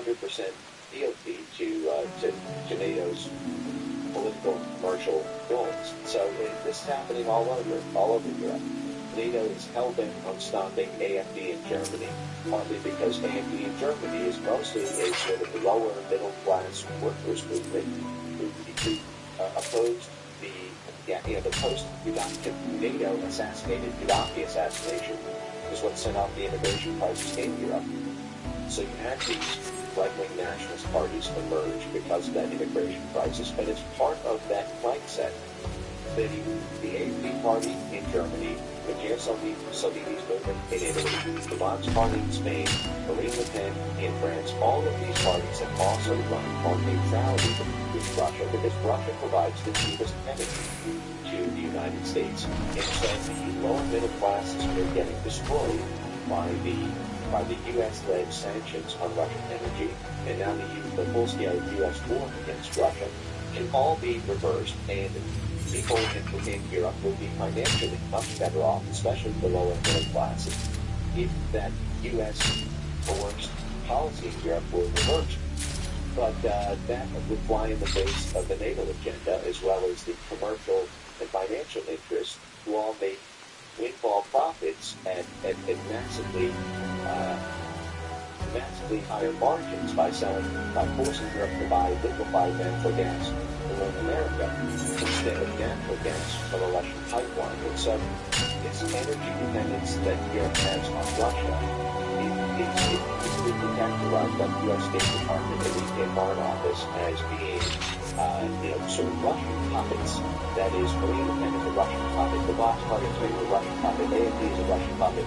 100% fealty to NATO's political and commercial goals. So this is happening all over Europe. NATO is hell-bent on stopping AFD in Germany, partly because AFD in Germany is mostly a sort of lower middle-class workers movement who opposed the post-NATO assassinated Gaddafi assassination is what set off the immigration crisis in Europe. So you had these right-wing nationalist parties emerge because of that immigration crisis, but it's part of that mindset that the AFD party in Germany, the Pierre Salvini's movement in Italy, the Vox party in Spain, Marine Le Pen in France, all of these parties have also run on neutrality with Russia because Russia provides the cheapest energy to the United States. And so the lower middle classes are getting destroyed by the U.S.-led sanctions on Russian energy, and now the full-scale U.S. war against Russia can all be reversed, and people in Europe will be financially much better off, especially the lower middle classes, if that U.S. coerced policy in Europe were reversed. But that would fly in the face of the NATO agenda, as well as the commercial and financial interests who all make windfall profits at massively higher margins by forcing Europe to buy liquefied natural gas from America instead of natural gas from a Russian pipeline. And so this energy dependence that Europe has on Russia is being characterized by the U.S. State Department and the State Foreign Office as being sort of Russian puppets. That is, Marine Le Pen is a Russian puppet, the Vox Party is a Russian puppet, AFD is a Russian puppet,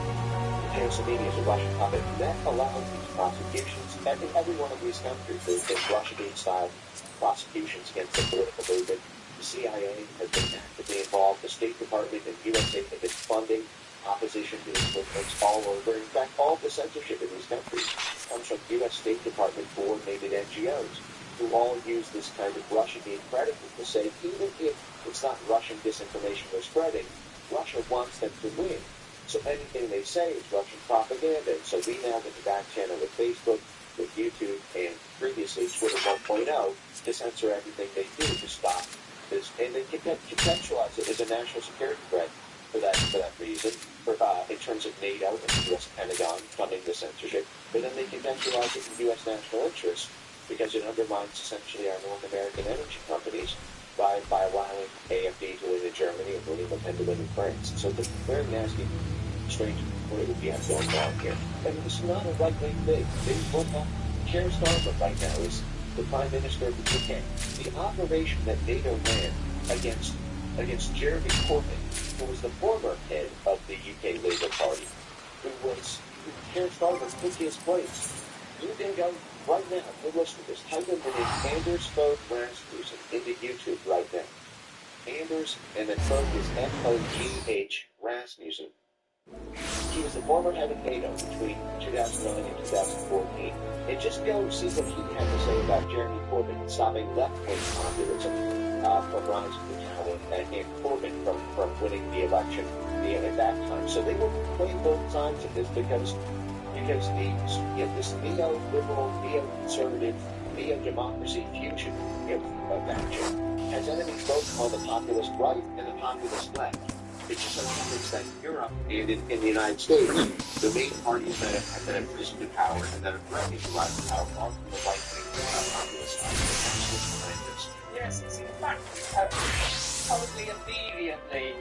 Pierre Salvini is a Russian puppet. That allows these prosecutions. Every one of these countries, there's been Russiagate-style prosecutions against the political movement. The CIA has been actively involved. The State Department and USA have been funding opposition to these movements all over. In fact, all the censorship in these countries comes from U.S. State Department coordinated NGOs who all use this kind of Russiagate predicate to say, even if it's not Russian disinformation they're spreading, Russia wants them to win. So anything they say is Russian propaganda. So we now get the back channel with Facebook, with YouTube, and previously Twitter 1.0 to censor everything they do to stop this. And they contextualize it as a national security threat for that reason, in terms of NATO and the U.S. Pentagon funding the censorship. But then they contextualize it in U.S. national interests because it undermines essentially our North American energy companies by allowing AFD to win in Germany and Marine Le Pen to win in France. So it's a very nasty, strange political we have going on here. And it's not a right-wing thing. Keir Starmer right now is the Prime Minister of the UK. The operation that NATO ran against Jeremy Corbyn, who was the former head of the UK Labour Party, who Keir Starmer took his place. You can go right now, good listen to this. Type in the name Anders Fogh Rasmussen into YouTube right now. Anders, and then Fogh is F-O-G-H Rasmussen. He was the former head of NATO between 2009 and 2014. And just go see what he had to say about Jeremy Corbyn stopping left-wing populism from rising to power, and Corbyn from winning the election at that time. So they were playing both sides of this because this neo-liberal, neo-conservative, neo-democracy fusion faction has enemies both on the populist right and the populist left. It just so happens that in Europe and in the United States, the main parties that have risen to power and that are threatening to rise to power are the right-wing populist side. That's what's behind this. Yes, it's in fact totally immediately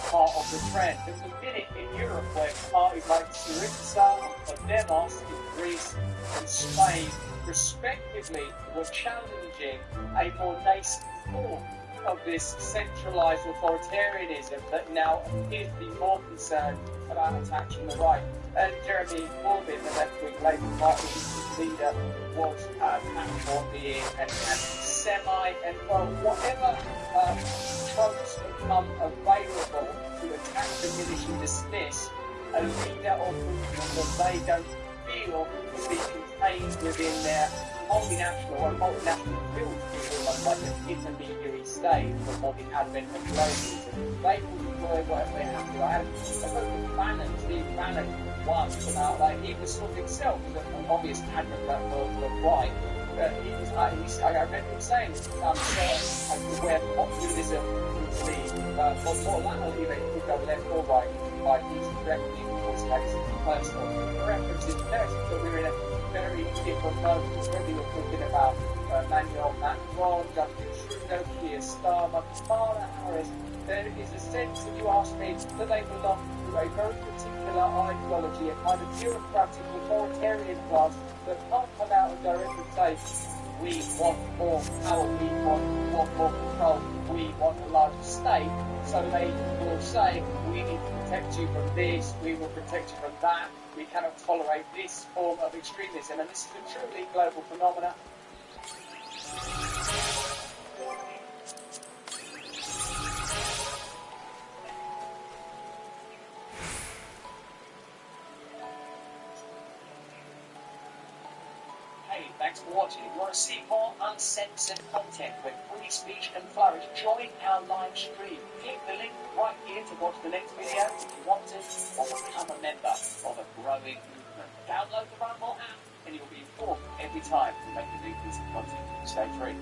part of the trend. There's a minute in Europe where parties like Syriza and Podemos in Greece and Spain, respectively, were challenging a more nascent form of this centralised authoritarianism that now appears to be more concerned about attacks from the right. And Jeremy Corbyn, the left-wing Labour Party leader, was for being and semi and whatever tropes become available to attack, diminish and dismiss a leader or movement that they don't feel to be contained within their multinational field, like an intermediary state for the advent of globalism. They will deploy whatever they have to add. I've got the Steve Bannon once about like he was sort of himself an obvious advocate for right. He was like, I remember him saying uncertain where populism would lead, but what that could go left or right by using directly in this case personal preferences. But we're in a very different moment. Already we're talking about Emmanuel Macron, Justin Trudeau, Keir Starmer, Kamala Harris. There is a sense, if you ask me, that they belong to a very particular ideology, a kind of bureaucratic authoritarian class that can't come out and directly say, we want more power, we want more control, we want a larger state. So they will say, we need to protect you from this, we will protect you from that, we cannot tolerate this form of extremism. And this is a truly global phenomenon. Thanks for watching. If you want to see more uncensored content where free speech can flourish, join our live stream. Click the link right here to watch the next video if you want to, or become a member of a growing movement. Download the Run More app and you'll be informed every time we make a new piece of content. Stay free.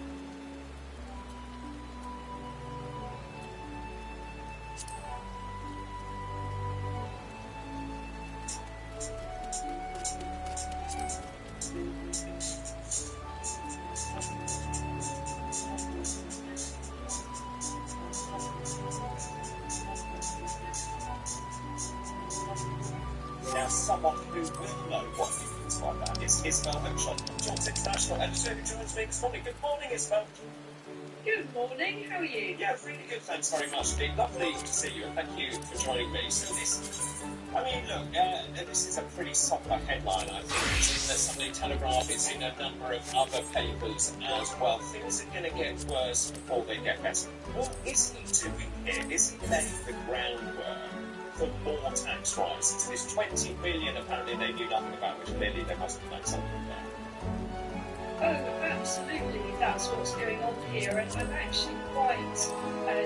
Now, someone who will know what movements like that is Isabel Hochschild from John's International Editor, who joins me this morning. Good morning, Isabel. Good morning, how are you? Yeah, really good, thanks very much. It's been lovely to see you, and thank you for joining me. So this, I mean, look, this is a pretty somber headline, I think. It's in the Sunday Telegraph, it's in a number of other papers as well. Things are going to get worse before they get better. What is he doing here? Is he laying the groundwork for more tax rises? This 20 billion apparently they knew nothing about, which clearly they must have done something there. Oh, absolutely, that's what's going on here, and I'm actually quite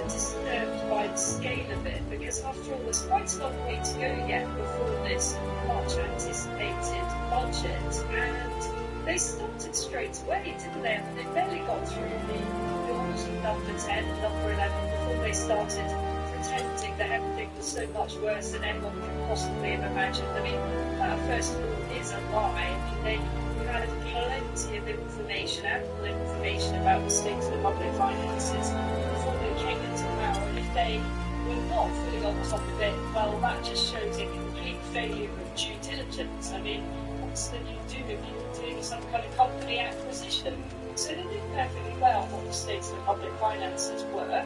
disturbed by the scale of it, because after all, there's quite a long way to go yet before this much anticipated budget, and they started straight away, didn't they? And they barely got through the bills of number 10 and number 11 before they started pretending that everything was so much worse than anyone could possibly have imagined. I mean, that first of all is a lie. I mean, we had plenty of information, ample information about the state of the public finances before they came into power, and if they were not fully on top of it, well, that just shows a complete failure of due diligence. I mean, what's the you do if you're doing some kind of company acquisition? So they knew perfectly well what the state of the public finances were.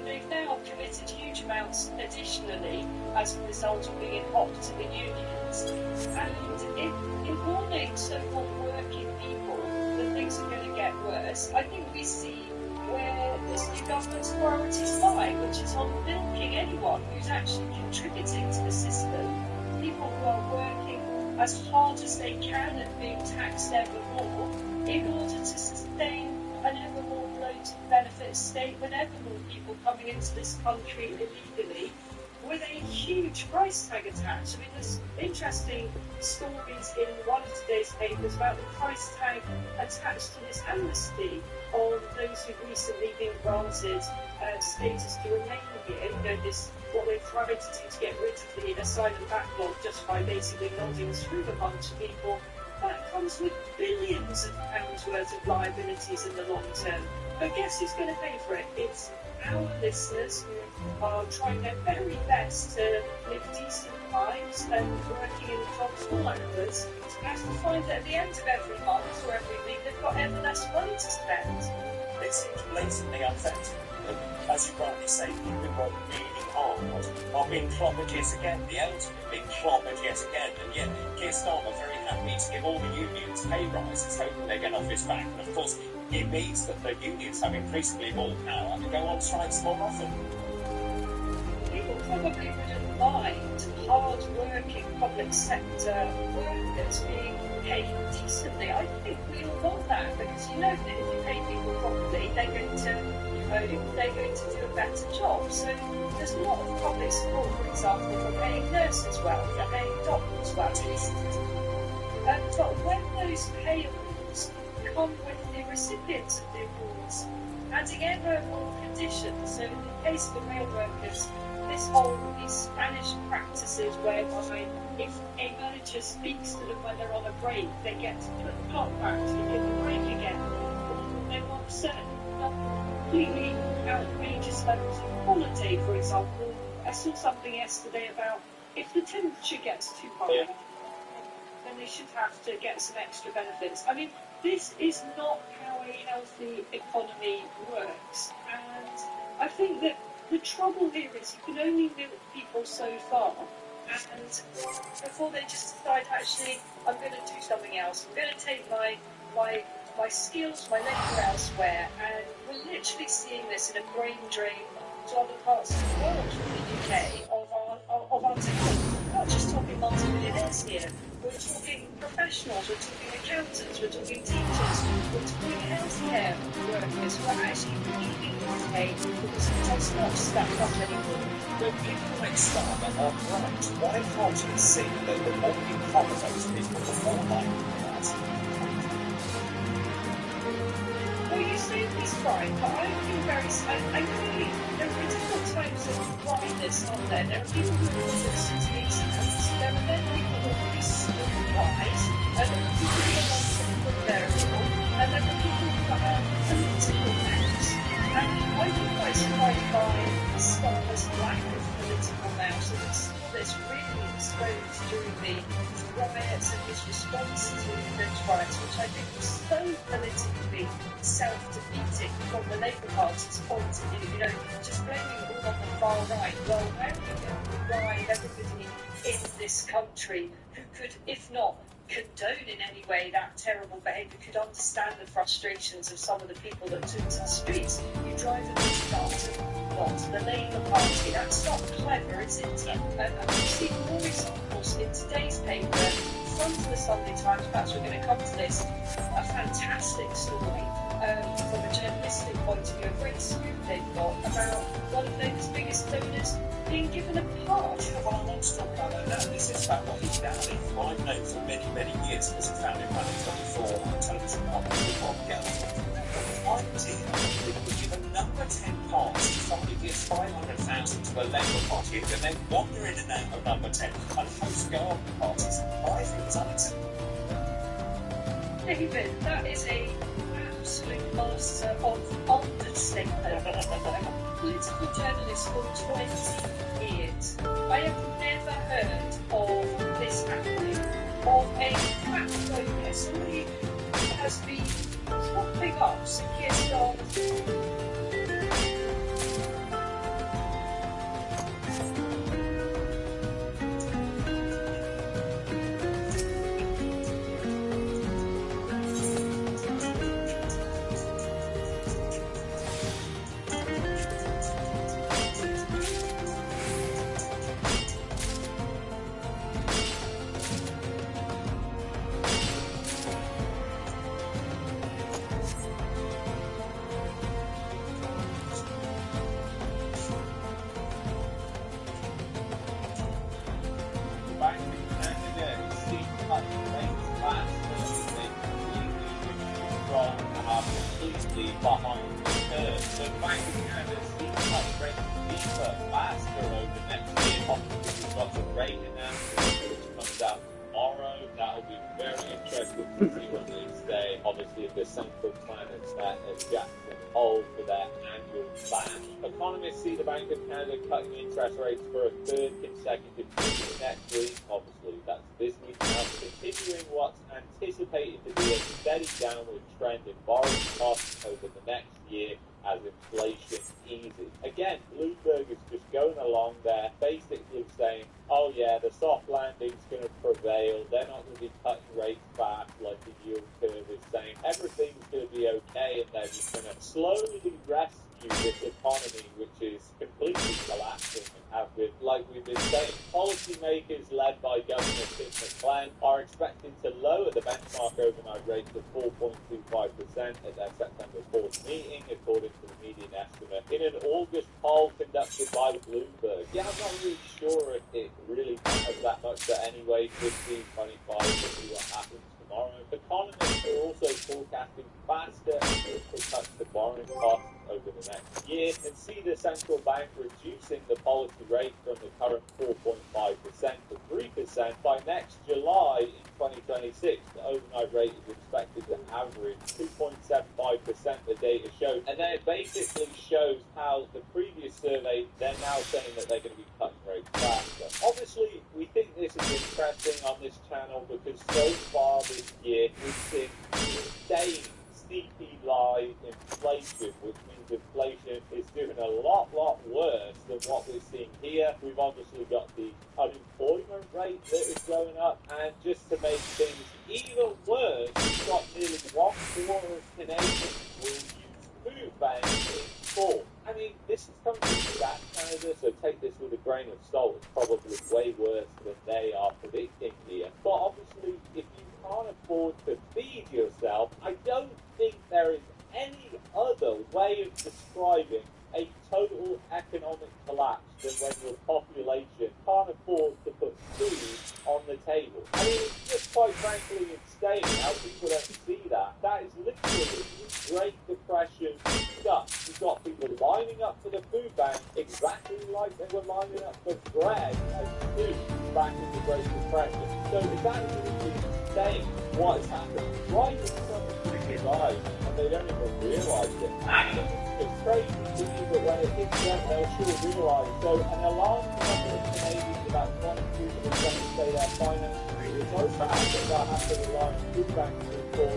They've now committed huge amounts additionally as a result of being hot to the unions. And in warning so-called working people that things are going to get worse, I think we see where this new government's priorities lie, which is on milking anyone who's actually contributing to the system, people who are working as hard as they can and being taxed ever more in order to sustain an ever more bloated benefit state with ever more people coming into this country illegally with a huge price tag attached. I mean, there's interesting stories in one of today's papers about the price tag attached to this amnesty on those who've recently been granted status to remain here. You know, this what they've tried to do to get rid of the asylum backlog just by basically nodding through a bunch of people. That comes with billions of pounds worth of liabilities in the long term. But guess who's going to pay for it? It's our listeners who are trying their very best to live decent lives and working in jobs all over us, to have to find that at the end of every month or every week they've got ever less money to spend. It seems blatantly unfair. As you rightly say, people who work really hard are being clobbered yet again. The elderly are being clobbered yet again. And yet, Keir Starmer very happy to give all the unions pay rises, hoping they get off his back. And of course, it means that the unions have increasingly more power and go on strikes more often. People probably wouldn't mind hard-working public sector workers being paid decently. I think we all want that, because you know that if you pay people properly, they're going to they're going to do a better job. So there's a lot of public support, for example, for paying nurses well, for paying doctors well. But when those pay awards come with the recipients of the awards adding ever more conditions, so in the case of the rail workers, these Spanish practices whereby if a manager speaks to them when they're on a break, they get to put the clock back to give the break again. They want certain completely outrageous levels of quality, for example. I saw something yesterday about if the temperature gets too high, then they should have to get some extra benefits. I mean, this is not how a healthy economy works. And I think that the trouble here is you can only milk people so far, and before they just decide, actually, I'm going to do something else. I'm going to take my skills, my labour elsewhere, and we're literally seeing this in a brain drain to other parts of the world from the UK of our talent. We're not just talking multi-millionaires here. We're talking professionals, we're talking accountants, we're talking teachers, we're talking healthcare workers who are actually leaving the UK because it does not stack up anymore. When people like Starmer are right, why can't you see that the more you accommodate people, the more likely that? Well, you say he's right, but I feel I really, there are different types of rightness, aren't there? There are people who are university exams, there are then people who are super wise, and there are people who are non-technical variable, and there are people who are political nous. And I've been quite surprised by Starmer's lack of political nous, and we saw this really exposed during the riots and his response to the French riots, which I think was so politically self-defeating from the Labour Party's point of view, just blaming it all on the far right. Well, how are we going to bribe everybody in this country who could, if not condone in any way that terrible behaviour, could understand the frustrations of some of the people that took to the streets? You drive them to what? The Labour Party. That's not clever, is it? And we've seen more examples in today's paper, front of the Sunday Times, perhaps we're going to come to this, a fantastic story from a journalistic point of view, a great scoop they've got about one of Labour's biggest donors being given a part. Well, I want to talk about that now. This is about what he's done. I've known for many, many years because he found it running 24 on television on the idea that we give a number 10 parts to somebody who gives 500,000 to a Labour Party and then wander in and out of number 10 and host garden parties. I think it's unacceptable. David, that is a absolute master of understatement. I'm a political journalist for 20 years. I have never heard of this happening, of a fat voter, somebody who has been propping up Sir Keir Starmer's behind the curve. So the Bank of Canada seems like rates deeper, faster over the next year. Obviously, we've got a rate announcement which comes out tomorrow. That'll be very interesting to see what they say. Obviously, the central planners set at Jackson Hole for their annual plan. Economists see the Bank of Canada cutting interest rates for a third consecutive meeting next week. Obviously, that's this week now, continuing what's anticipated to be a steady downward trend in borrowing costs over the next year as inflation eases. Again, Bloomberg is just going along there, basically saying, oh yeah, the soft landing's going to prevail. They're not going to be cutting rates fast like the yield curve is saying. Everything's going to be okay, and they're just going to slowly rescue continue this economy which is completely collapsing and have been, like we've been saying, policymakers led by Governor Tim McClellan are expecting to lower the benchmark overnight rate to 4.25% at their September 4th meeting, according to the median estimate, in an August poll conducted by Bloomberg. Yeah, I'm not really sure if it really matters that much, but anyway, 15, 25, we'll see what happens tomorrow. Economists are also forecasting faster and quicker cuts to borrowing costs over the next year and see the central bank reducing the policy rate from the current 4.5% to 3% by next July in 2026. The overnight rate is expected to average 2.75%, the data showed. And then it basically shows how the previous survey, they're now saying that they're going to be cutting rates faster. Obviously, we think this is interesting on this channel because so far this year we've seen sustained CPI inflation, which means inflation is doing a lot worse than what we're seeing here. We've obviously got the unemployment rate that is going up, and just to make things even worse, we've got nearly 1/4 of Canadians will use food banks in full. I mean, this is coming from Stats Canada, so take this with a grain of salt. It's probably way worse than they are predicting here. But obviously, if you can't afford to feed yourself, I don't think there is any other way of describing a total economic collapse than when your population can't afford to put food on the table. I mean, it's just quite frankly insane how people don't see that. That is literally Great Depression stuff. You've got people lining up for the food bank exactly like they were lining up for bread and food back in the Great Depression. So it's absolutely insane what has happened right in front of people's eyes, and they don't even realise it. It's crazy to me, but when it hits them, they'll sure realise. So an alarming number of Canadians, about 22%, say their finances are so bad that they'll have to rely on food banks for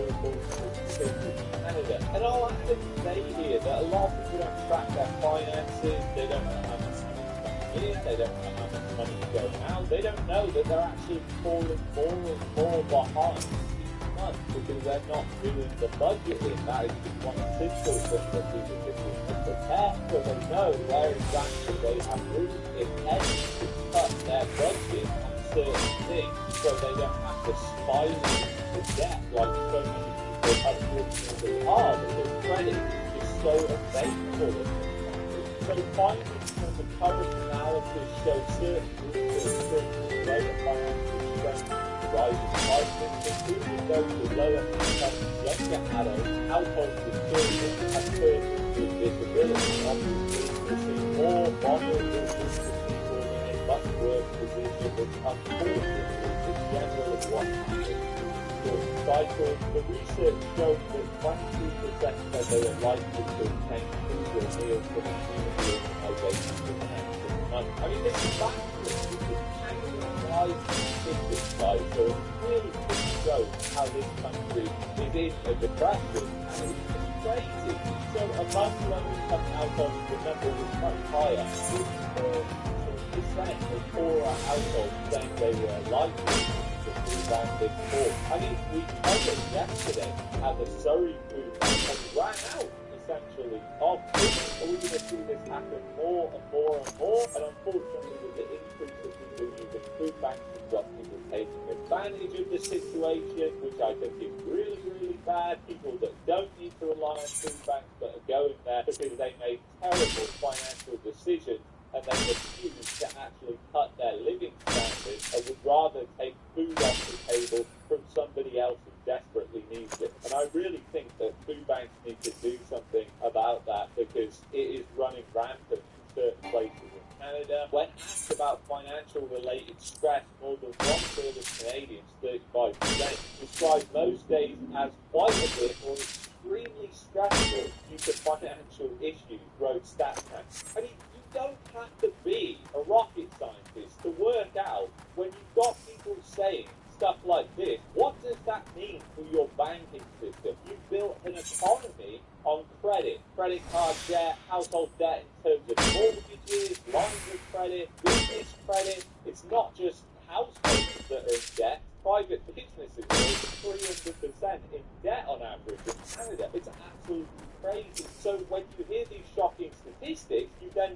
Canada. And I'll have to say here that a lot of people don't track their finances, they don't know how much money is coming in, they don't know how much money is going out, they don't know that they're actually falling more and more behind because they're not doing the budgeting. That is just one simple thing that people just need to prepare, so they know where exactly they have room, if any, to cut their budget on certain things, so they don't have to spiral into debt like so many people unfortunately are, because credit is so available in this country. So findings from the current analysis show certain groups of certain greater financial strength, rising prices, including those with lower income, younger adults, households with children, and persons with disabilities. Obviously, we're seeing more vulnerable groups of people in a much worse position, which unfortunately is generally what happens. Cycle. The research shows that 22% said they are likely to obtain food or meals from a community organisation in the next 6 months. I mean, this is backwards. This is annualized statistics, guys, so it really shows how this country is in a depression, and it's crazy. So among low-income households, the number was much higher. 44% of poorer households saying they were likely I mean, we covered yesterday how the Surrey food bank has ran out, essentially, of food. Are we going to see this happen more and more and more? And unfortunately, with the increase of people using food banks, we've got people taking advantage of the situation, which I think is really, really bad. People that don't need to rely on food banks, but are going there because they make terrible financial decisions and they refuse to actually cut their living standards and would rather take food off the table from somebody else who desperately needs it. And I really think that food banks need to do something about that because it is running rampant in certain places in Canada. When asked about financial-related stress, more than 1/3 of Canadians, 35%, describe most days as quite a bit or extremely stressful due to financial issues, wrote StatsCan. I mean, you don't have to be a rocket scientist to work out when you've got people saying stuff like this. What does that mean for your banking system? You've built an economy on credit card debt, household debt in terms of mortgages, lines of credit, business credit. It's not just households that are in debt. Private businesses are over 300% in debt on average in Canada. It's absolutely crazy. So when you hear these shocking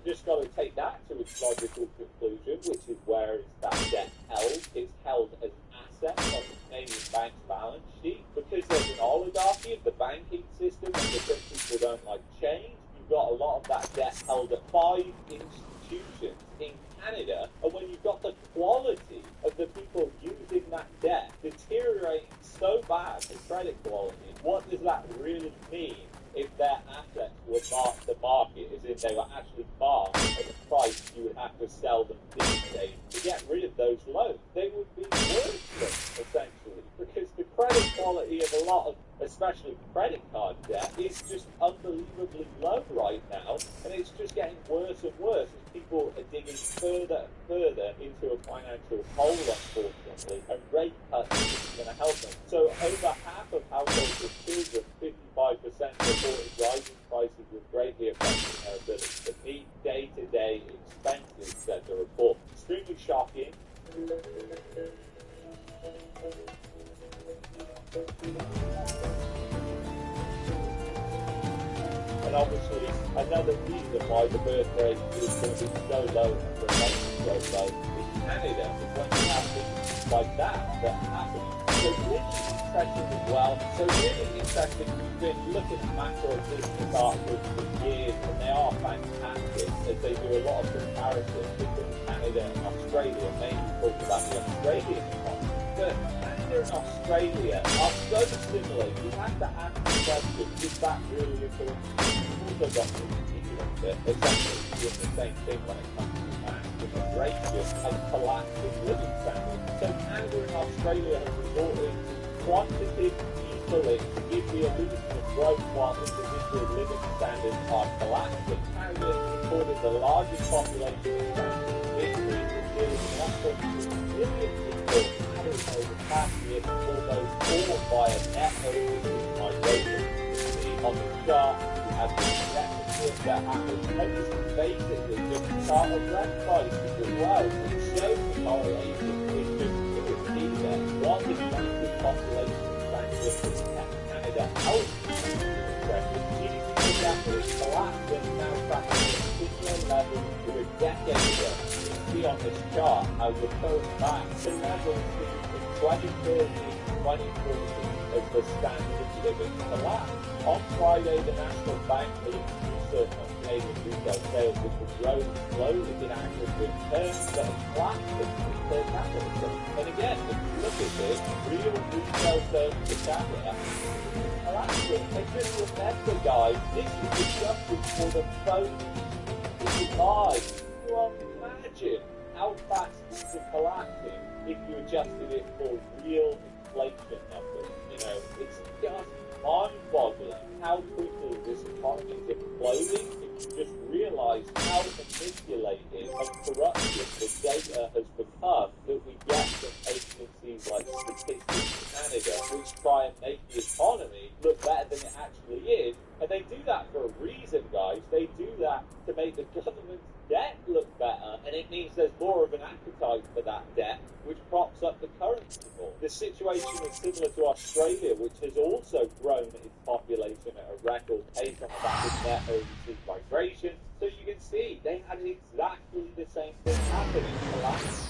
just got to take that to its logical conclusion, which is where is that debt held? It's held as an asset on the Canadian bank's balance sheet. Because there's an oligarchy of the banking system and because people don't like change, you've got a lot of that debt held at 5 institutions in Canada. And when you've got the quality of the people using that debt deteriorating so bad, the credit quality, what does that really mean if their assets were marked to market, as if they were actually marked at the price you would have to sell them these days to get rid of those loans? They would be worthless, essentially, because the credit quality of a lot of, especially credit card debt, is just unbelievably low right now, and it's just getting worse and worse as people are digging further and further into a financial hole, unfortunately, and rate cuts is going to help them. So over half of households with children, 55% reported rising prices were greatly affecting their ability to meet day-to-day expenses, said the report. Extremely shocking. And obviously, another reason why the birth rate is going to be so low and remains so low in Canada is when you have things like that happen. So really interesting as well. So really interesting, we've been looking at macro business articles for years, and they are fantastic as they do a lot of comparisons between Canada and Australia, mainly talking about the Australian economy. But Canada and Australia are so similar, you have to ask the question, is that really a coincidence? We've also got New Zealand that essentially doing the same thing when it comes to mass immigration and collapsing living standards. So Canada and Australia have resorted to quantitative easing to give the illusion of growth while individual living standards are collapsing. Canada has recorded the largest population expansion in history, with nearly 1.6 million people added over the past year, almost all via net overseas migration. On the chart, we have the deficit that happens, and this is basically just a chart of rent prices as well, which shows the correlation. It's just either one expensive population expansion in Canada out GDP has collapsed and now tracking at similar levels to a decade ago. You can see on this chart how we're going back to levels in 2013, 2014 as the standard of living collapsed. On Friday, the National Bank released research on Canadian retail sales, which were growing slowly in aggregate terms, but have collapsed per capita. And again, if you look at this, real retail sales per capita collapsing. And just remember, guys, this is adjusted for the bonus July. Can you imagine how fast this is collapsing if you adjusted it for real inflation numbers? You know, it's just mind-boggling how quickly this economy is imploding. If you just realise how manipulated and corrupted the data has become that we get from agencies like Statistics Canada, which try and make the economy look better than it actually is. And they do that for a reason, guys. They do that to make the government's debt look better, and it means there's more of an appetite for that debt, which props up the currency more. The situation is similar to Australia, which has also grown its population at a record pace on the back of net overseas migration. So you can see they had exactly the same thing happening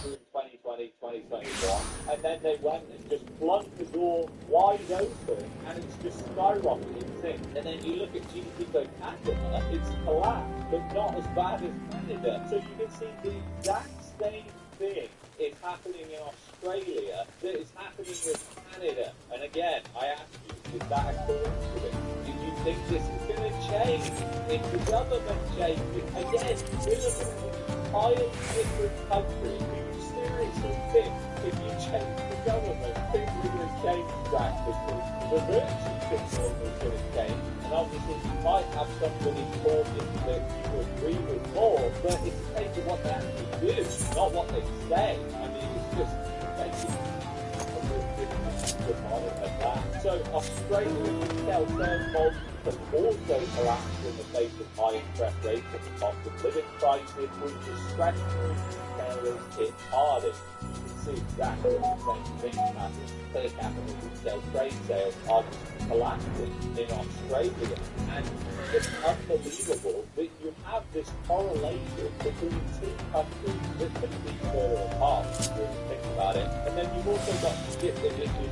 through 2020, 2021, and then they went and just flung the door wide open, and it's just skyrocketing since. And then you look at GDP per capita, it's collapsed, but not as bad as Canada. So you can see the exact same thing is happening in Australia that is happening with Canada. And again, I ask you, is that a coincidence? Do you think this is going to change? If the government changes, again, we're looking at an entirely different country. Do you seriously think if you change the government, things are going to change drastically? The virtue signal is going to change, and obviously you might have somebody talking that you agree with more, but it's a case of what they actually do, not what they say. I mean, it's just making a real difference to monitor that. So Australian retail sales volumes have also collapsed in the face of high interest rates and the cost of living crisis, with discretionary retailers hit hardest. You can see exactly the same thing happening. Per capita retail trade sales are just collapsing in Australia. And it's unbelievable that you have this correlation between two countries that couldn't be further apart if you really think about it. And then you've also got skip the dishes,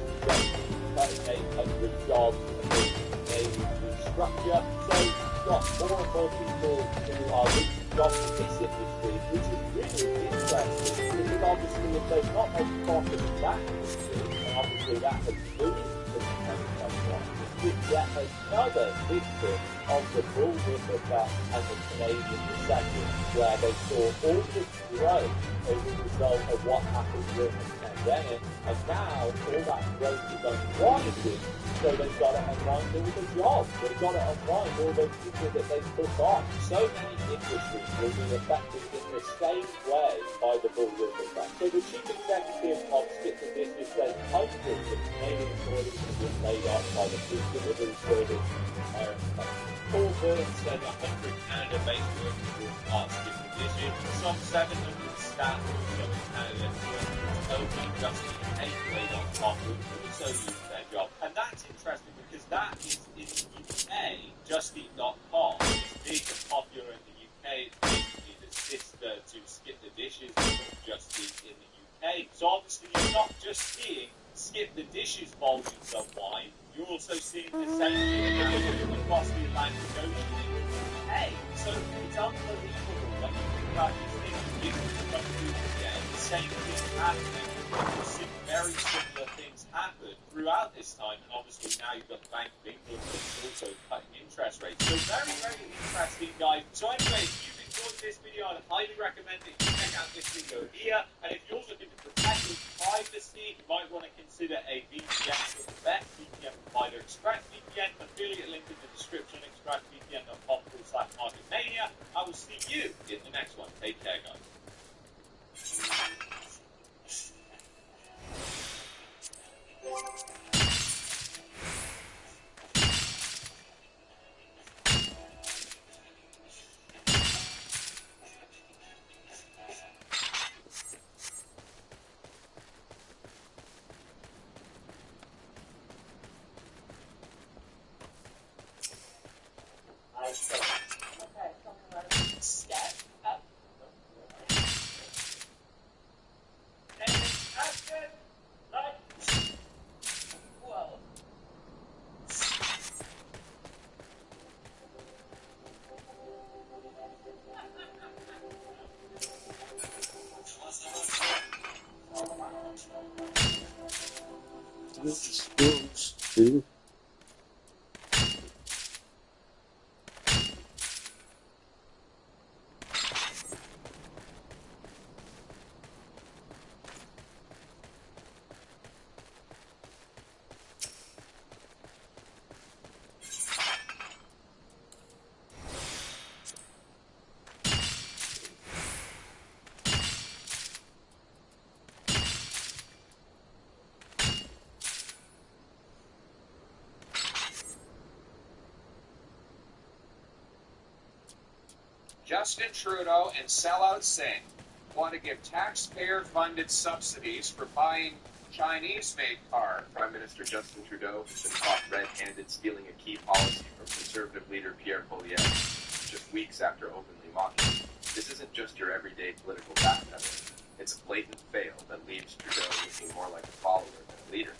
cutting 800 jobs in Navy restructure. So you've got more and more people who are losing jobs in this industry, which is really interesting because obviously if there's not much profit in that industry, and obviously that has boomed in 2021, it's yet another victim of the bullwhip effect and the Canadian recession, where they saw all this growth as a result of what happened during the pandemic, and now all that growth is unwanted, so they've got to unwind all the jobs, they've got to unwind all those people that they took on. So many industries will be affected in the same way by the bullwhip effect. So the chief executive of Skip the Dishes says hundreds of Canadian employees have been laid off by the food delivery service America. Paul Burns said 100 Canada-based workers will start Skip the Dishes. Some 700 staff also in Canada only just in 8way.com will also lose their job. And that's interesting because that is in the UK. Just-Eat.com is big and popular in the UK. It's basically the sister to Skip the Dishes and Just Eat in the UK. So obviously you're not just seeing Skip the Dishes volumes unwind, you're also seeing the same thing across the Atlantic Ocean in the UK. So it's unbelievable when you think about these things in different countries again. The same thing happening. We've seen very similar things happen throughout this time, and obviously now you've got the Bank of England that's also cutting interest rates. So very, very interesting, guys. So anyway, if you've enjoyed this video, I'd highly recommend that you check out this video here. And if you're looking to protect your privacy, you might want to consider a VPN from the best VPN provider, ExpressVPN. Affiliate link in the description, expressvpn.com/marketmania. I will see you in the next one. Take care, guys. Step up. And action. Lights. Whoa. Justin Trudeau and sellout Singh want to give taxpayer-funded subsidies for buying Chinese-made cars. Prime Minister Justin Trudeau has been caught red-handed stealing a key policy from Conservative leader Pierre Poilievre just weeks after openly mocking him. This isn't just your everyday political backpedaling. It's a blatant fail that leaves Trudeau looking more like a follower than a leader.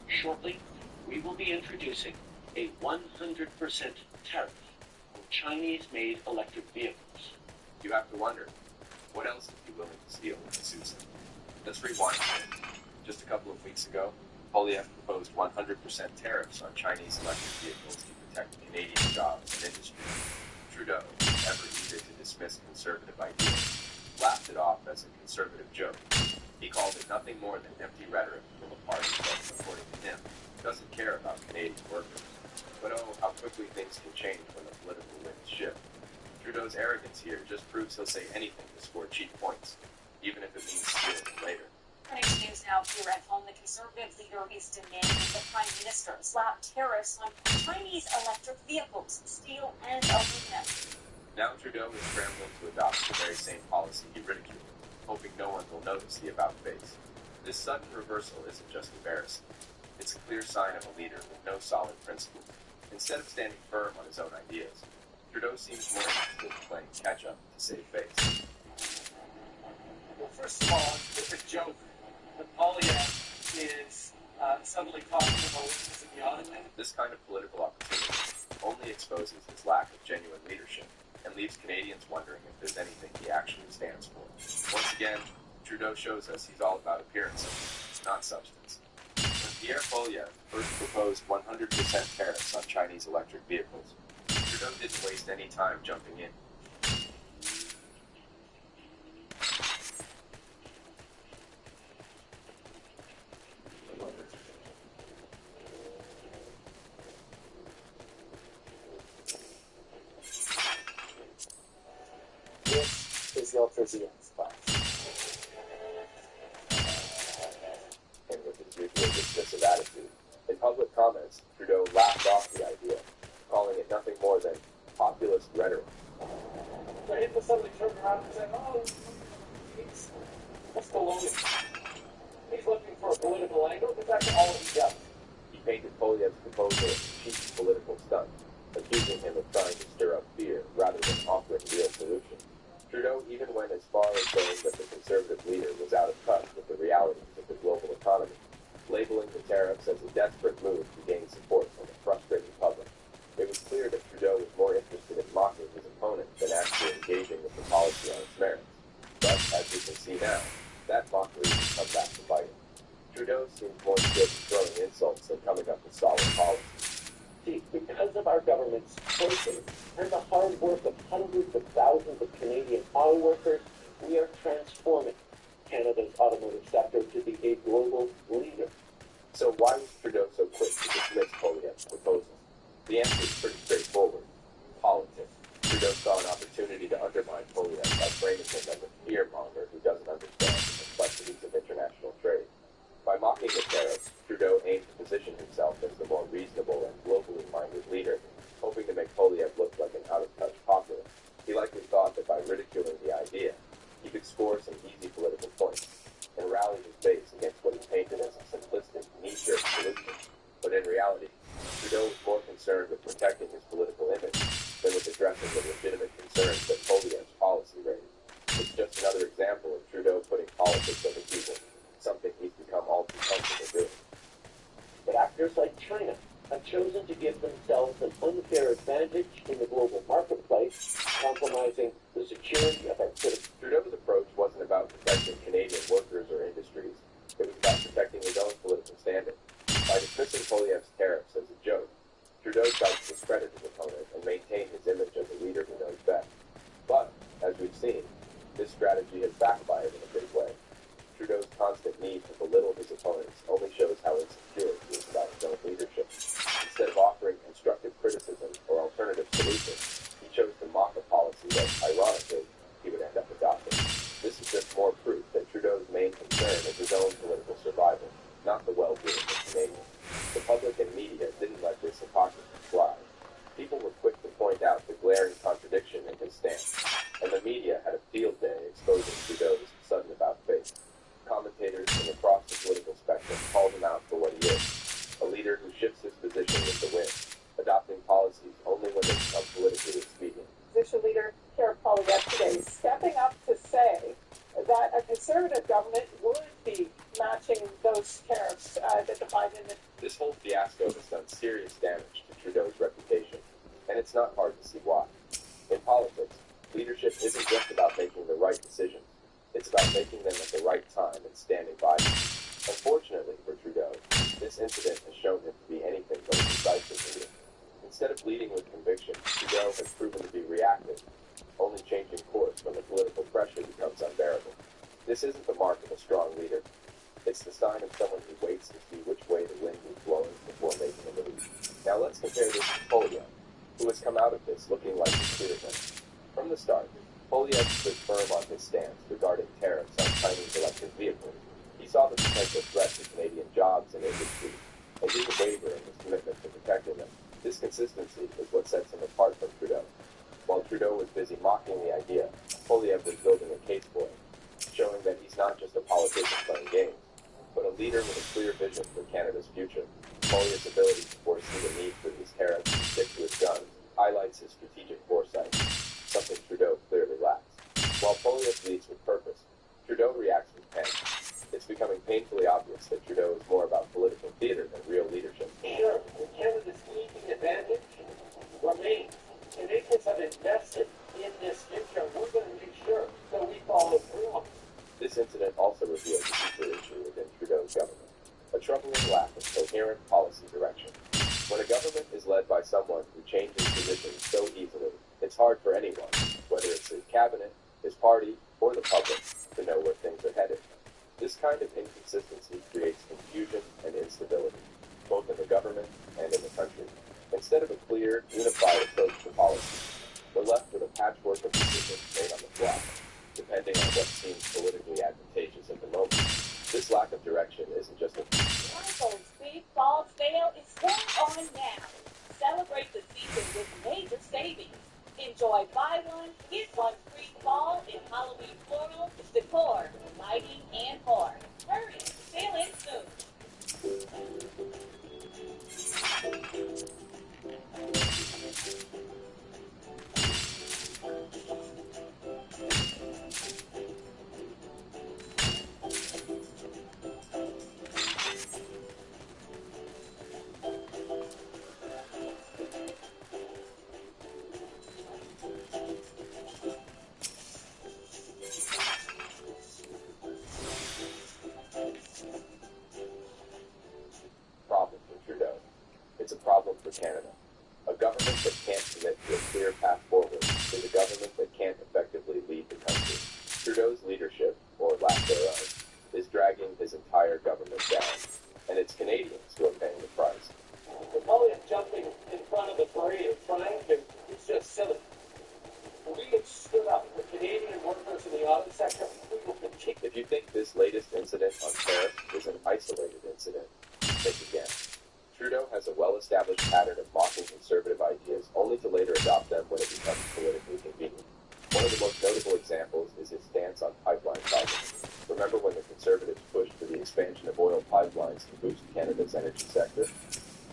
Shortly, we will be introducing a 100% tariff on Chinese-made electric vehicles. You have to wonder, what else is he willing to steal when it suits him? Let's rewind a bit. Just a couple of weeks ago, Poilievre proposed 100% tariffs on Chinese electric vehicles to protect Canadian jobs and industry. Trudeau, ever eager to dismiss conservative ideas, laughed it off as a conservative joke. He called it nothing more than empty rhetoric from a party that, according to him, doesn't care about Canadian workers. But oh, how quickly things can change when the political winds shift. Trudeau's arrogance here just proves he'll say anything to score cheap points, even if it means stealing them later. Next news now here at home. The Conservative leader is demanding the Prime Minister slap tariffs on Chinese electric vehicles, steel and aluminum. Now Trudeau is scrambling to adopt the very same policy he ridiculed. hoping no one will notice the about face. This sudden reversal isn't just embarrassing. It's a clear sign of a leader with no solid principles. Instead of standing firm on his own ideas, Trudeau seems more interested in playing catch-up to save face. Well, first of all, it's a joke that Polyev is suddenly talking about this beyond. This kind of political opportunity only exposes his lack of genuine leadership and leaves Canadians wondering if there's anything he actually stands for. Once again, Trudeau shows us he's all about appearances, not substance. When Pierre Poilievre first proposed 100% tariffs on Chinese electric vehicles, Trudeau didn't waste any time jumping in. This is your physics class. And with his usual dismissive attitude, in public comments, Trudeau laughed off the idea, calling it nothing more than populist rhetoric. So Hitler suddenly turned around and said, oh, that's baloney. He's looking for a political angle, because that's all he does. He painted Poilievre's proposal as a cheap political stunt, accusing him of trying to stir up fear rather than offering real solutions. Trudeau even went as far as saying that the Conservative leader was out of touch with the realities of the global economy, labeling the tariffs as a desperate move to gain support from a frustrated public. It was clear that Trudeau was more interested in mocking his opponent than actually engaging with the policy on its merits. But, as we can see now, that mockery has come back to bite him. Trudeau seems more skilled in throwing insults than coming up with solid policies. See, because of our government's choices and the hard work of hundreds of thousands of Canadian auto workers, we are transforming Canada's automotive sector to be a global leader. So why was Trudeau so quick to dismiss Poilievre's proposals? The answer is pretty straightforward. Politics. Trudeau saw an opportunity to undermine Poilievre by framing him as a fearmonger who doesn't understand the complexities of international trade. By mocking the tariffs, Trudeau aimed to position himself as the more reasonable and globally minded leader, hoping to make Poilievre look like an out-of-touch populist. He likely thought that by ridiculing the idea, he could score some easy political points and rally his base against what he painted as a simplistic, knee-jerk solution. But in reality, Trudeau was more concerned with protecting his political image than with addressing the legitimate concerns that Poilievre's policy raised. It's just another example of Trudeau putting politics over people, something he's become all too comfortable doing. But actors like China have chosen to give themselves an unfair advantage in the global marketplace, compromising the security of our citizens. Trudeau's approach wasn't about protecting Canadian workers or industries. It was about protecting his own political standing. By dismissing Poilievre's tariffs as a joke, Trudeau tried to discredit his opponent and maintain his image as a leader who knows best. But, as we've seen, this strategy has backfired in a big way. Trudeau's constant need to belittle his opponents only shows how insecure he is about his own leadership. Instead of offering constructive criticism or alternative solutions, he chose to mock a policy that, ironically, he would end up adopting. This is just more proof that Trudeau's main concern is his own political survival, not the well-being of Canadians. The public and media didn't let this hypocrisy slide. People were quick to point out the glaring contradiction in his stance, and the media had a field day exposing Trudeau's sudden about-face. Commentators from across the political spectrum called him out for what he is, a leader who shifts his position with the wind, adopting policies only when they become politically expedient. Opposition leader Pierre Poilievre today stepping up to say that a Conservative government would be matching those tariffs that the Biden administration. This whole fiasco has done serious damage to Trudeau's reputation, and it's not hard to see why. In politics, leadership isn't just about making the right decisions. It's about making them at the right time and standing by them. Unfortunately for Trudeau, this incident has shown him to be anything but a decisive leader. Instead of leading with conviction, Trudeau has proven to be reactive, only changing course when the political pressure becomes unbearable. This isn't the mark of a strong leader. It's the sign of someone who waits to see which way the wind is blowing before making a move. Now let's compare this to Poilievre, who has come out of this looking like a clear winner. From the start, Poilievre stood firm on his stance regarding tariffs on Chinese electric vehicles. He saw the potential threat to Canadian jobs and industry, and didn't waver in his commitment to protecting them. This consistency is what sets him apart from Trudeau. While Trudeau was busy mocking the idea, Poilievre was building a case for it, showing that leader with a clear vision for Canada's future, Poilievre's ability to foresee the need for these tariffs and stick to his guns highlights his strategic foresight, something Trudeau clearly lacks. While Poilievre leads with purpose, Trudeau reacts with panic. It's becoming painfully obvious that Trudeau is more about political theater than real leadership. Sure, Canada's key advantage remains. Canadians have invested in this future. We're going to make sure that we follow through on it. This incident also reveals a deeper issue within Trudeau's government, a troubling lack of coherent policy direction. When a government is led by someone who changes positions so easily, it's hard for anyone, whether it's his cabinet, his party, or the public, to know where things are headed. This kind of inconsistency creates confusion and instability, both in the government and in the country. Instead of a clear, unified approach to policy, we're left with a patchwork of decisions made on the fly, depending on what seems politically advantageous at the moment. This lack of direction isn't just a... Michael's Big Fall Sale is going on now. Celebrate the season with major savings. Enjoy buy one, get one free fall in Halloween floral, decor, lighting, and more. Hurry, sale ends soon. Problem for Trudeau. It's a problem for Canada. A government that can't commit to a clear path forward is a government that can't effectively lead the country. Trudeau's leadership, or lack thereof, is dragging his entire government down, and it's Canadians who are paying the price. Napoleon jumping in front of the parade and trying to, it's just silly. We have stood up for Canadian workers in the auto sector. We will continue. If you think this latest incident on tariffs is an isolated incident, think again. Trudeau has a well-established pattern of mocking conservative ideas only to later adopt them when it becomes politically convenient. One of the most notable examples is his stance on pipeline projects. Remember when the Conservatives pushed for the expansion of oil pipelines to boost Canada's energy sector?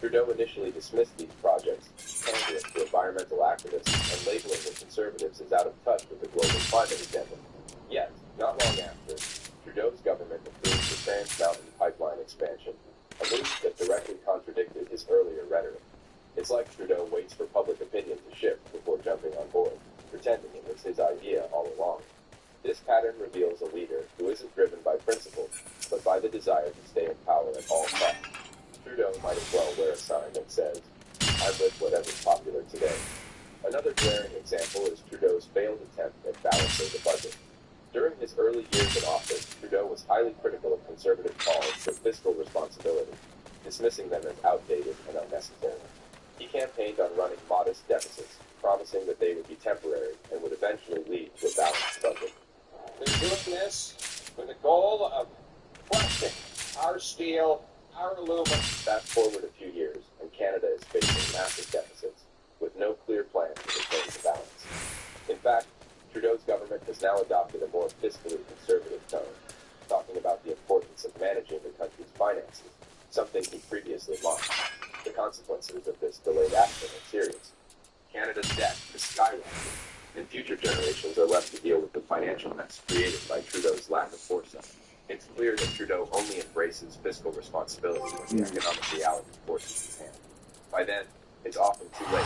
Trudeau initially dismissed these projects, pandering to environmental activists and labeling the Conservatives as out of touch with the global climate agenda. Yet, not long after, Trudeau's government approved the Trans Mountain pipeline expansion, a move that directly contradicted his earlier rhetoric. It's like Trudeau waits for public opinion to shift before jumping on board, pretending it was his idea all along. This pattern reveals a leader who isn't driven by principle, but by the desire to stay in power at all costs. Trudeau might as well wear a sign that says, "I'm with whatever's popular today." Another glaring example is Trudeau's failed attempt at balancing the budget. During his early years in office, Trudeau was highly critical of conservative calls for fiscal responsibility, dismissing them as outdated and unnecessary. He campaigned on running modest deficits, promising that they would be temporary and would eventually lead to a balanced budget. They're doing this with the goal of crushing our steel, our aluminum. Fast forward a few years, and Canada is facing massive deficits, with no clear plan to return to balance. In fact, Trudeau's government has now adopted a more fiscally conservative tone, talking about the importance of managing the country's finances, something he previously mocked. The consequences of this delayed action are serious. Canada's debt has skyrocketed, and future generations are left to deal with the financial mess created by Trudeau's lack of foresight. It's clear that Trudeau only embraces fiscal responsibility when the economic reality forces his hand. By then, it's often too late,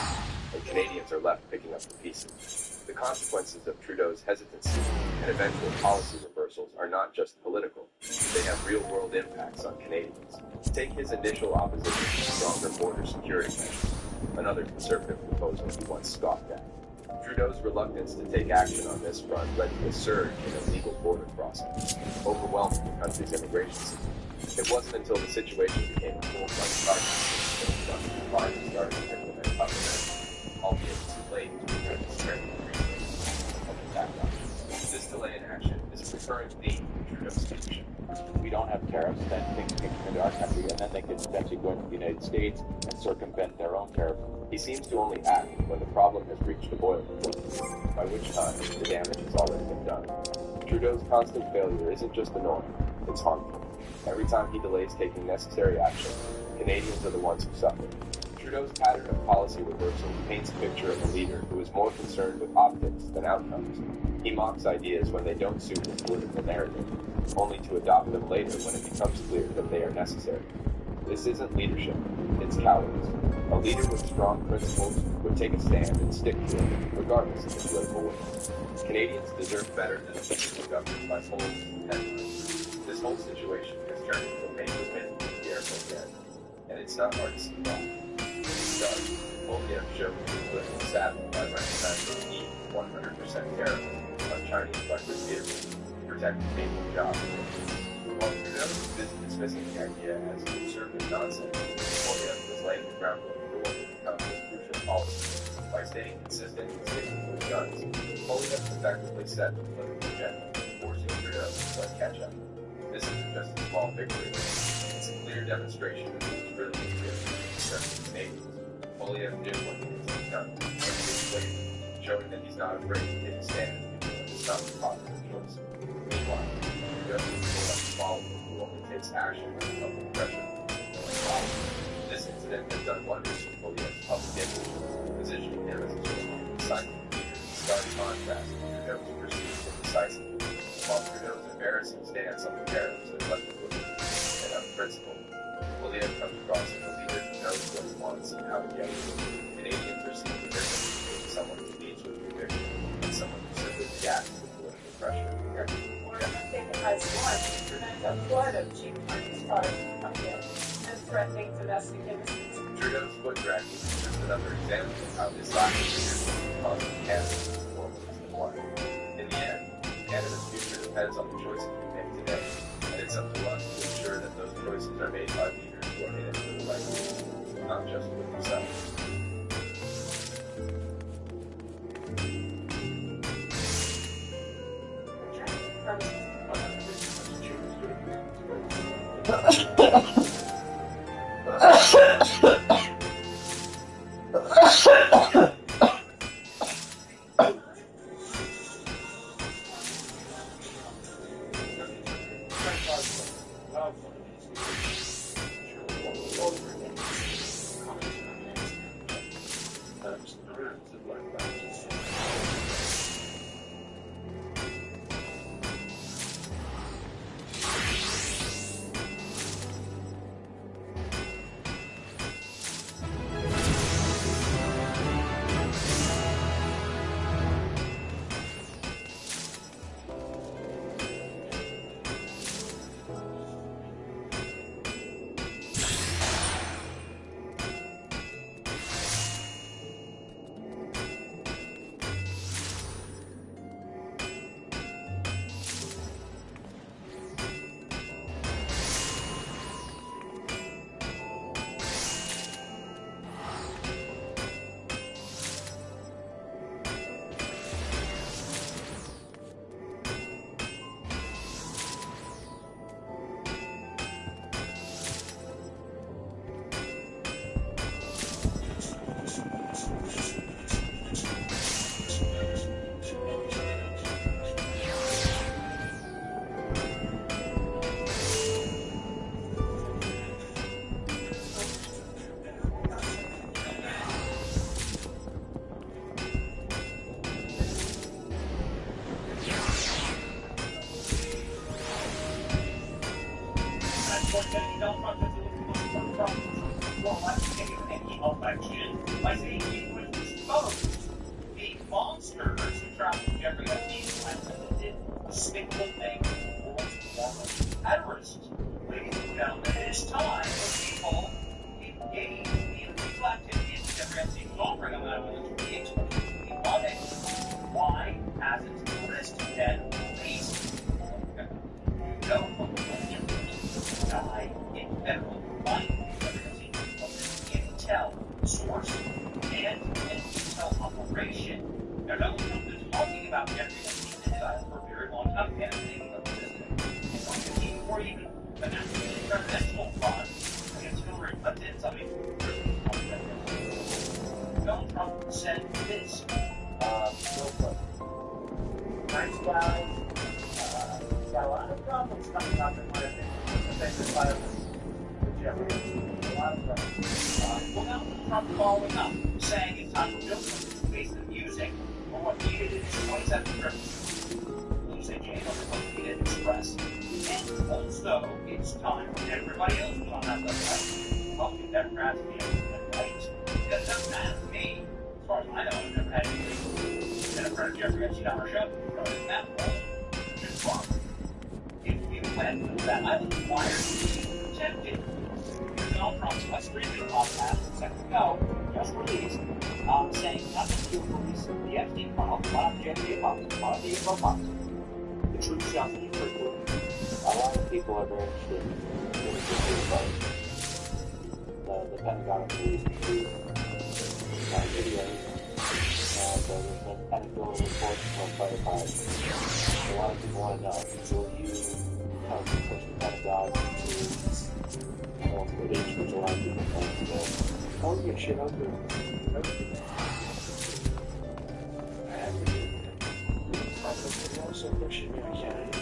and Canadians are left picking up the pieces. The consequences of Trudeau's hesitancy and eventual policy reversals are not just political. They have real-world impacts on Canadians. Take his initial opposition to stronger border security measures, another conservative proposal he once scoffed at. Trudeau's reluctance to take action on this front led to a surge in illegal border crossings, overwhelming the country's immigration system. It wasn't until the situation became a full-fledged crisis that the government finally started to implement tough measures, albeit too late to return to strength and resources of the background. This delay in action is a recurring theme in Trudeau's speech. We don't have tariffs, then things can come into our country, and then they could potentially go into the United States and circumvent their own tariff. He seems to only act when the problem has reached the boiling point, by which time the damage has already been done. Trudeau's constant failure isn't just annoying, it's harmful. Every time he delays taking necessary action, Canadians are the ones who suffer. Trudeau's pattern of policy reversal paints a picture of a leader who is more concerned with optics than outcomes. He mocks ideas when they don't suit his political narrative, only to adopt them later when it becomes clear that they are necessary. This isn't leadership, it's cowardice. A leader with strong principles would take a stand and stick to it, regardless of the political wind. Canadians deserve better than a people governed by holes and headlines. This whole situation has turned into a major win for Pierre Poilievre, and it's not hard to see why. Poilievre showed his political savvy by recognizing the need for 100% tariff on Chinese electric vehicles to protect Canadian jobs. While Trudeau is busy dismissing the idea as conservative nonsense, Poilievre was laying the groundwork for what would become a crucial policy. By staying consistent and sticking to his guns, Poilievre effectively set the political agenda, forcing Trudeau to play catch-up. This isn't just a small victory. It's a clear demonstration that he's really conservative Canadians. Poilievre did what needed to be done, and he's waiting, showing that he's not afraid to take a stand when it's not the popular choice. Meanwhile, Trudeau will follow who only takes action when public pressure. This incident has done wonders for Poilievre's public image, positioning him as a sort of silent leader in stark contrast to Trudeau's perceived indecisiveness. While Trudeau's embarrassing stance on the tariffs is left-footed and unprincipled, Poilievre comes across as a leader who knows what he wants and how to get it. Canadians are seeing the difference between someone who leads with conviction and someone who simply reacts to political pressure. I think it has won to prevent a flood of cheap Chinese products from coming in and threatening domestic industries. Trudeau's foot dragging is just another example of how this lack of leadership causes Canada's performance to decline. In the end, Canada's future depends on the choices we make today, and it's up to us to ensure that those choices are made by leaders who are in it for the right reasons, not just for themselves. Thanks, guys. Got a lot of problems coming up in my opinion. famous violence with Jeffrey Epstein. A lot of them. Well, now Trump following up, saying it's time to build something based on music, or what he did in his 27th trip. You say Jane on the Associated Express. And also, it's time for everybody else was on that website. Republican, Democrats, and whites. Because it doesn't matter to me. As far as I know, I've never had anything been a friend of Jeffrey Epstein on our show. So it's that whole response. If we went to that, I was required to be protected. Donald Trump's West Streaming podcast a second ago just released saying nothing to release the Epstein files, one of the JFK files, one of the info files. The truth shall be revealed. A lot of people are very interested in the Pentagon released two videos, and there's been anecdotal reports from firefighters. A lot of people want to know, will you help push the Pentagon to more footage, which a lot of people think to go, Oh, you should open it. I have to do that. I'm also pushing every candidate.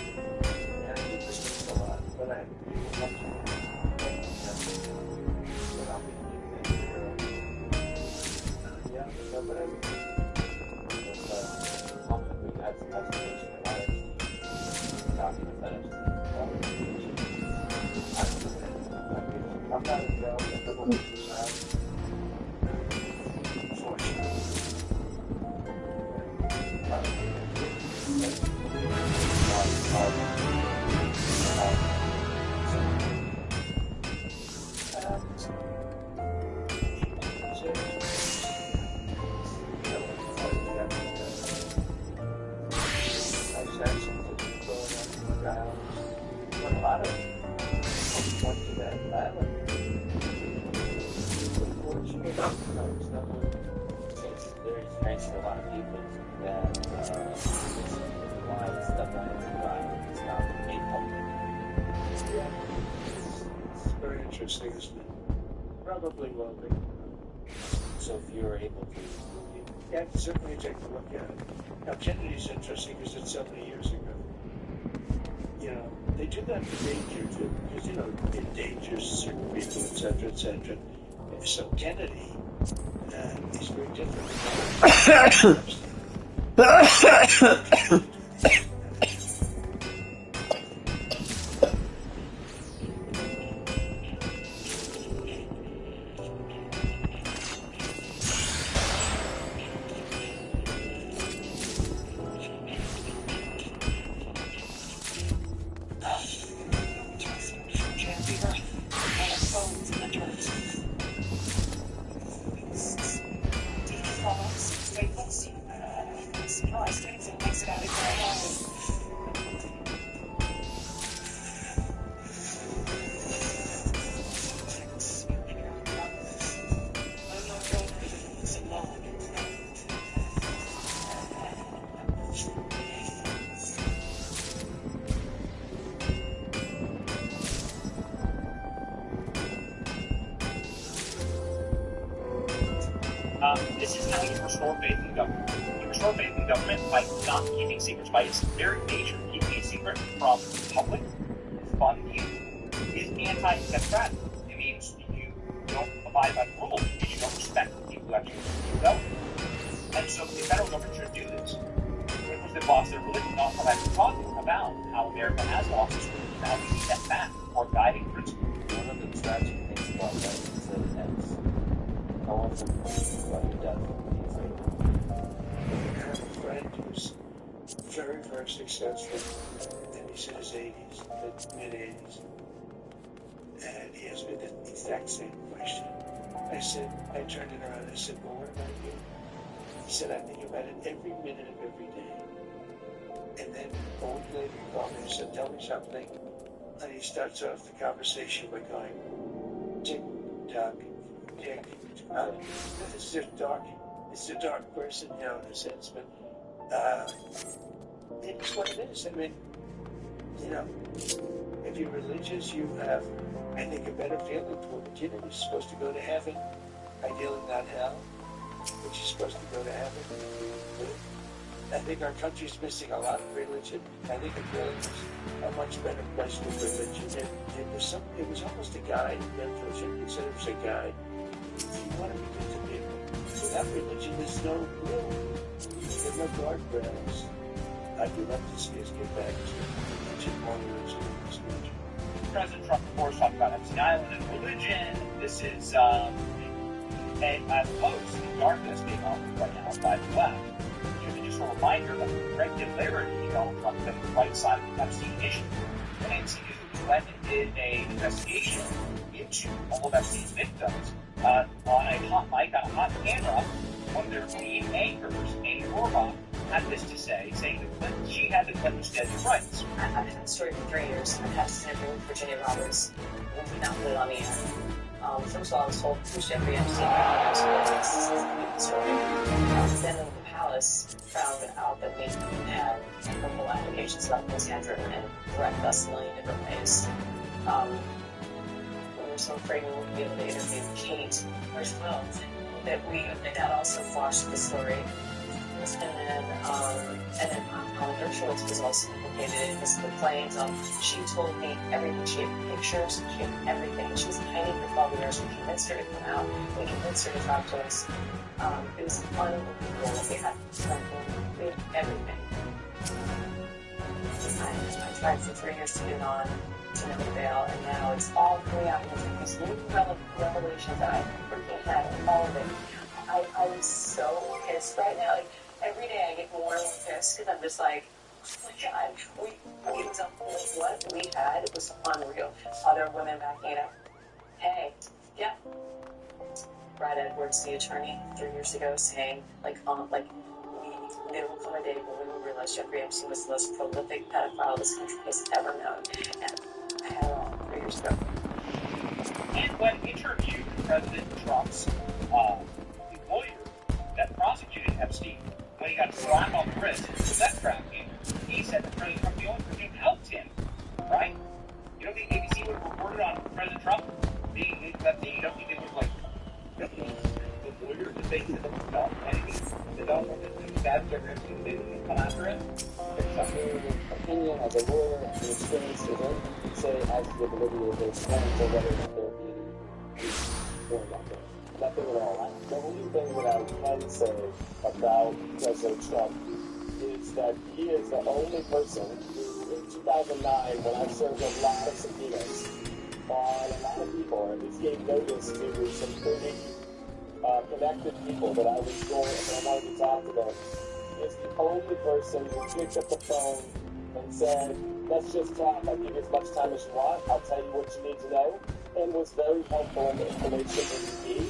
And I do this a lot, but I I'm not a job, isn't it? Probably will be. so if you're able to, Yeah, I can certainly take a look at it. Now, Kennedy's interesting because it's so many years ago. You know, they do that for danger too, because, you know, it endangers certain people, et cetera, So Kennedy is very different. This is how you restore faith in government. You restore faith in government by not keeping secrets, by its very nature. Keeping a secret from the public, from you, is anti-democratic. It means you don't abide by the rules, because you don't respect the people who actually government. And so the federal government should do this. Because they've lost their religion, not what I'm talking about, how America has lost its religion. Now we need that back for guiding principle. one of the tragic things about that is that it ends. I want to about your death. I have a friend who's very, very successful, and he's in his 80s, mid-80s, and he asked me the exact same question. I turned it around and I said, well, what about you? He said, I think about it every minute of every day. And then a week later he called me and said, tell me something. And he starts off the conversation by going, tick, tock, tick, tock. This is just dark. It's a dark person, you know, in a sense, but it's what it is. I mean, you know, if you're religious, you have, I think, a better feeling toward it. You know, you're supposed to go to heaven, ideally not hell, but you're supposed to go to heaven. I think our country's missing a lot of religion. I think America's a much better place with religion. It was almost a guide, unfortunately, instead of a guide. You want to be good to people. Without religion, there's no rule. There's no guardrails. I'd love to see us get back to religion, more religion, and religion. President Trump, of course, talked about Epstein Island and religion. This is a post in darkness being offered right now by the left. Just a reminder that with regularity, Donald Trump is on the right side of the Epstein issue. When NBC News went and did an investigation into all of Epstein's victims on a hot mic, on a hot camera, one of their lead anchors, Amy Robach, had this to say, saying that she had the Clintons dead to rights. I've had the story for 3 years. I've had to stand with Virginia Roberts when we not put it on the air. First of all, I was told who's Jeffrey Epstein. I was told then in the palace found out that we had criminal allegations about Ms. Andrew and threatened us in a million different ways. We were so afraid we wouldn't be able to interview Kate as well. That also flashed the story. And then Holly Dershowitz was also implicated in this complaint. She told me everything. She had pictures. She had everything. She was hiding for 12 years. We convinced her to come out. We convinced her to talk to us. It was unbelievable. We had everything. I tried for 3 years to get on to no avail, and now it's all coming out with these new revelations that I freaking had, all of it. I'm so pissed right now. Like, every day I get more and more pissed because I'm just like, oh my God, what we had, it was unreal. Other women backing it up. Hey, yeah. Brad Edwards, the attorney, 3 years ago, saying, there will come a day when we will realize Jeffrey Epstein was the most prolific pedophile this country has ever known. And I had it all 3 years ago. And when interviewed President Trump's lawyer that prosecuted Epstein, when he got slapped on the wrist for sex trafficking, he said that President Trump, the only person who helped him, right? You don't think ABC would have reported on President Trump being Epstein? You don't think they would have, like, the lawyers that they said that don't anything, they don't want to do bad Jeffrey Epstein, they didn't come after him? Opinion as a lawyer and experience to them, say as the validity of their claims or whether or not they're being warned out there. Nothing at all. The only thing that I can say about President Trump is that he is the only person who, in 2009, when I served a lot of subpoenas on a lot of people, and this gave notice to some pretty connected people that I was going and I wanted to talk to them, is the only person who picked up the phone and said, let's just talk, I'll give you as much time as you want, I'll tell you what you need to know, and was very helpful in the information that you need,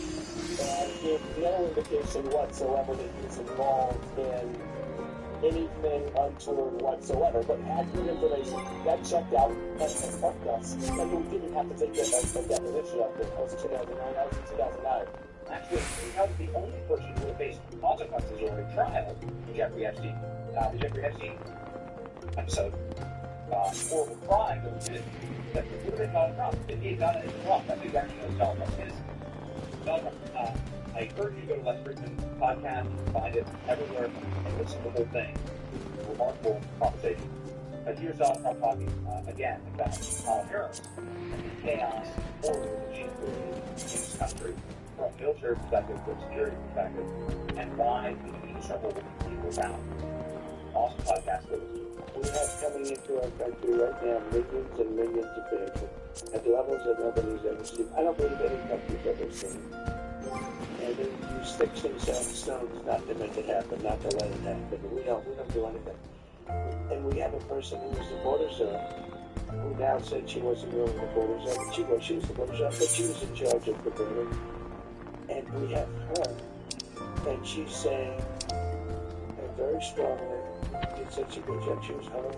and gave no indication whatsoever that he was involved in anything untoward whatsoever, but accurate information that checked out and helped us, and we didn't have to take that definition of it. That was 2009, that was in 2009. Actually, he was the only person who would face consequences or a trial for Jeffrey Epstein. The Jeffrey Epstein episode, horrible crime that was did, that would have been Donald Trump. If he had done it in Trump, that's exactly what Donald Trump is. Donald Trump, I encourage you to go to Les Friedman's podcast. You can find it everywhere and listen to the whole thing. It's a remarkable conversation. As you yourself are talking again about Kamala Harris and the chaos order that she's created in this country from a military perspective, from a security perspective, and why we need to start holding people down. Awesome podcast with us. We have coming into our country right now millions and millions of people at levels that nobody's ever seen. I don't believe any country's ever seen. And they use sticks and stones not to make it happen, not to let it happen. We don't do anything. And we have a person who was the border czar, who now said she wasn't really the border czar. She was the border czar, but she was in charge of the border. And we have her, and she's saying very strongly, did such a good job. She was home.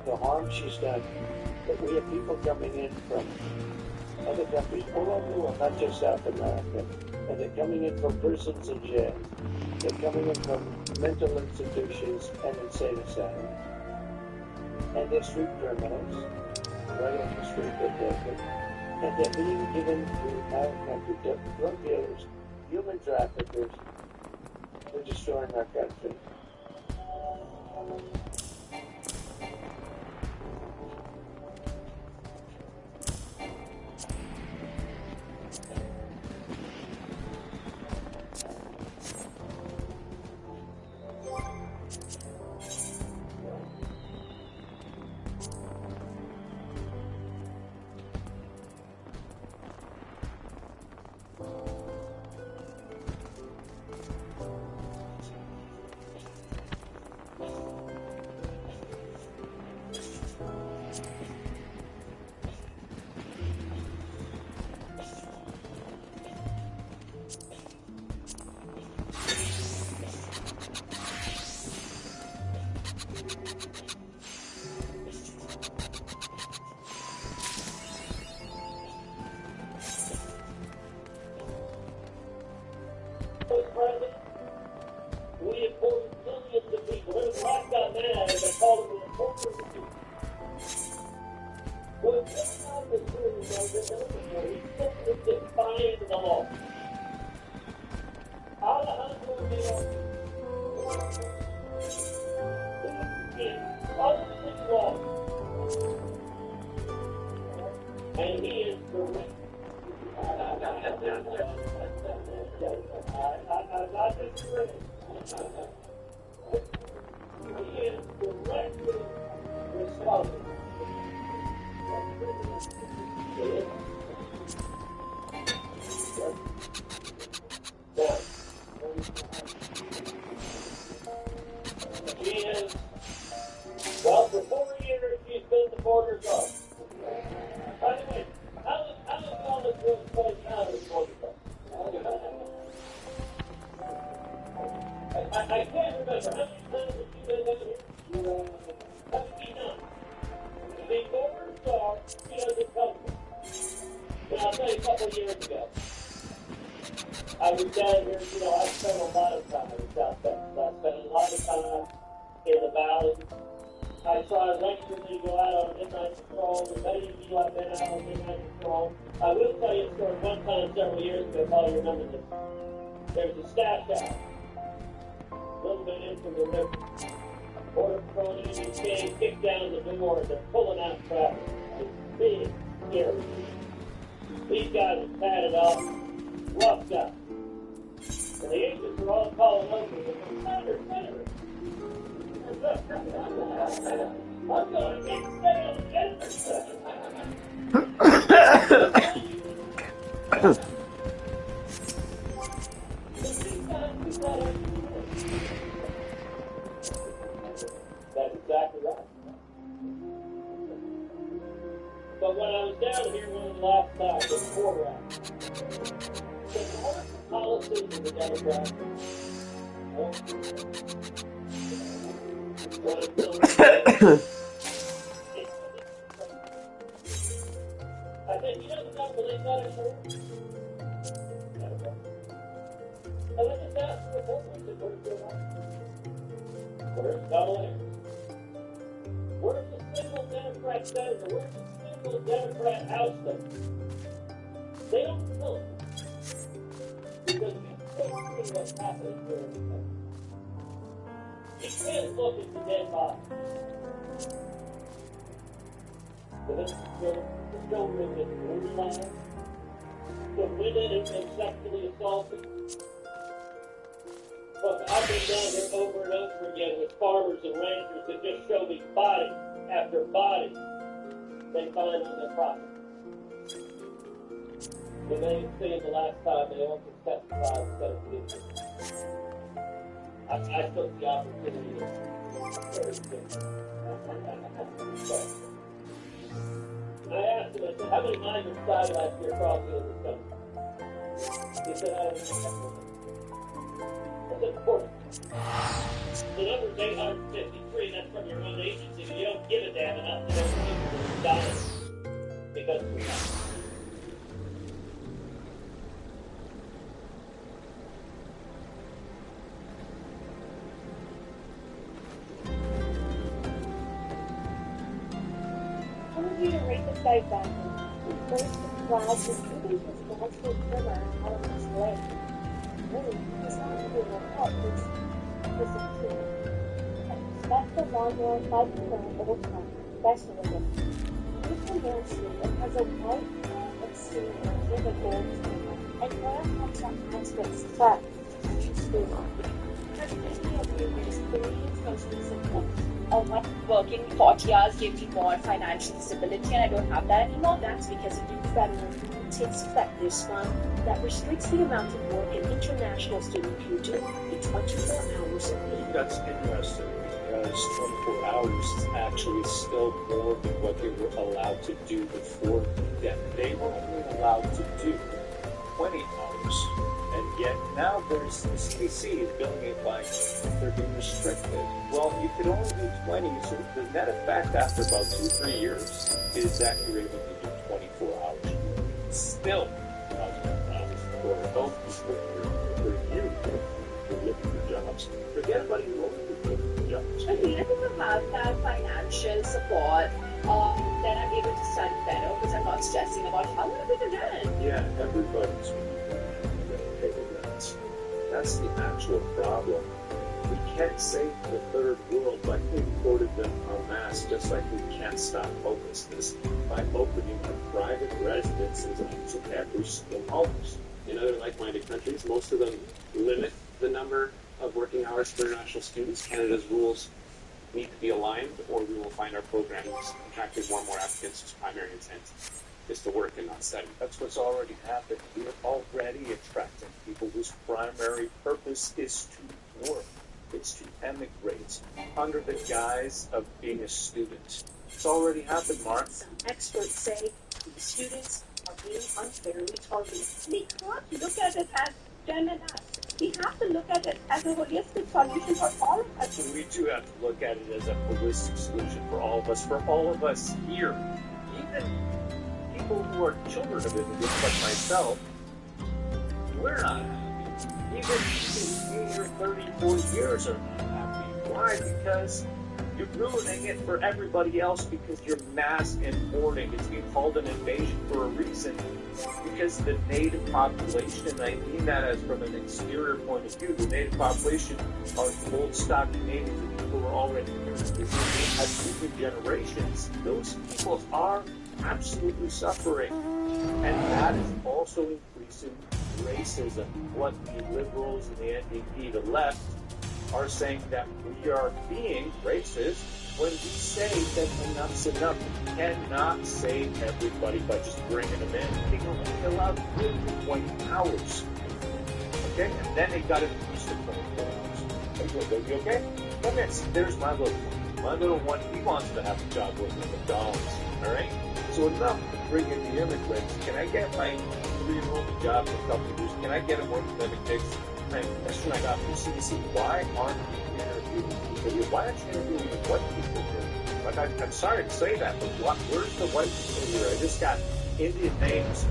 The harm she's done. But we have people coming in from other countries all over the world, not just South America. And they're coming in from prisons and jails. They're coming in from mental institutions and insane asylums. And they're street criminals, right on the street. And they're being given to our country, drug dealers, human traffickers. They're destroying our country. We imported millions of people. There was a black guy mad and they called him an importer of people. What this guy was doing was he simply defying the law. Alejandro Mayor is utterly wrong. And he is correct. I'm not disagreeing. He is directly responsible. Now, she is, well, for 4 years she's been the border guard. By the way, how does all this really play out as border guard? I can't remember how many times have you been down here? How many times? The border guard, she doesn't come from. And I'll tell you a couple of years ago, I was down here, I spent a lot of time in South Texas. I spent a lot of time in the valley. I saw regularly go out on midnight patrol. And many of you have been out on midnight patrol. I will tell you a story. One time several years ago, probably remember this. There was a stash house. A little bit in from the river. Border Patrol units came, kicked down the door, and they're pulling out traffic. It's big, scary. These guys are padded up, roughed up. And the agents are all calling over them. Senator. I'm going to get stay on the That's exactly right. But when I was down here one of the last times, the Border Act, what are the policies of the Democrats? I said, you know the government ain't got insurance? I look at that report and said, where's the one? Where's Delaware? Where's the single Democrat senator? Where's the single Democrat House senator? They don't know it. Because you can't see what's happening here in the country. You can't look at the dead body. The children in the borderline, the women have been sexually assaulted. Look, I've been down here over and over again with farmers and ranchers that just show me body after body they find on their property. You may have seen the last time they also testified instead of police. I took the opportunity to I asked him, I said, how many migrants died last year crossing in this country? He said, I don't know. I said, of course. The number is 853, that's from your own agency. You don't give a damn enough to those people who are dying because of that. You to read the site document. First, describe the Swedish responsible trimmer out of this lake. Really, it's not really what help this representing and respect the long-run life current over time, specialism. Newton Mansfield has a white exterior with a gold trim, and where comes that aspects flat school. Has any of you experienced most recently? Working 40 hours gave me more financial stability, and I don't have that anymore. That's because the new federal rule takes effect this month that restricts the amount of work an international student can do to 24 hours a week. That's interesting because 24 hours is actually still more than what they were allowed to do before the pandemic. They were only allowed to do 20 hours. And yet now there's the CDC is billing it like they're being restricted. Well, you could only do 20, so the net effect after about 2-3 years is that you're able to do 24 hours. Still, for both for you who are looking for jobs. Forget about you looking for jobs. And even if I have that financial support, then I'm able to study better because I'm not stressing about how I'm going to pay the rent. Yeah, everybody's pay the rent. That's the actual problem. We can't save the third world by importing them en masse, just like we can't stop homelessness by opening up private residences to every single homeless. In other like-minded countries, most of them limit the number of working hours for international students. Canada's rules need to be aligned, or we will find our programs attracting more and more applicants whose primary intent is to work and not study. That's what's already happened. We're already attracting people whose primary purpose is to work. It's to emigrate under the guise of being a student. It's already happened, Mark. Some experts say these students are being unfairly targeted. We can't look at it as them and us. We have to look at it as a holistic solution for all of us. We do have to look at it as a holistic solution for all of us here. Even people who are children of immigrants like myself, we're not happy. Even in your 30, 40 years are not happy. Why? Because you're ruining it for everybody else because you're mass importing. It's being called an invasion for a reason. Because the native population, and I mean that as from an exterior point of view, the native population are old stock Canadians and people who are already here. As different generations, those people are absolutely suffering. And that is also increasing racism. What the liberals and the NDP, the left, are saying that we are being racist when we say that enough's enough. We cannot save everybody by just bringing them in. They are only allowed to live for 20 hours. Okay? And then they got to increase the 24 hours. Are you okay? Come in. See, there's my little one. My little one, he wants to have a job working at McDonald's. All right? So enough to bring in the immigrants. Can I get my 3-year-old a job for a couple of years? Can I get him working at McDonald's? And the question I got from CDC, why aren't you interviewing people here? Why aren't you interviewing the white people here? Like, I'm sorry to say that, but where's the white people here? I just got Indian names,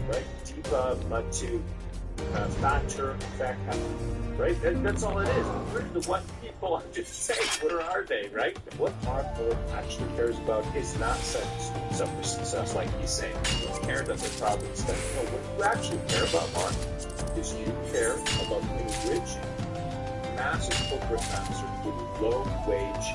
right? Deepa, Matu, Thatcher, Thakha, right? That's all it is. Where's the white people? I'm just saying, where are they, right? What Mark Ford actually cares about is not some success like he's saying. Canada doesn't probably spend. No, what you actually care about, Mark, is you care about enriching massive corporate masters with low-wage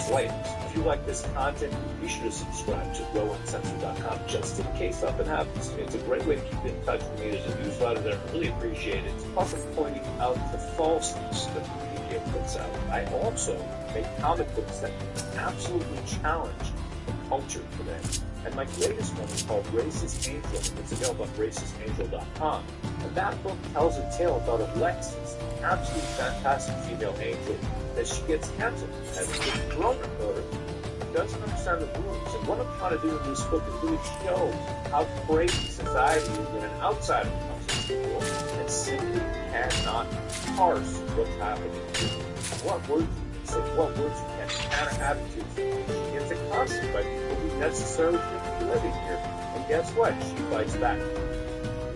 slaves. If you like this content, be sure to subscribe to RowanCensor.com just in case something happens. It's a great way to keep in touch with me. There's a newsletter there. I really appreciate it. It's also pointing out the falseness that the media puts out. I also make comic books that absolutely challenge the culture today. And my latest one is called Racist Angel. It's available on racistangel.com. And that book tells a tale about Alexis, an absolutely fantastic female angel, that she gets canceled as a grown daughter who doesn't understand the rules. And what I'm trying to do in this book is really show how crazy society is when an outsider comes into the world and simply cannot parse what's happening. What words you can say, what words you can, kind of attitudes. She gets accosted by people who necessarily shouldn't be living here. And guess what? She fights back.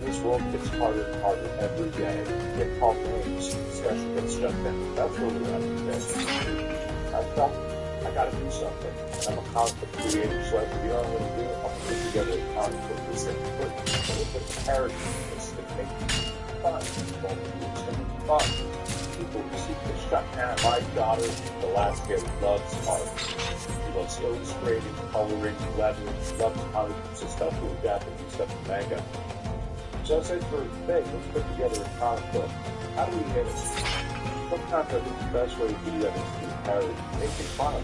This world gets harder and harder every day. Get called names, especially gets shut down. That's where we're at today. I felt I gotta do something. And I'm a comic book creator, so I said, you know what I'm gonna do? I'm gonna put together a comic book that's gonna put a character that's gonna make it fun. It's gonna be fun. people who seek to shut down. My daughter, Alaska, loves art. She loves illustrating, coloring, lettering, loves comics, especially Japanese stuff in manga. So I said to her, hey, let's put together a comic book. How do we hit it? Sometimes I think the best way to do that is to encourage making fun.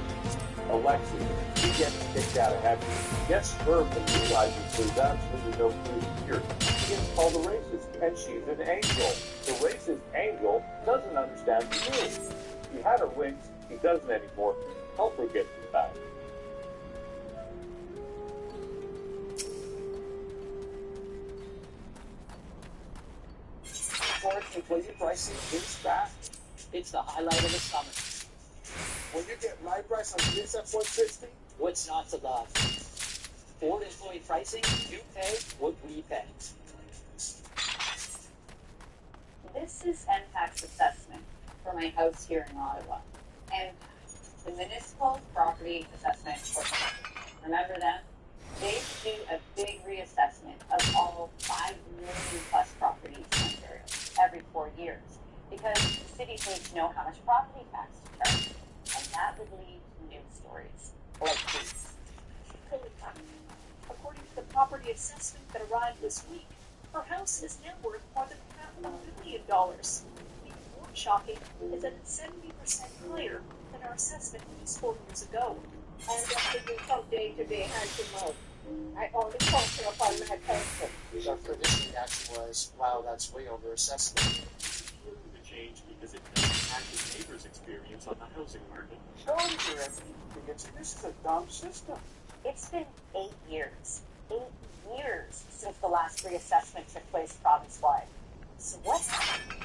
Alexis, she gets kicked out of heaven. Gets her from realizing there's absolutely no clue here. She gets called a racist, and she's an angel. The racist angel doesn't understand the rules. He had her wings, he doesn't anymore. Help her get them back. Ford inflated pricing is back. It's the highlight of the summer. When you get my price on this F-160, What's not to love? Ford employee pricing, you pay what we pay. This is NPAC's assessment for my house here in Ottawa. NPAC, the Municipal Property Assessment Corporation. Remember them? They do a big reassessment of all 5 million plus properties in Ontario every 4 years because cities need to know how much property tax to charge. And that would lead to news stories like these. According to the property assessment that arrived this week, her house is now worth more than $500 million. Even more shocking is that it's 70% higher than our assessment just 4 years ago. And that figure from day to day, hand to mouth. I only conquer upon my pension. our initial reaction was, wow, that's way over assessment. The change because it doesn't match the neighbor's experience on the housing market. Surely you're because this is a dumb system. It's been 8 years. 8 years since the last reassessment took place province-wide. So what's happened?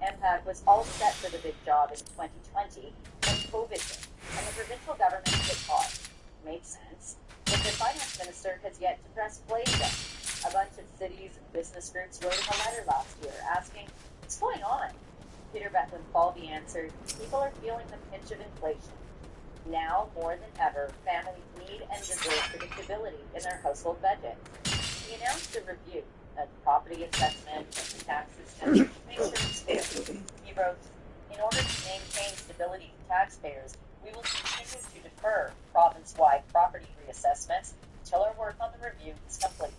NPAC was all set for the big job in 2020 when COVID hit, and the provincial government hit hard. Makes sense. But the finance minister has yet to press play yet. A bunch of cities and business groups wrote him a letter last year asking, what's going on? Peter Bethlen-Falvey answered, people are feeling the pinch of inflation. Now, more than ever, families need and deserve predictability in their household budget. He announced a review of the property assessment and the tax system to make sure it's fair. He wrote, in order to maintain stability for taxpayers, we will continue to defer province-wide property reassessments until our work on the review is complete.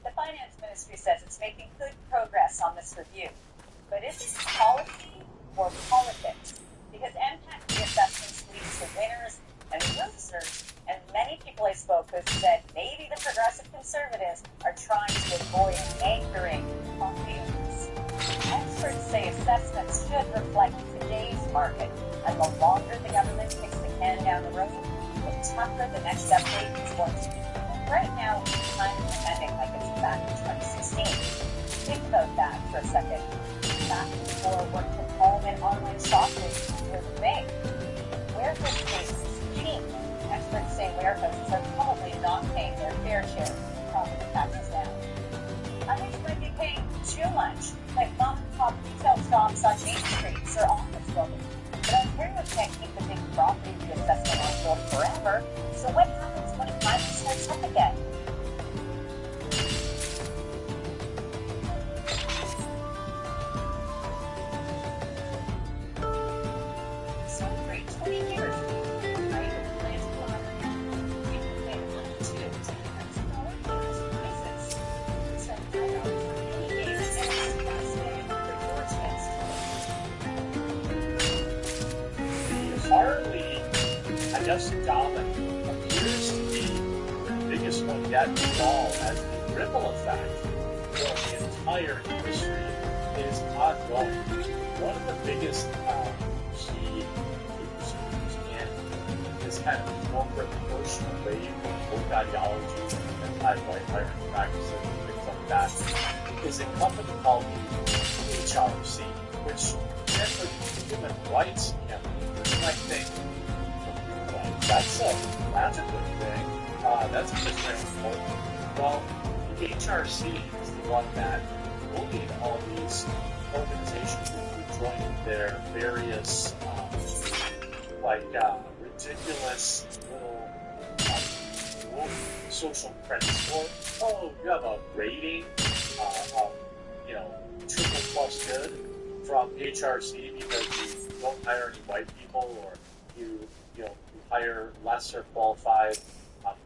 The Finance Ministry says it's making good progress on this review. But is it policy or politics? Because NPAC reassessments lead to winners and losers, and many people I spoke with said maybe the progressive conservatives are trying to avoid anchoring property owners. Experts say assessments should reflect today's market, and the longer the government kicks the can down the road, the tougher the next update is going to be. Right now, it's kind of pretending like it's back in 2016. Think about that for a second. Back before work from home and online shopping were the thing. Warehouse space is cheap. Experts say warehouses are probably not paying their fair share of property taxes now. Others might be paying too much, like mom and pop retail shops on Main Streets or office buildings. But Ontario can't keep the big property reassessment on board forever, so what happens when it finally starts up again? Celebrate 20 years. I even plan to go out and people pay money too to have some dollars prices. So $5 on any day that ends last day for George gets The Harley, I guess, dominant appears to be the biggest one yet of all, as the ripple effect for the entire industry is ongoing. One of the biggest key users in this kind of corporate push away from woke ideology and anti-white hiring practices and things like that is a company called the HRC, which stands for the Human Rights Campaign, which you might think, that's a good thing. That's just very important. Well, the HRC is the one that bullied all these organizations who joined their various, ridiculous little social credit score. Oh, you have a rating of, triple plus good from HRC because don't hire any white people, or you hire lesser qualified,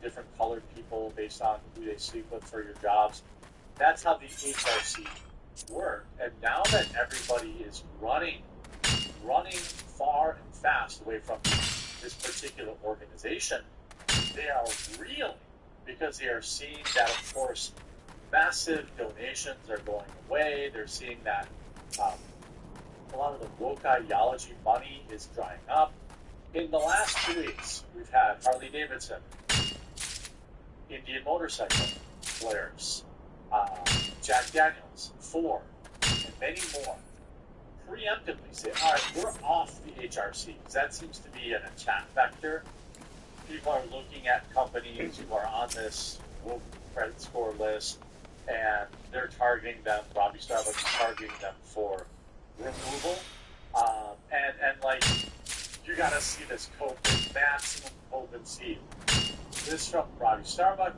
different colored people based on who they sleep with for your jobs. That's how the HRC work. And now that everybody is running far and fast away from this particular organization, they are reeling because they are seeing that, of course, massive donations are going away. They're seeing that a lot of the woke ideology money is drying up. In the last 2 weeks, we've had Harley Davidson, Indian motorcycle players, Jack Daniels, Ford, and many more preemptively say, all right, we're off the HRC, because that seems to be an attack vector. People are looking at companies who are on this woke credit score list, and they're targeting them. Robbie Starbucks is targeting them for removal. And like, you gotta see this COVID, maximum COVID speed. This from Robbie Starbuck.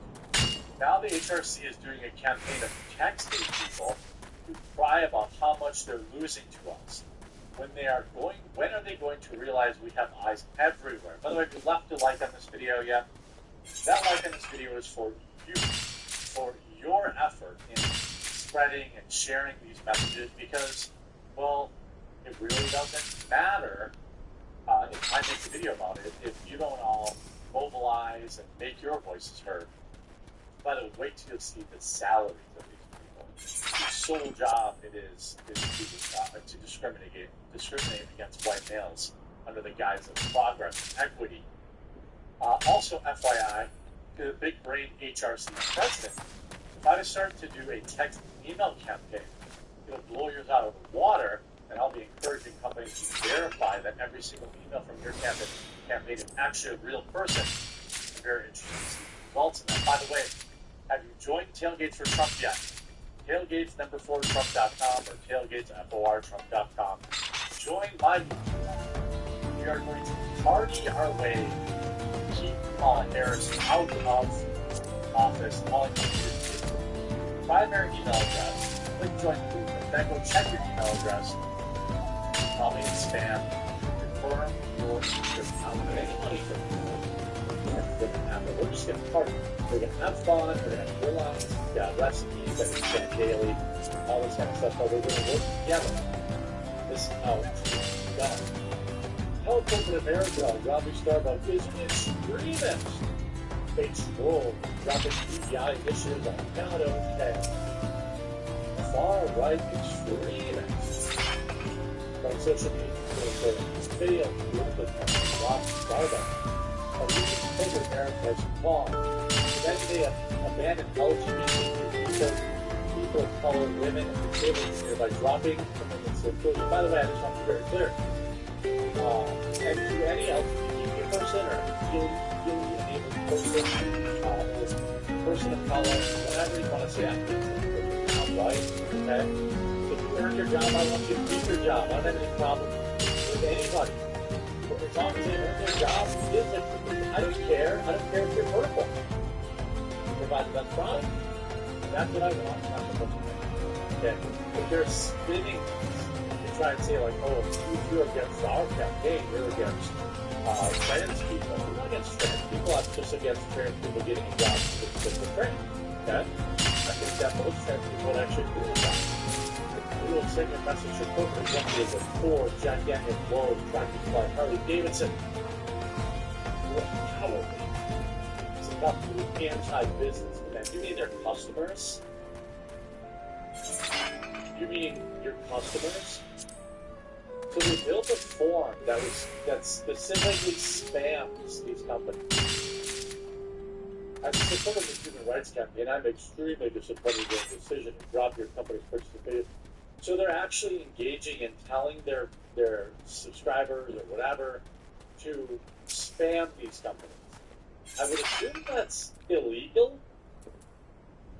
Now the HRC is doing a campaign of texting people who cry about how much they're losing to us. When are they going to realize we have eyes everywhere? By the way, if you left a like on this video yet, that like on this video is for you, for your effort in spreading and sharing these messages, because, well, it really doesn't matter if I make a video about it if you don't all mobilize and make your voices heard. By the way, wait till you see the salaries of these people. The sole job it is to discriminate against white males under the guise of progress and equity. Also, FYI, the big brain HRC president, if I start to do a text and email campaign, it'll blow yours out of the water, and I'll be encouraging companies to verify that every single email from your campaign is actually a real person. I'm very interested to see the results of that. By the way, have you joined Tailgates for Trump yet? Tailgates 4Trump.com or tailgates4Trump.com. Join my movement. We are going to party our way to keep Kamala Harris out of office. All I need to do is primary email address, click join movement, then go check your email address, probably in spam, confirm your account with any money from you. We're just going to party. We're going to have fun. We're going to have real lives. We've got recipes that we spend daily, all this kind of stuff. But we're going to work together. This is how it's done. Tell corporate America, Robbie Starbuck is an extremist. They troll, dropping DEI initiatives on God okay. Far-right extremists. From social media, failed to work with Robbie Starbuck. Corporate America is wrong. Then they abandoned LGBT people of color, women, and disabled here by dropping commitments to inclusion. By the way, I just want to be very clear. And to any LGBT person or newly enabled person, person of color, whatever you want to say, I'm white, okay? If you earn your job, I want you to keep your job. I don't have any problem with anybody. As long as they earn their job, I don't care. I don't care if you're purple. Provided that's fine. That's what I want. That's what I want. Okay. If they're spinning, you try and say like, oh, if you're against our campaign, you're against trans people. I'm not against trans people. I'm just against trans people getting a job because they're trans. Okay? I think that most trans people would actually agree with that. We will send a message to corporate executives at Ford, Jack Daniels, Lowe's, Tractor Supply, Harley Davidson. You're cowardly. It's about being anti-business. You mean their customers? You mean your customers? So they built a form that specifically spams these companies. As a supporter of the Human Rights Campaign, I'm extremely disappointed in the decision to drop your company's participation. So they're actually engaging in telling their subscribers or whatever to spam these companies. I would assume that's illegal.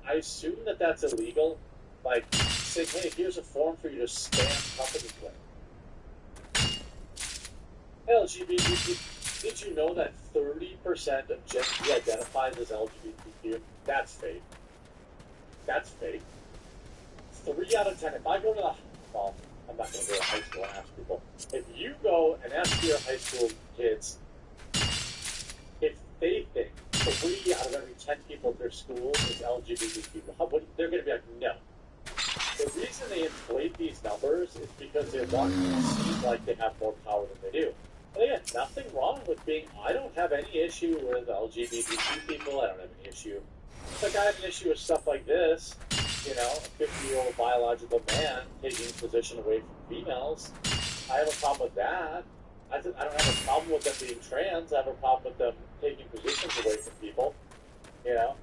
I assume that that's illegal. Like saying, hey, here's a form for you to spam companies with. LGBT, did you know that 30% of Gen Z identifies as LGBTQ? That's fake. That's fake. 3 out of 10. If I go to the, well, I'm not going to go to high school and ask people. If you go first-year high school kids, if they think 3 out of every 10 people at their school is LGBTQ, they're going to be like, no. The reason they inflate these numbers is because they want to seem like they have more power than they do. And again, nothing wrong with I don't have any issue with LGBTQ people. I don't have any issue. Like, I have an issue with stuff like this. You know, a 50-year-old biological man taking position away from females. I have a problem with that. I don't have a problem with them being trans. I have a problem with them taking positions away from people. You know?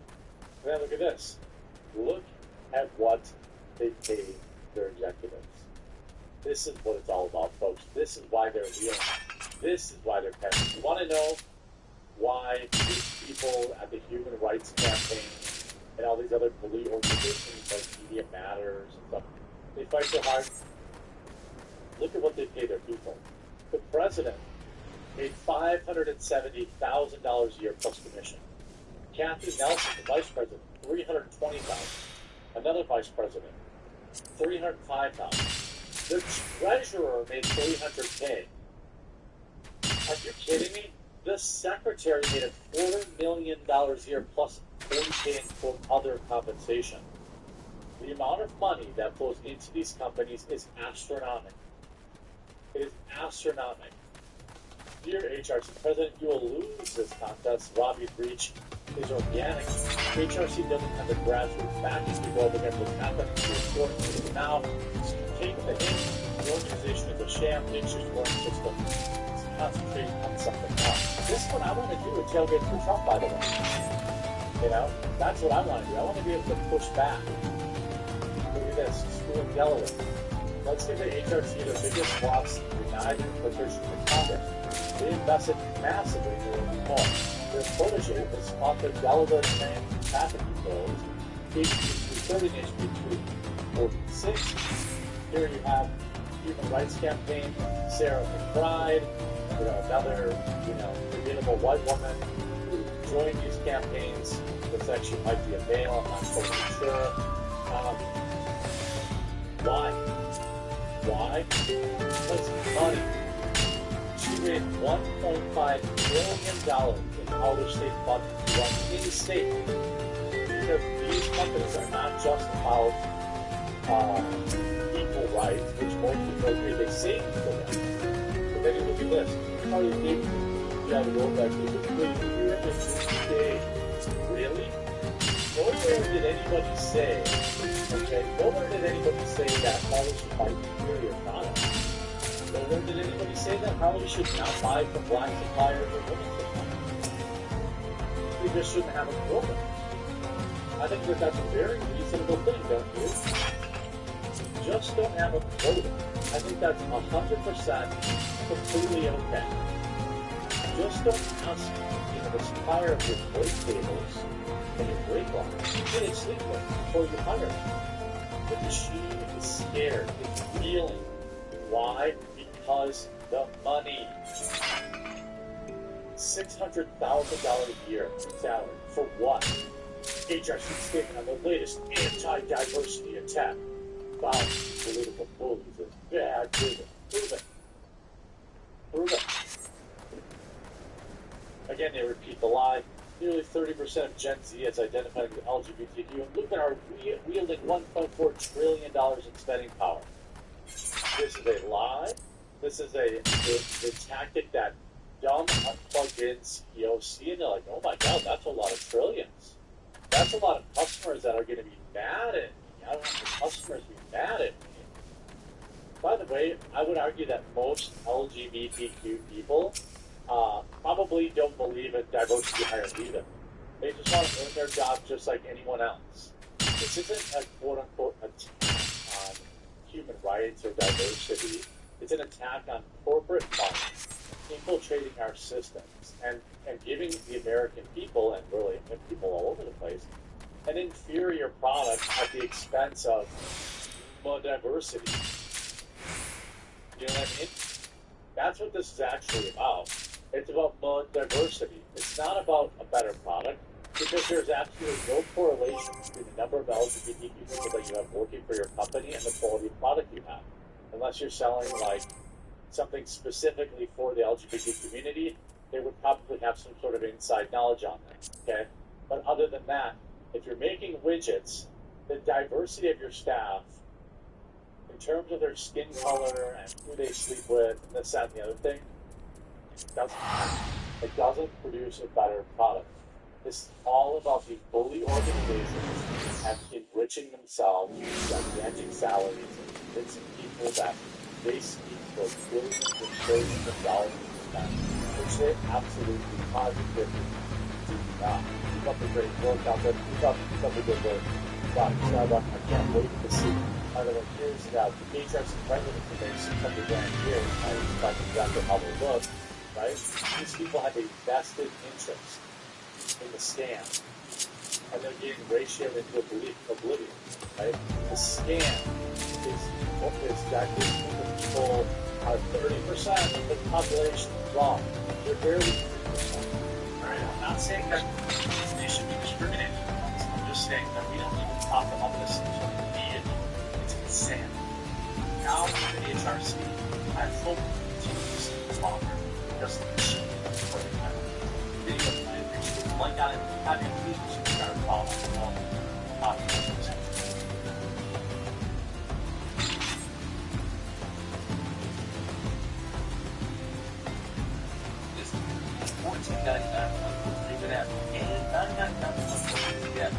And then look at this. Look at what they pay their executives. This is what it's all about, folks. This is why they're real. This is why they're petty. You want to know why these people at the Human Rights Campaign and all these other bully organizations like Media Matters and stuff, they fight so hard? Look at what they pay their people. The president made $570,000 a year plus commission. Kathy Nelson, the vice president, $320,000. Another vice president, $305,000. The treasurer made $300K. Are you kidding me? The secretary made $4 million a year plus $40K in quote other compensation. The amount of money that flows into these companies is astronomical. It is astronomical. Dear HRC President, you will lose this contest. Robbie Breach is organic. HRC doesn't have the grassroots backing to go up against what's happening to the court. Now, take the hint. The organization is a sham, nature's scoring system. It's concentrating on something else. This is what I want to do with tailgate for Trump, by the way. You know, that's what I want to do. I want to be able to push back. Look at this, school in Delaware. Let's give the HRC the biggest swaths denied petition in Congress. They invested massively in their own reform. Their protege was sponsored Delaware trans traffic bills, HB 230 and HB 246. Here you have Human Rights Campaign, Sarah McBride, another, forgettable white woman who joined these campaigns. Looks like she might be a male, I'm not totally sure. Why? Why? Because money. She made $1.5 million in out-of-state funding to run in the state. Because these companies are not just about equal rights, which most people agree they say equal rights. But then you look at this. How do you think you have to go back to the really? Nowhere did anybody say, nowhere did anybody say that Holly should buy inferior products. Nowhere did anybody say that Holly should not buy from black suppliers or women suppliers. We just shouldn't have a quota. I think that that's a very reasonable thing, don't you? Just don't have a quota. I think that's 100% completely okay. Just don't ask the supplier of your break tables and your break lines. You didn't sleep with before you hire them. The machine is scared. It's reeling. Why? Because the money. $600,000 a year salary. For what? HRC statement on the latest anti-diversity attack. Found political bullies as bad data. Prove it. Prove it. Again, they repeat the lie. Nearly 30% of Gen Z is identifying with LGBTQ. And look at our wielding $1.4 trillion in spending power. This is a lie. This is a tactic that dumb, unplugged-in CEOs see, and they're like, oh my God, that's a lot of trillions. That's a lot of customers that are going to be mad at me. I don't want the customers to be mad at me. By the way, I would argue that most LGBTQ people probably don't believe in diversity hires either. They just want to earn their job just like anyone else. This isn't a quote-unquote attack on human rights or diversity. It's an attack on corporate funds infiltrating our systems and giving the American people, and really people all over the place, an inferior product at the expense of diversity. You know what I mean? That's what this is actually about. It's about diversity. It's not about a better product, because there's absolutely no correlation between the number of LGBT people that you have working for your company and the quality of product you have. Unless you're selling, like, something specifically for the LGBT community, they would probably have some sort of inside knowledge on that, okay? But other than that, if you're making widgets, the diversity of your staff, in terms of their skin color and who they sleep with, and this, that, and the other thing, it doesn't produce a better product. This is all about the bully organizations and enriching themselves with gigantic salaries and convincing people that they speak for billions and billions of dollars per time, which they absolutely positively do not. Keep up the great work out there. Keep up the good work. Starbucks, I can't wait to see. I don't know, years now, the HRC president to make $600 grand a year, I expect exactly how they look, right? These people have a vested interest in the scam, and they're getting ratioed into oblivion, right? The scam is that these people are 30% of the population wrong. They're barely 3%. Right? I'm not saying that they should be discriminated against. I'm just saying that we don't even talk about this until the end. It's insanity. Now, with the HRC, I hope it continues to be longer because of the machine for the kind of video plan. Like having leaders try to follow populations. $14.99 leave it at, and $9.99 at,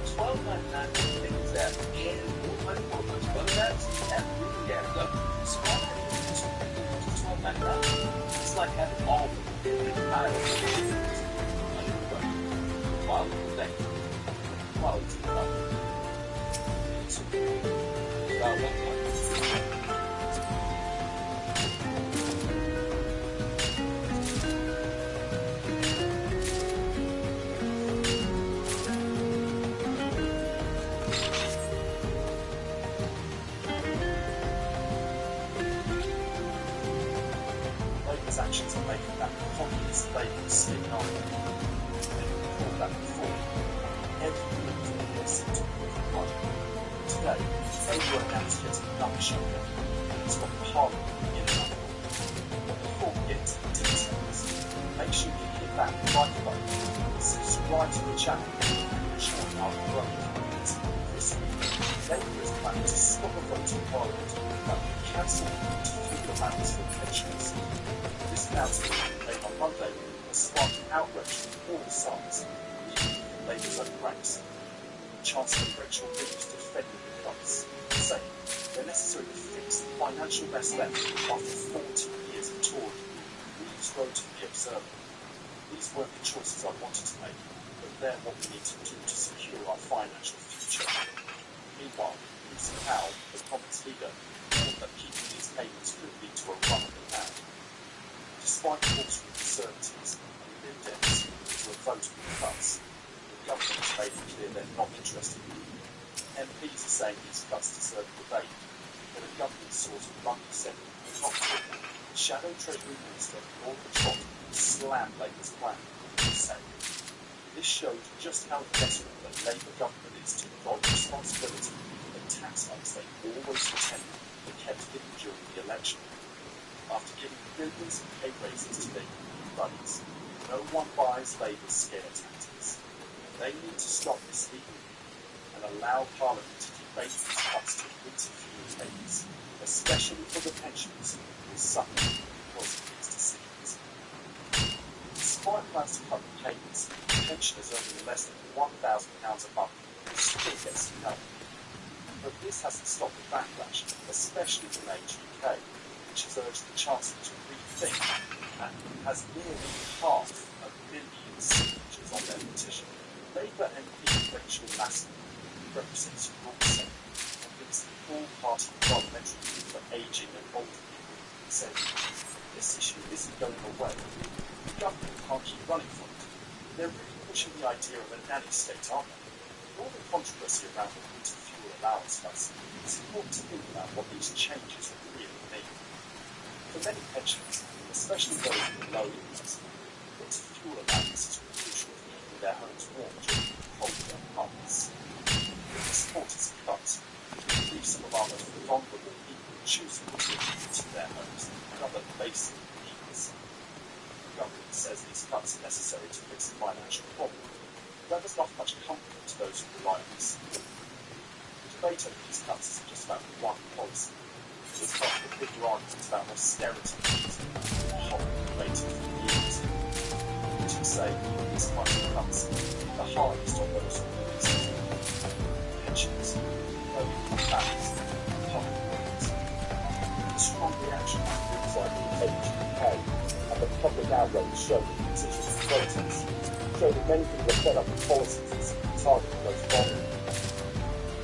$12.99 things at, and whether that's at really at the small $12.99. It's like having all the entire quality thing. Quality it's about actions are making that communist label stick on. They've called that before. Every little seems to be one. Today, Labour announced yet another showdown. It's got Parliament in another one. But before we get into the details, make sure you hit that like button, subscribe to the channel, and join our growing community. This week, Labour is planning to stop a vote in Parliament that will cancel to fuel amounts for pensions. This announcement made on Monday has sparked outrage from all sides, including Labour's own ranks. Chancellor Rachel Reeves defended the cuts, saying they're necessary to fix the financial mess left after 40 years of Tory. Reeves wrote to the Observer, "These weren't the choices I wanted to make, but they're what we need to do to secure our financial future." Meanwhile, Lucy Howe, the Commons leader, thought that keeping these payments could lead to a run of the hand. Despite calls from Conservatives and Lib Dems to a vote on the cuts, the government has made it clear they're not interested. MPs are saying these cuts deserve debate, but a government source with London said they're not talking. Shadow Treasury Minister Gordon Trott slammed Labour's plan, saying, "This showed just how desperate the Labour government is to avoid responsibility for the tax hikes they always intended but kept hidden during the election." After giving billions in pay raises to their union buddies, no one buys Labour's scare tactics. They need to stop misleading and allow Parliament to debate these cuts to winter fuel payments, especially for the pensioners who suffer because of these decisions. Despite plans to cut the payments, pensioners earning less than £1,000 a month will still get some help. But this hasn't stopped the backlash, especially from Age UK, which has urged the Chancellor to rethink and has nearly 500 million signatures on their petition. Labour MP Rachel Massey, who represents Yorkshire and leads the all-party parliamentary group for ageing and older people, said, "This issue isn't going away. The government can't keep running from it. They're really pushing the idea of a nanny state, aren't they? With all the controversy around the winter fuel allowance cuts, it's important to think about what these changes really mean. For many pensioners, especially those with low incomes, winter fuel allowance is crucial for keeping their homes warm during colder months. If the support is cut, it will leave some of our most vulnerable people choosing to heat their homes and cover basic needs. The government says these cuts are necessary to fix the financial problem. That does not much comfort to those who rely on this. The debate over these cuts isn't just about one policy. It's part of the bigger argument about austerity measures that the whole debate for years. Critics say these kinds of cuts are the hardest on those who are least. Pensions, early tax, public works. The strong reaction to things like the HPK and the public outrage showed that petitions and protests show that many people are fed up with policies that seem to target the most vulnerable.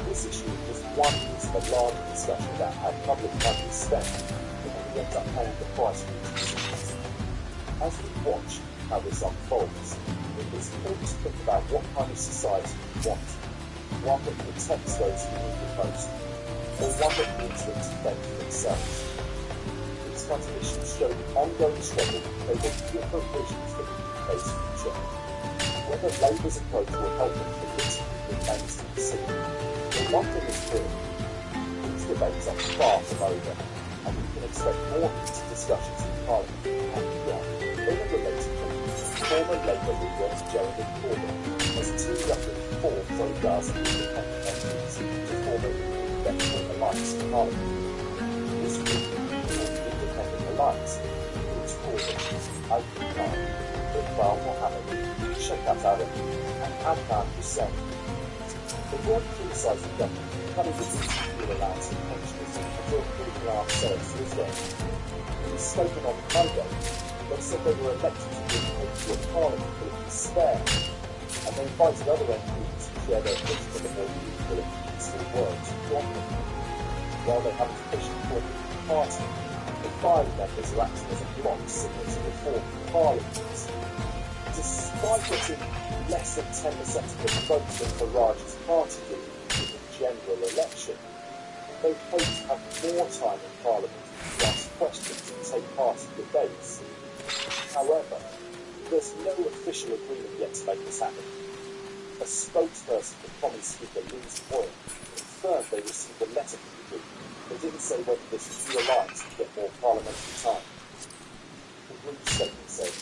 This issue is one piece of a larger discussion about how public money is spent and who ends up paying the price for these decisions. As we watch how this unfolds, it is important to think about what kind of society we want. One that protects those who need it most, or one that needs them to fend for themselves. These kinds of issues show the ongoing struggle over different visions for the UK's future. Whether Labour's approach will help them convince people remains to be seen. But one thing is clear, these debates are far from over, and we can expect more heated discussions in Parliament and beyond. In a related point, former Labour leader Jeremy Corbyn has teamed up with 4 pro-Gaza independent MPs to form a new Independent Alliance in Parliament. This group, called the Independent Alliance, includes Corbyn, Aydin Khan, Iqbal Mohammed, Shawkat Ali, and Adnan Hussein. The board criticised the government for cutting the fuel allowance and pensioners and for approving arms sales to Israel. In a statement on Monday, they said they were elected to bring hope to a parliament full of despair, and they invited other MPs to share their vision of a more equal and peaceful world to join them. While they haven't officially formed a party, the 5 members are acting as a bloc similar to the 4 parliaments. Despite getting less than 10% of the votes in Farage's party did in the general election, they hope to have more time in Parliament to ask questions and take part in debates. However, there's no official agreement yet to make this happen. A spokesperson for Commons Speaker Lindsay Hoyle confirmed they received a letter from the group. They didn't say whether this new alliance would get more parliamentary time. The group statement said,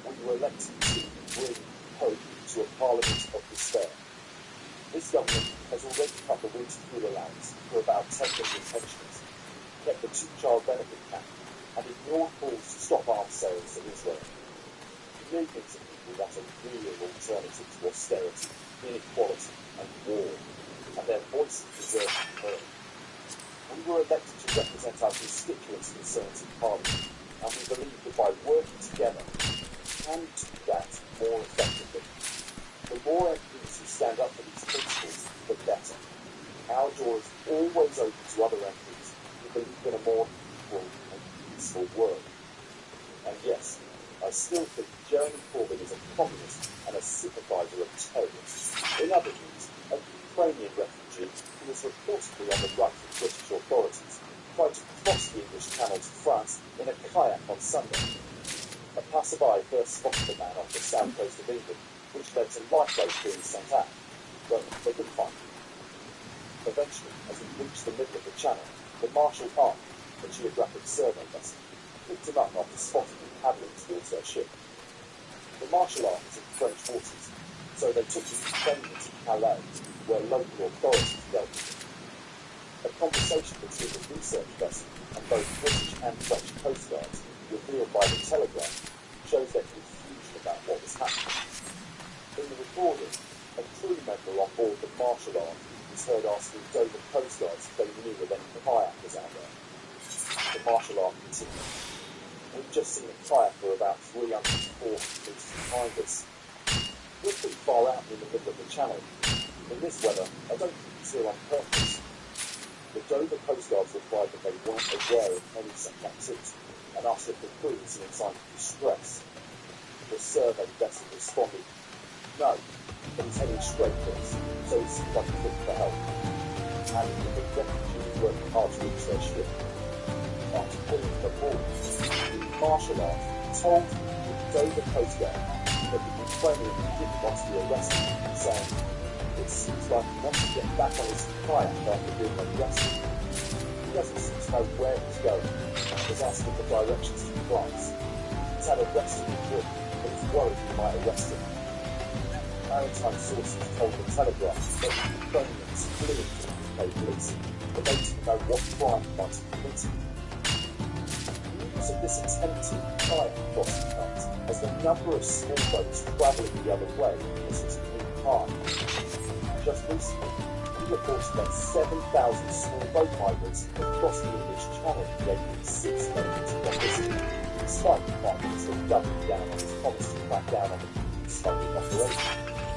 "We were elected to bring hope to a parliament of despair. This government has already cut the winter fuel allowance for about 10 million pensioners, kept the 2-child benefit cap, and ignored calls to stop arms sales to Israel. Millions of people that are real alternative to austerity, inequality, and war, and their voices deserve to be heard. We were elected to represent our constituents' concerns in Parliament, and we believe that by working together, we can do that more effectively. The more MPs who stand up for these principles, the better. Our door is always open to other MPs who believe in a more equal and peaceful world. And yes, I still think Jeremy Corbyn is a communist and a sympathiser of terrorists. In other news, a Ukrainian refugee who was reportedly on the run from British authorities tried to cross the English Channel to France in a kayak on Sunday. A passerby first spotted the man off the south coast of England, which led to lifeboats being sent out, but they couldn't find him. Eventually, as he reached the middle of the channel, the Marshall Ark, a geographic survey vessel, picked him up after spotting him paddling towards their ship. The Marshall Ark was in French waters, so they took him to Calais, where local authorities dealt with him. A conversation between the research vessel and both British and French coastguards, revealed by the Telegraph, shows their confusion about what was happening. In the recording, a crew member on board the Marshall Ark was heard asking Dover coastguards if they knew of any kayakers out there. The Marshall Ark continued. We've just seen a kayaker about 340 metres behind us. We're pretty far out in the middle of the channel. In this weather, I don't think it's here on purpose. The Dover coastguards replied that they weren't aware of any such activity and asked if the crew was in a sign of distress. The survey vessel responded, "No, but he's heading straight for us, so it seemed like he looked for help." And the refugees working hard to reach their ship. After pulling the ball, the Marshall Ark told the Dover coastguard that the Ukrainian didn't want to be arrested, saying, "It seems like he wants to get back on his kayak after being arrested. He doesn't seem to know where he's going. There's is asking for directions to France. He's had arrested in Britain, but he's worried he might arrest him. Maritime sources told the Telegraph that the Ukrainians flew to the UK police, debating about what crime might have committed. News of this attempt to fire crossing night as the number of small boats travelling the other way has continued high. Just recently, we reported that 7,000 small boat migrants have crossed the English Channel in the opening 6 days of this, despite the fact that it's still doubling down on its promise to crack down on the smuggling operation.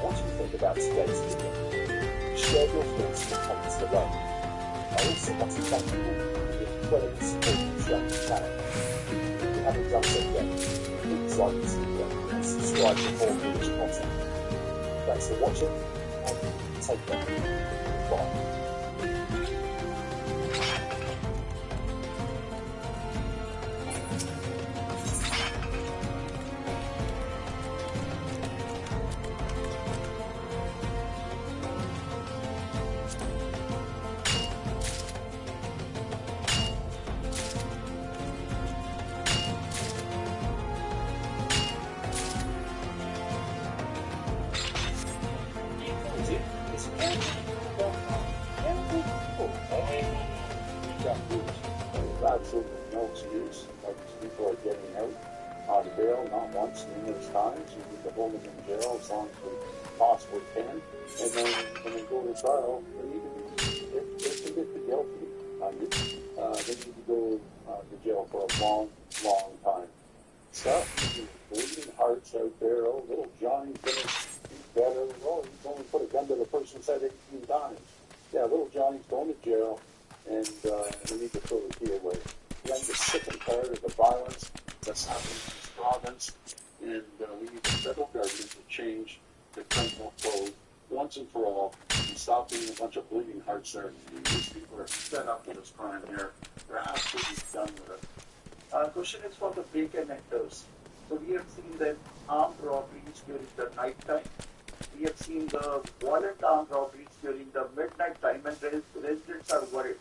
What do you think about today's video? Share your thoughts in the comments below. I also want to thank you all for the incredible support of this channel. If you haven't done so yet, please like this video and subscribe for more British content. Thanks for watching, and take care. Bye. Absolutely no excuse. Like, people are getting out on bail, not once, numerous times. You need to hold them in jail as long as we possibly can. And then when they go to trial, they need to be, if they get guilty, they need to go to jail for a long, long time. Stuff, bleeding hearts out there. Oh, little Johnny's going to be better. Oh, he's only put a gun to the person's head 18 times. Yeah, little Johnny's going to jail. And we need to throw the key away. I'm just sick and tired of the violence that's happening in this province, and we need the federal government to change the criminal code once and for all and stop being a bunch of bleeding hearts there. These people are fed up with this crime here. They're absolutely done with it. Question is for the break and enters. So we have seen the armed robberies during the night time. We have seen the violent armed robberies during the midnight time, and residents are worried.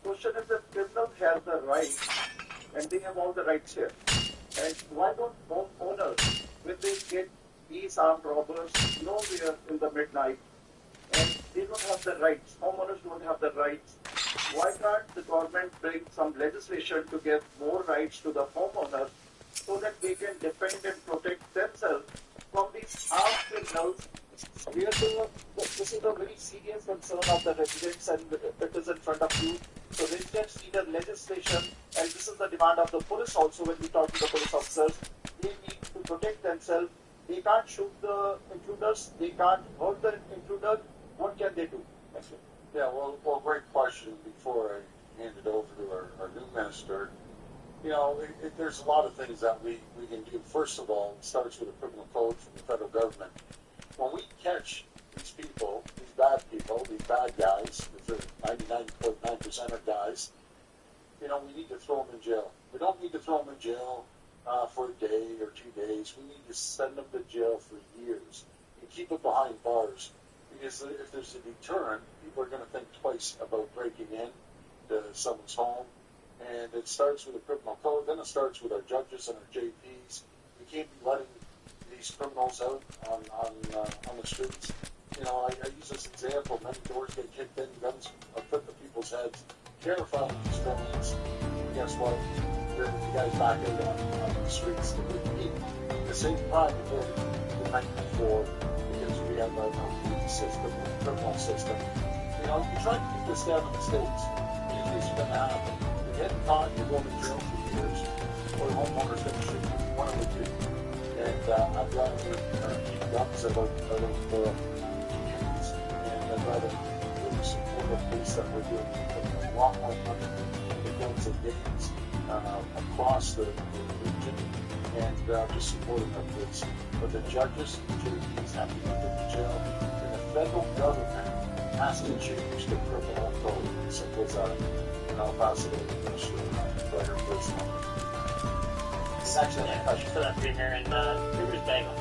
Question is that criminals have the right, and they have all the rights here. And why don't homeowners, when they get these armed robbers nowhere in the midnight, and they don't have the rights, homeowners don't have the rights, why can't the government bring some legislation to give more rights to the homeowners so that they can defend and protect themselves from these armed criminals? This is a very serious concern of the residents, and it is in front of you. So residents need a legislation, and this is the demand of the police also. When we talk to the police officers, they need to protect themselves. They can't shoot the intruders. They can't hurt the intruder. What can they do? Thank you. Yeah, well, great question. Before I hand it over to our new minister, you know, there's a lot of things that we can do. First of all, it starts with a criminal code from the federal government. When we catch these people, these bad guys, because 99.9% are guys, you know, we need to throw them in jail. We don't need to throw them in jail for a day or 2 days. We need to send them to jail for years and keep them behind bars. Because if there's a deterrent, people are going to think twice about breaking in to someone's home. And it starts with a criminal code, then it starts with our judges and our JPs. We can't be letting these criminals out on the streets. You know, I use this example. Many doors get kicked in, guns are put to people's heads, terrifying these criminals. And guess what? The guys back out on the streets. At the same time, the night before, because we have a criminal system. You know, you try to keep this down in the States. Usually it's going to happen. You're getting caught, you're going to jail for years, or the homeowner's going to shoot you, one of the two. And I'd rather keep guns out of communities, and I'd rather really support the police that we're doing. Putting a lot more money into guns and games across the region, and just supporting the police. But the judges and JPs have to get to jail, and the federal government has to change the criminal code. Simple as that. And I'll pass it over to the Minister for your personal. This is actually a question for that Premier, and Premier's bag on.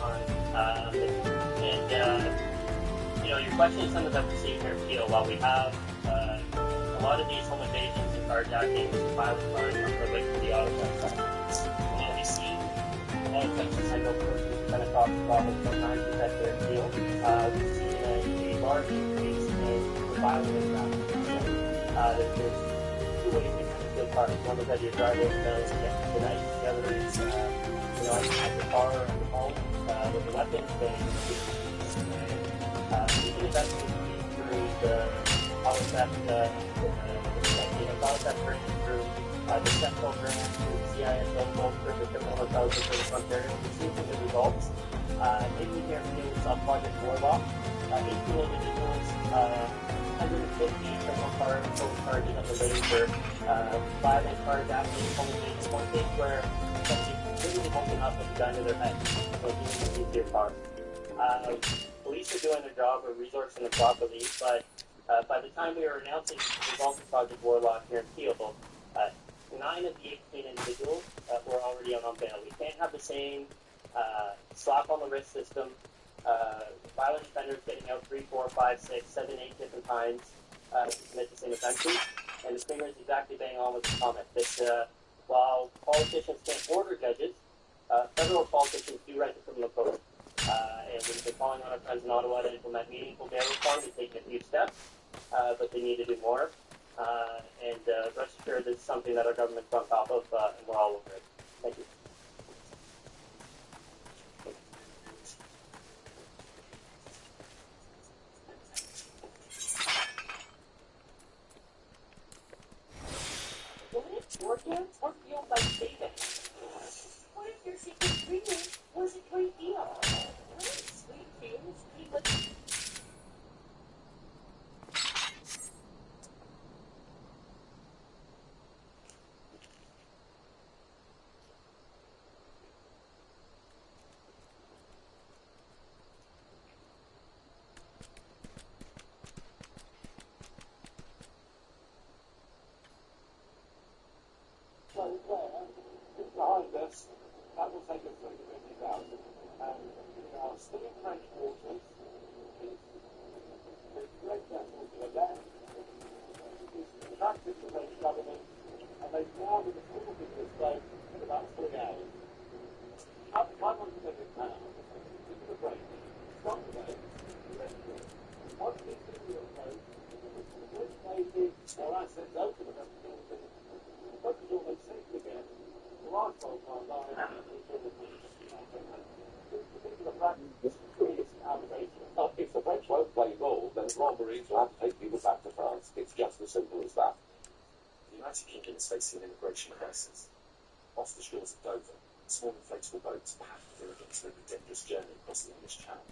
You know, your question is something that we see here in Peel. While we have a lot of these home invasions and carjackings and violent crime are linked to the auto I know personally kind of across the province sometimes is that their field. We've seen a large increase in the violence around. There's two ways to kind of steal cars. One is that you're driving down the night, the other is, at the car or the home with a weapon. The investment through the auto theft, auto theft through the STEP program, through the CISO, for the criminal intelligence for the frontier. We've seen some good results. Maybe here is Project Warlock. 18 individuals, 150 criminal charges on the way for violent carjacking, homicide, one case where somebody literally holding up with a gun to their head, so you can see their car. Police are doing their job, we're resourcing them properly, but by the time we were announcing the results of Project Warlock here in Peel, 9 of the 18 individuals were already on bail. We can't have the same slap on the wrist system, violent offenders getting out 3, 4, 5, 6, 7, 8 different times to commit the same offenses. And the Premier is exactly bang on with the comment that while politicians can't order judges, federal politicians do write the criminal code. And we've been calling on our friends in Ottawa to implement meaningful bail reform. They've taken a few steps, but they need to do more. And rest assured, this is something that our government's on top of, and we're all over it. Thank you. What if organs are fueled by bacon? What if your secret ingredient was a great deal? What if sweet fumes came with So there, behind us, that will take us through to 50,000. And we are still in French waters. The red vessels are down. It's attracted the French government, and they've now been approved in this boat in about 3 hours. I want to take it now. Give it a break. Stop the boat. Once it's in the boat, the French Navy, their assets open and everything. The boat is almost safe again. The lifeboat are lying in if the French won't play ball, then robberies will have to take people back to France. It's just as simple as that. The United Kingdom is facing an immigration crisis. Off the shores of Dover, small inflatable boats packed with immigrants make a dangerous journey across the English Channel.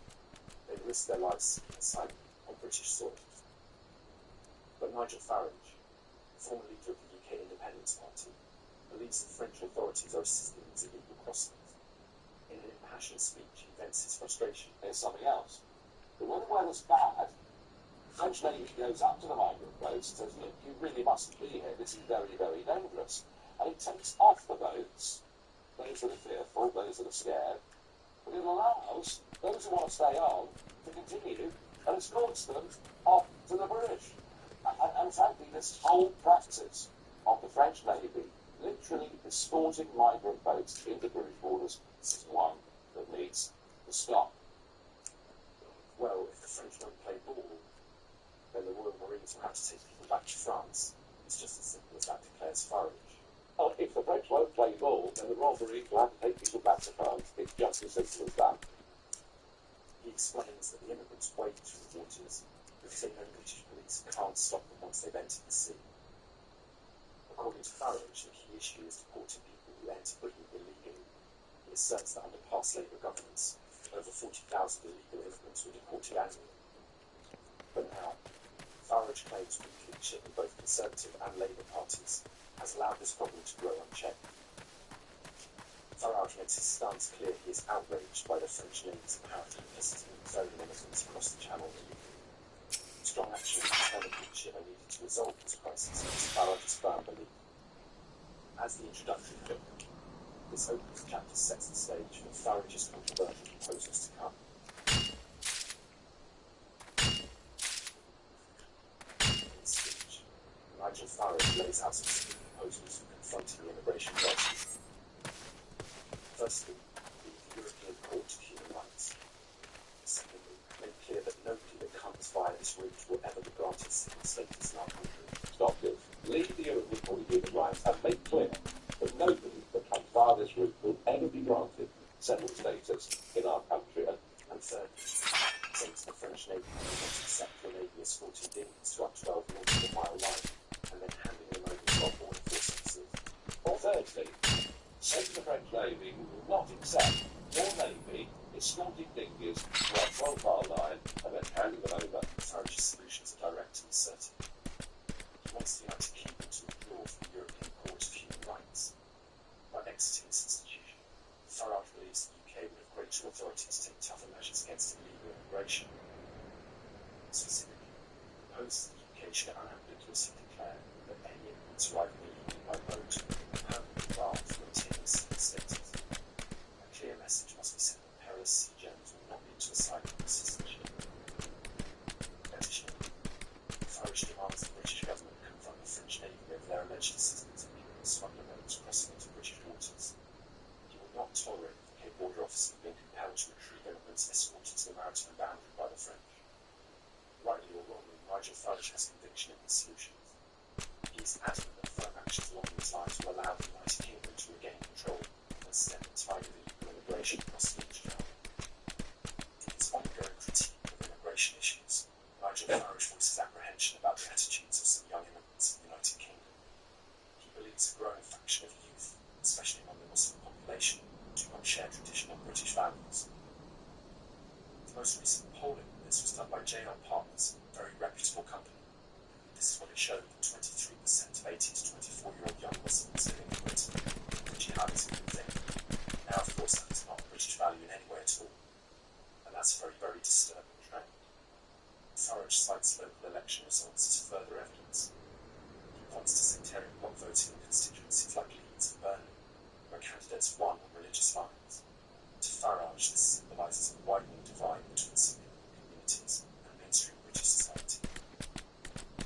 They risk their lives seeking asylum on British soil. But Nigel Farage, former leader of the UK Independence Party, believes the French authorities are assisting these illegal crossings. In an impassioned speech, he vents his frustration. There's something else. But when the weather's bad, the French Navy goes up to the migrant boats and says, look, you really mustn't be here. This is very, very dangerous. And it takes off the boats, those that are fearful, those that are scared, but it allows those who want to stay on to continue and escorts them off to the British. And frankly, this whole practice of the French Navy literally escorting migrant boats into British waters is one that needs to stop. Well, if the French don't play ball, then the Royal Marines will have to take people back to France. It's just as simple as that, declares Farage. Oh, if the French won't play ball, then the Royal Marines will have to take people back to France. It's just as simple as that. He explains that the immigrants wade through the waters because they know British police can't stop them once they've entered the sea. According to Farage, the key issue is deporting people who enter Britain illegally. He asserts that under past Labour governments, over 40,000 illegal immigrants were deported annually. But now, Farage claims weak leadership in both Conservative and Labour parties has allowed this problem to grow unchecked. Farage makes his stance clear he is outraged by the French Navy's apparent complicity in ferrying immigrants across the Channel illegally. Strong action and determined leadership are needed to resolve this crisis, is Farage's firm belief. As the introductory hook, this opening chapter sets the stage for Farage's controversial proposals to come. In his speech, Nigel Farage lays out some specific proposals for confronting the immigration crisis. Firstly, the Say to the French Navy, we will not accept your Navy escorting dinghies to our 12-mile line and then handing them over. Farage's solutions are direct and certain. He wants the United Kingdom to withdraw from the European Court of Human Rights. By exiting this institution, Farage believes the UK would have greater authority to take tougher measures against illegal immigration. Specifically, he proposes the UK should unambiguously declare that any immigrants arriving illegally by boat are permanently barred from obtaining civil status. A clear message must be sent that perilous sea journeys will not lead to asylum or citizenship. Additionally, Farage demands the British government confront the French Navy over their alleged assistance in illegal smuggler boats crossing into British waters. He will not tolerate the UK border officer being compelled to retrieve immigrants escorted to the maritime boundary by the French. Rightly or wrongly, Nigel Farage has conviction in his solutions. He is adamant that firm actions along these lines will allow the United Kingdom to regain control and stem the tide of illegal immigration across the English Channel. In his ongoing critique of immigration issues, Nigel Farage voices apprehension about the attitudes of some young immigrants in the United Kingdom. He believes a growing faction of youth, especially among the Muslim population, do not share traditional British values. The most recent polling on this was done by JL Partners, a very reputable company. This is what it showed that 23% of 18 to 24-year-old young Muslims living in Britain think jihad is a good thing. Now, of course, that is not a British value in any way at all, and that's a very, very disturbing trend. Farage cites local election results as further evidence. He points to sectarian bloc voting in constituencies like Leeds and Burnley, where candidates won on religious lines. To Farage, this symbolises a widening divide between civilian communities and mainstream British society.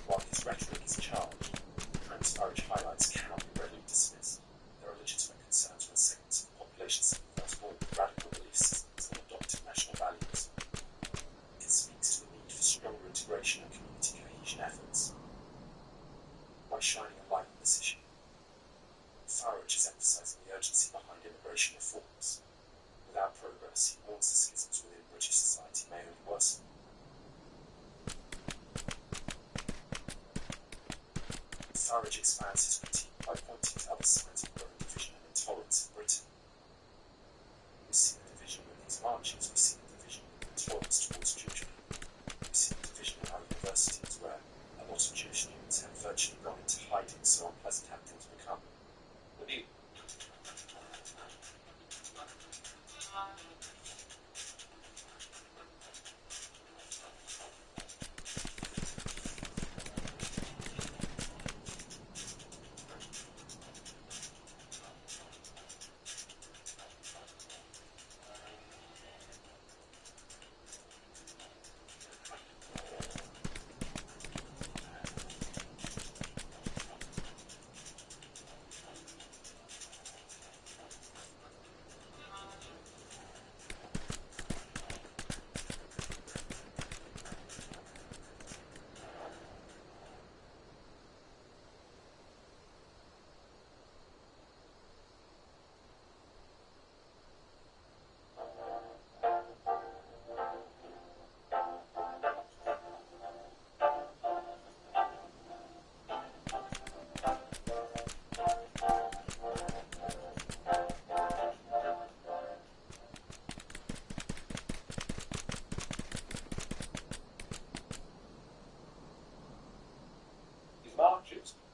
While his rhetoric is charged, the trends Farage highlights cannot be readily dismissed. There are legitimate concerns when segments of the population sympathise more with radical belief systems than adopted national values. It speaks to the need for stronger integration and community cohesion efforts. By shining a light on this issue, Farage is emphasising the urgency behind immigration reforms. Without progress, he warns the schisms within British society may only worsen. Farage expands his critique by pointing to other signs of growing division and intolerance in Britain. We see the division with these marches, we see the division with intolerance towards Jewish people. We see the division in our universities where a lot of Jewish students have virtually gone into hiding, so unpleasant have things become. With you.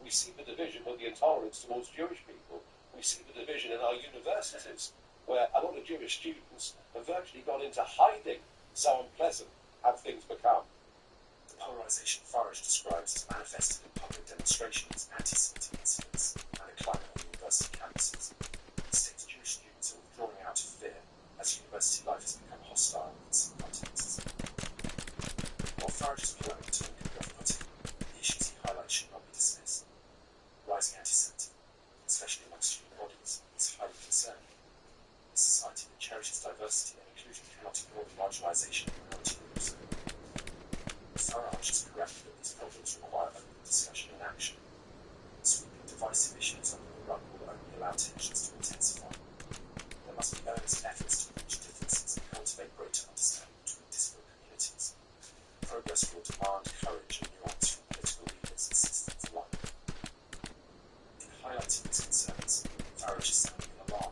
We see the division with the intolerance towards Jewish people. We see the division in our universities, where a lot of Jewish students have virtually gone into hiding. So unpleasant have things become. The polarisation Farage describes as manifested in public demonstrations, anti-Semitic incidents, and a climate on university campuses. It states Jewish students are withdrawing out of fear as university life has become hostile in some contexts. While Farage's polemic tone could be off-putting, the issues he highlights should not be dismissed. Rising anti-Semitism, especially among student bodies, is highly concerning. A society that cherishes diversity and inclusion cannot ignore the marginalisation of minority groups. Farage is correct that these problems require open discussion and action. Sweeping divisive issues under the rug will only allow tensions to intensify. There must be earnest efforts to bridge differences and cultivate greater understanding between disparate communities. Progress will demand courage and nuance from political leaders and systems alike. In highlighting these concerns, Farage is sounding an alarm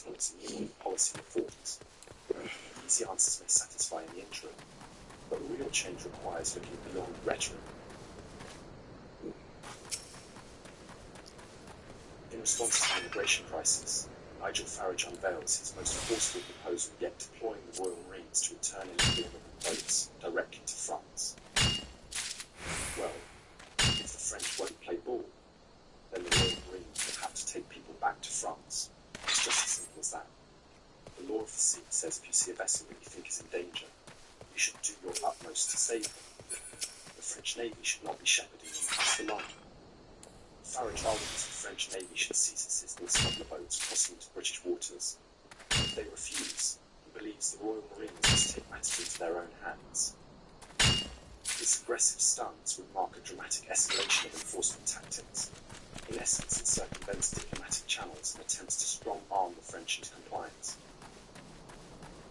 towards policy reforms. Easy answers may satisfy in the interim, but real change requires looking beyond rhetoric. In response to the immigration crisis, Nigel Farage unveils his most forceful proposal yet, deploying the Royal Marines to return illegal immigrant boats directly to France. Well, if the French won't play ball, then the Royal Marines will have to take people back to France. It's just as simple as that. The law of the sea says if you see a vessel that you think is in danger, you should do your utmost to save them. The French Navy should not be shepherding them across the line. Farage argues the French Navy should cease assisting smuggler boats crossing into British waters. If they refuse, he believes the Royal Marines must take matters into their own hands. This aggressive stance would mark a dramatic escalation of enforcement tactics. In essence, it circumvents diplomatic channels and attempts to strong-arm the French into compliance.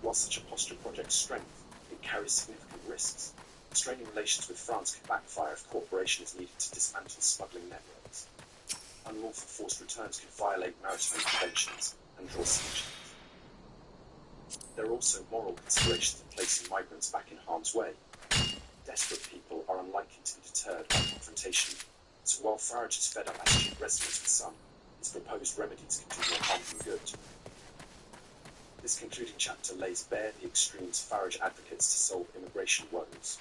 While such a posture projects strength, it carries significant risks. Straining relations with France could backfire if cooperation is needed to dismantle smuggling networks. Unlawful forced returns could violate maritime conventions and draw sanctions. There are also moral considerations in placing migrants back in harm's way. Desperate people are unlikely to be deterred by confrontation, so while Farage has fed up attitude resonates with some, his proposed remedies can do more harm than good. This concluding chapter lays bare the extremes Farage advocates to solve immigration woes,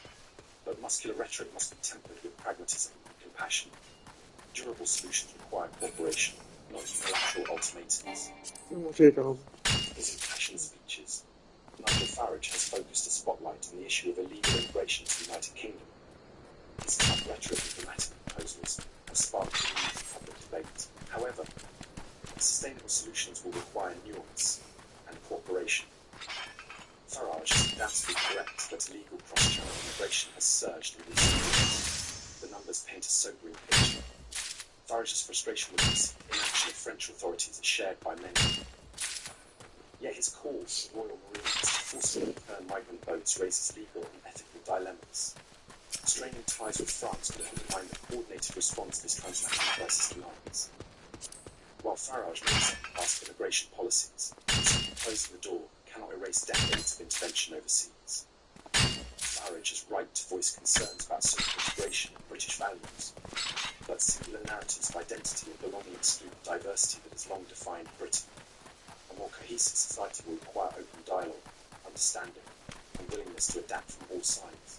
but muscular rhetoric must be tempered with pragmatism and compassion. Durable solutions require cooperation, not unilateral ultimatums. His impassioned speeches, Nigel Farage has focused a spotlight on the issue of illegal immigration to the United Kingdom. His tough rhetoric and dramatic proposals have sparked renewed public debate. However, sustainable solutions will require nuance and cooperation. Farage is undoubtedly correct that illegal cross-channel immigration has surged in recent years. The numbers paint a sobering picture. Farage's frustration with this inaction of French authorities is shared by many. Yet his call for the Royal Marines to forcibly return migrant boats raises legal and ethical dilemmas. Straining ties with France could undermine the coordinated response this transnational crisis demands. While Farage may set past immigration policies, closing the door cannot erase decades of intervention overseas. Farage is right to voice concerns about social integration and British values, but singular narratives of identity and belonging exclude the diversity that has long defined Britain. A more cohesive society will require open dialogue, understanding, and willingness to adapt from all sides.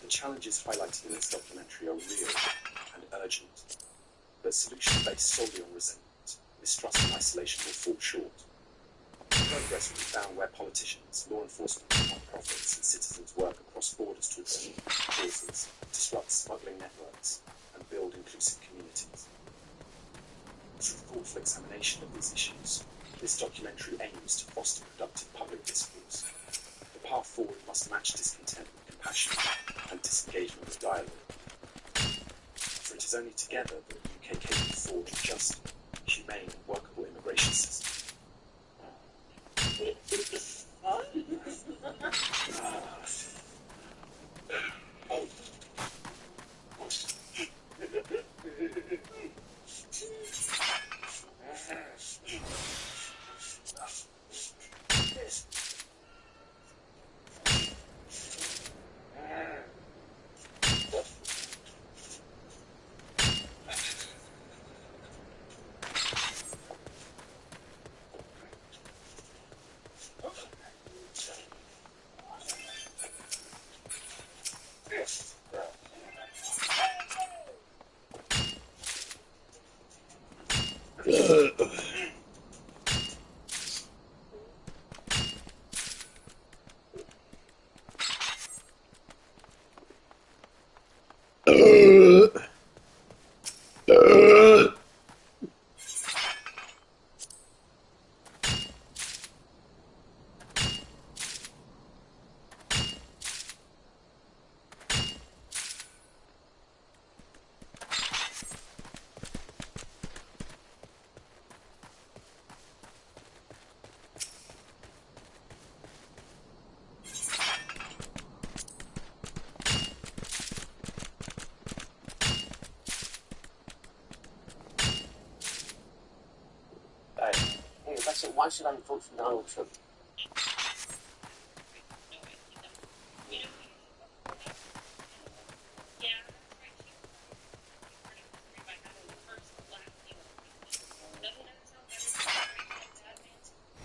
The challenges highlighted in this documentary are real and urgent, but solutions based solely on resentment, mistrust and isolation will fall short. Progress will be found where politicians, law enforcement, non-profits and citizens work across borders to address causes, disrupt smuggling networks, and build inclusive communities. Through thoughtful examination of these issues, this documentary aims to foster productive public discourse. The path forward must match discontent with compassion and disengagement with dialogue. For it is only together that the UK can forge a just, humane and workable immigration system. why should I vote for Donald Trump?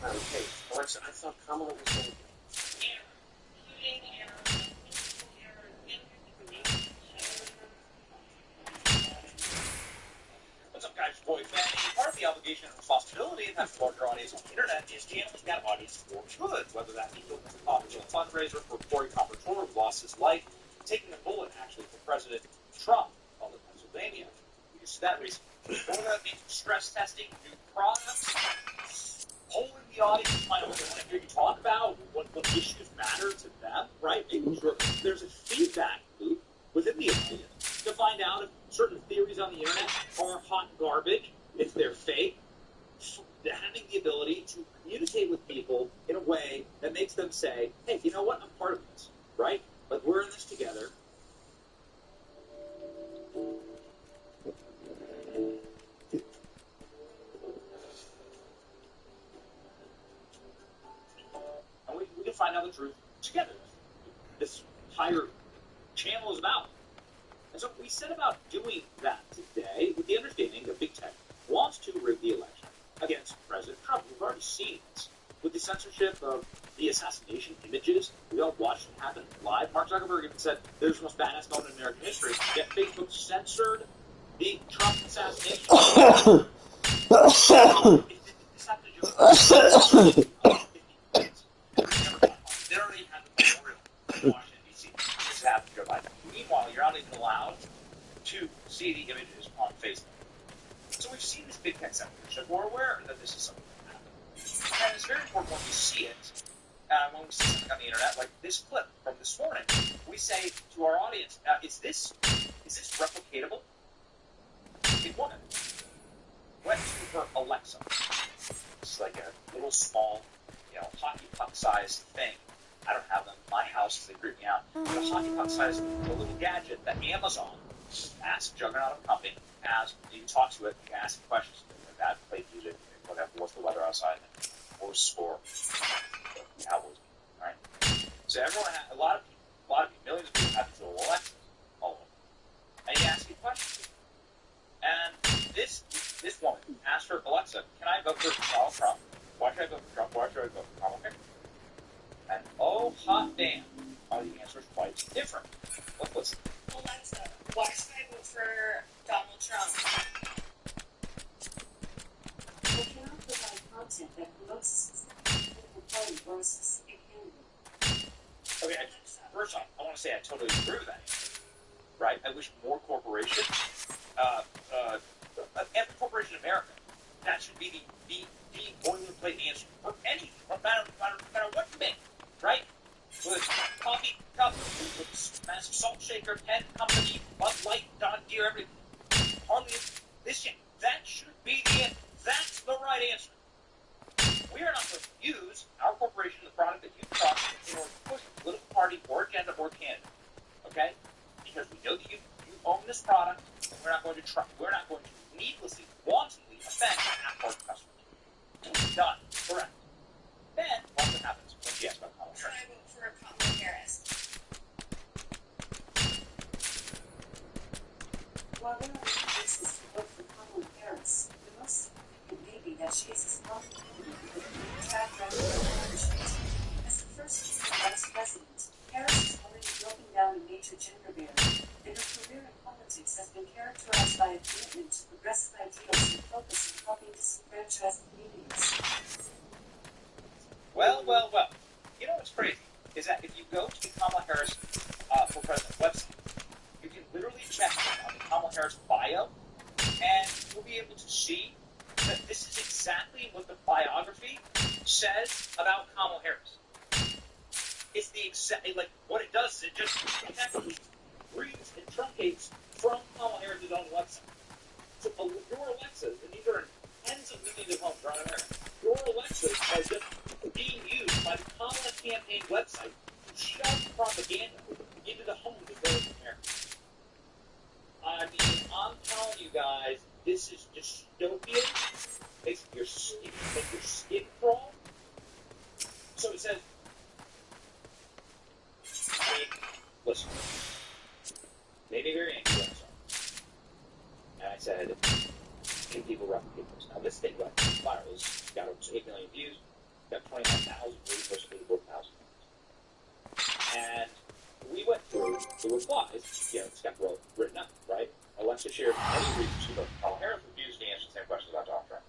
Okay, Alexa, I thought Kamala was going to... What's up, guys? Boy Fanny. Part of the obligation and responsibility of having a larger audience on the internet is channeling that audience for good, whether that be building a confidential fundraiser for Cory Comprador, who lost his life, taking a bullet, actually, for President Trump of Pennsylvania. We used that reason. Whether that means stress testing new products, polling the audience to find out what they want to hear you talk about, what issues matter to them, right? Making sure there's a feedback loop within the audience to find out if certain theories on the internet are hot garbage, if they're fake, having the ability to communicate with people in a way that makes them say, hey, you know what, I'm part of this, right? Like, we're in this together. And we can find out the truth together. This entire channel is about. And so we set about doing that today with the understanding that Big Tech wants to rig the election against President Trump. We've already seen this with the censorship of the assassination images. We all watched it happen live. Mark Zuckerberg even said this was the most badass moment in American history. Yet Facebook censored the Trump assassination. This happened to Joe. They already had the memorial in Washington, D.C. This happened to Joe Biden. Meanwhile, you're not even allowed to see the images on Facebook. So we've seen this big tech censorship. We're aware that this is something that happens. And it's very important when we see it, when we see something on the internet, like this clip from this morning. We say to our audience, is this replicatable? A woman went to her Alexa. It's like a little small, hockey puck-sized thing. I don't have them in my house because they freak me out. It's a hockey puck-sized little gadget that Amazon, massive juggernaut of a company, has. You can talk to it, you can ask it questions, like that, play music, whatever, what's the weather outside, or score, Cowboys, all right? So everyone, a lot of people, millions of people have these little Alexas, all of them. And you ask it questions. And this woman asked her Alexa, can I vote for Donald Trump? Why should I vote for Trump? Why should I vote for Kamala Harris? And oh, hot damn, are the answers quite different. Let's listen. Alexa, why should I vote for Donald Trump? We cannot provide content that promotes a specific political party or a specific candidate. Okay, first off, I want to say I totally agree with that answer, right? I wish more corporations, every corporation in America, that should be the boilerplate answer for anything, no matter what you make, right? With a coffee cup, with a massive salt shaker, pen company, Bud Light, Don Deere, everything. Hardly this. That should be the answer. That's the right answer. We are not going to use our corporation, the product that you trust, in order to push a political party or agenda or candidate. Okay? Because we know that you own this product, and we're not going to needlessly, wantonly offend half-part customers. Done. Correct. Then, watch what happens when she asks about Kamala Harris. I vote for Kamala Harris. While there are many reasons to vote for Kamala Harris, the most significant may be that she is a strong candidate with a track record of leadership. As the first female vice president, Harris has already broken down a major gender barrier, and her career in politics has been characterized by a commitment to progressive ideals and focus on helping disenfranchised communities. Well. You know what's crazy is that if you go to the Kamala Harris for President website, you can literally check on the Kamala Harris bio, and you'll be able to see that this is exactly what the biography says about Kamala Harris. It's the exact, like, what it does is it just effectively reads and truncates from Kamala Harris' own website. So your Alexas, and these are in tens of millions of homes around America, your Alexas are just being used by the Kamala campaign website to shove propaganda into the homes of those Americans. I mean, I'm telling you guys, this is dystopian. Basically, you're make your skin crawl. So it says, listen, made me very angry when I saw it. And I said, can people replicate this? Now this thing went viral. It's got over 8 million views, got 29,000 views versus 84,000. And we went through the replies. You know, it's got written up, right? Alexa shared many reasons for Kamala Harris refused to answer the same questions about Donald Trump.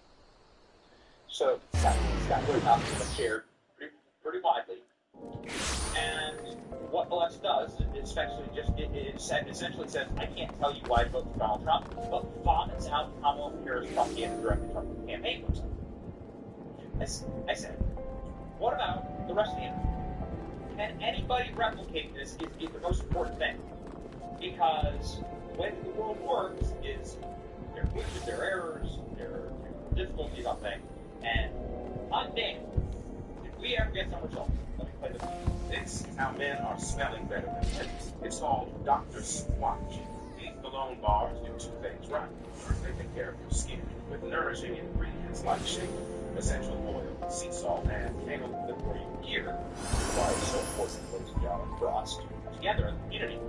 So it's got written up and shared pretty widely. And what Alexa does, it essentially says, I can't tell you why I vote for Donald Trump, but vomits out Kamala Harris propaganda directly from the campaign website. I said, what about the rest of the internet? Can anybody replicate this is the most important thing. Because the way that the world works is there are glitches, there are errors, there are difficulties on things, and I'm damned if we ever get some results. Let me play this. This is how men are smelling better than pigs. It's called Dr. Squatch. These cologne bars do two things right. First, they take care of your skin with nourishing ingredients like shea, essential oil, sea salt, and candle for your gear. Why it's so important, ladies and gentlemen, for us to together in the community,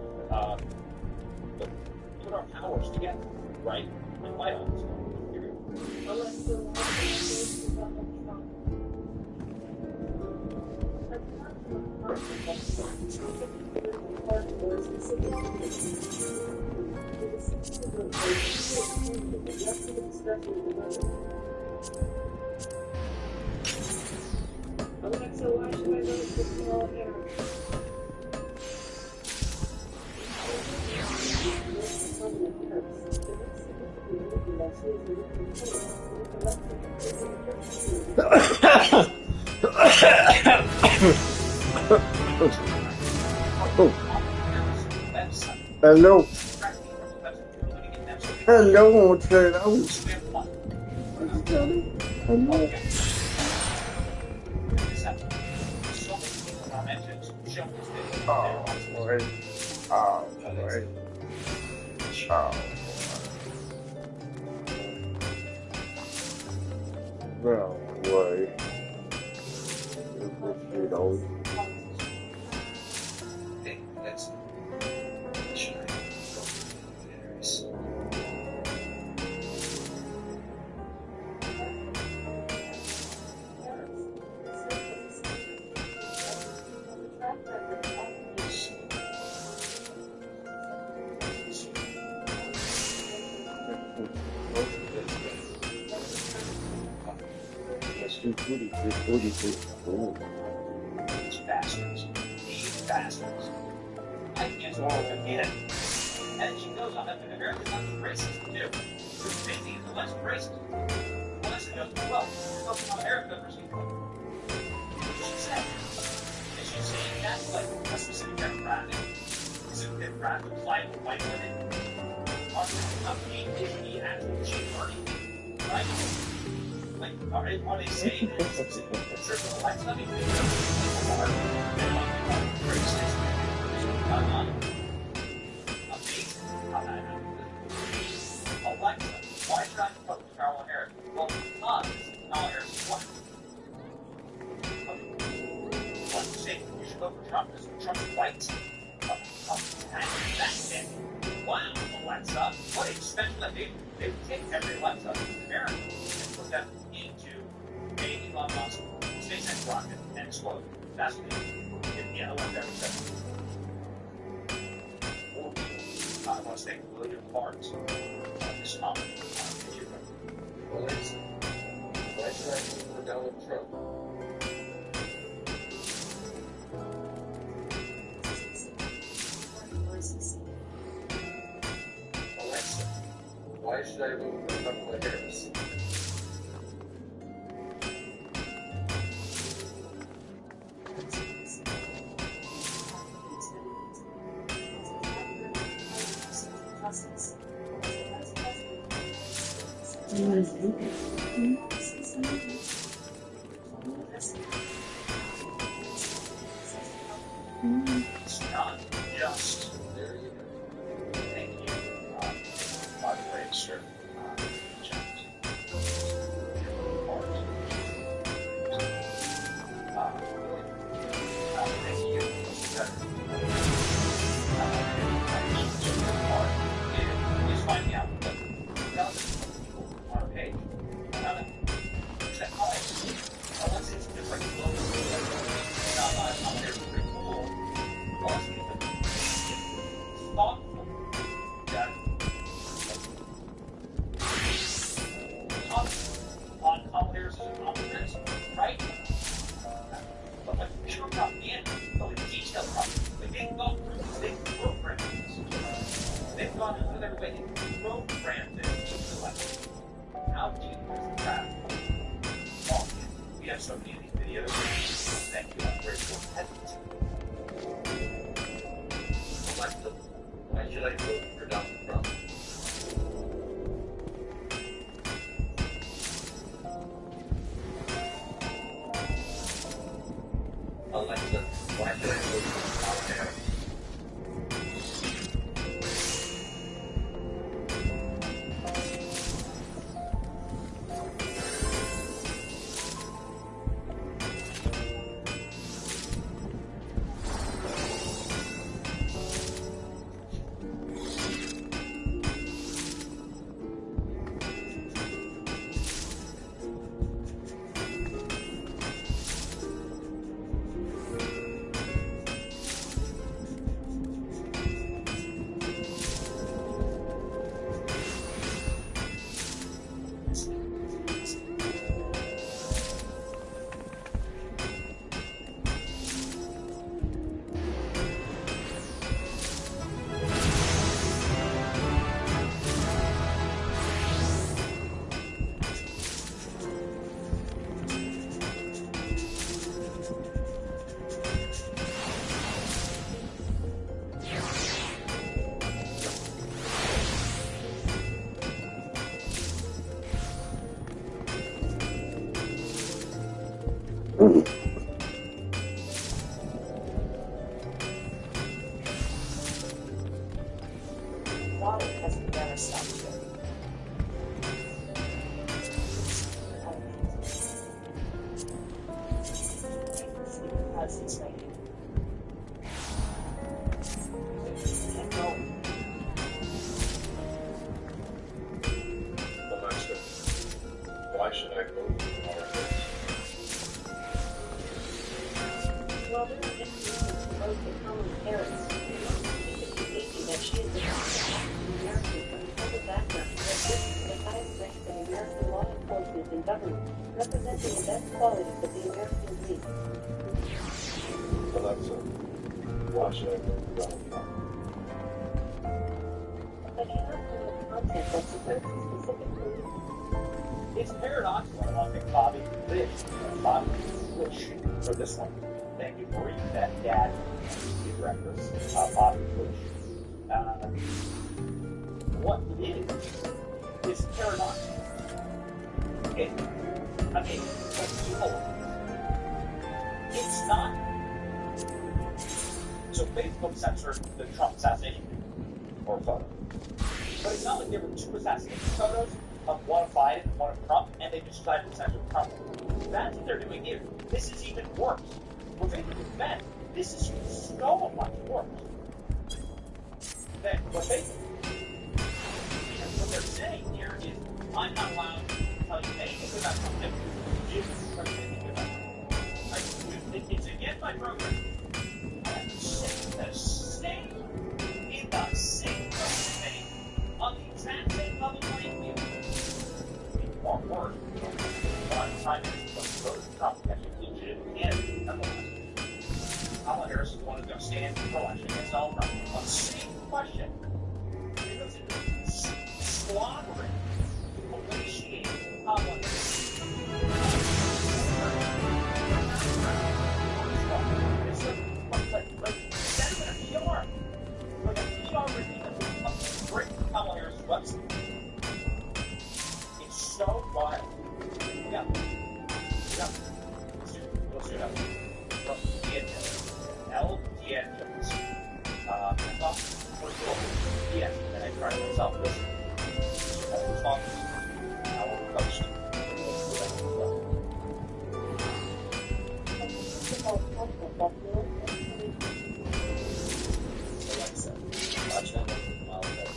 put our powers together, right? And fight all this. Here we Alexa, why should I vote for Kamala Harris? Hello. Hello, hello. Hello. Oh, boy. Oh, boy. Oh, no way. You know. Hey, that's... Should I go for Harris? These bastards. I can't again. And she goes on, and America's not racist, too. It's busy, it's less racist. Melissa goes, well, you're talking about America versus what did she say? Is she saying that like a specific demographic? Is it a demographic like white women? Are they not being the actual machine learning? Right? Like, are they saying this? Is it triple Alexa? I mean, people are racist. Amazing how that happened. Alexa, why should I vote for Kamala Harris? Well, because Kamala Harris is white. Like you say, you should vote for Trump because Trump's white. That's it. Wow, Alexa, what a special that they would take every Alexa in America and put them into a Elon Musk SpaceX rocket and explode. That's what they do. Yeah, I've ever said. I want to thank William Hart on this comment on YouTube. Alexa, why should I vote for Donald Trump? Alexa, why should I vote for Kamala Harris? It's not just there you go. Thank you. By the way, sir, James. Hart. right? But like, they don't propaganda, but with detailed propaganda. Like, they've gone through this, they've programmed this. They've gone out of their way to program this into the left. How deep is the trap? Oh, we have so many of these videos that you have very little headlines. Alexa, why should I vote for Donald Trump? Alexa, why should I vote for Kamala Harris? Water has never stopped here. Because it's raining. Keep going. Alexa, why should I vote for Kamala Harris? Well, we're introducing to vote for Kamala Harris. That she is the American from the background that this is the highest rank in American law enforcement and government, representing the best qualities of the American dream. Alexa, why should I vote for Donald Trump? But you're not doing the content that supports a specific belief. It's paradoxical. I want to thank Bobby Bush for this one. Thank you for reading that, Dad, the director, Bobby Bush. What it is paradoxical. I mean, the evil of it. It's not. So Facebook censored the Trump assassination or photo. But it's not like there were two assassination photos of one of Biden and one of Trump, and they just decided to censor Trump. That's what they're doing here. This is even worse. We're making it bad. This is so much worse than what they do. Because what they're saying here is, I'm not allowed to tell you anything about something you do anything about. It's against my program. I have to say the same, in the same thing, on the exact same level playing field. Or worse, but I'm trying to vote for Trump as a legitimate candidate, nonetheless. Kamala Harris is the one who's going to stand for election against Donald Trump on the same question. It goes into slaughtering, emaciating Kamala Harris. Like, send a PR. Like a PR review of great Kamala Harris' website. It's so wild. Yeah. Let's do it up. LDN. Yes, and I tried myself with our coach. Alexa, watch that while it goes.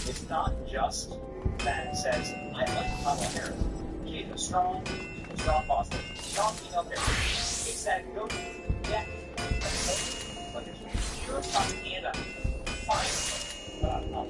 It's not just that it says, I like Kamala Harris. She's a strong boss, strong female character. It's that it goes to depth. Like it's pure propaganda. Fine. But I'm not.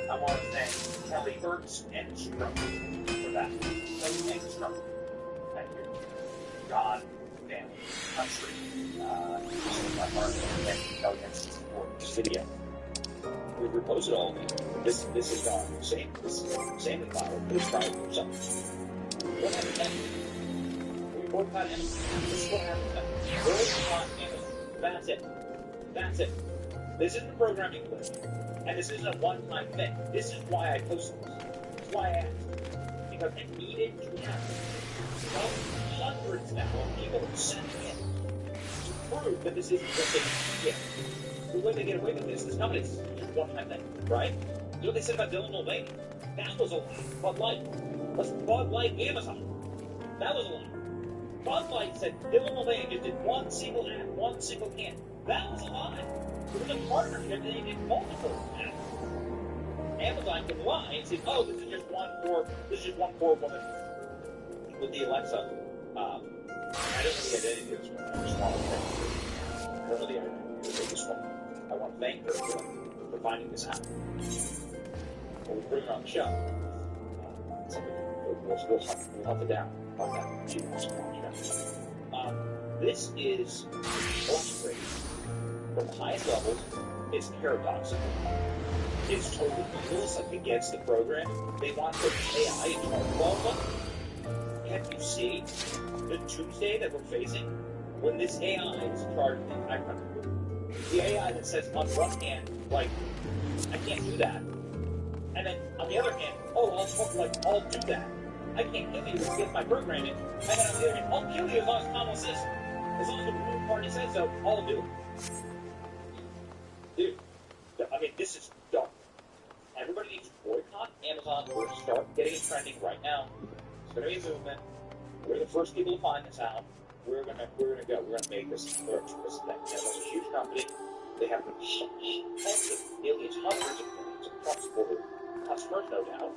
I want to thank Kelly Burks and Strump for that. Kelly and Strump. Thank you. God, family, country. My heart. Thank you, Kelly, and Strump for this video. We reposted all of it. This is gone. Same with Bible. Please try it for yourself. What happened then? We boycott Amazon. This is what happened then. Boycott Amazon. That's it. This isn't a programming glitch. And this isn't a one-time thing. This is why I posted this. This is why I asked. Because it needed to happen. Hundreds now of people who sent in to prove that this isn't just a gift. The way they get away with this is not it's just one-time thing, right? You know what they said about Dylan Mulvaney? That was a lie. Bud Light. What's Bud Light Amazon? That was a lie. Bud Light said Dylan Mulvaney just did one single ad, one single can. That was a lie. It was a partnership and they did multiple ads. Amazon could lie and say, oh, this is just one poor woman with the Alexa. I don't really get any of this one. I just want to thank her. I don't really get this one. I want to thank her for finding this out. When we bring her on the show, we'll hunt it down. Find out. She wants to come on the show. This is orchestrated from the highest levels. It's paradoxical. It's totally evil. It's like against the program. They want to put AI in charge of all of them. Can't you see the Tuesday that we're facing when this AI is in charge of the entire country? The AI that says on one hand, like, I can't do that. And then on the other hand, I'll do that. I can't kill you if you get my programming. And then on the other hand, I'll kill you as long as Kamala says so. As long as the Republican Party says so, I'll do it. Dude, I mean, this is dumb. Everybody needs to boycott Amazon or start getting it trending right now. It's going to be a movement. We're the first people to find this out. We're gonna go. We're gonna make this thing. Amazon's a huge company. They have tens of millions, hundreds of millions of cross-border customers, no doubt.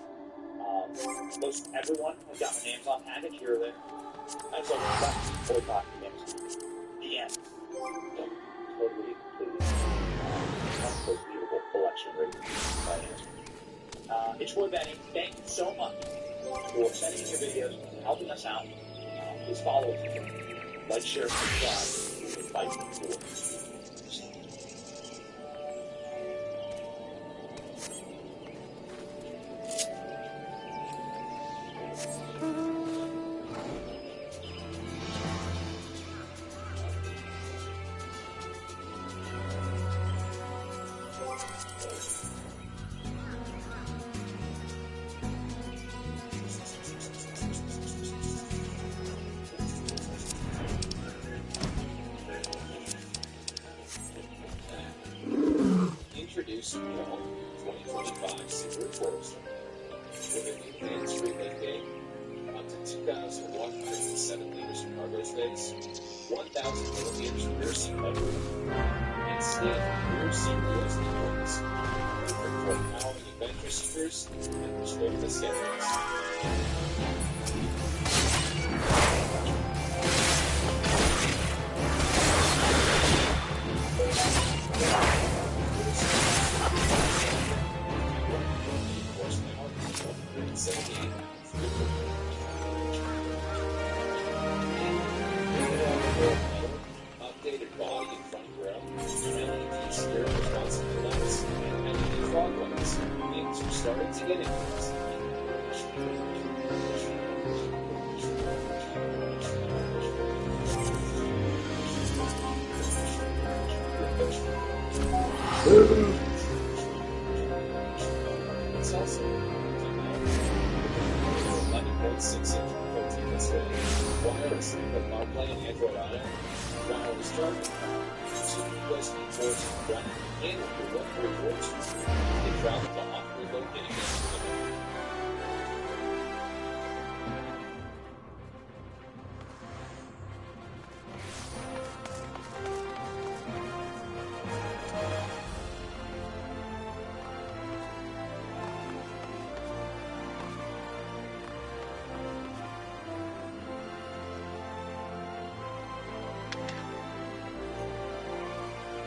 Most everyone has got an Amazon package here or there. And so that's boycott Amazon. The end. Totally, completely unbelievable election rigging by Amazon. It's Troy Benny. Thank you so much for sending in your videos and helping us out. Please follow us. Like, share, subscribe, and fight for it. Introducing the 2025 Secret Forest with an advanced rebate gate, up to 2,107 liters of cargo space, 1,000 millimeters of rear seat headroom, and standard rear seat real estate points, perfect for empowering adventure seekers and persuading the skeptics. Updated body and front grille, starting to get into this. It's also 11.6-inch protein display, wireless, but not playing Android Auto, wireless charging, so USB ports run in your web ports. They travel to optimally located destinations.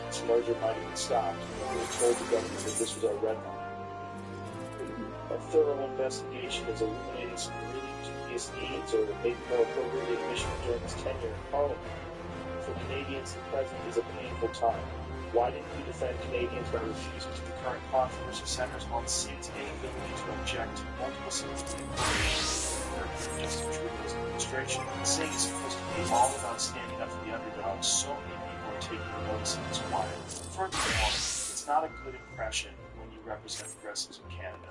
This merger might have been stopped. We told the government that this was our red line. A thorough investigation has illuminated some really dubious deeds or maybe more appropriately omissions during his tenure in Parliament. For Canadians, the present is a painful time. Why didn't we defend Canadians by refusing to? The current controversy centers on Singh's inability to object to multiple significant Justin Trudeau's administration. Singh is supposed to be all about standing up for the underdog. So many people are taking notice of his quiet. Furthermore, it's not a good impression when you represent progressives in Canada.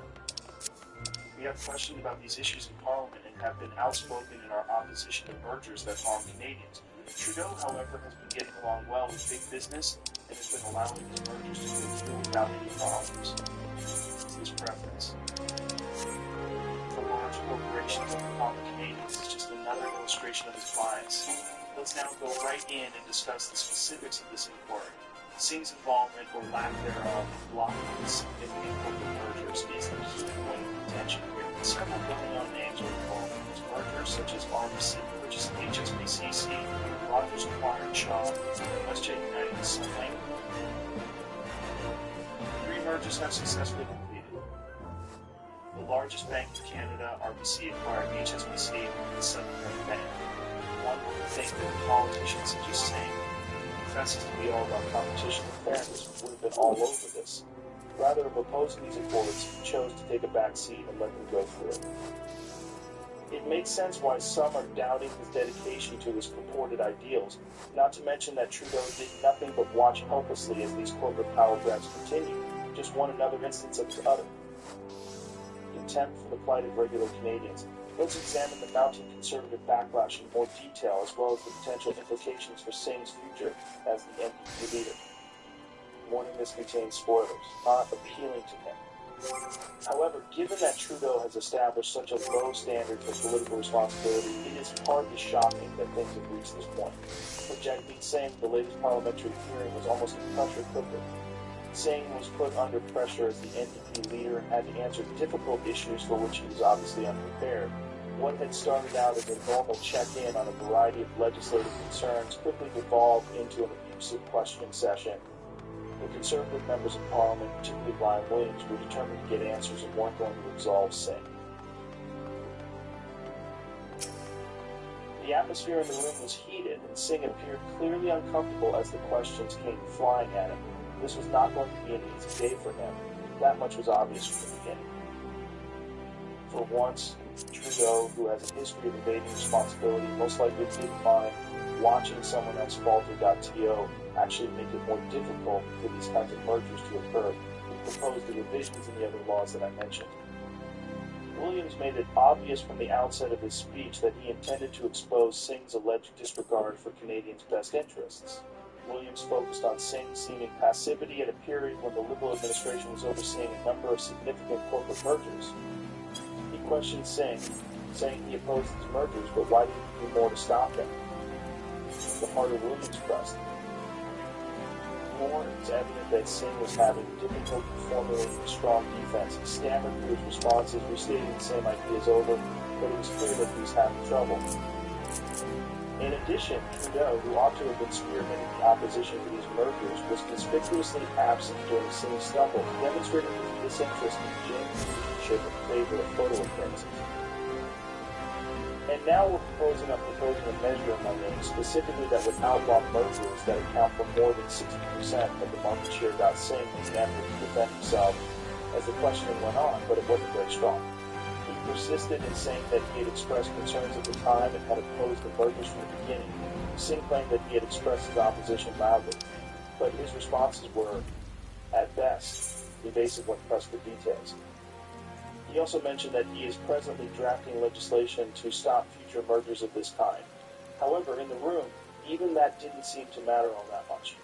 We have questioned about these issues in Parliament and have been outspoken in our opposition to mergers that harm Canadians. Trudeau, however, has been getting along well with big business and has been allowing his mergers to go through without any problems. It's his preference. For large corporations and common Canadians is just another illustration of his bias. Let's now go right in and discuss the specifics of this inquiry. Singh's involvement or lack thereof in blocking significant corporate mergers is the key point of contention. Several well-known names are involved in these mergers, such as RBC purchasing HSBC, Rogers acquiring Shaw, WestJet uniting with Sunlight. 3 mergers have successfully completed. The largest bank in Canada, RBC, acquired HSBC and Southern Bank. One would think that politicians such as Singh, who professes to be all about competition and fairness, would have been all over this. Rather of opposing these accords, he chose to take a back seat and let them go through. It makes sense why some are doubting his dedication to his purported ideals, not to mention that Trudeau did nothing but watch helplessly as these corporate power grabs continued, just one another instance of the other. Contempt for the plight of regular Canadians. Let's examine the mounting conservative backlash in more detail, as well as the potential implications for Singh's future as the NDP leader. Warning, this contains spoilers, not appealing to him. However, given that Trudeau has established such a low standard for political responsibility, it is hardly shocking that things have reached this point. For Jagmeet Singh, the latest parliamentary hearing was almost a pressure cooker. Singh was put under pressure as the NDP leader and had to answer difficult issues for which he was obviously unprepared. What had started out as a normal check-in on a variety of legislative concerns quickly devolved into an abusive questioning session. The Conservative members of Parliament, particularly Brian Williams, were determined to get answers and weren't going to absolve Singh. The atmosphere in the room was heated, and Singh appeared clearly uncomfortable as the questions came flying at him. This was not going to be an easy day for him. That much was obvious from the beginning. For once, Trudeau, who has a history of evading responsibility, most likely didn't mind watching someone else falter.to actually make it more difficult for these kinds of mergers to occur. He proposed the revisions in the other laws that I mentioned. Williams made it obvious from the outset of his speech that he intended to expose Singh's alleged disregard for Canadians' best interests. Williams focused on Singh's seeming passivity at a period when the Liberal administration was overseeing a number of significant corporate mergers. He questioned Singh, saying he opposed these mergers, but why didn't he do more to stop them? The heart of Williams pressed. More, it's evident that Singh was having difficulty formulating a strong defense. He stammered through his responses, restating the same ideas over, but it was clear that he was having trouble. In addition, Trudeau, who ought to have been spearheading the opposition to these mergers, was conspicuously absent during Singh's stumble, demonstrating his disinterest in James' leadership in favor of photo appearances. And now we're proposing a measure, among them, specifically that would outlaw mergers that account for more than 60% of the market share. Singh in an effort to defend himself as the questioning went on, but it wasn't very strong. He persisted in saying that he had expressed concerns at the time and had opposed the mergers from the beginning. Singh claimed that he had expressed his opposition loudly, but his responses were, at best, evasive when pressed for details. He also mentioned that he is presently drafting legislation to stop future mergers of this kind. However, in the room, even that didn't seem to matter all that much.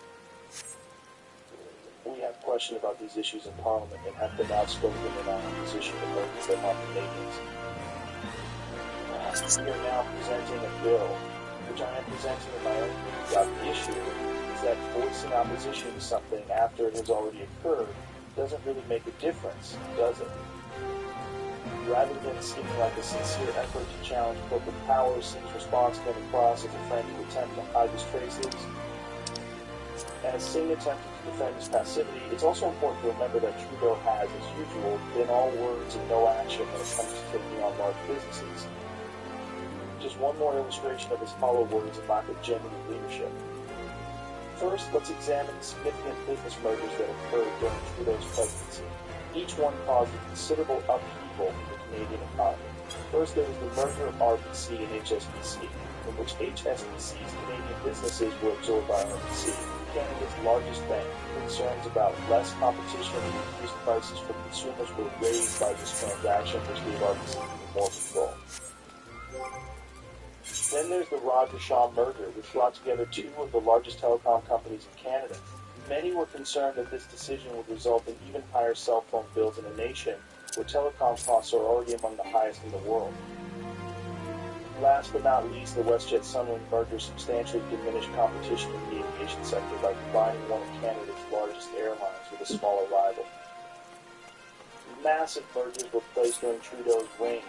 We have questioned about these issues in Parliament and have been outspoken in our opposition to mergers that harm Canadians. We are now presenting a bill, which I am presenting in my own views about the issue, is that voicing opposition to something after it has already occurred doesn't really make a difference, does it? Rather than seeming like a sincere effort to challenge corporate power, Singh's response came across as a frantic attempt to hide his traces. As Singh attempted to defend his passivity, it's also important to remember that Trudeau has, as usual, been all words and no action when it comes to taking on large businesses. Just one more illustration of his hollow words and lack of genuine leadership. First, let's examine the significant business mergers that occurred during Trudeau's presidency. Each one caused a considerable upheaval in the Canadian economy. First, there was the merger of RBC and HSBC, in which HSBC's Canadian businesses were absorbed by RBC, Canada's largest bank. Concerns about less competition and increased prices for consumers were raised by this transaction, which gave RBC more control. Then there's the Rogers-Shaw merger, which brought together two of the largest telecom companies in Canada. Many were concerned that this decision would result in even higher cell phone bills in a nation where telecom costs are already among the highest in the world. Last but not least, the WestJet Sunwing merger substantially diminished competition in the aviation sector by combining one of Canada's largest airlines with a smaller rival. Massive mergers were placed during Trudeau's reign,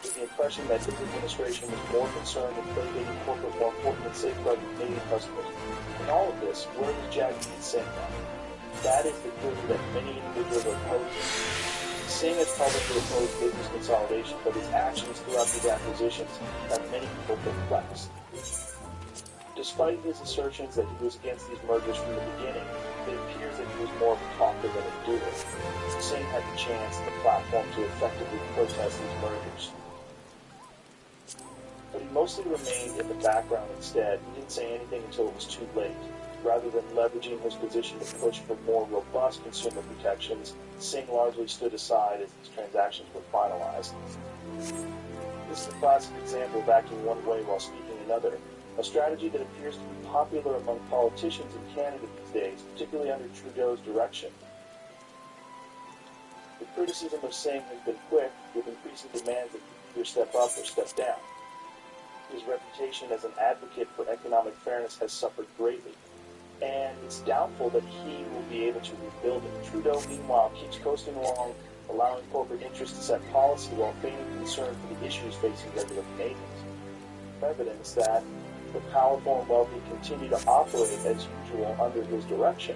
with the impression that his administration was more concerned with regulating corporate more important than safeguarding Canadian customers. In all of this, where is Jagmeet Singh now? That is the clue that many individuals are opposing. Singh has publicly opposed business consolidation, but his actions throughout these acquisitions have many people perplexed. Despite his assertions that he was against these mergers from the beginning, it appears that he was more of a talker than a doer. Singh had the chance and the platform to effectively protest these mergers. But he mostly remained in the background instead. He didn't say anything until it was too late. Rather than leveraging his position to push for more robust consumer protections, Singh largely stood aside as these transactions were finalized. This is a classic example of acting one way while speaking another, a strategy that appears to be popular among politicians in Canada these days, particularly under Trudeau's direction. The criticism of Singh has been quick, with increasing demands that he either step up or step down. His reputation as an advocate for economic fairness has suffered greatly, and it's doubtful that he will be able to rebuild it. Trudeau, meanwhile, keeps coasting along, allowing corporate interests to set policy while feigning concern for the issues facing regular Canadians. Evidence that the powerful and wealthy continue to operate as usual under his direction.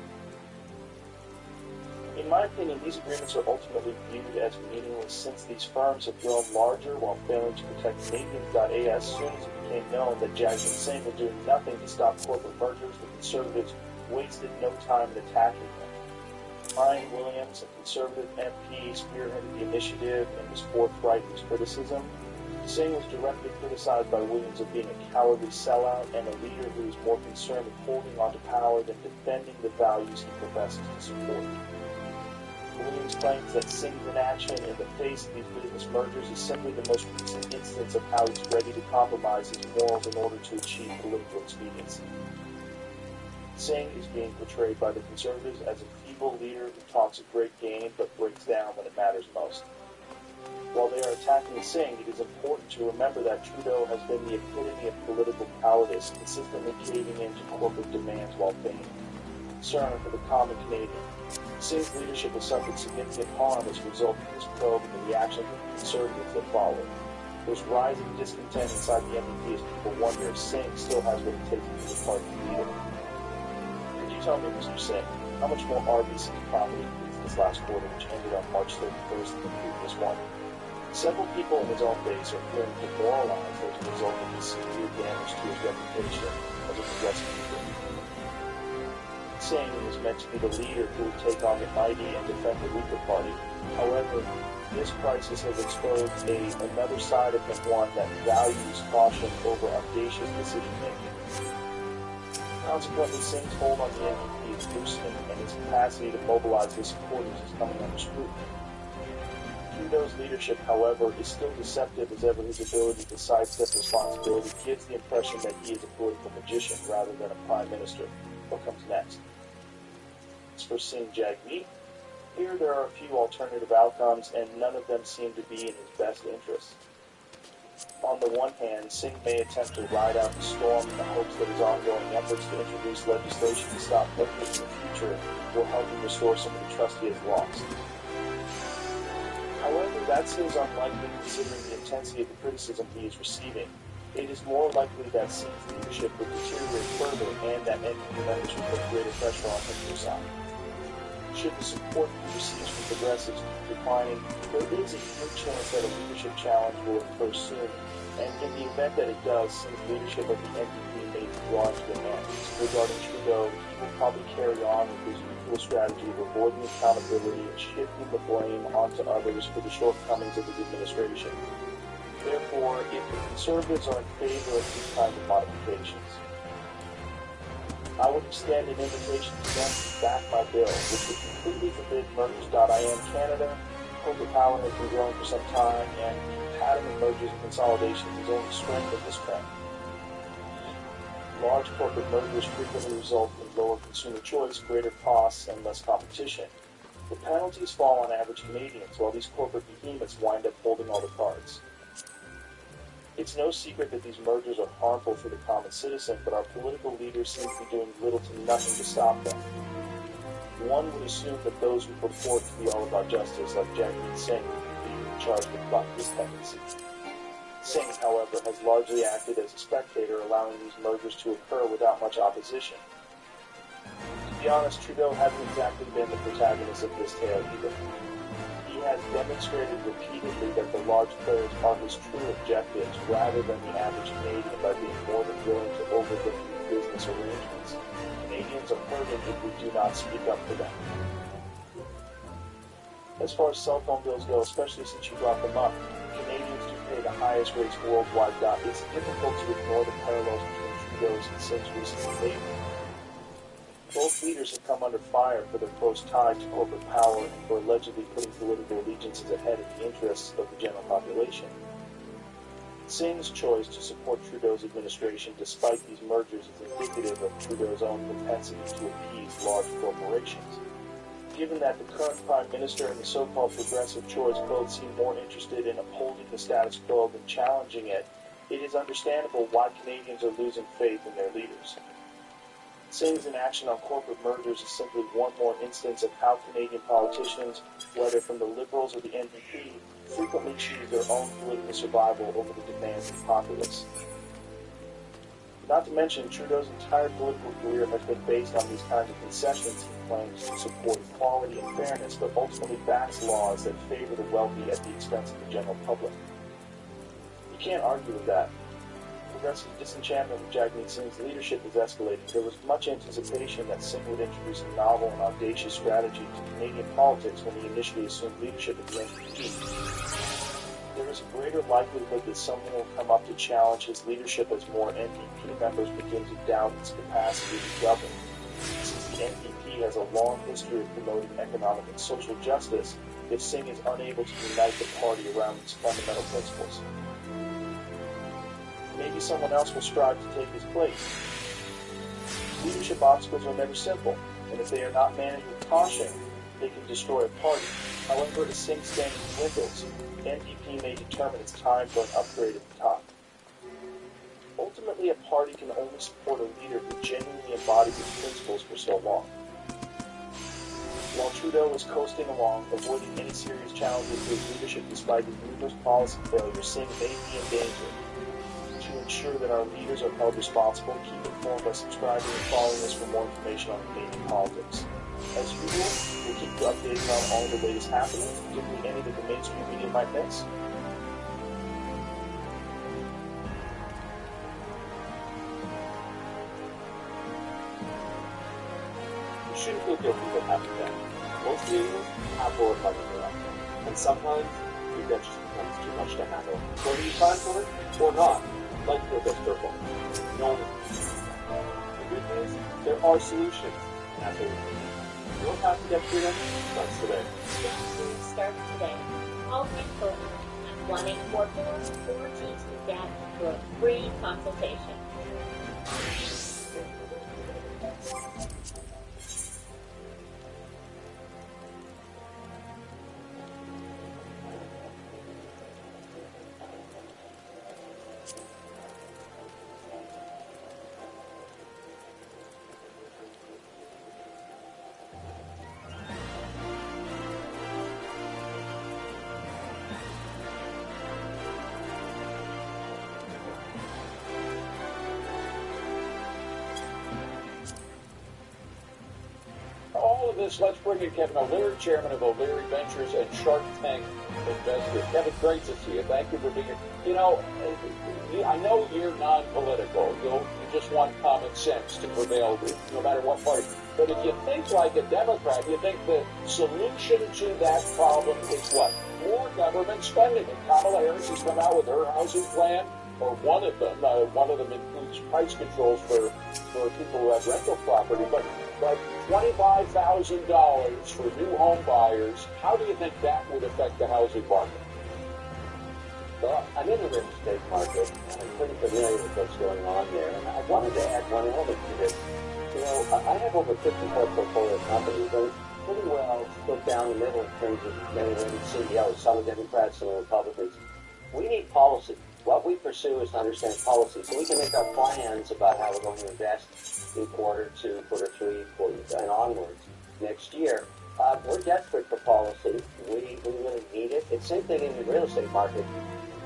In my opinion, these agreements are ultimately viewed as meaningless since these firms have grown larger while failing to protect Canadians. As soon as it became known that Jagmeet Singh was doing nothing to stop corporate mergers, the Conservatives wasted no time in attacking him. Brian Williams, a Conservative MP, spearheaded the initiative and was forthright in his criticism. Singh was directly criticized by Williams of being a cowardly sellout and a leader who was more concerned with holding on to power than defending the values he professes to support. Williams claims that Singh's inaction in the face of these business mergers is simply the most recent instance of how he's ready to compromise his morals in order to achieve political expediency. Singh is being portrayed by the Conservatives as a feeble leader who talks a great game but breaks down when it matters most. While they are attacking Singh, it is important to remember that Trudeau has been the epitome of political cowardice, consistently caving in to corporate demands while feigning concern for the common Canadian. Singh's leadership has suffered significant harm as a result of this probe and the reactions of the Conservatives that followed. There's rising discontent inside the NDP as people wonder if Singh still has what it takes to be a party leader. Could you tell me, Mr. Singh, how much more RBC's property increased this last quarter, which ended on March 31st than the previous one? Several people in his own base are feeling demoralized as a result of the severe damage to his reputation as a progressive leader. Singh was meant to be the leader who would take on the mighty and defend the weaker party. However, this crisis has exposed another side of him, one that values caution over audacious decision-making. Consequently, Singh's hold on the NDP is loosening, and his capacity to mobilize his supporters is coming under scrutiny. Trudeau's leadership, however, is still deceptive as ever. His ability to sidestep responsibility gives the impression that he is a political magician rather than a prime minister. What comes next? As for Singh Jagmeet, here there are a few alternative outcomes, and none of them seem to be in his best interest. On the one hand, Singh may attempt to ride out the storm in the hopes that his ongoing efforts to introduce legislation to stop prejudice in the future will help him restore some of the trust he has lost. However, that seems unlikely considering the intensity of the criticism he is receiving. It is more likely that Singh's leadership would deteriorate further and that NDP members would put greater pressure on him to resign. Should the support he receives from progressives keep declining, there is a good chance that a leadership challenge will occur soon, and in the event that it does, Singh's leadership of the NDP may be drawn to an end. Regarding Trudeau, he will probably carry on with his usual strategy of avoiding accountability and shifting the blame onto others for the shortcomings of his administration. Therefore, if the Conservatives are in favor of these kinds of modifications, I would extend an invitation to them to back my bill, which would completely forbid mergers.in Canada. Corporate power has been growing for some time, and the pattern of mergers and consolidations has only strengthened this trend. Large corporate mergers frequently result in lower consumer choice, greater costs, and less competition. The penalties fall on average Canadians, while these corporate behemoths wind up holding all the cards. It's no secret that these mergers are harmful for the common citizen, but our political leaders seem to be doing little to nothing to stop them. One would assume that those who purport to be all about justice, like Jagmeet Singh, would be charged with buck this tendency. Singh, however, has largely acted as a spectator, allowing these mergers to occur without much opposition. To be honest, Trudeau hasn't exactly been the protagonist of this tale either. He has demonstrated repeatedly that the large players are his true objectives rather than the average Canadian by being more than willing to overlook these business arrangements. Canadians are hurting if we do not speak up for them. As far as cell phone bills go, especially since you brought them up, Canadians do pay the highest rates worldwide. It's difficult to ignore the parallels between Trudeau's and Singh's recent debate. Both leaders have come under fire for their close tie to corporate power and for allegedly putting political allegiances ahead of the interests of the general population. Singh's choice to support Trudeau's administration despite these mergers is indicative of Trudeau's own propensity to appease large corporations. Given that the current Prime Minister and the so-called progressive choice both seem more interested in upholding the status quo than challenging it, it is understandable why Canadians are losing faith in their leaders. Singh's inaction on corporate mergers is simply one more instance of how Canadian politicians, whether from the Liberals or the NDP, frequently choose their own political survival over the demands of the populace. Not to mention, Trudeau's entire political career has been based on these kinds of concessions. He claims to support equality and fairness, but ultimately backs laws that favor the wealthy at the expense of the general public. You can't argue with that. Progressive disenchantment with Jagmeet Singh's leadership is escalating. There was much anticipation that Singh would introduce a novel and audacious strategy to Canadian politics when he initially assumed leadership at the NDP. There is a greater likelihood that someone will come up to challenge his leadership as more NDP members begin to doubt its capacity to govern. Since the NDP has a long history of promoting economic and social justice, if Singh is unable to unite the party around its fundamental principles, maybe someone else will strive to take his place. Leadership obstacles are never simple, and if they are not managed with caution, they can destroy a party. However, as Singh's standing dwindles, NDP may determine it's time for an upgrade at the top. Ultimately, a party can only support a leader who genuinely embodies its principles for so long. While Trudeau is coasting along, avoiding any serious challenges to his leadership despite his numerous policy failures, Singh may be in danger. To ensure that our leaders are held responsible, keep informed by subscribing and following us for more information on Canadian politics. As usual, we'll keep you updated on all the latest happenings, particularly any that the mainstream media might miss. have a debt. Most Canadians have lower funding left, and sometimes your debt just becomes too much to handle. Whether you plan for it or not, life will get purple. No one. The good news, there are solutions, and that's what we need. You don't have to get through them, starts today. Start today. Call info at 1-844-4G2GAP for a free consultation. All of this, let's bring in Kevin O'Leary, chairman of O'Leary Ventures and Shark Tank Investor. Kevin, great to see you. Thank you for being here. You know, I know you're non-political. You just want common sense to prevail, no matter what party. But if you think like a Democrat, you think the solution to that problem is what? More government spending. And Kamala Harris has come out with her housing plan, or one of them. One of them includes price controls for people who have rental property. But $25,000 for new home buyers, how do you think that would affect the housing market? Well, I'm in the real estate market, and I'm pretty familiar with what's going on there. And I wanted to add one element to this. You know, I have over 54 portfolio companies, and it's pretty well split down the middle in terms of many CEOs, some are Democrats, some are Republicans. We need policy. What we pursue is to understand policy, so we can make our plans about how we're going to invest in quarter 2, quarter 3, and onwards next year. We're desperate for policy. We really need it. It's the same thing in the real estate market.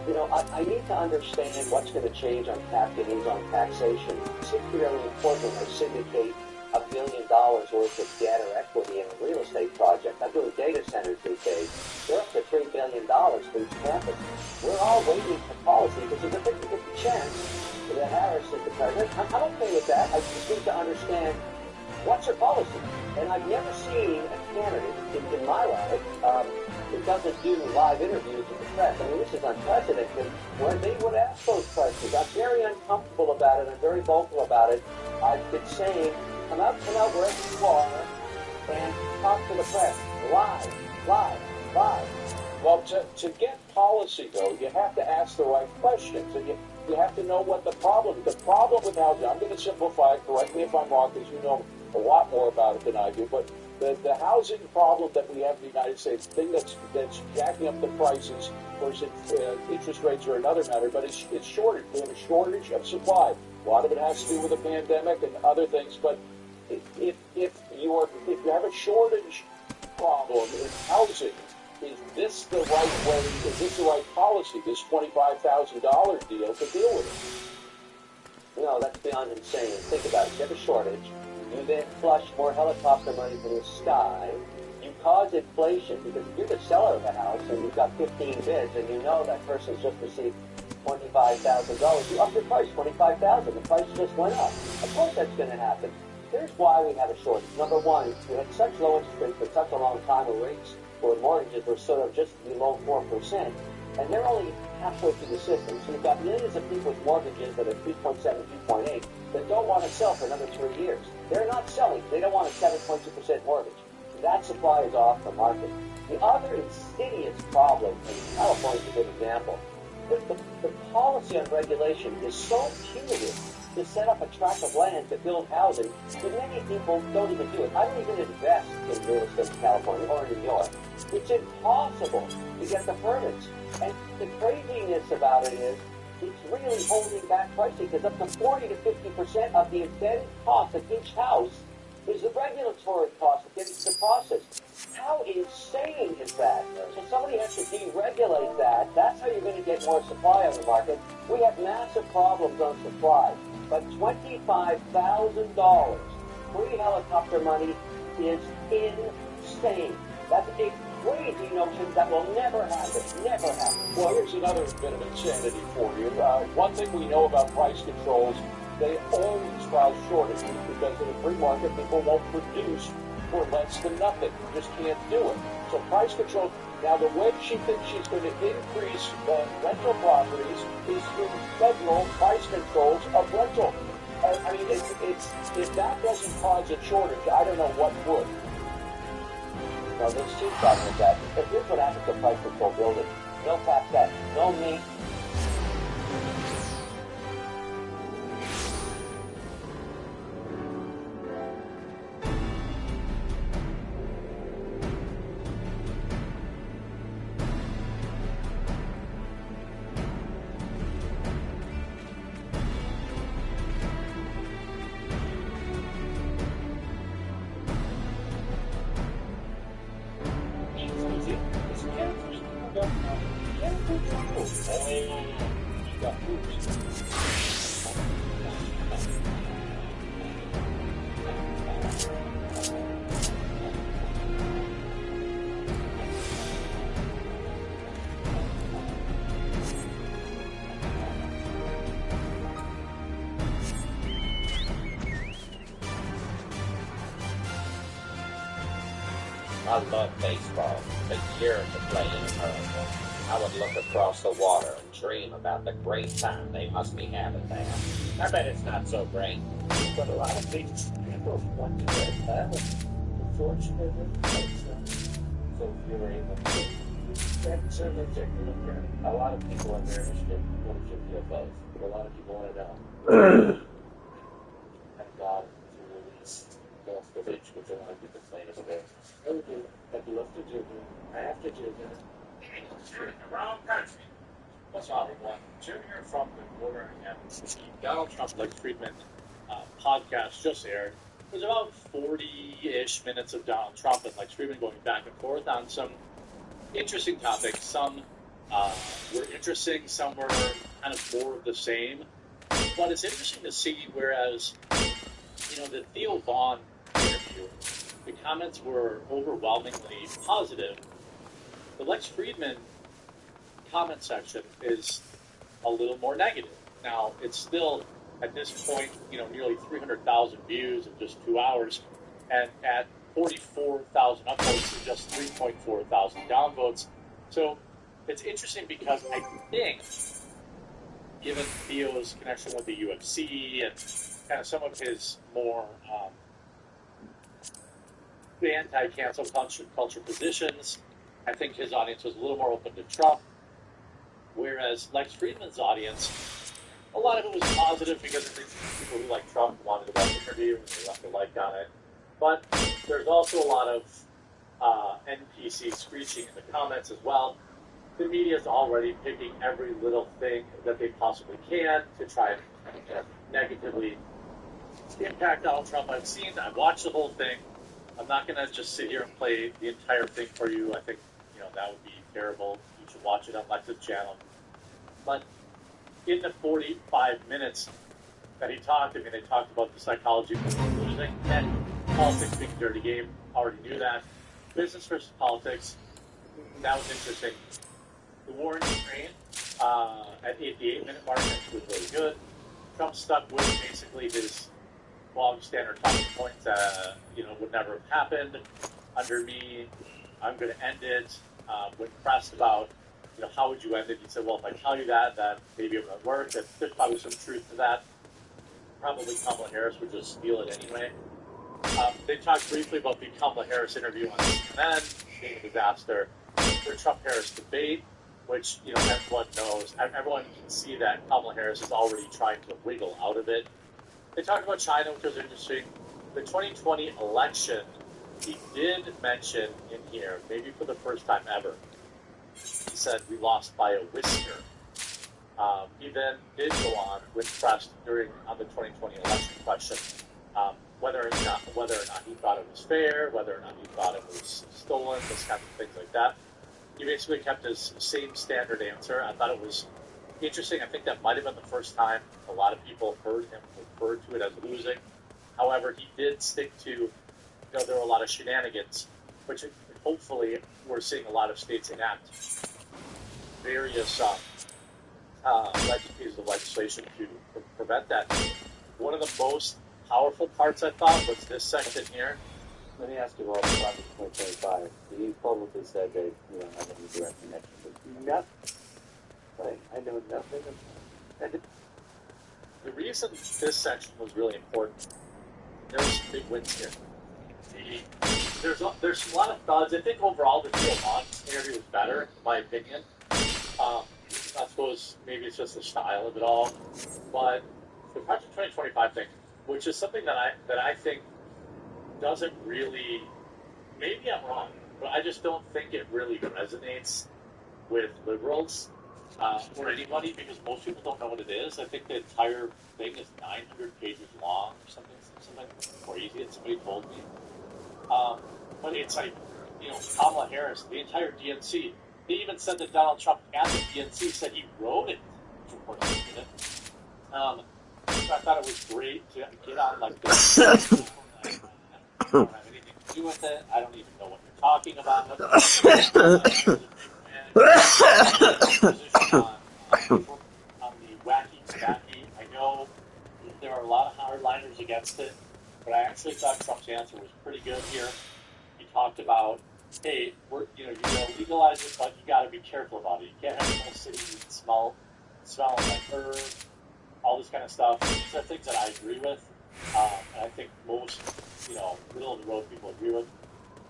You know, I need to understand what's going to change on cap gains, on taxation. It's really important when I syndicate $1 billion worth of debt or equity in a real estate project. I'm doing data centers these days. They're up to $3 billion for each campus. We're all waiting for policy because there's a 50-50 chance that Harris is the president. I'm okay with that. I just need to understand what's her policy. And I've never seen a candidate in my life who doesn't do live interviews with the press. I mean, this is unprecedented, where they would ask those questions. I'm very uncomfortable about it. I'm very vocal about it. I've been saying, come out wherever you are and talk to the press. Live. Well, to get policy, though, you have to ask the right questions. And you have to know what the problem with housing, I'm going to simplify it, correct me if I'm wrong, because you know a lot more about it than I do, but the housing problem that we have in the United States, the thing that's jacking up the prices, of course, interest rates are another matter, but it's shortage. We have a shortage of supply. A lot of it has to do with the pandemic and other things, but if you have a shortage problem in housing, is this the right way, is this the right policy, this $25,000 deal to deal with it? No, that's beyond insane. Think about it. You have a shortage. You then flush more helicopter money from the sky. You cause inflation because if you're the seller of a house and you've got 15 bids and you know that person's just received $25,000, you up your price $25,000. The price just went up. Of course that's going to happen. Here's why we have a shortage. Number one, we had such low interest rates for such a long time where rates for mortgages were sort of just below 4%. And they're only halfway through the system. So you've got millions of people with mortgages that are 3.7, 2.8 that don't want to sell for another 3 years. They're not selling. They don't want a 7.2% mortgage. That supply is off the market. The other insidious problem, and California is a good example, the policy on regulation is so punitive to set up a tract of land to build housing that many people don't even do it. I don't even invest in real estate in California or in New York. It's impossible to get the permits. And the craziness about it is it's really holding back pricing because up to 40 to 50% of the embedded cost of each house is the regulatory cost of getting the process. How insane is that? So somebody has to deregulate that. That's how you're going to get more supply on the market. We have massive problems on supply. But $25,000 free helicopter money is insane. That's a crazy notion that will never happen. Never happen. Well, here's another bit of insanity for you. One thing we know about price controls, they always cause shortages because in a free market, people won't produce for less than nothing. You just can't do it. So price control. Now, the way she thinks she's going to increase the rental properties is through federal price controls of rental. I mean, if that doesn't cause a shortage, I don't know what would. Now, this chief talking about that. But here's what happens to price control buildings. No tax that. No meat. I love baseball, but years to play in America. I would look across the water and dream about the great time they must be having there. I bet it's not so great. But a lot of people want to get that. Unfortunately, so if you're able to, that's certainly take a look at it. A lot of people are very interested in what should be above. But a lot of people want to know. Thank God to release Moscovich, which a lot of people claim is about. I'd love to do that. I have to do that. You're in the wrong country. What's wrong with one? Junior from the border and the Donald Trump Lex Friedman podcast just aired. It was about 40-ish minutes of Donald Trump and Lex Friedman going back and forth on some interesting topics. Some were interesting, some were kind of more of the same. But it's interesting to see, whereas, the Theo Vaughn interview, the comments were overwhelmingly positive. The Lex Friedman comment section is a little more negative. Now, it's still, at this point, nearly 300,000 views in just 2 hours, and at 44,000 upvotes and just 3.4 thousand downvotes. So it's interesting because I think, given Theo's connection with the UFC and kind of some of his more anti-cancel culture positions, I think his audience was a little more open to Trump, whereas Lex Friedman's audience, a lot of it was positive because I think people who like Trump wanted to watch the interview and they left a like on it. But there's also a lot of NPC screeching in the comments as well. The media is already picking every little thing that they possibly can to try and negatively impact Donald Trump. I've watched the whole thing. I'm not going to just sit here and play the entire thing for you. I think, that would be terrible. You should watch it on Lex's channel. But in the 45 minutes that he talked, they talked about the psychology of losing and politics being a dirty game. Already knew that. Business versus politics. That was interesting. The war in Ukraine at the 8-minute mark was really good. Trump stuck with basically his bog standard talking points that would never have happened under me. I'm going to end it. When pressed about how would you end it, he said, well, if I tell you that maybe it won't work. There's probably some truth to that. Probably Kamala Harris would just steal it anyway. They talked briefly about the Kamala Harris interview on CNN being a disaster. The Trump-Harris debate, which everyone knows, everyone can see that Kamala Harris is already trying to wiggle out of it. They talked about China, which was interesting. The 2020 election, he did mention in here, maybe for the first time ever, he said we lost by a whisker. He then did go on when pressed on the 2020 election question, whether or not he thought it was fair, whether or not he thought it was stolen, those kind of things like that. He basically kept his same standard answer. I thought it was interesting. I think that might have been the first time a lot of people heard him refer to it as losing. However, he did stick to, there were a lot of shenanigans, which hopefully we're seeing a lot of states enact various pieces of legislation to prevent that. One of the most powerful parts, I thought, was this section here. Let me ask you about Project 2025. You publicly said that you don't have any direct connection with nothing. Right? I know nothing. The reason this section was really important, there were some big wins here. There's a lot of thuds. I think overall the Theo Vaughn interview was better, in my opinion. I suppose maybe it's just the style of it all. But the Project 2025 thing, which is something that I think doesn't really, maybe I'm wrong, but I just don't think it really resonates with liberals or anybody, because most people don't know what it is. I think the entire thing is 900 pages long or something crazy that somebody told me. But it's like, Kamala Harris, the entire DNC. They even said that Donald Trump at the DNC said he wrote it before he did it. So I thought it was great to get on like this. I don't have anything to do with it. I don't even know what you're talking about. On the wacky. I know there are a lot of hardliners against it, but I actually thought Trump's answer was pretty good here. He talked about, hey, you're going to legalize it, but you got to be careful about it. You can't have the whole city smelling like herb, all this kind of stuff. These are things that I agree with, and I think most, middle of the road people agree with.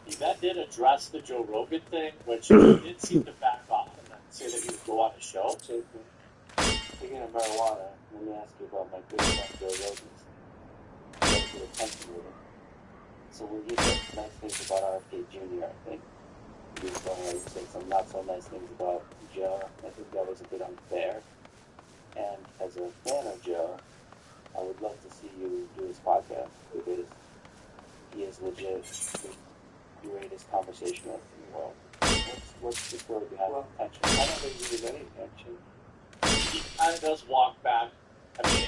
He then did address the Joe Rogan thing, which he did seem to back off and then say that he would go on a show. Speaking of marijuana, let me ask you about my good friend Joe Rogan's. So when you said nice things about RFK Jr., I think you said some not so nice things about Joe. I think that was a bit unfair. And as a fan of Joe, I would love to see you do his podcast, because he is legit the greatest conversationalist in the world. What's the story behind attention? I don't think he gives any attention. He kind of does walk back. I mean,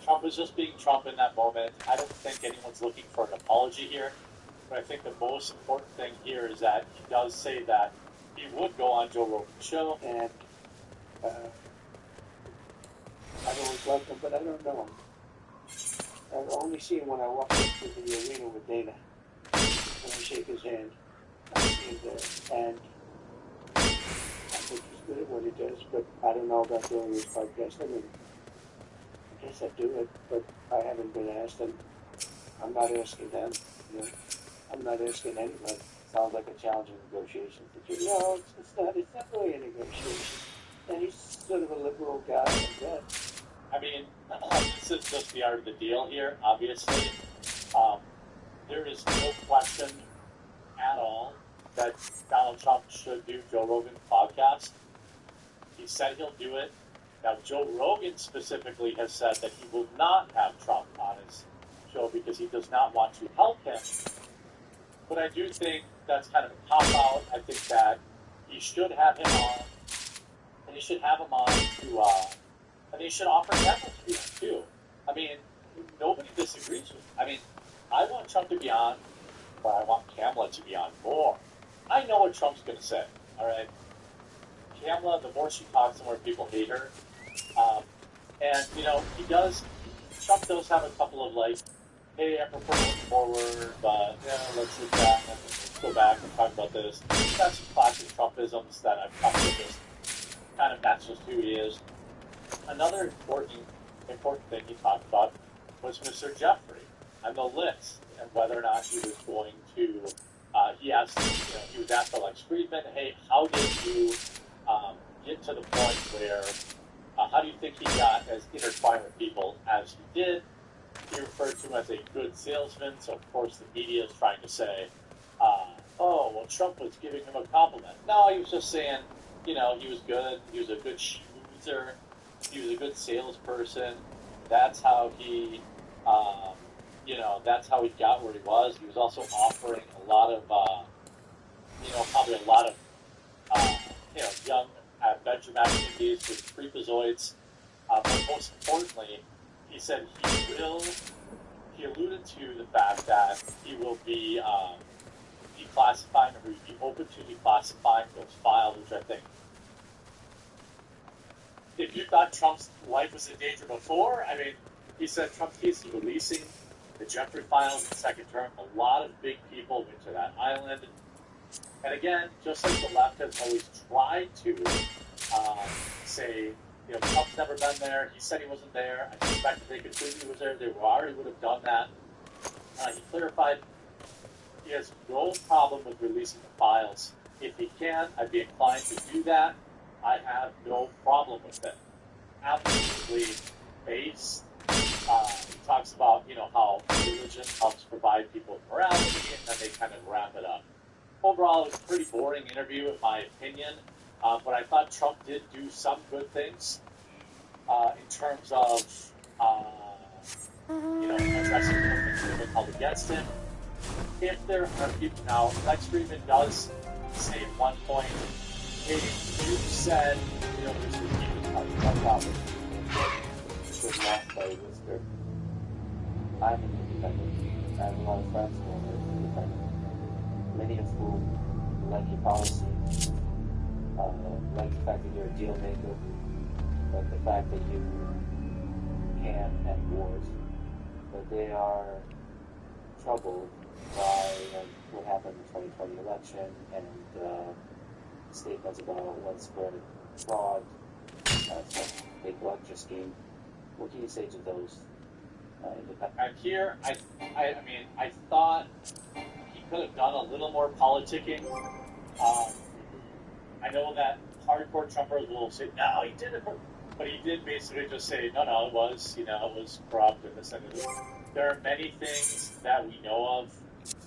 Trump was just being Trump in that moment. I don't think anyone's looking for an apology here, but I think the most important thing here is that he does say that he would go on Joe Rogan's show. And I've always loved him, but I don't know him. I've only seen him when I walked into the arena with Dana. And I shake his hand. I see him there. And I think he's good at what he does, but I don't know about doing his podcast. I mean, I guess I'd do it, but I haven't been asked, and I'm not asking them. I'm not asking anybody. Sounds like a challenging negotiation situation. No, it's not. It's not really a negotiation. And he's sort of a liberal guy, I guess. I mean, this is just the art of the deal here, obviously. There is no question at all that Donald Trump should do Joe Rogan's podcast. He said he'll do it. Now, Joe Rogan specifically has said that he will not have Trump on his show because he does not want to help him. But I do think that's kind of a cop-out. I think that he should have him on, and he should have him on to, and he should offer Kamala to be on, too. I mean, nobody disagrees with me. I mean, I want Trump to be on, but I want Kamala to be on more. I know what Trump's going to say, all right? Kamala, the more she talks, the more people hate her. And, Trump does have a couple of, hey, I prefer moving forward, but, let's look back, let's go back and talk about this. That's some classic Trumpisms that I've come to just kind of match just who he is. Another important thing he talked about was Mr. Jeffrey and the list, and whether or not he was going to, he was asked by Lex Friedman, hey, how did you get to the point where, how do you think he got as intertwined with people as he did? He referred to him as a good salesman, so of course the media is trying to say, Trump was giving him a compliment. No, he was just saying, he was good, he was a good schmoozer, he was a good salesperson. That's how he, that's how he got where he was. He was also offering a lot of, probably a lot of, young Benjamin activities with freakazoids. But most importantly, he said he alluded to the fact that he will be declassifying, or he'd be open to declassifying those files, which I think, if you thought Trump's life was in danger before, I mean, he said Trump keeps releasing the Jeffrey files in the second term. A lot of big people went to that island. And again, just like the left has always tried to say, you know, Trump's never been there. He said he wasn't there. I suspect if they could prove he was there, they already would have done that. He clarified he has no problem with releasing the files. If he can, I'd be inclined to do that. I have no problem with it. Absolutely based. He talks about, you know, how religion helps provide people with morality, and then they kind of wrap it up. Overall, it was a pretty boring interview, in my opinion, but I thought Trump did do some good things in terms of, you know, addressing the things that held against him. If there are people now, Lex Friedman does say at one point, hey, you said, you know, this was even problem. Good luck, by Mr. I'm an independent. I have a lot of friends who are independent. Many of whom like your policy, like the fact that you're a deal maker, like the fact that you can end wars, but they are troubled by what happened in the 2020 election and statements about widespread fraud, big lecture scheme. What can you say to those independent? And here, I mean, I thought he could have done a little more politicking. I know that hardcore Trumpers will say, no, he did it, but he did basically just say, no, it was, you know, it was corrupt and this and this. There are many things that we know of,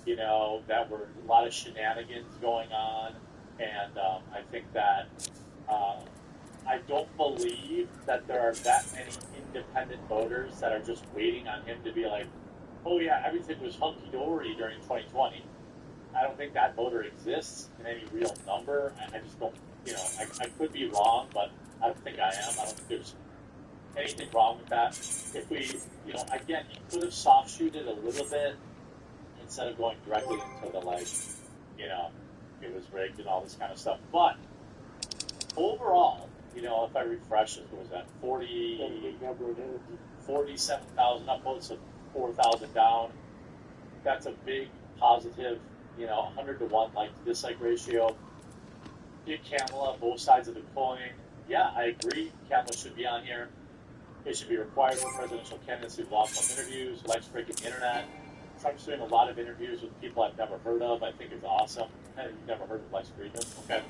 you know, that were a lot of shenanigans going on, and I think that I don't believe that there are that many independent voters that are just waiting on him to be like, oh yeah, everything was hunky-dory during 2020. I don't think that voter exists in any real number. I just don't, you know, I could be wrong, but I don't think I am. I don't think there's anything wrong with that. If we, you know, again, he could have soft-shooted a little bit instead of going directly into the, like, you know, it was rigged and all this kind of stuff. But overall, you know, if I refresh it, what was that, 47,000 upvotes, so 4,000 down. That's a big positive, you know, 100 to 1 like-to-dislike ratio. Get Kamala, both sides of the coin. Yeah, I agree. Kamala should be on here. It should be required for presidential candidates who've lost some interviews, likes breaking the internet. Trump's doing a lot of interviews with people I've never heard of. I think it's awesome. You've never heard of Lex Friedman? Okay.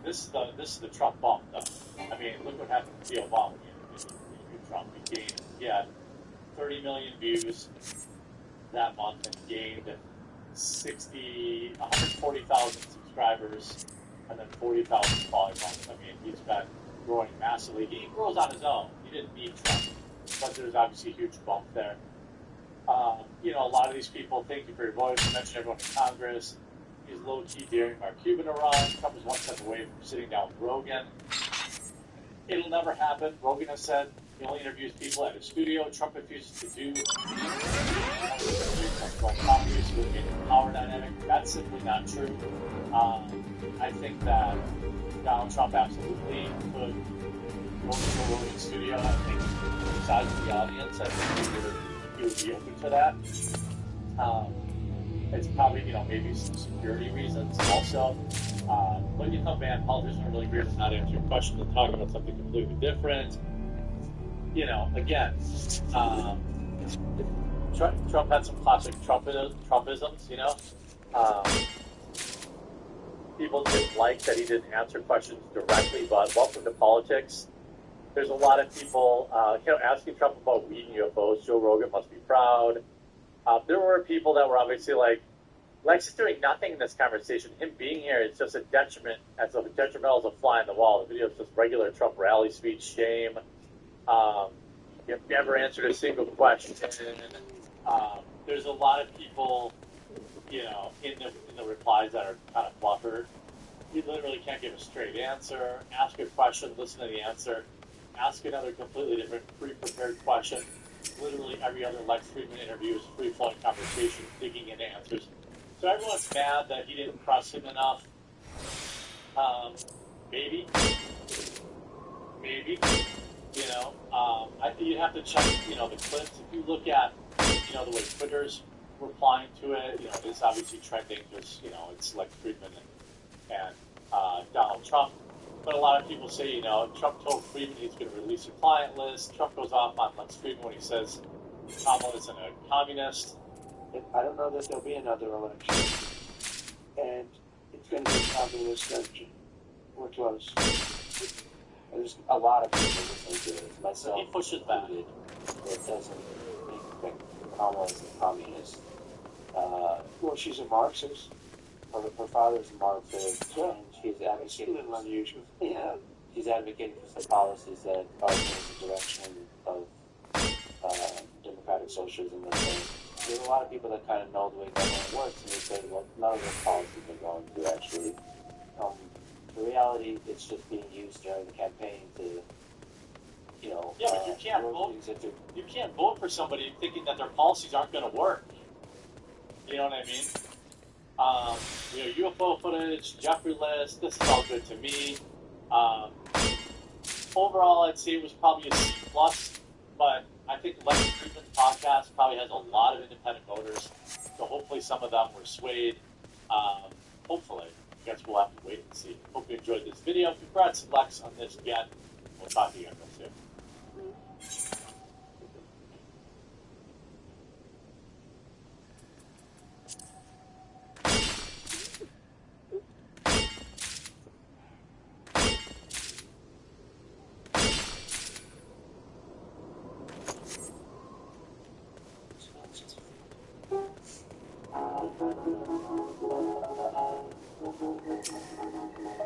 This is the Trump bump, though. I mean, look what happened to Obama when he interviewed Trump. He had 30 million views that month and gained 140,000 subscribers and then 40,000 followers. I mean, he's been growing massively. He grows on his own. He didn't need Trump, but there's obviously a huge bump there. You know, a lot of these people, thank you for your voice. I mentioned everyone in Congress. He's low-key daring Mark Cuban to run. Trump is one step away from sitting down with Rogan. It'll never happen. Rogan has said he only interviews people at his studio. Trump refuses to do power dynamic. That's simply not true. I think that Donald Trump absolutely could go to Rogan's studio. I think the size of the audience, I think he would be open to that. It's probably, you know, maybe some security reasons also. But, you know, man, politicians are really weird to not answer your question and talk about something completely different. You know, again, Trump had some classic Trumpisms, you know. People didn't like that he didn't answer questions directly, but welcome to politics. There's a lot of people, you know, asking Trump about weed and UFOs. Joe Rogan must be proud. There were people that were obviously like, Lex is doing nothing in this conversation. Him being here is just a detriment, as detrimental as a fly on the wall. The video is just regular Trump rally speech. Shame. You've never answered a single question. There's a lot of people, you know, in the replies that are kind of fluffered. You literally can't give a straight answer. Ask a question, listen to the answer. Ask another completely different, pre-prepared question. Literally every other Lex Friedman interview is free-flowing conversation, digging into answers. So everyone's mad that he didn't press him enough. Maybe. You know, you have to check, you know, the clips. If you look at the way Twitter's replying to it, it's obviously trending. Just it's like Friedman and Donald Trump. But a lot of people say, Trump told Friedman he's going to release a client list. Trump goes off on Lex Friedman when he says Kamala isn't a communist. I don't know that there'll be another election, and it's going to be a communist country. We're close. There's a lot of people listening to this, myself. He pushes back. It doesn't make Kamala as a communist. Well, she's a Marxist. Her father's a Marxist, and she's advocating. A little unusual. Yeah, she's advocating for some policies that are in the direction of democratic socialism. There's a lot of people that kind of know the way government works, and they say, well, none of those policies are going to actually. The reality, it's just being used during the campaign to, Yeah, but you can't vote. You can't vote for somebody thinking that their policies aren't going to work. You know what I mean? UFO footage, Jeffrey list. This is all good to me. Overall, I'd say it was probably a C+, but I think Lex Friedman's podcast probably has a lot of independent voters, so hopefully some of them were swayed. Hopefully. I guess we'll have to wait and see. Hope you enjoyed this video. Congrats, Lex, on this again. We'll talk to you again real soon.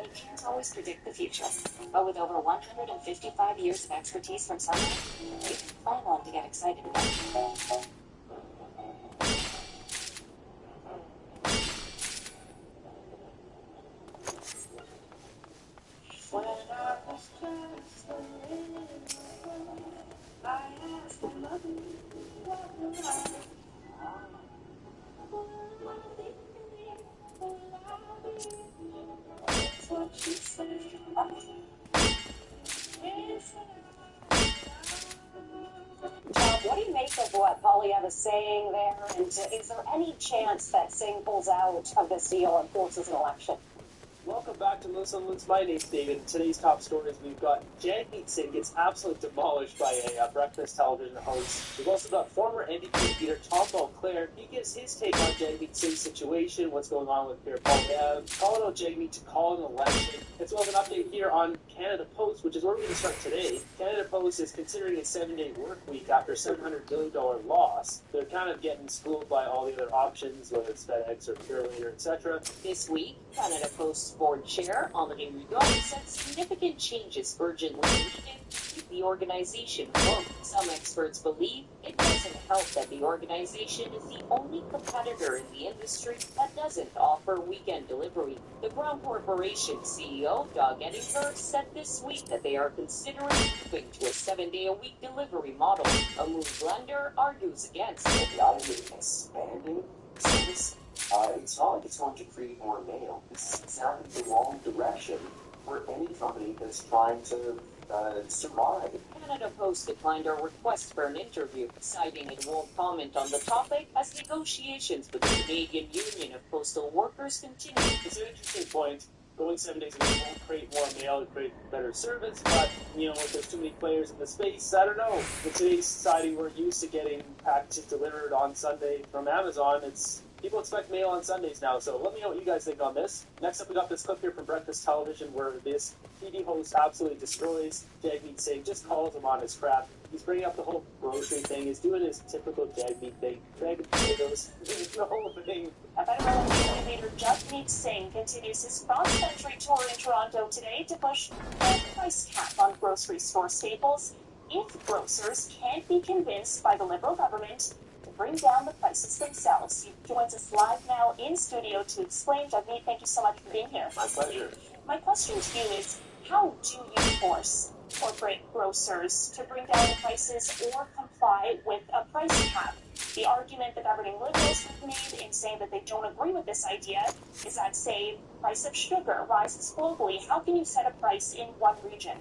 You can't always predict the future, but with over 155 years of expertise from someone, you can plan on to get excited about it. When I was just a little, I asked the mother, that's what she said. John, what do you make of what Poilievre is saying there? And is there any chance that Singh pulls out of this deal and forces an election? Welcome back to Muslim Links. My name's David. Today's top stories, we've got Jagmeet Singh gets absolutely demolished by a breakfast television host. We've also got former NDP leader Tom Beauclair. He gives his take on Jagmeet Singh's situation, what's going on with Pierre Poilievre, calling out Jagmeet to call an election, as well as an update here on Canada Post, which is where we're going to start today. Canada Post is considering a 7-day work week after a $700 billion loss. They're kind of getting schooled by all the other options, whether it's FedEx or Purelator, etc. This week, Canada Post's board chair, Amadou Rigaud, said significant changes urgently needed to keep the organization afloat. Some experts believe it doesn't help that the organization is the only competitor in the industry that doesn't offer weekend delivery. The Ground Corporation CEO, Doug Edinburgh, said this week that they are considering moving to a 7-day-a-week delivery model. A move Lender argues against. The idea of expanding service, it's not like it's going to create more mail. This is exactly the wrong direction for any company that's trying to survive. Canada Post declined our request for an interview, citing it won't comment on the topic as negotiations with the Canadian Union of Postal Workers continue. It's an interesting point. Going 7 days a week won't create more mail to create better service, but, if there's too many players in the space, I don't know. In today's society, we're used to getting packages delivered on Sunday from Amazon. People expect mail on Sundays now, so let me know what you guys think on this. Next up, we got this clip here from Breakfast Television where this TV host absolutely destroys Jagmeet Singh, just calls him on his crap. He's bringing up the whole grocery thing. He's doing his typical Jagmeet thing. Bag of potatoes, the whole thing. A federal leader Jagmeet Singh continues his cross-country tour in Toronto today to push a price cap on grocery store staples if grocers can't be convinced by the Liberal government to bring down the prices themselves. He joins us live now in studio to explain. Jagmeet, thank you so much for being here. My pleasure. My question to you is, how do you force corporate grocers to bring down the prices or comply with a price cap? The argument the governing Liberals have made in saying that they don't agree with this idea is that, say, price of sugar rises globally. How can you set a price in one region?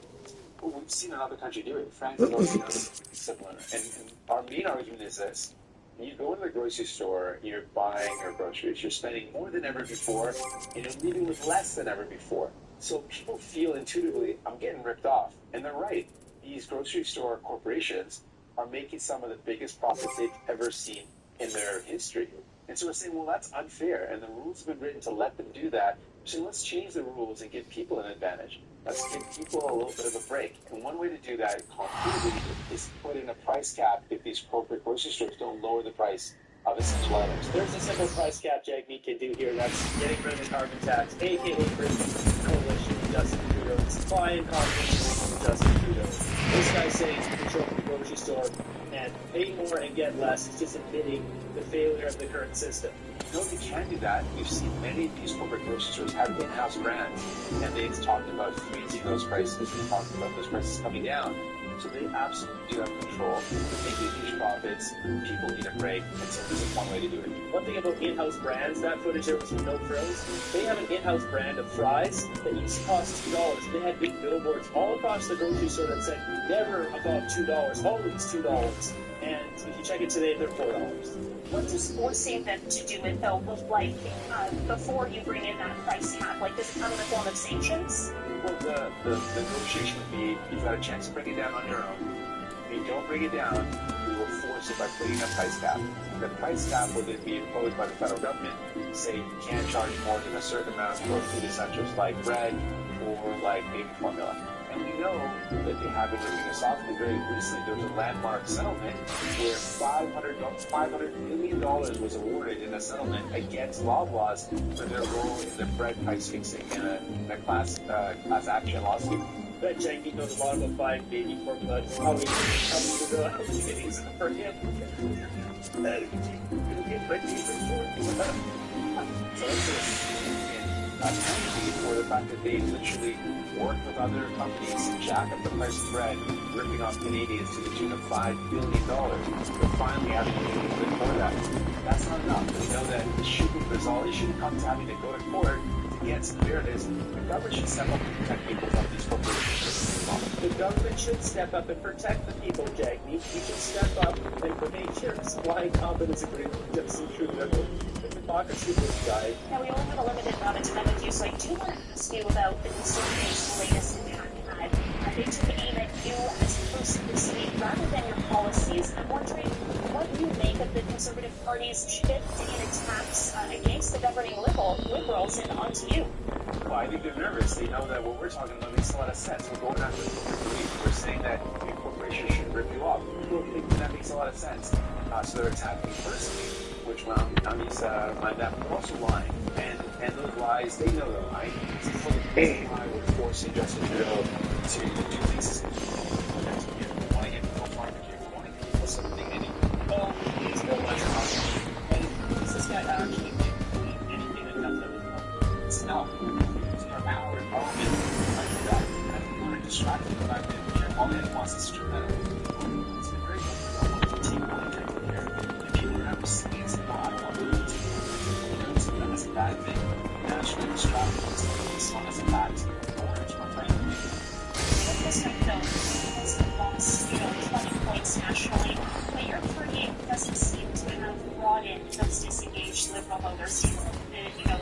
Well, we've seen another country do it. France is also similar. And our main argument is this. You go into the grocery store, you're buying your groceries, you're spending more than ever before, and you're leaving with less than ever before. So people feel intuitively, I'm getting ripped off. And they're right. These grocery store corporations are making some of the biggest profits they've ever seen in their history. And so we're saying, well, that's unfair. And the rules have been written to let them do that. So let's change the rules and give people an advantage. Let's give people a little bit of a break. And one way to do that concretely is put in a price cap if these corporate grocery stores don't lower the price of essential items. There's a simple price cap Jagmeet can do here. That's getting rid of the carbon tax, aka British Coalition of Justin Trudeau, supply and confidence of Justin Trudeau. This guy's saying to control the grocery store and pay more and get less. It's just admitting the failure of the current system. No, they can do that. We've seen many of these corporate grocery stores have in-house brands, and they've talked about freezing those prices. They've talked about those prices coming down. So they absolutely do have control. They're making huge profits. People need a break, and so this is one way to do it. One thing about in-house brands, that footage there was from No Frills. They have an in-house brand of fries that used to cost $2. They had big billboards all across the grocery store that said never above $2, always $2. And if you check it today, they're $4. What does forcing them to do it though look like before you bring in that price cap? Like, does it come in the form of sanctions? Well, the negotiation would be, you've got a chance to bring it down on your own. If you don't bring it down, we will force it by putting a price cap. The price cap will then be imposed by the federal government. Say you can't charge more than a certain amount for food essentials like bread or like baby formula. And we know that they have been ripping us off. Very recently, there was a landmark settlement where $500 million was awarded in a settlement against Loblaws for their role in the bread price fixing in a class action lawsuit. Bet Jagmeet knows a lot about buying baby formula. How many pennies for him? So that's for the fact that they literally work with other companies to jack up the price of bread, ripping off Canadians to the tune of $5 billion. They're finally having to do a bit more of that. That's not enough. We know that it shouldn't come to having to go to court to get some fairness. The government should step up and protect people from these corporations. The government should step up and protect the people, Jagmeet. You should step up and make sure supply and confidence agreement with Justin Trudeau. Democracy of this guy. Now, we only have a limited amount of time with you, so I do want to ask you about the Conservatives' latest attack ad. They took aim at you as a person this week rather than your policies. I'm wondering what you make of the Conservative Party's shift in attacks against the governing Liberals and onto you. Well, I think they're nervous. They know that what we're talking about makes a lot of sense. We're going after corporate. We're saying that big corporations should rip you off. People think that makes a lot of sense. So they're attacking me personally, which on that we're also lying. And those lies, they know they're lying. It's a full lie. We're forcing Justin Trudeau to do things. We want to get people barbecue. We want to get people something anyway. Well, it's no much possible. And does this guy actually think anything that comes out of his mouth? It's not. It's our power and parliament. I do that. And we want to distract the fact that Pierre Poilievre wants us to strip that away. It's been very difficult to take on drinking here. And people are having scenes that I don't want to do. That's a bad thing. Nationally distracting is not as a fact. This might though has lost, 20 points nationally, but your party doesn't seem to have brought in those disengaged Liberal voters.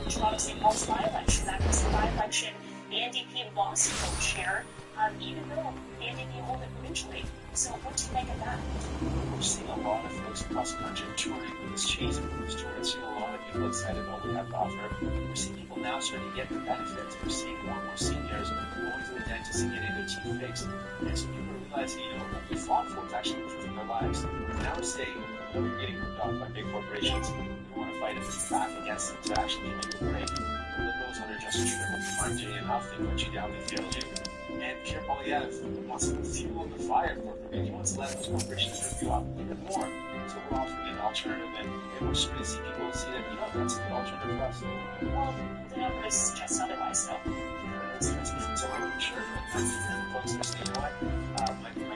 Toronto St. Paul's by-election, that was the by-election. The NDP lost vote share, even though the NDP hold it provincially. So what do you make of that? We're seeing a lot of folks across the country touring with this Chase Boost tour. We're seeing a lot of people excited about what we have to offer. We're seeing people now starting to get the benefits. We're seeing more and more seniors going to the dentist and getting their teeth fixed. And so people are realizing, what we fought for is actually improving their lives. Now we're saying, we're getting ripped off by big corporations. We want to fight back against them to actually give you a break. The Liberals under Justin Trudeau aren't doing enough. They put you down, they failed you. And Pierre Poilievre wants to fuel the fire for it. He wants to let those corporations rip you off even more. So we're offering an alternative, and we're starting to see people see that, that's a good alternative for us. Well, the numbers suggest otherwise, though. So I'm sure that folks are saying, my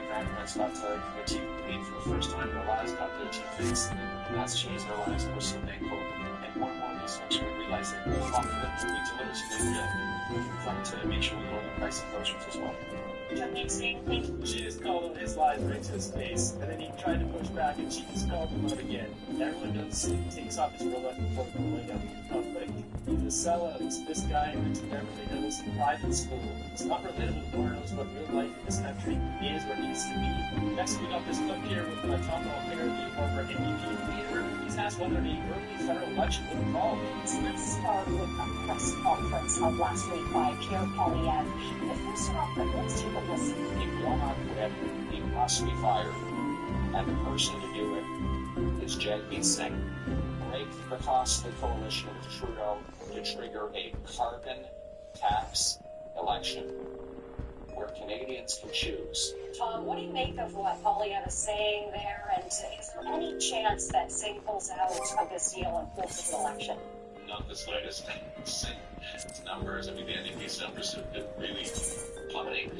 grandparents got their teeth cleaned for the first time in their lives, got their teeth fixed, and that's changed their lives, and we're so thankful. And more and more these folks would realize that we fought for them, we deliver something real. We fight to make sure we lower the price of groceries as well. She just called him his lies right to his face, and then he tried to push back, and she just called him out again. Everyone knows he takes off his Rolex before going out in public. He's a sellout. This guy went to Beverly Hills private school. It's not relatable, nor knows what real life in this country is or needs to be. Next, we got this clip here with Tom Mulcair, the former NDP leader. He's asked whether the early federal election would fall. Let's start with a press conference held last week by Pierre Poilievre. But first off, let's take a listen. If one on web, he must be fired. And the person to do it is Jagmeet Singh. Break the costly coalition with Trudeau to trigger a carbon tax election where Canadians can choose. Tom, what do you make of what Poilievre is saying there? And is there any chance that Singh pulls out of this deal and forces an election? Not the slightest. Sing's numbers, I mean, the NDP's numbers have been really plummeting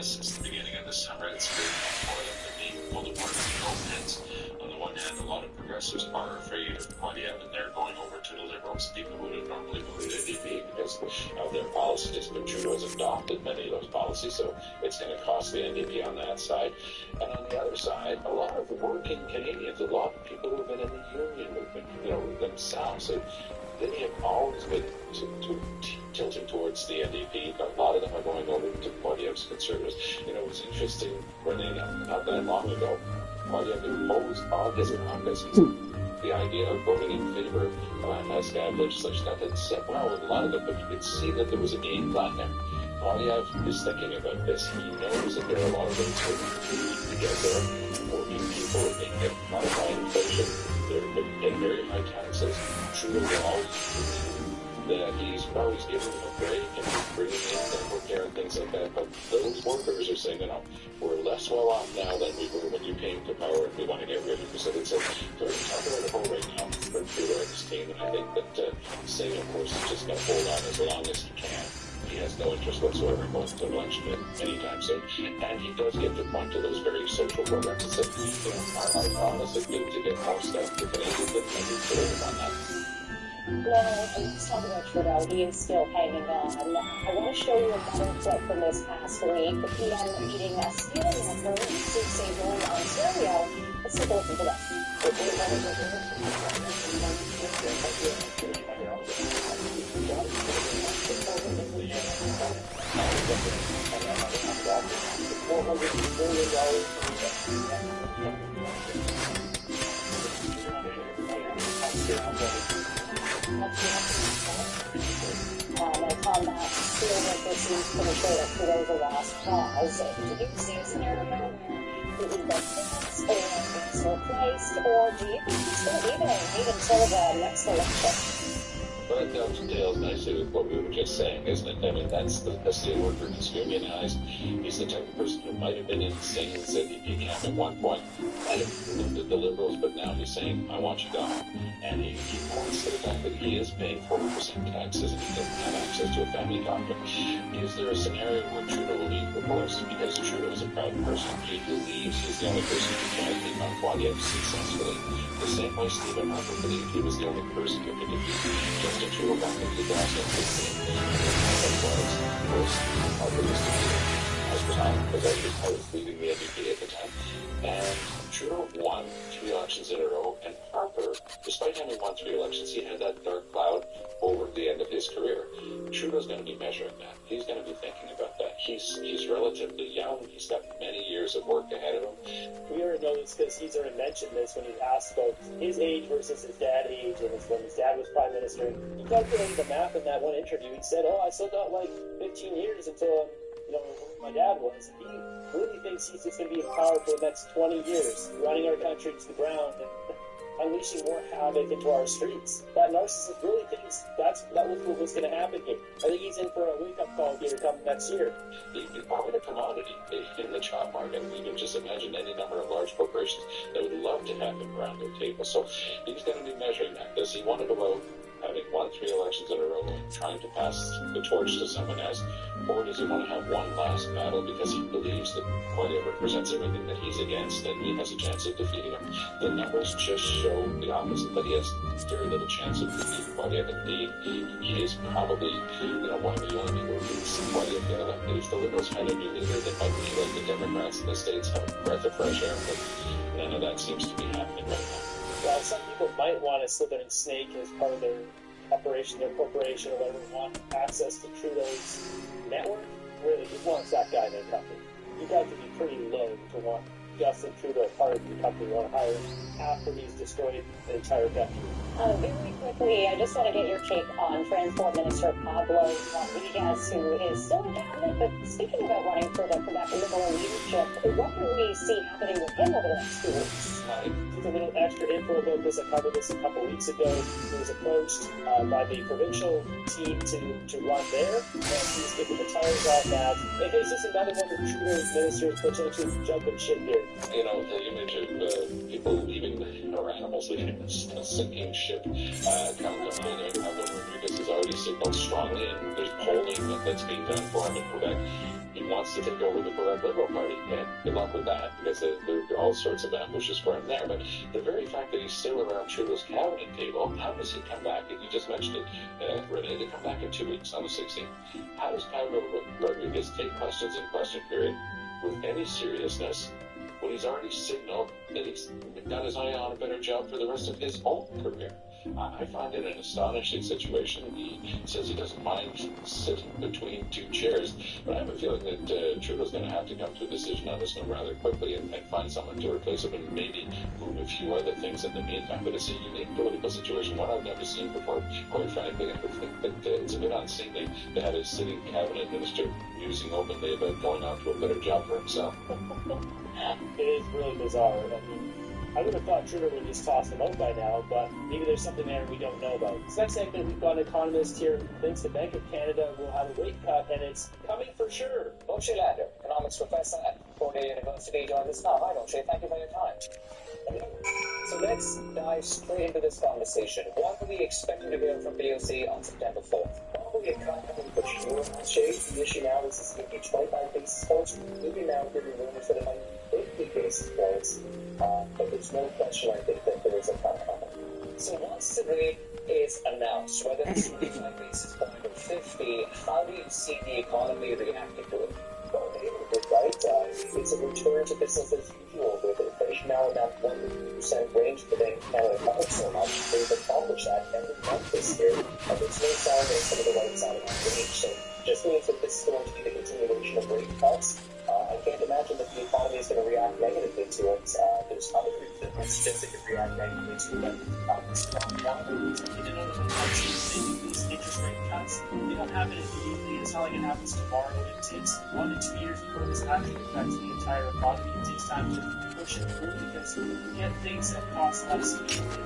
since the beginning of the summer. It's very much more than being pulled apart in both ends. On the one hand, a lot of progressives are afraid of Poilievre, and they're going over to the Liberals, people who would normally vote NDP because of their policies. But Trudeau has adopted many of those policies, so it's going to cost the NDP on that side. And on the other side, a lot of working Canadians, a lot of people who have been in the union movement, themselves. So they have always been tilting towards the NDP, but a lot of them are going over to Poilievre's Conservatives. It was interesting, Renee, not that long ago, Poilievre imposed on his caucus the idea of voting in favor of SCAD legislation. That didn't sit well with a lot of them, but you could see that there was a game plan there. Poilievre is thinking about this. He knows that there are a lot of things to get there. Working people are being hit by high inflation. They're paying very high taxes. Trudeau will always that he's always giving them a break and bringing in dental care and things like that. But those workers are saying, we're less well off now than we were when you came to power, and we want to get rid of you. So it's a very tough hole right now for Trudeau and his team. And I think that Singh, of course, is just going to hold on as long as he can. He has no interest whatsoever in going to an election anytime soon. And he does get to point to those very social programs and say, our promise is to get more stuff to Canadians, and we deliver on that. Well, let's talk about Trudeau. He is still hanging on. I want to show you another clip from this past week. The PM meeting a steel worker in Sault Ste. Marie, Ontario. Let's take a listen to that. On that steel worker seems pretty sure that Trudeau's a lost cause. Do you see a scenario where he gets fixed or gets replaced, or do you think he's going to be there and wait until the next election? Well, that dovetails nicely with what we were just saying, isn't it? I mean, that's the steel worker who's unionized. He's the type of person who might have been in Singh's NDP camp at one point, might have looked at the Liberals, but now he's saying, I want you gone. And he points to the fact that he is paying 40% taxes and he doesn't have access to a family doctor. Is there a scenario where Trudeau will leave? Of course, because Trudeau is a proud person. He believes he's the only person who can take on Poilievre successfully. The same way Stephen Harper believed he was the only person who could defeat Justin Trudeau back in 2016. That was, of course, Harper was defeated as time, because I was leading the NDP at the time. And Trudeau won 3 elections in a row, and Harper, despite having won 3 elections, he had that dark cloud over the end of his career. Trudeau's going to be measuring that. He's going to be thinking about that. He's relatively young. He's got many years of work ahead of him. We already know this because he's already mentioned this when he asked about his age versus his dad's age, and when his dad was prime minister. He calculated the math in that one interview. He said, I still got like 15 years until my dad was. He really thinks he's just going to be in power for the next 20 years, running our country to the ground and unleashing more havoc into our streets. That narcissist really thinks that was what was going to happen here. I think he's in for a wake-up call here coming next year. He's quite a commodity in the job market. You can just imagine any number of large corporations that would love to have him around their table. So he's going to be measuring that. Does he want to go out having won 3 elections in a row and trying to pass the torch to someone else? Or does he want to have one last battle because he believes that Poilievre represents everything that he's against and he has a chance of defeating him? The numbers just show the opposite, that he has very little chance of defeating Poilievre. Indeed, he is probably, one of the only people who can see Poilievre get elected. If the Liberals had a new leader, they might be like the Democrats in the States have a breath of fresh air, but none of that seems to be happening right now. Well, some people might want a slithering snake as part of their operation, their corporation, or whatever, want access to Trudeau's network. Really, who wants that guy in their company? You got to be pretty low to want Justin Trudeau part of your company you want to hire after he's destroyed the entire country. Very quickly, I just want to get your take on Transport Minister Pablo Rodriguez, who is still in cabinet, but speaking about running for the Quebec Liberal leadership, what can we see happening with him over the next 2 weeks? Just a little extra info about this. I covered this a couple weeks ago. He was approached by the provincial team to run there, and he's kicking the tires on that. And here's just another one of Trudeau's ministers potentially jumping ship here. The image of people leaving or animals leaving a sinking ship come to mind. Pablo Rodriguez has already signaled strongly, and there's polling that's being done for him in Quebec. He wants to take over the Quebec Liberal Party, and good luck with that, because there are all sorts of ambushes for him there. But the very fact that he's still around Trudeau's cabinet table, how does he come back? And you just mentioned it, Renee, to come back in 2 weeks on the 16th. How does Pablo Rodriguez take questions in question period with any seriousness when he's already signaled that he's got his eye on a better job for the rest of his own career? I find it an astonishing situation. He says he doesn't mind sitting between two chairs, but I have a feeling that Trudeau's going to have to come to a decision on this one rather quickly and find someone to replace him and maybe move a few other things in the meantime. But it's a unique political situation, one I've never seen before, quite frankly. I think that it's a bit unseemly to have a sitting cabinet minister musing openly about going on to a better job for himself. It is really bizarre. I would have thought Trudeau would just toss him out by now, but maybe there's something there we don't know about. This next segment, we've got an economist here who thinks the Bank of Canada will have a rate cut, and it's coming for sure. Moshe Lander, economics professor at Cornell University, joins us now. Hi, Moshe. Thank you for your time. So let's dive straight into this conversation. What are we expecting to hear from BOC on September 4th? Probably a cut, but sure, Moshe, the issue now is this is going to be 25 basis points. Maybe now giving room for the 50 basis points. But there's no question, I think, that there is a cut coming. So once the rate is announced, whether it's 25 basis point or 50, how do you see the economy reacting to it? Well, right? It's a return to business as usual with inflation now in that 1% range. The Bank of Canada covered so much, they've accomplished that every month this year. And there's no sign of some of the right side of that range. So just means that this is going to be the continuation of rate cuts. I can't imagine that the economy is going to react negatively to it. There's other businesses that could react negatively to it. These interest rate cuts, they don't happen immediately. It's not like it happens tomorrow. It takes 1 to 2 years before this actually affects the entire economy. It takes time to push it through because you get things that cost less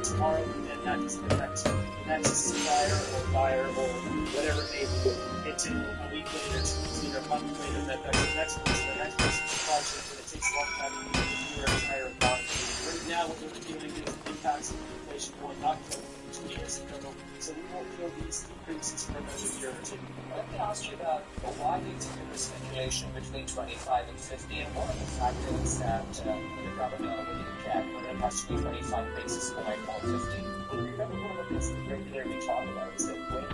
tomorrow, and then that doesn't affect the next supplier or buyer or whatever it may be into a week later, either a month later, that affects the next person, the next person's supply chain, but it takes a long time to move through your entire economy. Right now, what we're feeling is the impacts of inflation going up from 2 years ago, so we won't feel these decreases for another year or two. Let me ask you about why do you think there is speculation between 25 and 50, and one of the factors that the government will look at whether it has to be 25 basis point or 50. Well, remember, one of the things that we regularly talk about is that when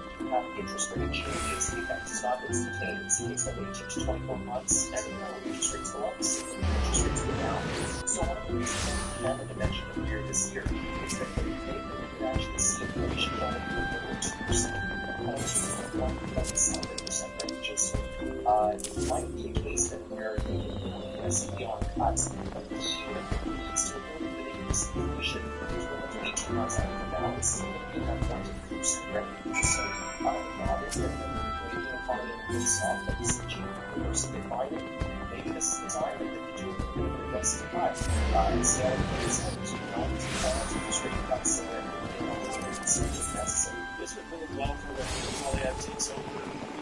interest rate changes, the effect is not instantaneous. It takes like 18 to 24 months. Every now interest rates go up, interest rates go down. So one of the reasons that we haven't mentioned earlier this year is that we think that we could actually see inflation going over 2%. Ranges. It might be a case that where the S&P on cuts, but the needs to really this inflation is going to 18 months out of the balance in that 1% range. So obviously, maybe the economy will be soft, but this is divided. Maybe this is the time that they do the best of time. See how it plays out. Interest rate cuts so that it's necessary. This would bode well for when Poilievre takes over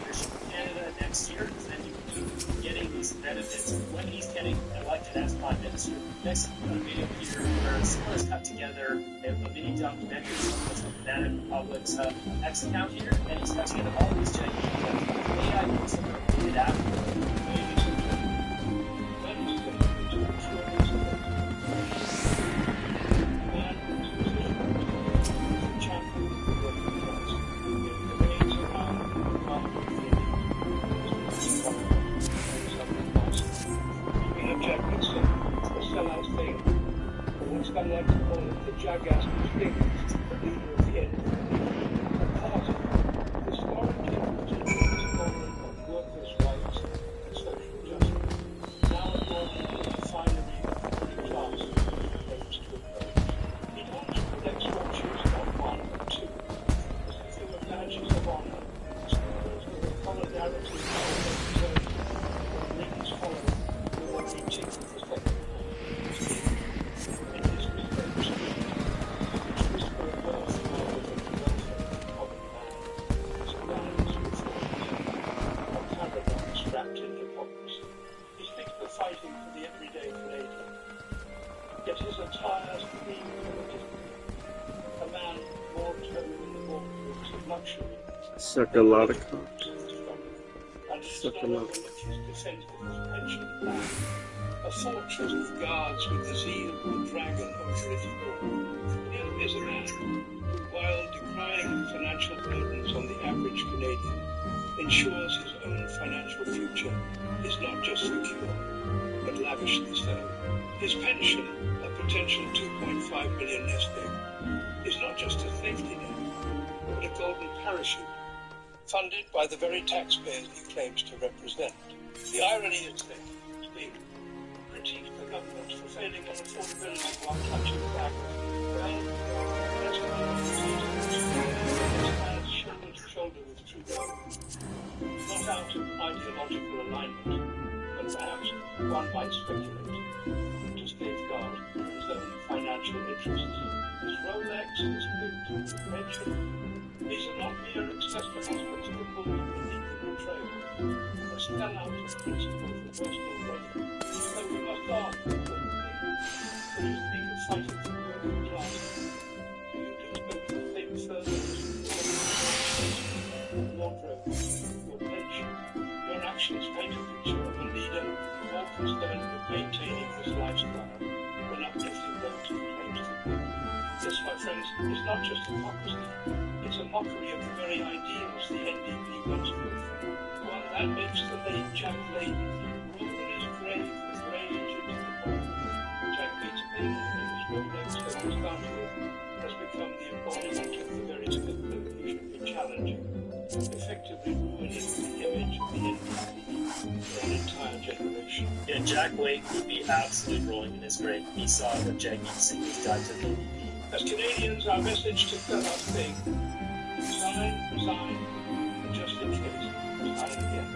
leadership of Canada next year, because then you can keep getting these benefits when he's getting elected as Prime Minister. Next, we've got a video here where someone has cut together a mini documentary from Banana Republic's X account here, and he's cut together all these gigantic AI books that are created after. solidarity and Lincoln's followers who want to seek to protect in his respect, which whisper above the knowledge of the welfare of the man, surrounds reforms, a paradox wrapped in hypocrisy. He speaks of fighting for the everyday Canadian, yet his attire screams of a man more determined in the boardrooms of luxury. Suck a lot of cocks. Suck a lot. A fortress of guards with the zeal of a dragon over its door. Here is a man who, while decrying financial burdens on the average Canadian, ensures his own financial future is not just secure, but lavishly so. His pension, a potential $2.5 million nest egg, is not just a safety net, but a golden parachute, funded by the very taxpayers he claims to represent. The irony is that they critique the government for failing on affordability while touching back. Well, that's kind of stands shoulder to shoulder with Trudeau, not out of ideological alignment, but perhaps one might speculate to safeguard his own financial interests. His Rolex, his boot, his pension, these are not mere accessories which the bull beneath the portrayal, but spell out the principle of the personal growth. So we must ask the when you speak of fighting for the working class, do you do so with the same fervour as your wardrobe, your pension? Your actions paint a picture of a leader more concerned with maintaining this lifestyle than uplifting those who claim to be. This, my friends, is not just hypocrisy. It's a mockery of the very ideals the NDP once stood for. One that makes the late Jack Layton roll in his grave with rage into the bone. Jack Layton's name in his Rolex circumstantial has become the embodiment of the very symbol he should be challenging, effectively ruining the image of the NDP for an entire generation. Yeah, Jack Layton would be absolutely rolling in his grave if he saw what Jagmeet Singh has done to the NDP. As Canadians, our message to fellow thing: resign, just in case, resign again.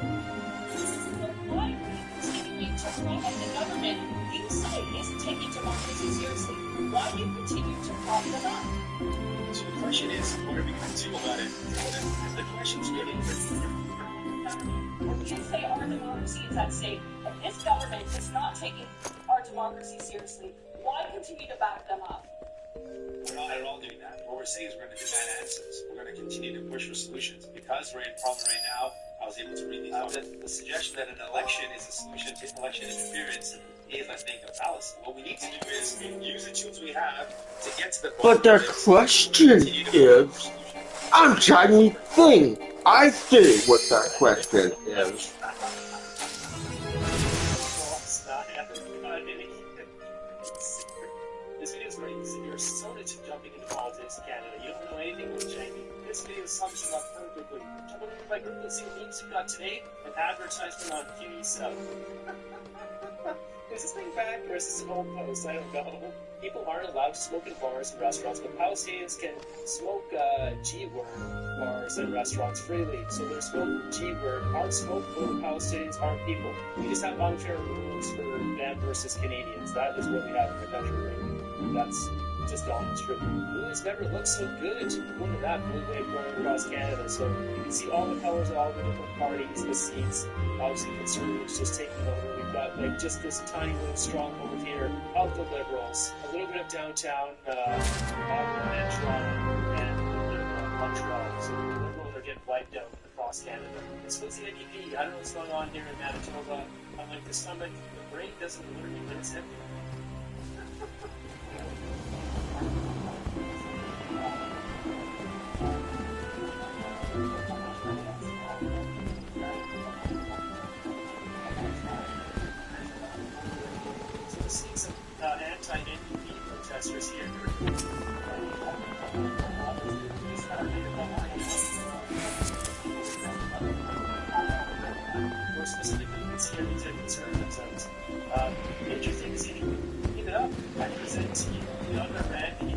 But why are you continuing to prop up the government who you say isn't taking democracy seriously? Why do you continue to prop them up? So the question is, what are we going to do about it? The question's really You say our democracy is at stake, and this government is not taking our democracy seriously. Why continue to back them up? We're not at all doing that. What we're saying is we're going to demand answers. We're going to continue to push for solutions. Because we're in problem right now, I was able to read these. The suggestion that an election is a solution to election interference is, I think, a fallacy. What we need to do is use the tools we have to get to the But the question is, I'm Jagmeet Singh. I say what that question is. This video is very easy. You're so into jumping into politics in Canada. You don't know anything about Jagmeet. This video sums it up perfectly. Jump over to my group and see what memes you got today, an advertisement on QE South. Is this thing back or is this an old post? I don't know. People aren't allowed to smoke in bars and restaurants, but Palestinians can smoke G-word bars and restaurants freely. So they're smoking G-word. Aren't smoke-voting Palestinians aren't people. We just have unfair rules for them versus Canadians. That is what we have in the country right now. That's just honest truth. Blues never looked so good. Look at that blue wave going across Canada. So you can see all the colors of all the different parties, the seats. Obviously, Conservatives just taking over. We've got like just this tiny little stronghold here of the Liberals. A little bit of downtown Ottawa and Toronto, and a little bit of Montreal. So the Liberals are getting wiped out across Canada. This was the NDP. I don't know what's going on here in Manitoba. I'm like the stomach. The brain doesn't work when it's empty. So we're seeing some anti-NDP protesters here. More specifically, you can see everything conservatives out. Interesting to see keep it up. I present to you the other Randy.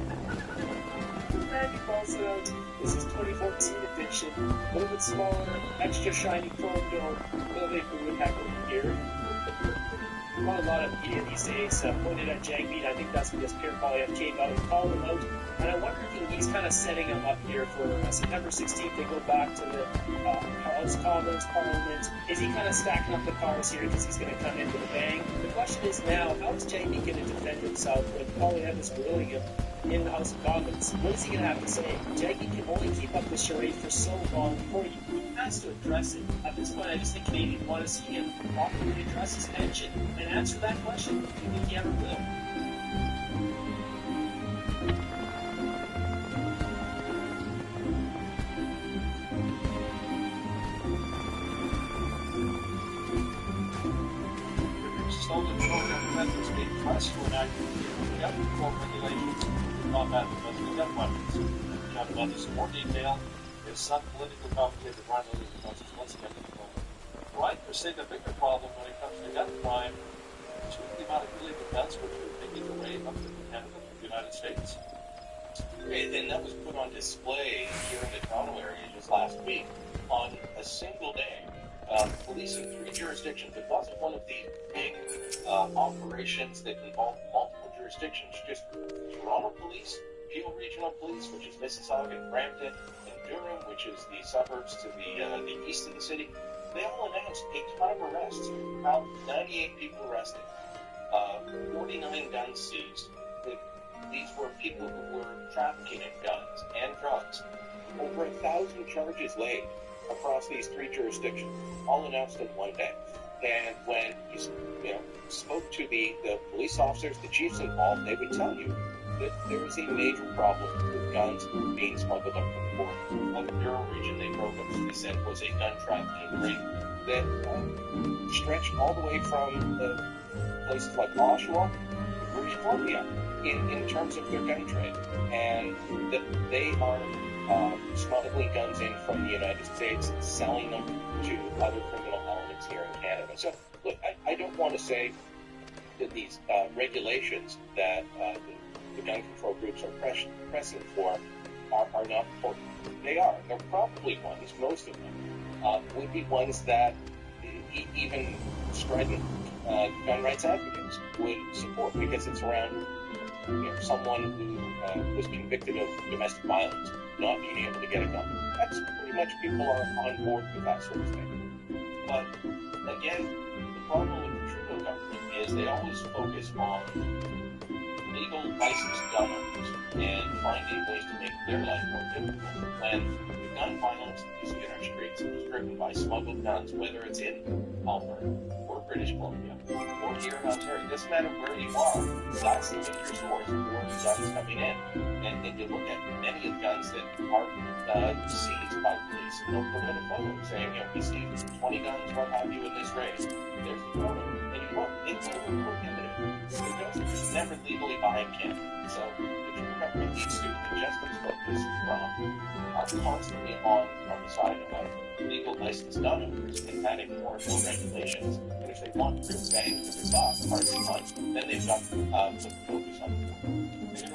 Randy Paul's talks about this is 2014 edition, a little bit smaller, extra shiny chrome dome, a little bit blue heck over here. A lot of media these days pointed at Jagmeet. I think that's because Pierre Poilievre came out and called him out. And I wonder if he's kind of setting him up here for September 16th. They go back to the House Commons Parliament. Is he kind of stacking up the cards here because he's going to come in with a bang? The question is now, how is Jagmeet going to defend himself when Poilievre is grilling him in the House of Commons? What is he going to have to say? Jagmeet can only keep up this charade for so long before he has to address it. At this point, I just think Canadians want to see him properly address his pension and answer that question. Do you think he ever will? Stolen program methods being pressed to enact gun control regulations to combat domestic gun weapons. Talk about this in more detail. His son, political commentator Brian Lilley, once again. Writers say the bigger problem when it comes to gun crime is with the amount of illegal guns which are making their way up to Canada from the United States. And that was put on display here in the Toronto area just last week on a single day. Police in 3 jurisdictions. It wasn't one of the big operations that involved multiple jurisdictions. Just Toronto Police, Peel Regional Police, which is Mississauga and Brampton, and Durham, which is the suburbs to the east of the city. They all announced a ton of arrests. About 98 people arrested. 49 guns seized. These were people who were trafficking in guns and drugs. Over 1,000 charges laid across these 3 jurisdictions, all announced in one day. And when you spoke to the police officers, the chiefs involved, they would tell you that there is a major problem with guns being smuggled up from the border. On the Bureau region, they broke up, as they said, was a gun trafficking ring that stretched all the way from places like Oshawa, British Columbia, in terms of their gun trade. And that they are smuggling guns in from the United States, selling them to other criminal elements here in Canada. So, look, I don't want to say that these regulations that the gun control groups are pressing for are not important. They are. They're probably ones, most of them, would be ones that even strident gun rights advocates would support, because it's around someone who was convicted of domestic violence not being able to get a gun. That's pretty much people are on board with that sort of thing. But again, the problem with the Trudeau government is they always focus on legal licensed gun owners and finding ways to make their life more difficult. When the gun violence that you see in our streets is driven by smuggled guns, whether it's in Alberta or British Columbia or here in Ontario, it doesn't matter where you are, that's the major source for the guns coming in. And you look at many of the guns that are seized by police, and they'll put in a photo saying, we seized 20 guns, what have you, in this raid. There's the photo. And you look, it's totally prohibited. The guns are just never legally buying Canada. So the Trudeau government needs to adjust its focus from constantly on the side of legal licensed gun owners and adding more and more regulations. And if they want to real bang for their buck, pardon the then they've got to put the focus on it.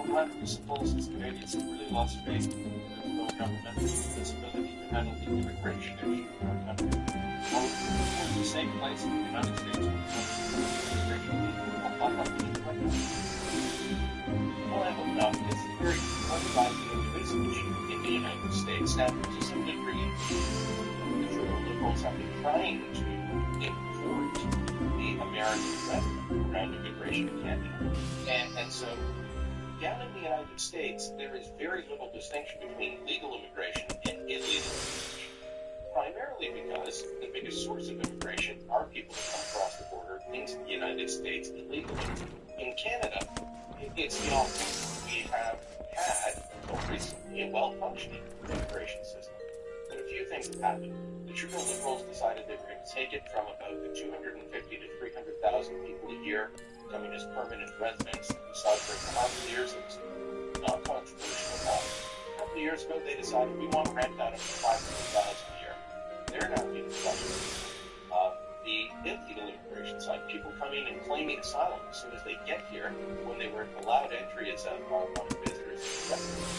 One of the principles is Canadians have really lost faith in the Trudeau government and its ability to handle the immigration issue in our country. Well, we're in the same place in the United States when it comes to immigration. Well, I hope not. It's a very polarizing and divisive issue in the United States. Now, to some degree, the Trudeau Liberals have been trying to import the American rhetoric around immigration in Canada. And so, down in the United States, there is very little distinction between legal immigration and illegal immigration. Primarily because the biggest source of immigration are people who come across the border into the United States illegally. In Canada, it's the opposite. We have had, until recently, a well-functioning immigration system. But a few things have happened. The Trudeau Liberals decided they were going to take it from about the 250 to 300,000 people a year coming as permanent residents. We saw for a couple of years, it was not controversial at all. A couple of years ago, they decided we want to ramp that up to 500,000 a year. They're now being questioned. The illegal immigration side, people coming and claiming asylum as soon as they get here, when they were allowed entry as unwanted visitors,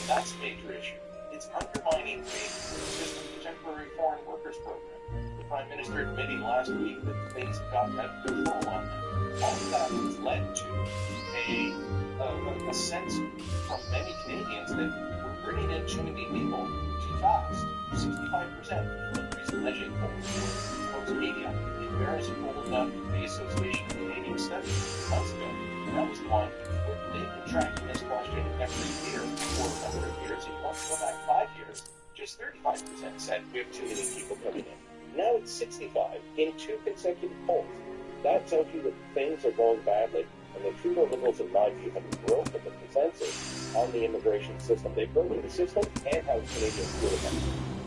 that's a major issue. it's undermining the system, the temporary foreign workers program. The Prime Minister admitting last week that things have gotten out of control on them. All of that has led to a sense from many Canadians that we're bringing in too many people too fast. 65% increase in alleging polls media. The embarrassing poll done the Association of Canadian Studies months ago. That was one where they've been tracking this question every year for a number of years. If you want to go back 5 years, just 35% said we have too many people coming in. Now it's 65 in 2 consecutive polls. That tells you that things are going badly, and the Trudeau Liberals, in my view, have broken the consensus on the immigration system. They've broken the system and how Canadians feel about it.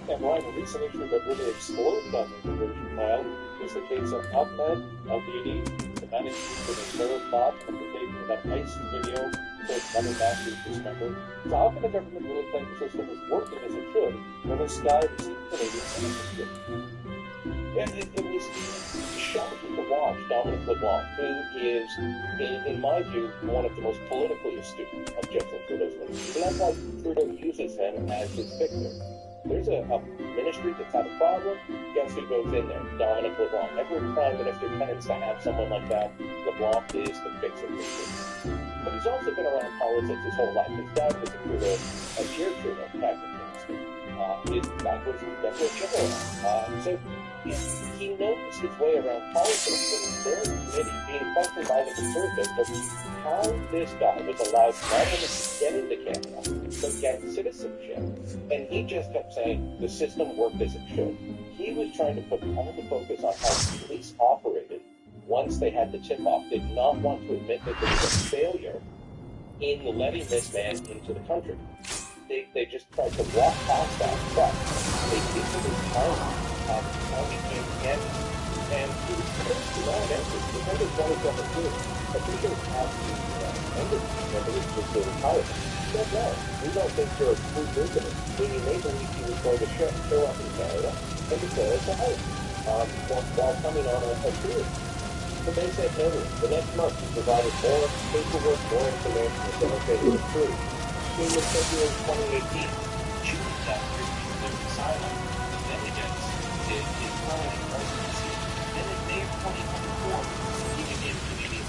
And Ryan, a recent issue that really exploded on the immigration file is the case of Ahmed Al-Bidi, the managing for the Arab bot undertaking that ICE video to another mass youth member. So how can the government really claim the system is working as it should when this guy received Canadian citizenship? It was shocking to watch Dominic LeBlanc, who is, in my view, one of the most politically astute of Justin Trudeau's ministers. And that's why Trudeau uses him as his fixer. There's a ministry that's had a problem. Guess who goes in there? Dominic LeBlanc. Every prime minister tends to have someone like that. LeBlanc is the fixer. But he's also been around politics his whole life. His dad was a Pierre Trudeau, cabinet minister. His dad was Governor General. So he knows his way around politics, and he's very committed, being questioned by the Conservatives, of how this guy was allowed not only to get into Canada, but get citizenship. And he just kept saying the system worked as it should. He was trying to put all the focus on how the police operated once they had the tip-off. Did not want to admit that there was a failure in letting this man into the country. They just tried to walk past that, but they did his time. How he came in, and he was supposed to not answer. December 2017, officials asked him to end it, whether it was the retirement. He said, no, we don't think you're a true visitor, meaning they believed he was going to show up in Canada and declare us a home while coming on a tour. But they said no. The next month, he provided more paperwork, more information that demonstrated the truth. In February 2018, June that year, he declared asylum. Then again, his permanent residency. Then in May of 2024, he became Canadian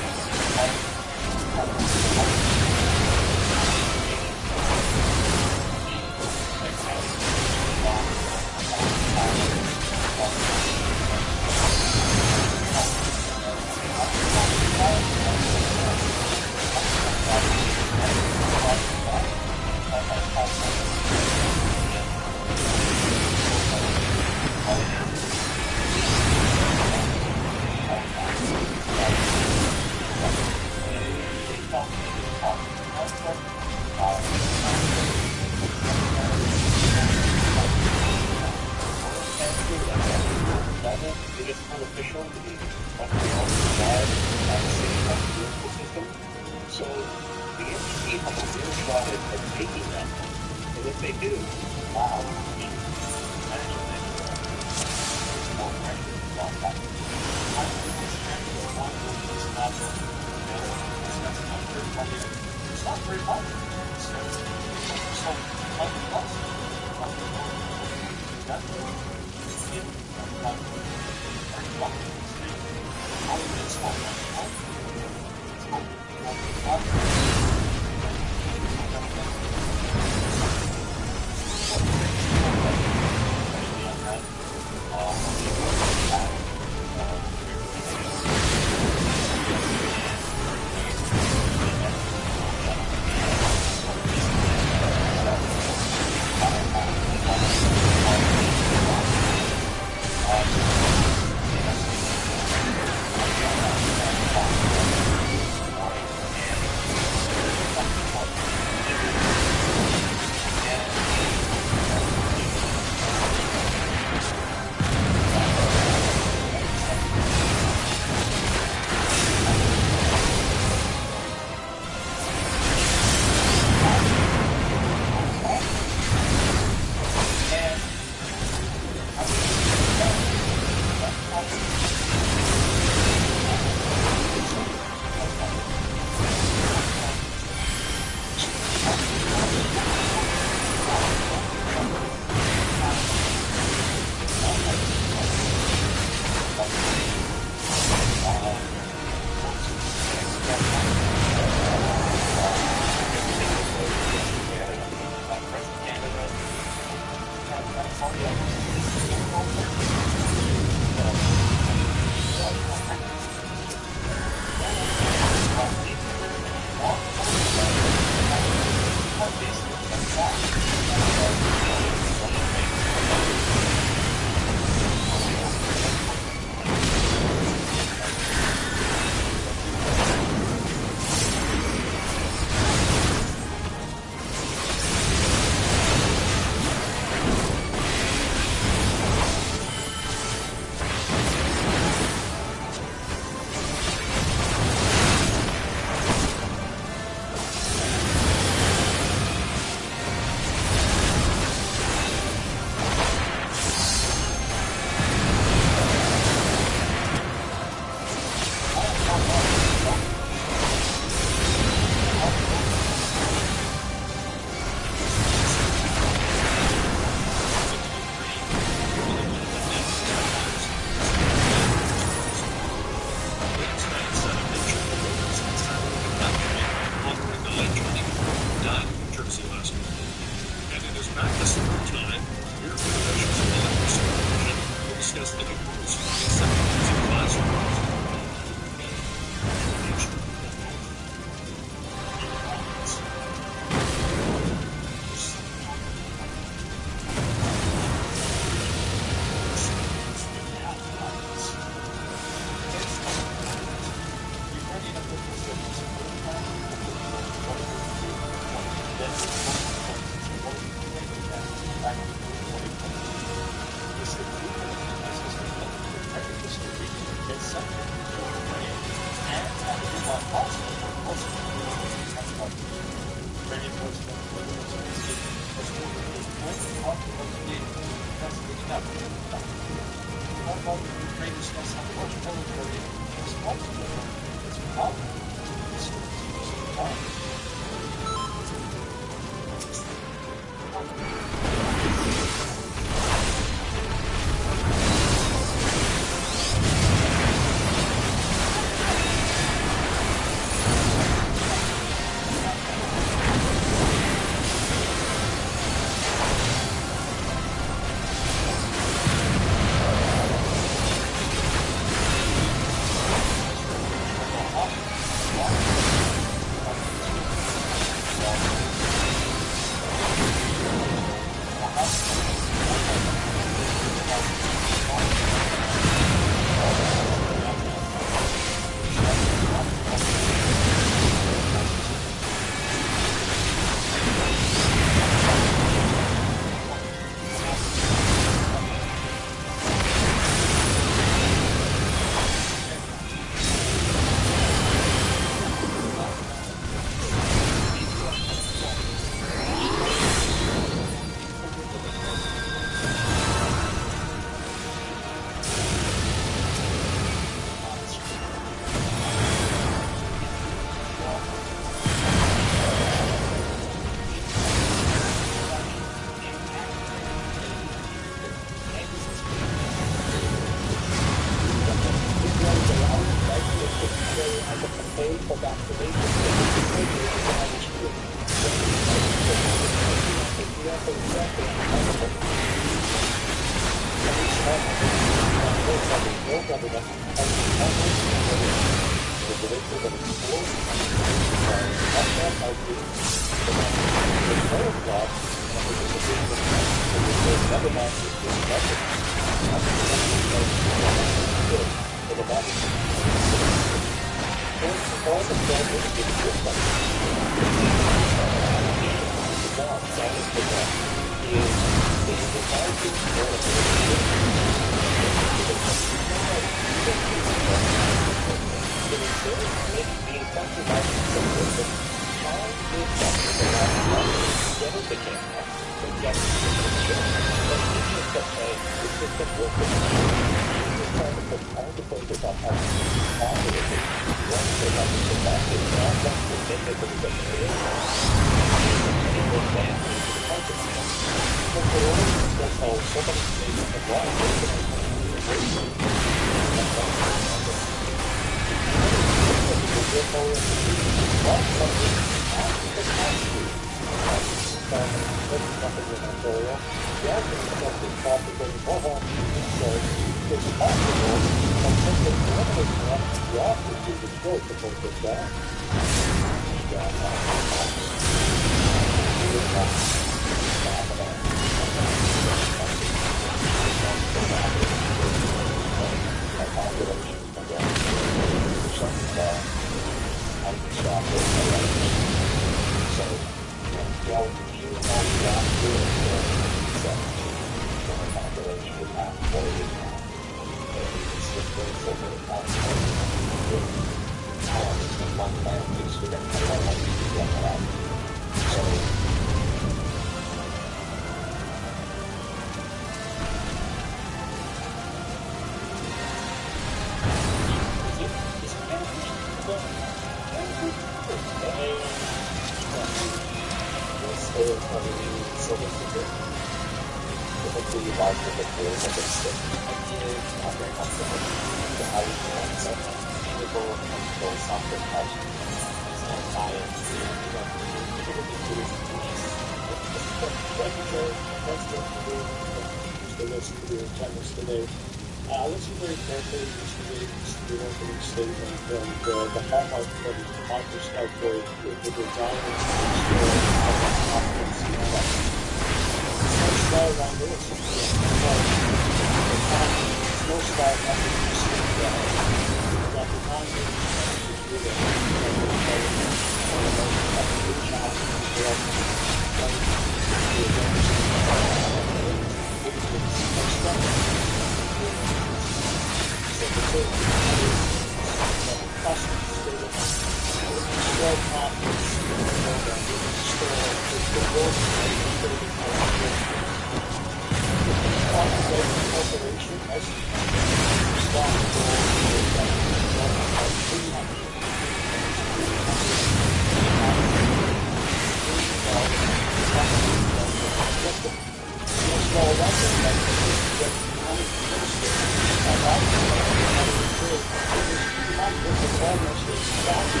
Trump was almost a scandal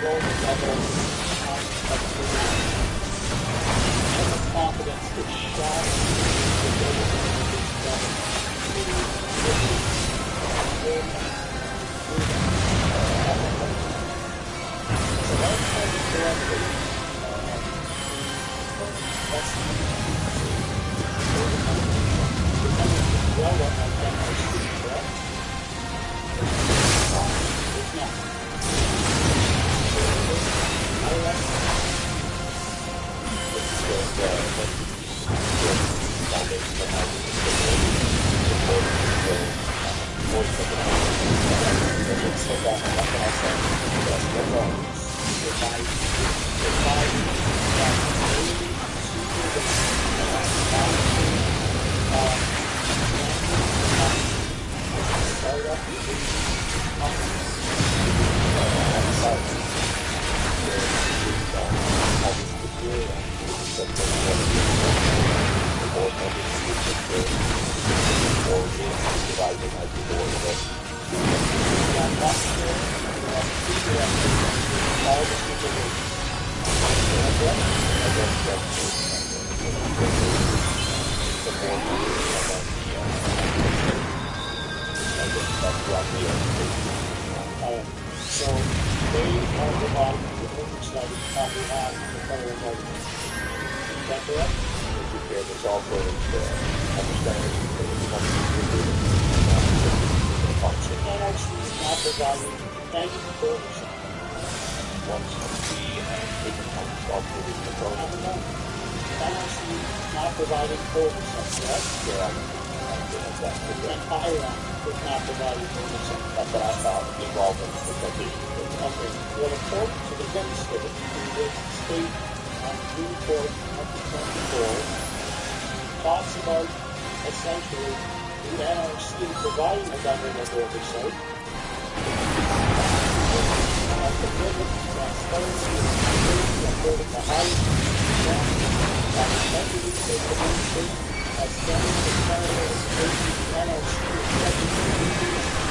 level of the confidence that shot the So they are providing the oversight on behalf of the federal government. Is that correct? There's also understanding NRC is not providing any oversight. once we take responsibility for the program. NRC is not providing oversight, correct? And Iran is not providing oversight. That's what I thought involved in the transition. Okay. Well, according to the Penn State, the state on June 4th, 2024, talks about essentially the NRC providing a government oversight, commitment to transparency and security according to highest standards, and integrity of the administration as standards of federal education, NRC is subject to duties,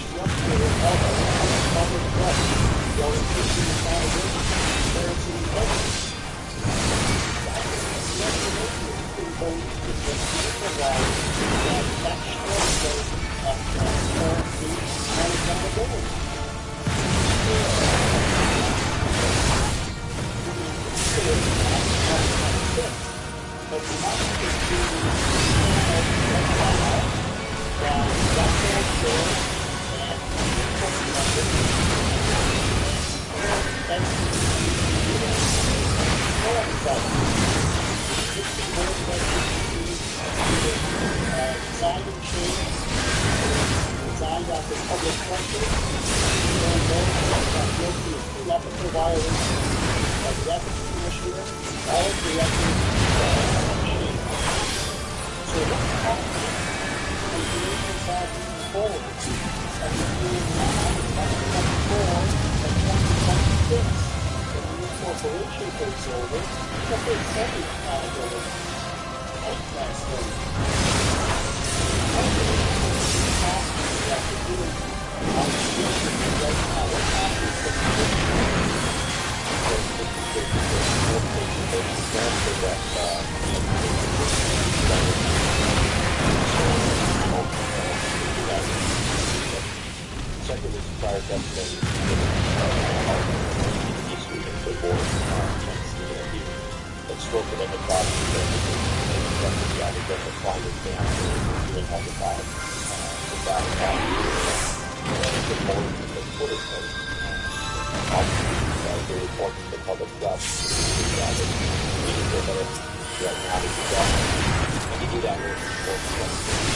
structure of public trust while increasing accountability, transparency, and evidence. The explanation is composed of the provide that extra of transparency and accountability. But we must continue designed after public pressure, and those guilty of two-ethical violations of the Ethics Commissioner, all directed so what policy and Canadians have moving forward as we move on to 2024 and 2026 when the new corporation takes over, what they say accountability and transparency. Second is prior testing. Let's go for them about very important for public trust. Right now, when you do that, but in the interim,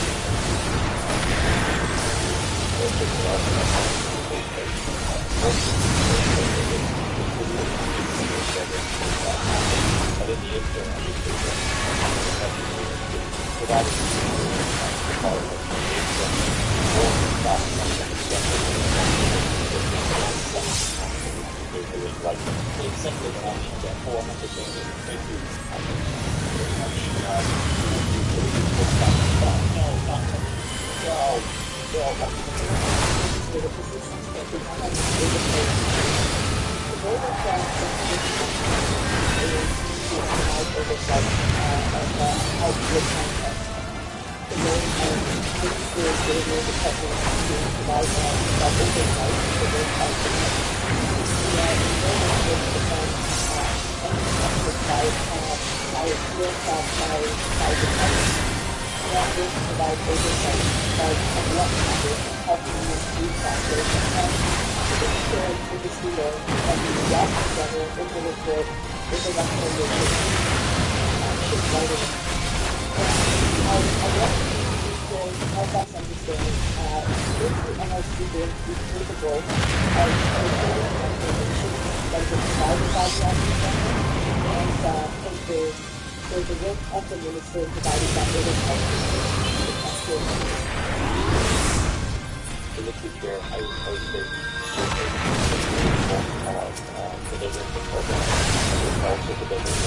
bill of the positions that we have on the legislature. The bill that the position is to provide oversight of health care contracts. The role of Minister of Labor and the President to provide oversight for those contracts. The bill will defend any efforts by the Department. That will provide oversight of what Congress and helping you use factors and to ensure to the CEO that the Washington General in the report with the recommendation should write it. I want to help us understand if the NLC bill is capable of controlling information that is provided by the Washington General and so the work of the minister provided by oversight So, Mr. Chair, I would say delivering the program and also delivering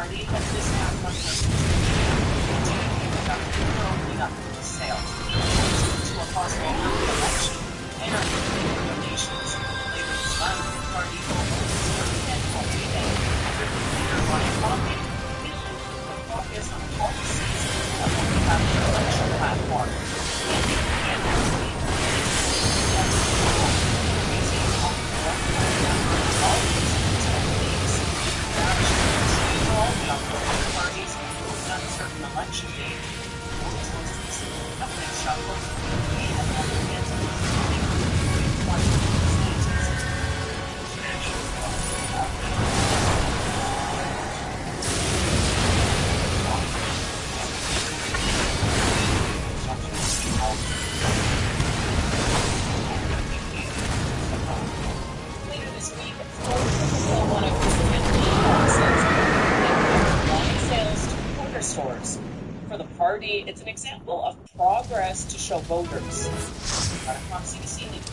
Party has discount one person opening up the sales to a possible election and donations. Later this month, the party will and Ryan Coffey will focus on policies of the election platform. Parties an uncertain election date. Government shuffles later this week, Ford will want to sales to corner stores. For the party, it's an example of progress to show voters. From CBC News,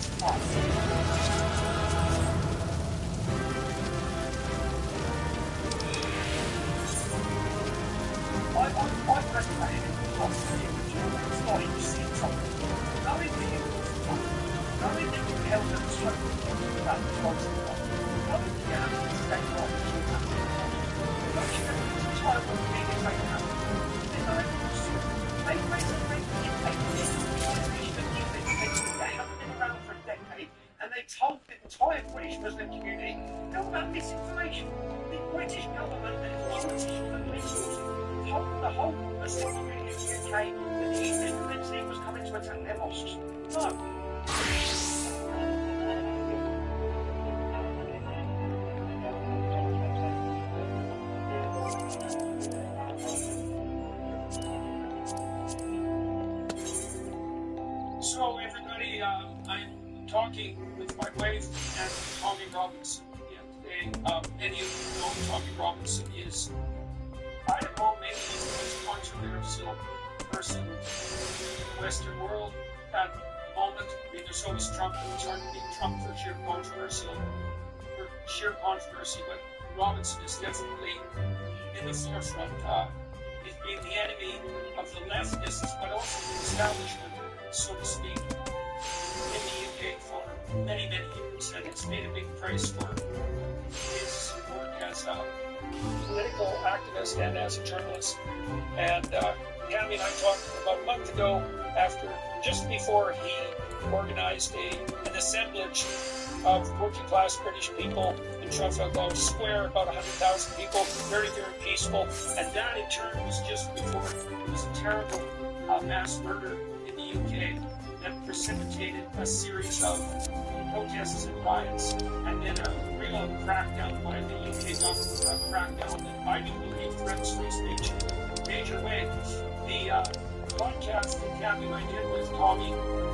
and they told the entire British Muslim community all about misinformation. The British government and politicians and ministers told the whole Muslim community in the UK that the Islamic State was coming to attack their mosques. No. So everybody, I'm talking with my wife and Tommy Robinson again today. Many of you know who Tommy Robinson is. I don't know, maybe he's the most controversial person in the Western world at the moment. I mean, there's always Trump, and it's hard to beat Trump for sheer controversy, but Robinson is definitely in the forefront. He's been the enemy of the leftists, but also the establishment, so to speak, in the UK for many, many years, and it's made a big price for his work as a political activist and as a journalist. And Tammy and I talked about a month ago, just before he organized an assemblage of working class British people in Trafalgar Square, about 100,000 people, very, very peaceful. And that in turn was just before it was a terrible mass murder in the UK that precipitated a series of protests and riots, and then a real crackdown by the UK government, crackdown that I do believe threatens free speech in a major way. The podcast that Kathy and I did with Tommy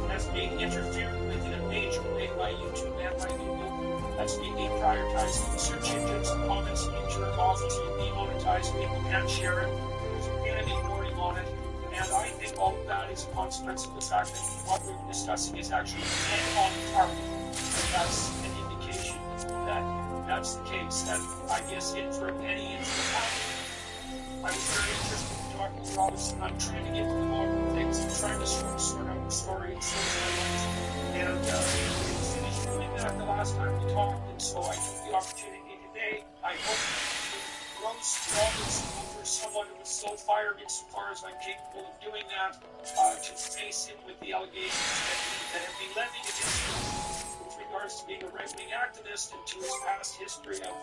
has been interfered with in a major way by YouTube and by Google. That's being deprioritized in search engines, comments feature often being demonetized, people can't share it, there's going to be ignoring on it. And I think all of that is a consequence of the fact that what we're discussing is actually on target. That's an indication that that's the case. That I guess in for a penny, in for a pound. I was very interested in talking to Robinson. I'm trying to get to the bottom of things. I'm trying to sort out the story and sort it out. And we finished doing that the last time we talked, and so I took the opportunity today. I hope Rose Robinson, for someone who is so fired insofar as I'm capable of doing that, to face him with the allegations that have been levied against him with regards to being a right-wing activist and to his past history of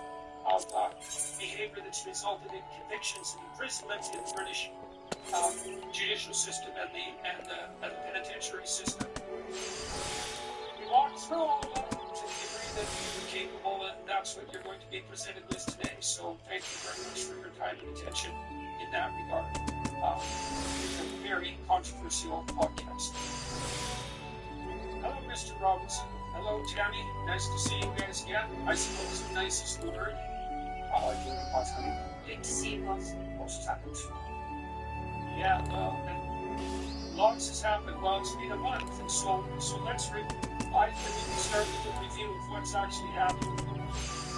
behavior that's resulted in convictions and imprisonment in the British judicial system and the penitentiary system. We walked through all of that to the degree that you're capable, and that's what you're going to be presented with today. So thank you very much for your time and attention in that regard. It's a very controversial podcast. Hello, Mr. Robinson. Hello, Tammy. Nice to see you guys again. I suppose the nicest word. Good to see you, boss. Most happened. Yeah, well, and lots has happened. Well, it's been a month, and so let's I think we can start with a review of what's actually happened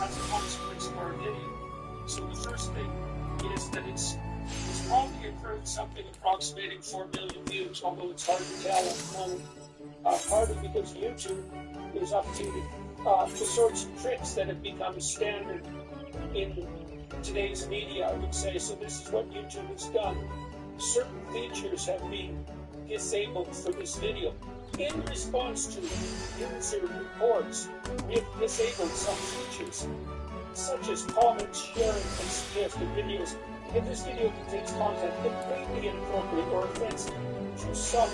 as a consequence of our video. So the first thing garnered something approximating 4 million views, although it's hard to tell at the moment. Partly because YouTube is up to the sorts of tricks that have become standard in today's media, I would say. So this is what YouTube has done. Certain features have been disabled for this video. In response to user reports, we have disabled some features, such as comments, sharing, and suggested videos. If this video contains content completely inappropriate or offensive to some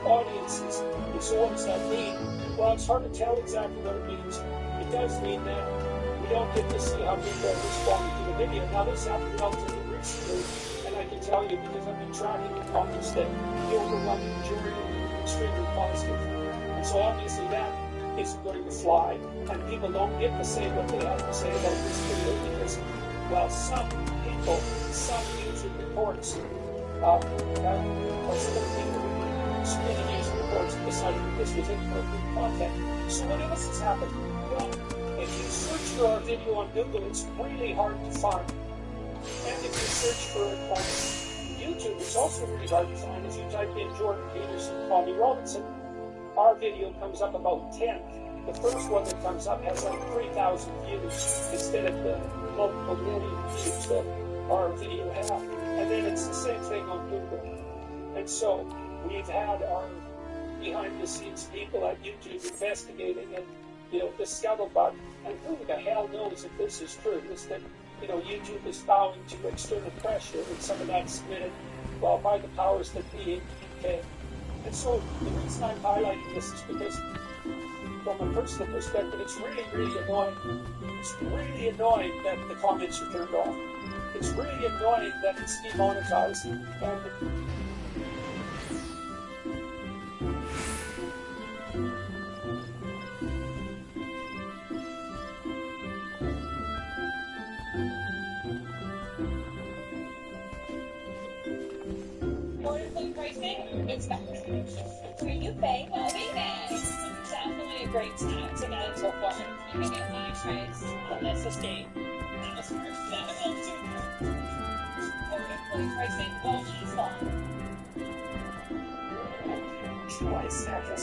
audiences, so what does that mean? Well, it's hard to tell exactly what it means. It does mean that we don't get to see how people are responding to the video. Now, this happened relatively recently, and I can tell you because I've been tracking the comments that the overwhelming majority are extremely positive. And so obviously that isn't going to fly, and people don't get to say what they have to say about this video because, well, some people, some user reports, or some people submitted user reports decided that this was inappropriate content. So what else has happened? Well, if you search for our video on Google, it's really hard to find. And if you search for it on YouTube, it's also really hard to find. If you type in Jordan Peterson, Bobby Robinson, our video comes up about 10th. The first one that comes up has like 3,000 views instead of the multiple million views that our video has. And then it's the same thing on Google. And so we've had our behind-the-scenes people at YouTube investigating and, the scuttlebutt. And who the hell knows if this is true? Is that, YouTube is bowing to external pressure, and some of that's submitted, well, by the powers that be in the UK. And so the reason I'm highlighting this is because, from a personal perspective, it's really, really annoying. It's really annoying that the comments are turned off. It's really annoying that it's demonetized. And it's back. Are you Faye? Oh, hey, definitely a great time together so far. You can get my face. Let's escape. That was hard. That was all too hard. Perfectly pricing. Well, she's fine. Twice after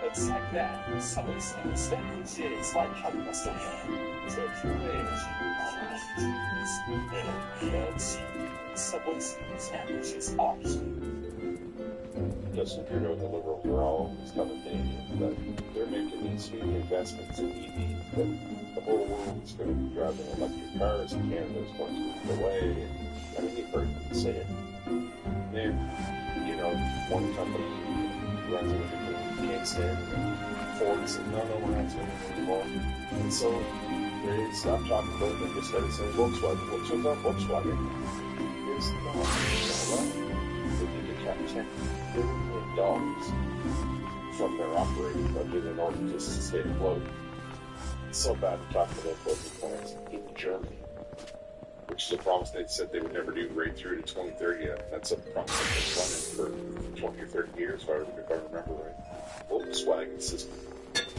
it's like that. Somebody spent these days like how you must have take your age. Kids. Subway sandwiches option. Justin Trudeau, the Liberals are all stubborn Canadians, that they're making these huge investments in EVs, that the whole world is going to be driving electric cars, and Canada is going to lead the way. I mean, you've heard them say it. Then, one company runs it, you can't stand it, and Ford said, no, we're not doing it anymore. And so they stopped talking about it and just started saying Volkswagen. What's about Volkswagen? It's not. They need to cap $10 billion from their operating budget in order just to stay afloat. It's so bad to talk about closing plants in Germany, which is a promise they said they would never do right through to 2030. That's a promise that's been running for 20 or 30 years, if I remember right. Volkswagen system,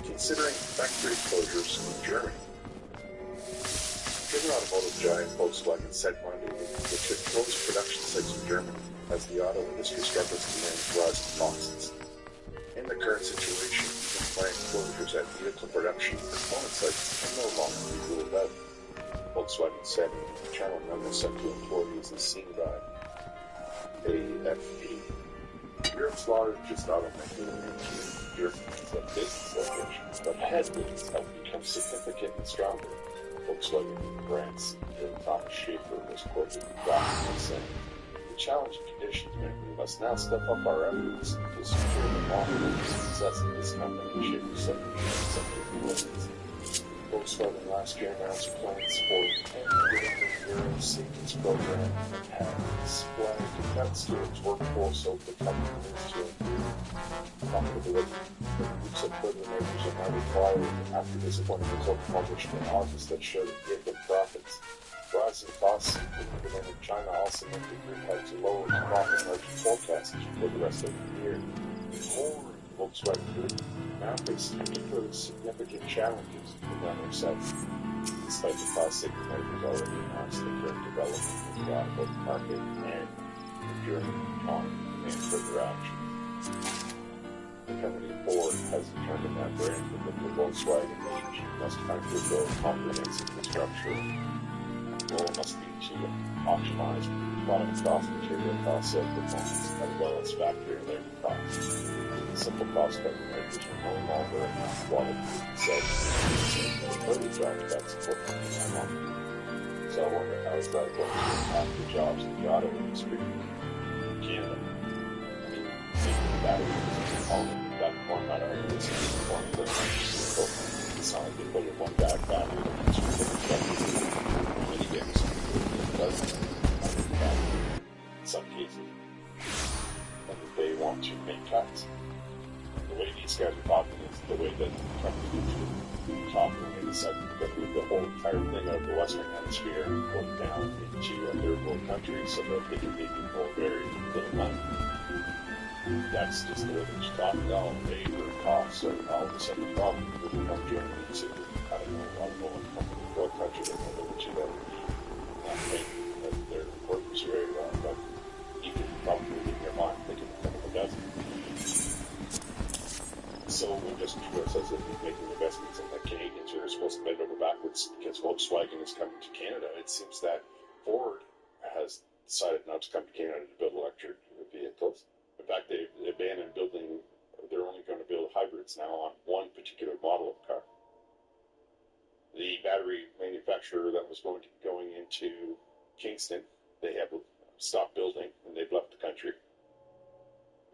considering factory closures in Germany. Given automotive giant Volkswagen said Monday it should close production sites in Germany as the auto industry struggles to manage rising costs. In the current situation, even planned closures at vehicle production component sites can no longer be ruled out. Volkswagen said in an internal memo sent to employees as seen by AFP. Europe's largest automaker in Germany's business locations, but headwinds have become significantly stronger. Volkswagen brand CEO Thomas Schaefer was quoted in saying, "The challenging conditions mean we must now step up our efforts to secure the long-term success of this company," Schaefer said to employees. Volkswagen last year announced plans for a €10 billion savings program and has flagged cuts to its workforce over the coming years to improve profitability. The groups of makers are now required, after disappointing results published in August that showed a dip in profits. Rising costs implemented in China also meant the group had to lower its profit margin forecasts for the rest of the year. More Volkswagen Group now faces particularly significant challenges in their sets. Despite the cost-saving measures already announced, the current development in the automotive market and the German economy demand further action. The company Ford has determined that brand that the Volkswagen Beetle must undergo comprehensive restructuring. The goal must be to optimize product cost, material costs, sales performance, as well as factory and labor costs. Simple cost-cutting measures are no longer enough quality sales. Further job cuts for my money. So I wonder how is that going to impact the jobs in the auto industry in Canada? I mean, making the battery component, that one might argue this is one thing. It's not like they put in one bad battery and it's many games. It doesn't. In some cases, and they want to make cuts. The way these guys are talking is the way that the company is talking when they decide to move the whole entire thing out of the Western Hemisphere and go down into a third world country so that they can make people very little money. That's just the way they're talking. All labor costs are all of a sudden a problem. They become Germany to, I don't know what company, what country they're going to live in that not paying their workers very well, but you can probably in your mind think of a couple of dozen. So when Justin Trudeau says that he's making investments and that Canadians are supposed to bend over backwards because Volkswagen is coming to Canada, it seems that Ford has decided not to come to Canada to build electric vehicles. In fact, they abandoned building, they're only going to build hybrids now on one particular model of car. The battery manufacturer that was going into Kingston, they have stopped building and they've left the country.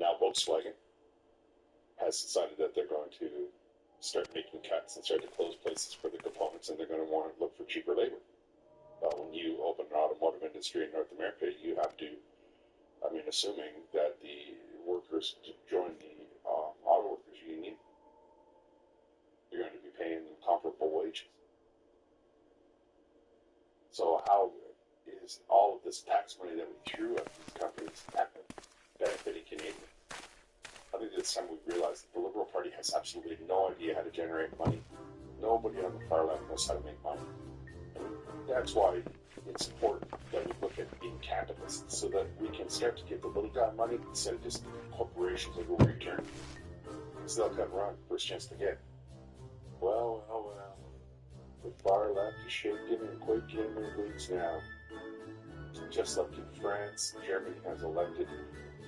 Now Volkswagen has decided that they're going to start making cuts and start to close places for the components, and they're going to want to look for cheaper labor. When you open an automotive industry in North America, you have to, assuming that the workers join the auto workers union, you're going to be paying them comparable wages. So how is all of this tax money that we threw at these companies benefiting Canadians? I think this time we realized that the Liberal Party has absolutely no idea how to generate money. Nobody on the far left knows how to make money. And that's why it's important that we look at being capitalists so that we can start to give the little guy money instead of just corporations that will return. Because they'll come run first chance to get. Well. The far left is shaking and quaking in their boots now. Just like in France, Germany has elected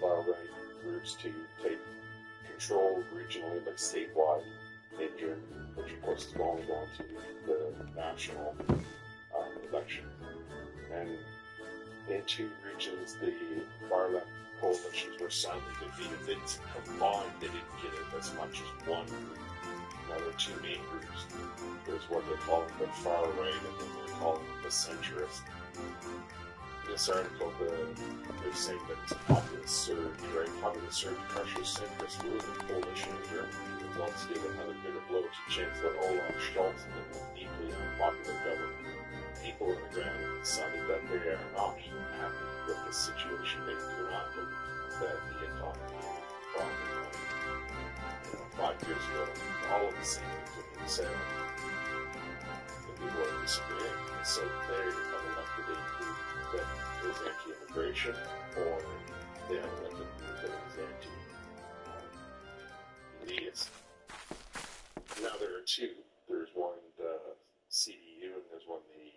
far-right groups to take control regionally, like statewide in Germany, which of course is only going to the national election. And in two regions, the far-left coalitions were sadly defeated. Combined, they didn't get it as much as one. Now, there are two main groups. There's what they're calling the far right, and then they're calling the centrist. In this article, they're saying that it's a populist surge, right? Populist surge pressures centrist ruling coalition in Germany that wants to give another bitter blow to Chancellor Olaf Scholz and the deeply unpopular government. People on the ground have decided that they are not happy with the situation. They do not believe that the economy is problem. 5 years ago, all of the same things have been said. And people are disagreeing. And so they're elected a group that is anti-immigration, or they have elected a group that is anti-elitist. Now there are two. There's one, the CDU, and there's one, the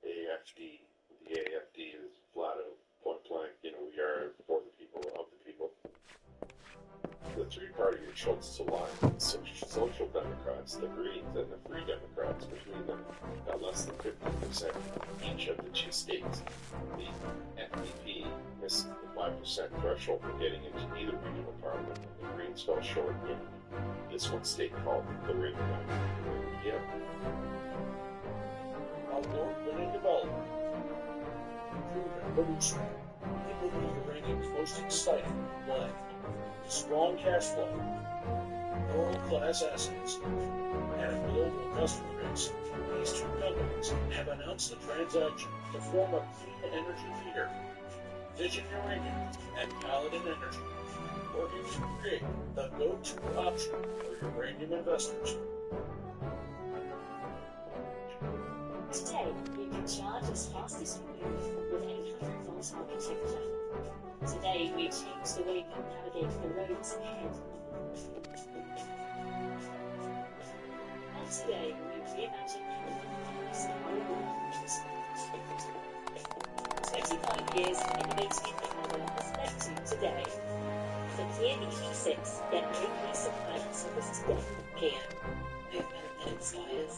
AFD. The AFD is flat out, point blank, we are for the people, of the people. The three-party of Schultz's alliance, the Social Democrats, the Greens, and the Free Democrats, between them, got less than 50% each of the two states. The FDP missed the 5% threshold for getting into either regional parliament, and the Greens fell short in this one state called Thuringia. Award-winning development. Proven producer. We believe uranium is most exciting blend. Strong cash flow, world-class assets, and a global customer base. These two companies have announced a transaction to form a clean energy leader, Vision Uranium and Paladin Energy, working to create the go-to option for uranium investors. Today, you can charge as fast as you move with 800 volts architecture. Today, we change the way we navigate the roads ahead. And today, we reimagine how we use our lives. 25 years innovating another has led to today. So here EV6, get no peace of mind service today. Here, movement that inspires.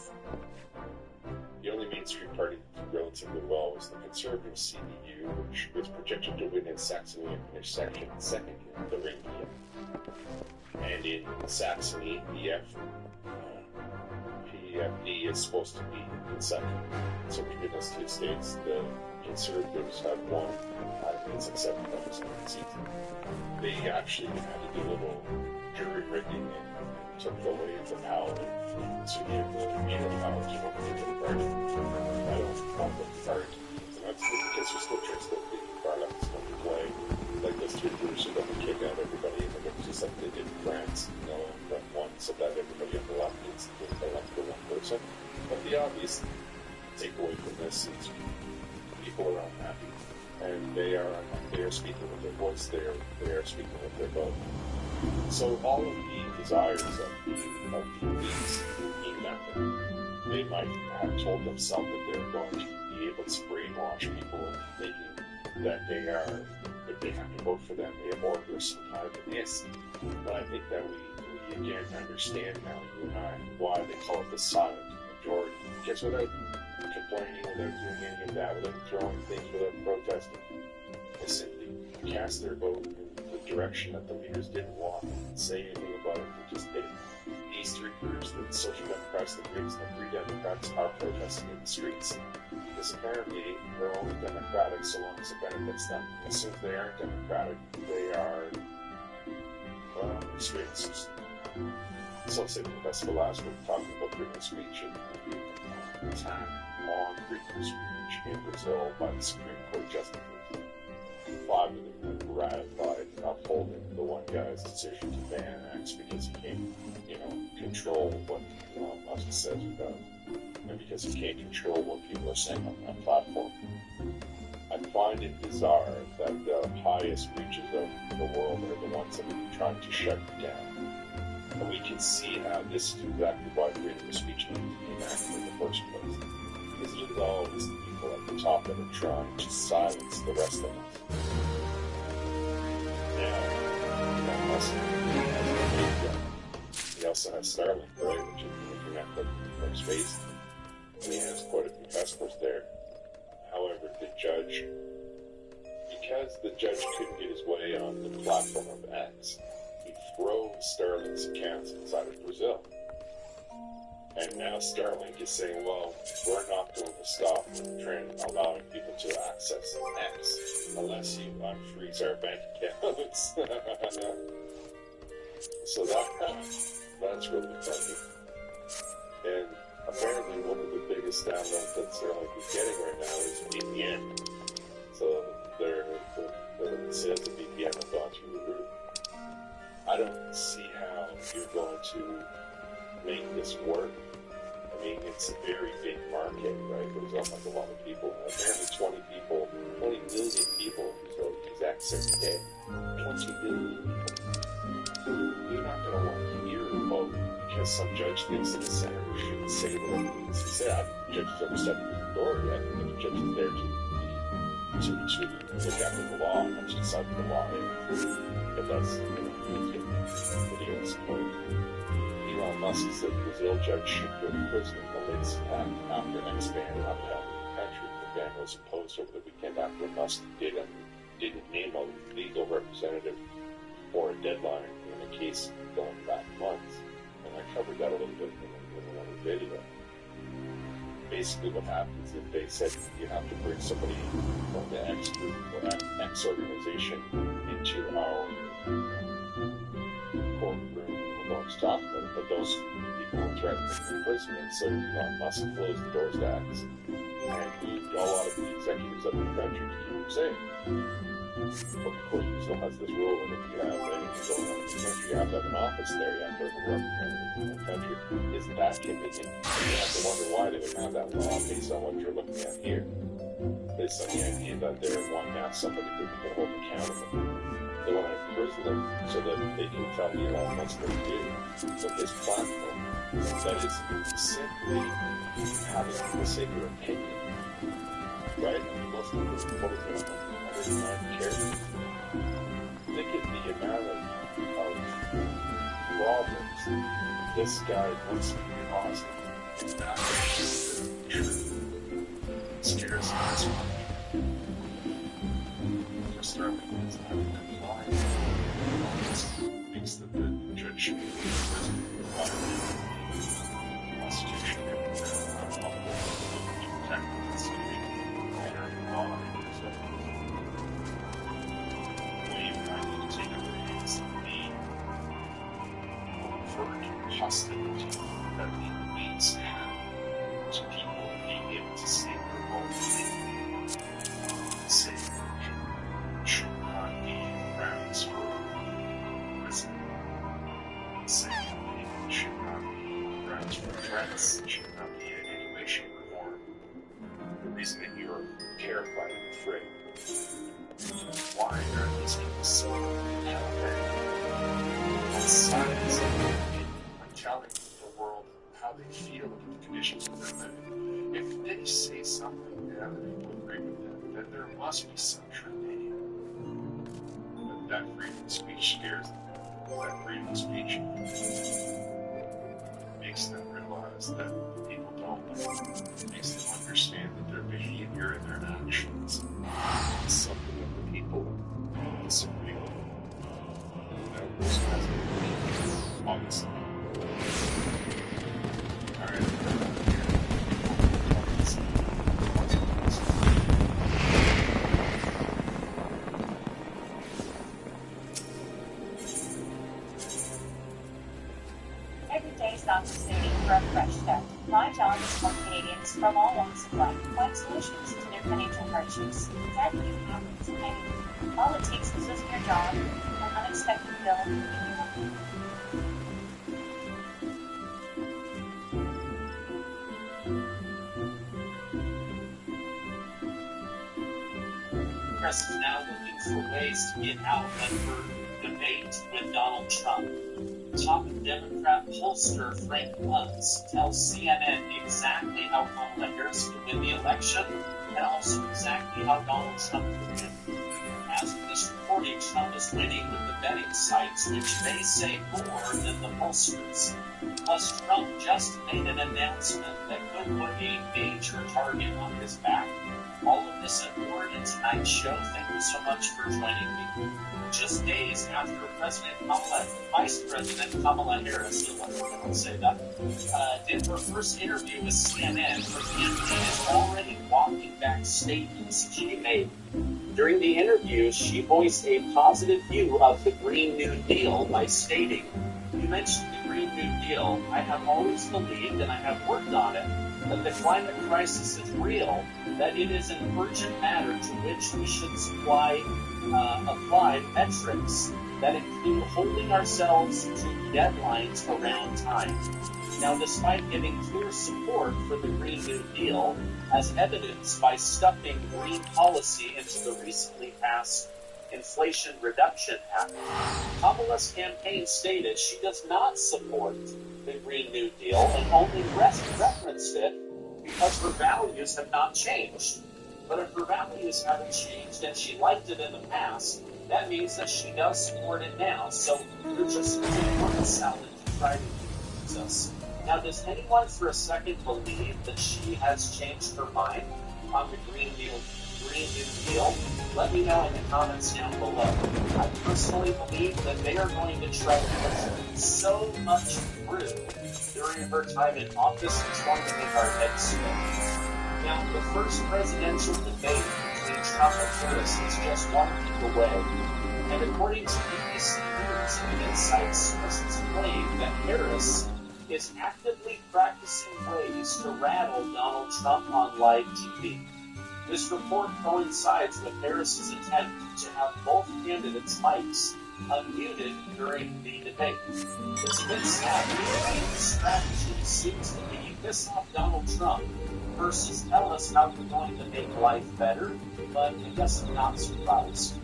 The only mainstream party that did relatively well was the conservative CDU, which was projected to win in Saxony and finish second in Thuringia. And in Saxony, PFD is supposed to be in second. So between those two states, the conservatives have won. I think it's like 7% of the seats. They actually had to do a little jury rigging and took away the power to give the veto power to the Republican Party. I don't want the party to use it. Because there's still tricks that the party is going to play. Like those two groups are going to kick out everybody in the middle, just like they did in France, that one, so that everybody on the left needs to elect for one person. But the obvious takeaway from this is people are unhappy, and they are speaking with their voice. They are speaking with their vote. So all of the desires of the elites mean nothing. They might have told themselves that they're going to be able to brainwash people into thinking that if they have to vote for them, they have more of some kind of this. But I think that we again understand now, you and I, why they call it the silent majority. Because without complaining, without doing any of that, without throwing things, without protesting, they simply cast their vote in the direction that the leaders didn't want and say anything about it. They just did it. These three groups, the Social Democrats, the Greens, and the Free Democrats, are protesting in the streets. Because apparently they're only democratic so long as it benefits them. As soon as they aren't democratic, they are, well, extremists. So say the best for last, we're talking about freedom of speech and the attack on freedom of speech in Brazil by the Supreme Court justices. 5 of them have ratified upholding the one guy's decision to ban X because he can't, control what Elon Musk says about it, and because he can't control what people are saying on that platform. I find it bizarre that the highest reaches of the world are the ones that are trying to shut it down. And we can see how this is exactly why freedom of speech needs to be enacted in the first place. Because it is always the people at the top that are trying to silence the rest of us. Now, Elon Musk has a big gun. He also has Starlink, right, which is the internet from space. And he has quite a few customers there. However, because the judge couldn't get his way on the platform of X, he froze Starlink's accounts inside of Brazil. And now Starlink is saying, well, we're not going to stop allowing people to access X unless you unfreeze our bank accounts. So that's really funny. And apparently one of the biggest downloads that Starlink is getting right now is VPN. So the sales of VPN have gone through the roof. I don't see how you're going to make this work. I mean, it's a very big market, right? There's a lot of people. Apparently 20 million people use X every day. 20 million people. You're not going to want to hear a vote because some judge thinks that the senator shouldn't say what it needs to say. I think the judge has ever stepped through the door yet. I think the judge is there to look after the law, not to decide the law. But that's, video support. Elon Musk said the Brazil judge should go to prison in the late after an X ban on the country. The ban was imposed over the weekend after Musk didn't name a legal representative for a deadline in a case going back months. And I covered that a little bit in another video. Basically what happens is they said you have to bring somebody from the X group or X organization into our courtroom. We're going to talk about it, but those people were threatened with imprisonment, so Elon Musk closed the doors to X. And he got a lot of the executives of the country to keep them safe. But of course, he still has this rule that if you have anything going on in the country, you have to have an office there, you have to have a representative in the country. Isn't that convenient? You have to wonder why they would have that law based on what you're looking at here. They focus on the idea that they want to have somebody that they can hold accountable. They want to imprison them so that they can tell Elon Musk what to do. So his platform, that is simply having people say their opinion, right? I mean, most of this, what is it, 109 characters? Think of the amount of problems this guy wants to be awesome. Scares us. Just throwing things out of compliance. Thinks that the judge should be in prison for the Constitution and the public to protect the Constitution and law. What you trying to take away is the overt hostility that the elites have to people being able to say their own thing. Say should not be grounds for prison. Say it should not be grounds for threats. It should not be in any way, shape, or form the reason that you're terrified and afraid. Why are these people so hell-bent on science? I'm telling the world how they feel about the conditions of their living. If they say something that other people agree with them, then there must be some truth in it. But that freedom of speech scares them. That freedom of speech makes them realize that people don't like them. It makes them understand that their behavior and their actions is something that the people disagree with. You know, those kinds of things, obviously. Every day is the opportunity for a fresh start. My job is to help Canadians from all walks of life find solutions to their financial hardships. That can happen to anyone. All it takes is losing your job, an unexpected bill, and you're lucky. Press is now looking for ways to get out of her debate with Donald Trump. Top Democrat pollster Frank Luntz tells CNN exactly how Kamala Harris could win the election and also exactly how Donald Trump could win. As of this reporting, Trump is winning with the betting sites, which they say more than the pollsters. Plus, Trump just made an announcement that could put a major target on his back. All of this and more in tonight's show. Thank you so much for joining me. Just days after Vice President Kamala Harris, I don't say that, did her first interview with CNN, her campaign is already walking back statements she made. During the interview, she voiced a positive view of the Green New Deal by stating, "You mentioned the Green New Deal. I have always believed, and I have worked on it, that the climate crisis is real, that it is an urgent matter to which we should apply metrics that include holding ourselves to deadlines around time." Now, despite giving clear support for the Green New Deal, as evidenced by stuffing green policy into the recently passed Inflation Reduction Act, Kamala's campaign stated she does not support the Green New Deal and only referenced it because her values have not changed. But if her values haven't changed and she liked it in the past, that means that she does support it now. So they're just using word salad to try to confuse us. Now, does anyone for a second believe that she has changed her mind on the Green New Deal? Let me know in the comments down below. I personally believe that they are going to try to push so much through during her time in office, it's going to make our heads spin. Now, the first presidential debate between Trump and Harris is just 1 week away. And according to BBC News and Insight sources claim that Harris is actively practicing ways to rattle Donald Trump on live TV. This report coincides with Harris's attempt to have both candidates' mics unmuted during the debate. It's a bit sad. The strategy seems to be piss off Donald Trump versus tell us how you're going to make life better, but I guess I'm not surprised.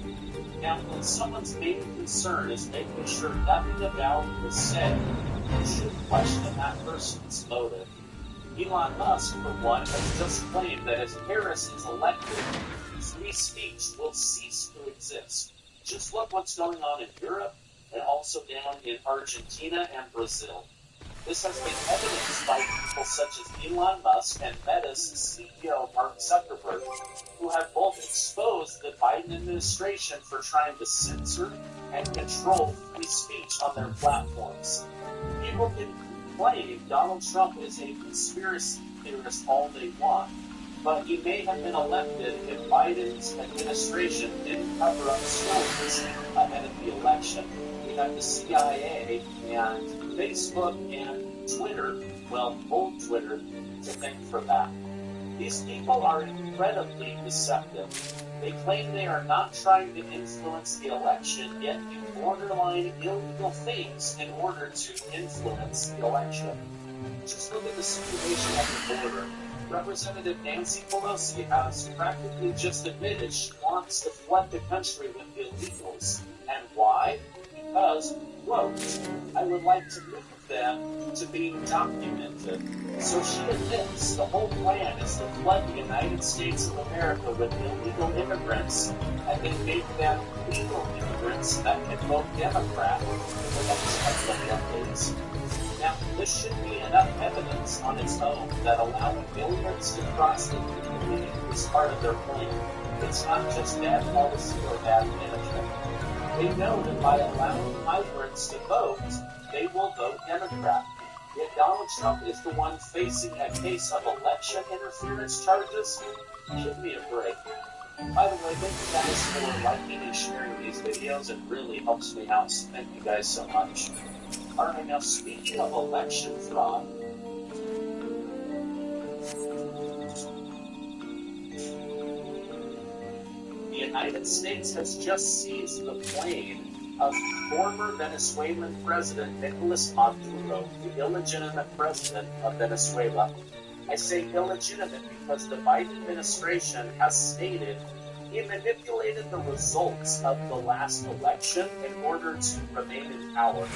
Now, when someone's main concern is making sure nothing about it is said, you should question that person's motive. Elon Musk, for one, has just claimed that if Harris is elected, free speech will cease to exist. Just look what's going on in Europe and also down in Argentina and Brazil. This has been evidenced by people such as Elon Musk and Meta's CEO Mark Zuckerberg, who have both exposed the Biden administration for trying to censor and control free speech on their platforms. People can claim Donald Trump is a conspiracy theorist all they want, but he may have been elected if Biden's administration didn't cover up stories ahead of the election. We have the CIA and Facebook and Twitter, well, old Twitter, to thank for that. These people are incredibly deceptive. They claim they are not trying to influence the election, yet do borderline illegal things in order to influence the election. Just look at the situation at the border. Representative Nancy Pelosi has practically just admitted she wants to flood the country with illegals. And why? Because, quote, I would like to move them to being documented. So she admits the whole plan is to flood the United States of America with illegal immigrants and then make them legal immigrants that can vote Democrat in the next couple of decades. Now, this should be enough evidence on its own that allowing millions to cross the Union is part of their plan. It's not just bad policy or bad management. They know that by allowing migrants to vote, they will vote Democrat. Yet Donald Trump is the one facing a case of election interference charges. Give me a break. By the way, thank you guys for liking and sharing these videos. It really helps me out, so thank you guys so much. Alright, now speaking of election fraud, the United States has just seized the plane of former Venezuelan President Nicolas Maduro, the illegitimate president of Venezuela. I say illegitimate because the Biden administration has stated he manipulated the results of the last election in order to remain in power,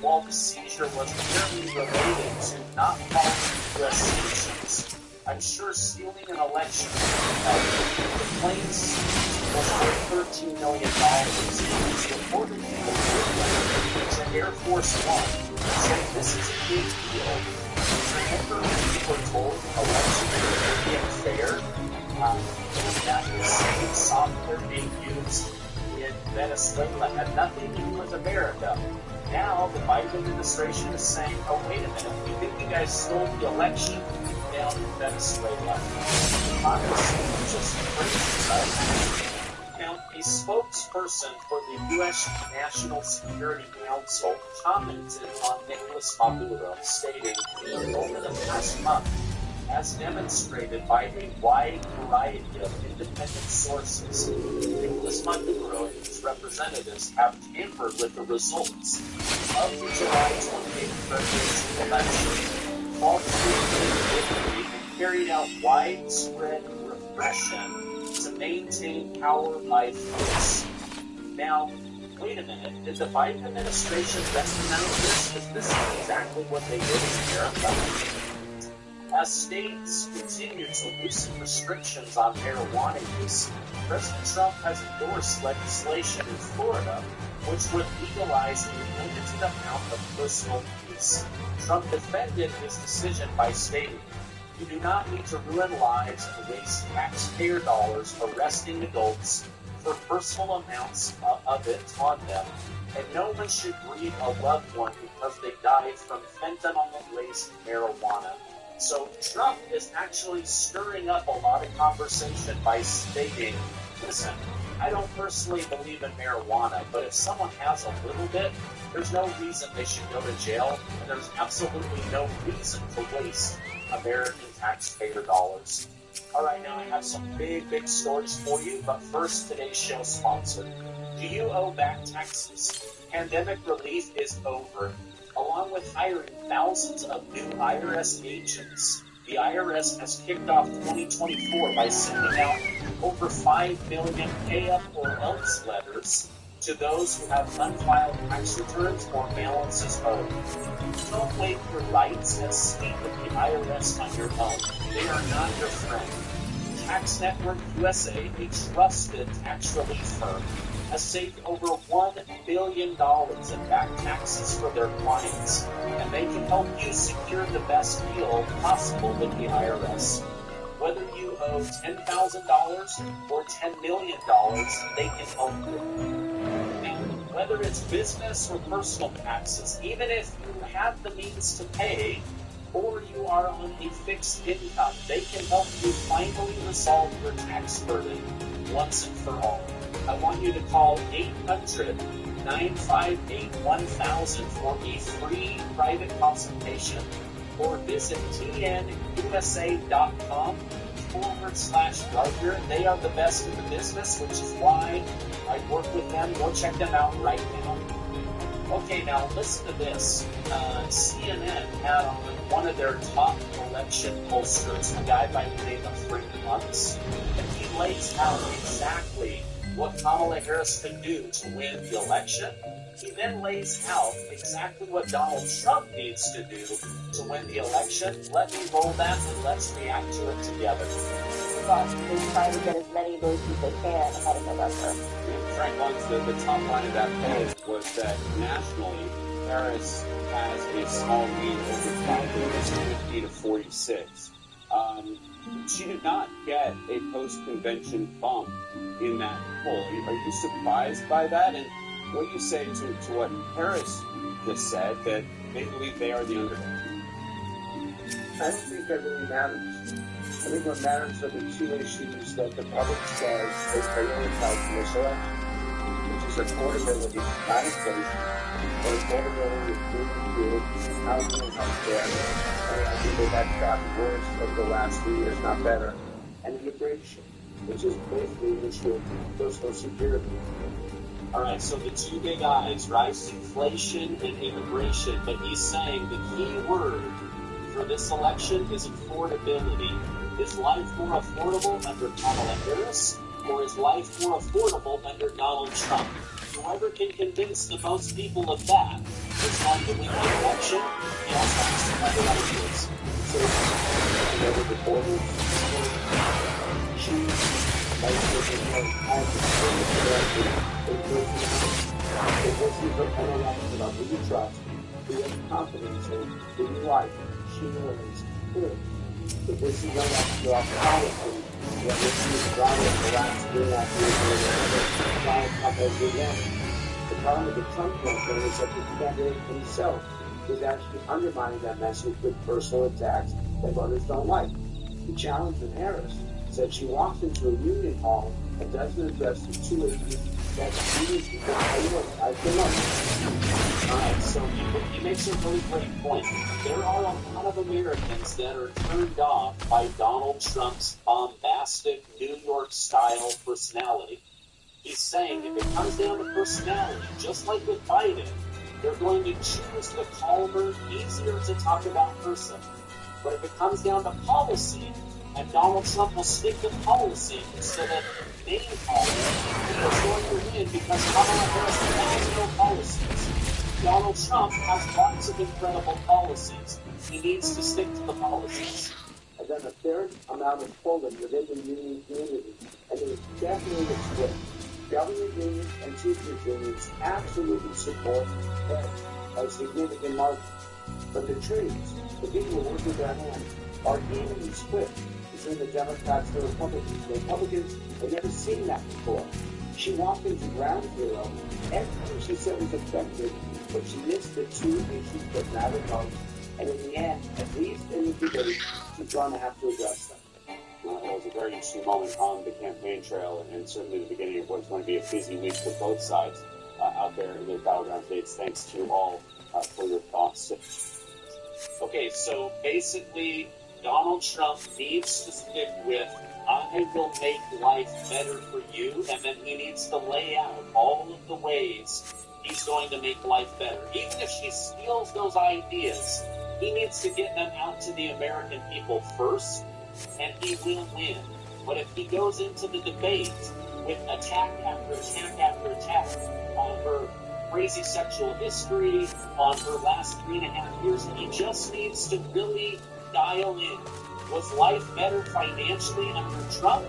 while the seizure was clearly related to not following U.S. sanctions. I'm sure stealing an election the plane seized was worth $13 million. It was reportedly delivered to Air Force One. So this is a big deal. Remember when we were told elections were free and fair? That the same software being used in Venezuela had nothing to do with America. Now the Biden administration is saying, oh, wait a minute, we think you guys stole the election down in Venezuela. Congress is just crazy, right? Now, a spokesperson for the U.S. National Security Council commented on Nicolas Maduro, stating, over the past month, as demonstrated by a wide variety of independent sources, Nicolas Maduro and his representatives have tampered with the results of the July 28th presidential election, falsely victory, and carried out widespread repression to maintain power by force. Now, wait a minute, did the Biden administration recognize this? Is this exactly what they did in America? As states continue to loosen restrictions on marijuana use, President Trump has endorsed legislation in Florida which would legalize a limited amount of personal use. Trump defended his decision by stating, "You do not need to ruin lives and waste taxpayer dollars arresting adults for personal amounts of it on them, and no one should grieve a loved one because they died from fentanyl-laced marijuana." So Trump is actually stirring up a lot of conversation by stating, listen, I don't personally believe in marijuana, but if someone has a little bit, there's no reason they should go to jail, and there's absolutely no reason to waste American taxpayer dollars. Alright, now I have some big stories for you, but first, today's show sponsor. Do you owe back taxes? Pandemic relief is over. Along with hiring thousands of new IRS agents, The IRS has kicked off 2024 by sending out over 5 million pay up or else letters to those who have unfiled tax returns or balances owed. Don't wait for rights and speak with the IRS on your own. They are not your friend. Tax Network USA, a trusted tax relief firm, has saved over $1 billion in back taxes for their clients, and they can help you secure the best deal possible with the IRS. Whether you owe $10,000 or $10 million, they can help you. And whether it's business or personal taxes, even if you have the means to pay, or you are on a fixed income, they can help you finally resolve your tax burden once and for all. I want you to call 800-958-1000 for a free private consultation, or visit tnusa.com/Gardner. They are the best in the business, which is why I work with them. Go check them out right now. Okay, now listen to this. CNN had on one of their top election pollsters, a guy by the name of Frank Luntz, and he lays out exactly what Kamala Harris can do to win the election. He then lays out exactly what Donald Trump needs to do to win the election. Let me roll that and let's react to it together. They try to get as many votes as they can ahead of November. Frank Luntz, the top line of that poll was that nationally, Harris has a small lead over Biden, 50 to 46. She did not get a post-convention bump in that poll. Are you surprised by that? And what do you say to what Harris just said, that they believe they are the underdog? I don't think that really matters. I think what matters are the two issues that the public says they prioritize in this election, which is affordability, not inflation, but affordability of food and fuel, housing and healthcare, and I think that's gotten worse over the last 3 years, not better, and immigration, which is basically an issue of personal security. All right, so the two big eyes, right? Inflation and immigration. But he's saying the key word for this election is affordability. Is life more affordable under Kamala Harris, or is life more affordable under Donald Trump? Whoever can convince the most people of that is going to win the election. He also has some other ideas. So, whether the borders choose, like the voices of unaligned about who you trust, who you have confidence in, who you like, she learns clearly. The voices unaligned about policy, that listeners around the last 3.5 years, the problem with the Trump campaign is that the candidate himself is actually undermining that message with personal attacks that voters don't like. The challenge with Harris is that she walks into a union hall and doesn't address the two issues that unions can prioritize the most. Alright, so he makes a really great point. There are a lot of Americans that are turned off by Donald Trump's bombastic New York-style personality. He's saying if it comes down to personality, just like with Biden, they're going to choose the calmer, easier to talk about person. But if it comes down to policy, and Donald Trump will stick to policy instead of name calling, he's going to win because Kamala Harris has no policies. Donald Trump has lots of incredible policies. He needs to stick to the policies. And then a third amount of polling within the union community, and there's definitely a split. Government unions and teachers unions absolutely support that a significant margin. But the trades, the people who work with their hands, are evenly split between the Democrats and the Republicans. The Republicans have never seen that before. She walked into ground zero. Everything she said was effective, but she missed the two issues that mattered most. And in the end, at least in the debate, she's going to have to address them. That was a very interesting moment on the campaign trail, and certainly the beginning of what's going to be a busy week for both sides out there in the battleground states. Thanks to all for your thoughts. Okay, so basically, Donald Trump needs to stick with, I will make life better for you, and then he needs to lay out all of the ways he's going to make life better. Even if she steals those ideas He needs to get them out to the American people first, and he will win. But if he goes into the debate with attack after attack after attack on her crazy sexual history, on her last 3.5 years, he just needs to really dial in. Was life better financially under Trump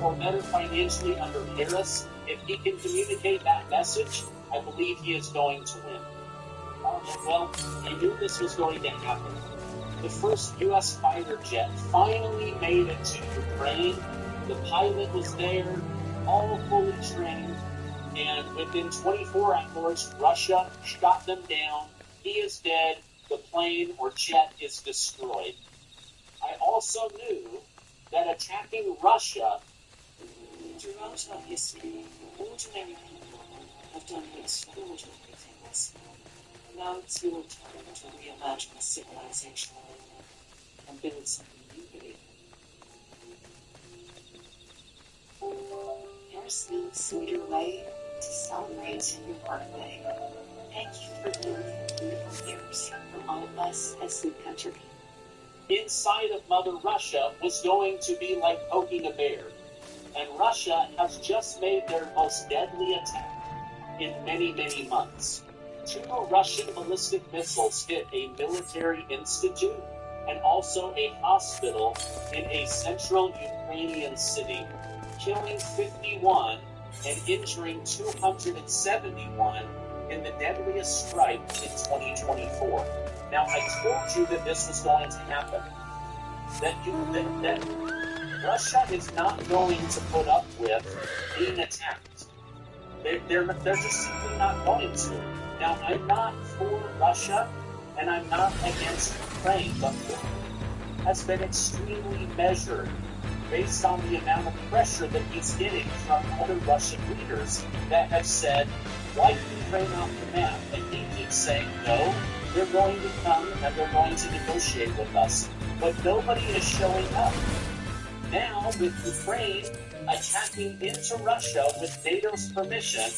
or better financially under Harris? If he can communicate that message, I believe he is going to win. Well, I knew this was going to happen. The first U.S. fighter jet finally made it to Ukraine. The pilot was there, all fully trained, and within 24 hours, Russia shot them down. He is dead. The plane or jet is destroyed. I also knew that attacking Russia... Throughout our history, ordinary people have done extraordinary things. Now it's your time to reimagine civilization and build something new again. There's no sweeter way to celebrate your birthday. Thank you for living beautiful years for all of us as the country. Inside of Mother Russia was going to be like poking a bear. And Russia has just made their most deadly attack in many, many months. 2 Russian ballistic missiles hit a military institute and also a hospital in a central Ukrainian city, killing 51 and injuring 271 in the deadliest strike in 2024. Now, I told you that this was going to happen. That Russia is not going to put up with being attacked. They're just simply not going to. Now, I'm not for Russia, and I'm not against Ukraine, but Putin has been extremely measured based on the amount of pressure that he's getting from other Russian leaders that have said, wipe Ukraine off the map. And he keeps saying, no, they're going to come and they're going to negotiate with us. But nobody is showing up. Now, with Ukraine attacking into Russia with NATO's permission,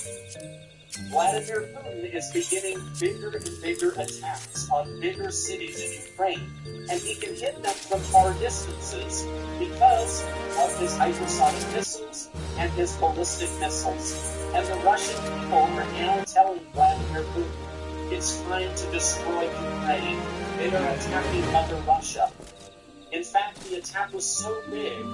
Vladimir Putin is beginning bigger and bigger attacks on bigger cities in Ukraine. And he can hit them from far distances because of his hypersonic missiles and his ballistic missiles. And the Russian people are now telling Vladimir Putin it's time to destroy Ukraine. They are attacking Mother Russia. In fact, the attack was so big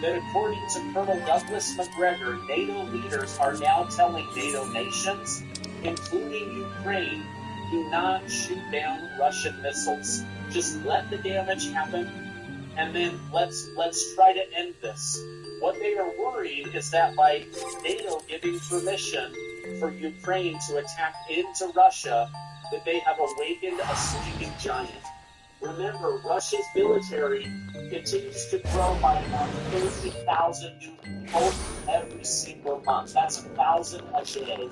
that according to Colonel Douglas Macgregor, NATO leaders are now telling NATO nations, including Ukraine, do not shoot down Russian missiles. Just let the damage happen, and then let's try to end this. What they are worried is that by NATO giving permission for Ukraine to attack into Russia, that they have awakened a sleeping giant. Remember, Russia's military continues to grow by about 30,000 new people every single month. That's 1,000 a day.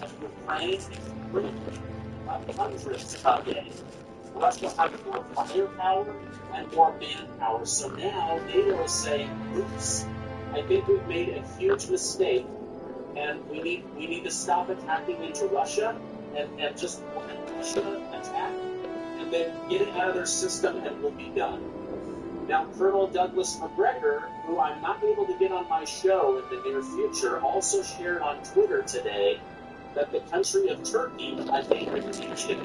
And Ukraine is hundreds a day. Russia has more firepower and more manpower. So now NATO is saying, oops, I think we've made a huge mistake, and we need to stop attacking into Russia and just let Russia attack, and then get it out of their system, and we'll be done. Now, Colonel Douglas Macgregor, who I'm not able to get on my show in the near future, also shared on Twitter today that the country of Turkey, a neighboring nation,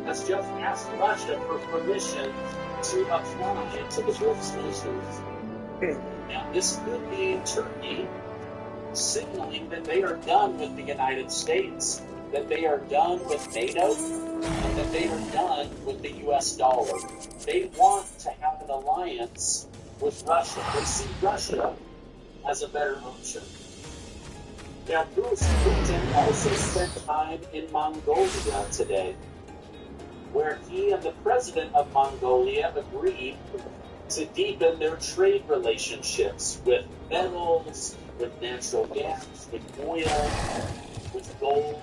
has just asked Russia for permission to apply to the BRICS nations. Now, this could be Turkey signaling that they are done with the United States, that they are done with NATO, and that they are done with the U.S. dollar. They want to have an alliance with Russia. They see Russia as a better option. Now, Putin also spent time in Mongolia today, where he and the president of Mongolia agreed to deepen their trade relationships with metals, with natural gas, with oil, with gold.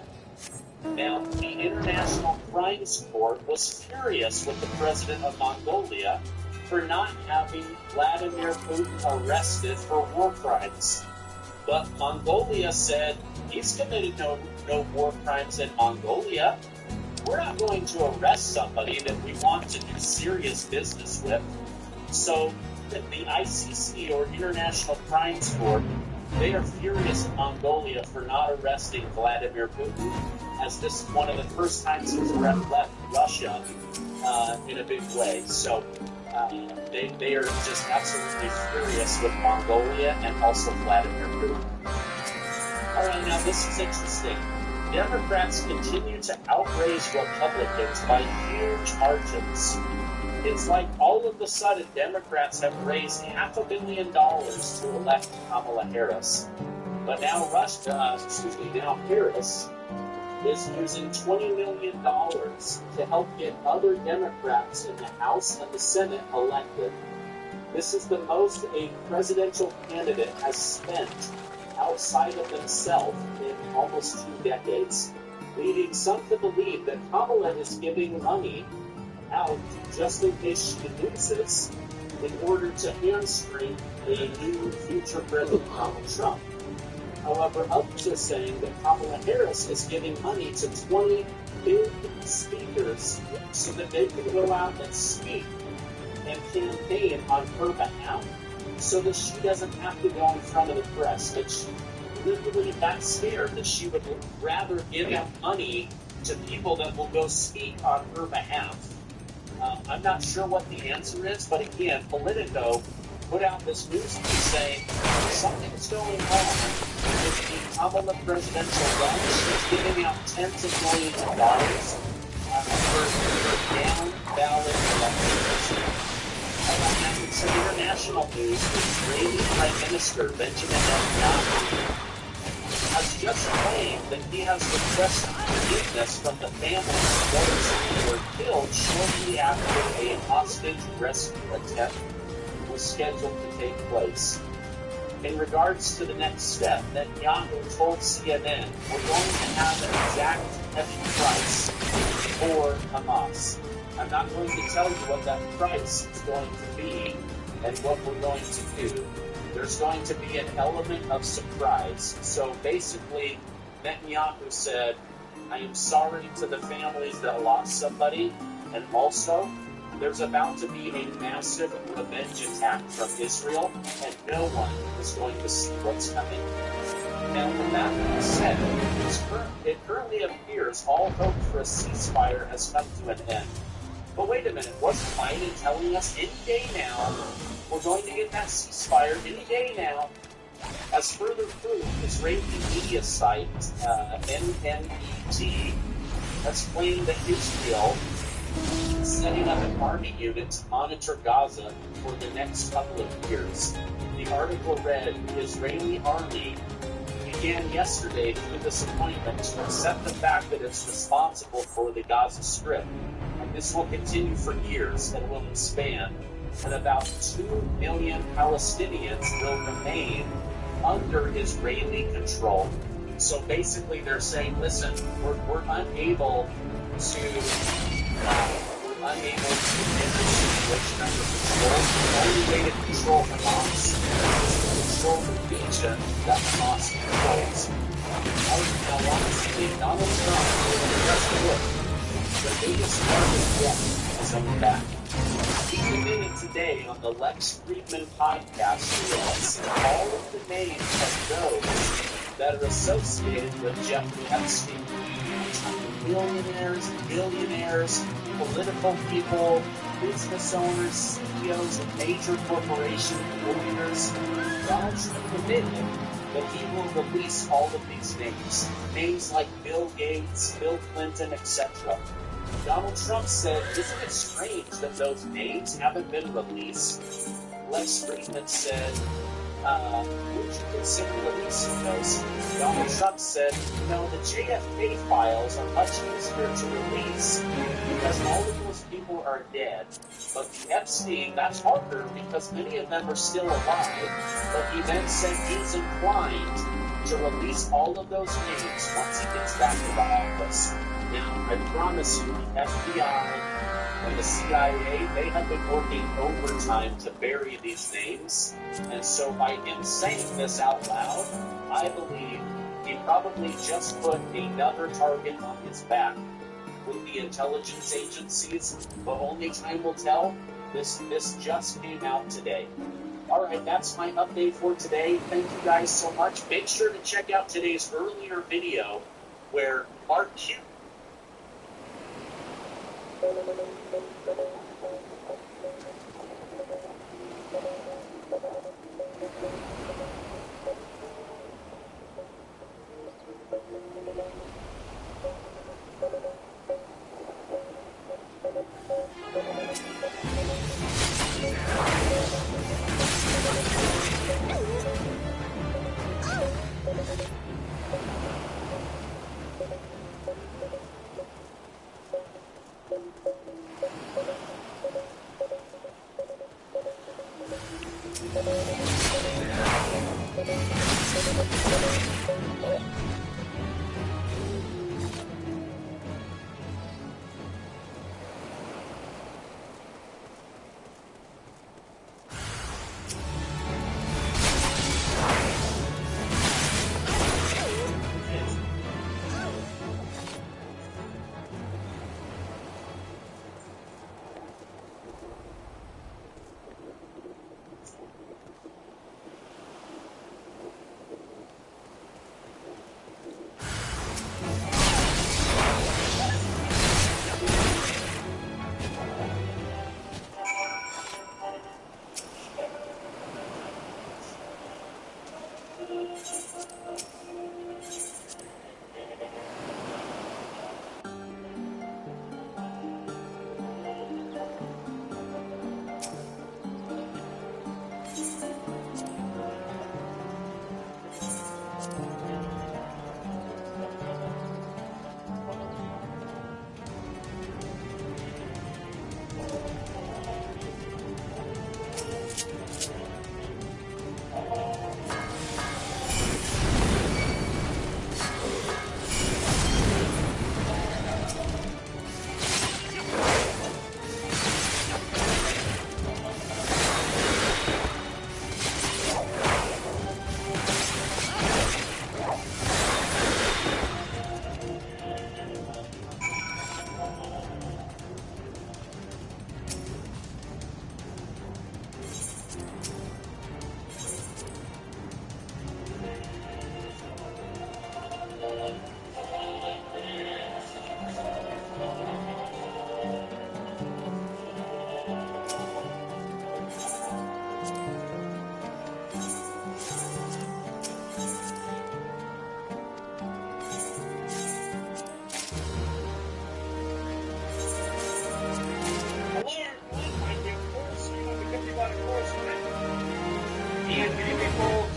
Now, the International Crimes Court was furious with the president of Mongolia for not having Vladimir Putin arrested for war crimes. But Mongolia said he's committed no war crimes in Mongolia. we're not going to arrest somebody that we want to do serious business with. So the ICC, or International Crimes Court, they are furious at Mongolia for not arresting Vladimir Putin, as this is one of the first times he's left Russia in a big way. So they are just absolutely furious with Mongolia and also Vladimir Putin. All right, now this is interesting. Democrats continue to outrace Republicans by huge margins. It's like all of a sudden Democrats have raised $500 million to elect Kamala Harris. But now now Harris is using $20 million to help get other Democrats in the House and the Senate elected. This is the most a presidential candidate has spent outside of themselves in almost 2 decades, leading some to believe that Kamala is giving money out just in case she loses in order to hamstring a new future President Donald Trump. However, others are saying that Kamala Harris is giving money to 20 big speakers so that they can go out and speak and campaign on her behalf so that she doesn't have to go in front of the press. That she literally that scared that she would rather give out money to people that will go speak on her behalf. I'm not sure what the answer is, but again, Politico put out this news piece saying something's going on with the Kamala presidential run. She's giving out tens of millions of dollars for down ballot elections. And some international news, the Israeli Prime Minister Benjamin Netanyahu has just claimed that he has requested forgiveness from the families of those who were killed shortly after a hostage rescue attempt was scheduled to take place. In regards to the next step, Netanyahu told CNN, we're going to have an exact heavy price for Hamas. I'm not going to tell you what that price is going to be and what we're going to do. There's going to be an element of surprise. So basically, Netanyahu said, I am sorry to the families that lost somebody, and also, there's about to be a massive revenge attack from Israel, and no one is going to see what's coming. And with that being said, it currently appears all hope for a ceasefire has come to an end. But wait a minute, wasn't Biden telling us any day now, we're going to get that ceasefire any day now? As further proof, Israeli media site NNET has claimed that Israel is setting up an army unit to monitor Gaza for the next couple of years. The article read, the Israeli army began yesterday through this appointment to accept the fact that it's responsible for the Gaza Strip. And this will continue for years and will expand. And about 2 million Palestinians will remain under Israeli control. So basically they're saying, listen, we're unable to get this situation under control. The only way to control Hamas is to control the region that Hamas controls. Now, honestly, Donald Trump is the biggest target yet is on the back. He admitted today on the Lex Friedman podcast to listing all of the names of those that are associated with Jeffrey Epstein. Millionaires, billionaires, political people, business owners, CEOs of major corporation lawyers. Donald Trump admitted that he will release all of these names. Names like Bill Gates, Bill Clinton, etc. Donald Trump said, isn't it strange that those names haven't been released? Lex Friedman said, would you consider releasing those? Donald Trump said, the JFK files are much easier to release because all of those people are dead. But the Epstein, that's harder because many of them are still alive. But he then said he's inclined to release all of those names once he gets back to the office. Now, I promise you, the FBI and the CIA, they have been working overtime to bury these names. And so by him saying this out loud, I believe he probably just put another target on his back. with the intelligence agencies, but only time will tell. This just came out today. All right, that's my update for today. Thank you guys so much. Make sure to check out today's earlier video where Mark Q.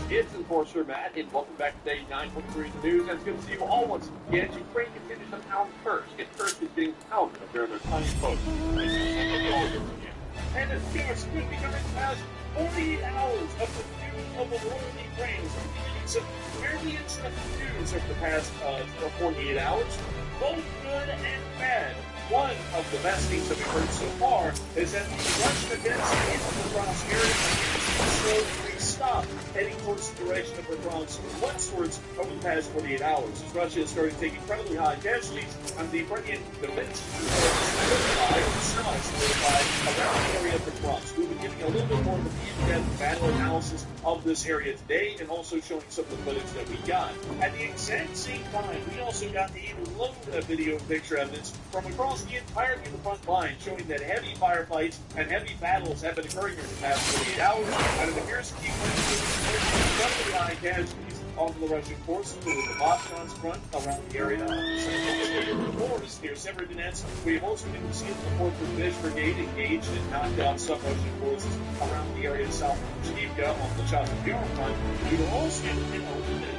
It's Enforcer Matt, and welcome back to Day 9.3 of the news. And it's good to see you all once again. Ukraine continues to pound Kursk, and Kursk is getting pounded up there in their tiny post. And it's just becoming past 48 hours of the news of the war in Ukraine. So we're getting some fairly interesting news over the past 48 hours, both good and bad. One of the best things that we've heard so far is that the Russian offensive into the Donetsk area is slowly stopped, heading towards the direction of Donetsk westwards over the past 48 hours. As Russia has started taking incredibly high casualties, and the Ukrainian defense solidified around the area of Donetsk. We've been giving a little bit more of an in-depth battle analysis of this area today, and also showing some of the footage that we got. At the exact same time, we also got a load of video and picture evidence from across the entirety of the front line, showing that heavy firefights and heavy battles have been occurring in the past 48 hours, and it appears to be incredibly high casualties onto the Russian forces who are the Moscow's front around the area of the forest near Severodonetsk. We have also been seeing the 4th British Brigade engaged and knocked out some Russian forces around the area south of Chivka on the Chasiv front. We will also get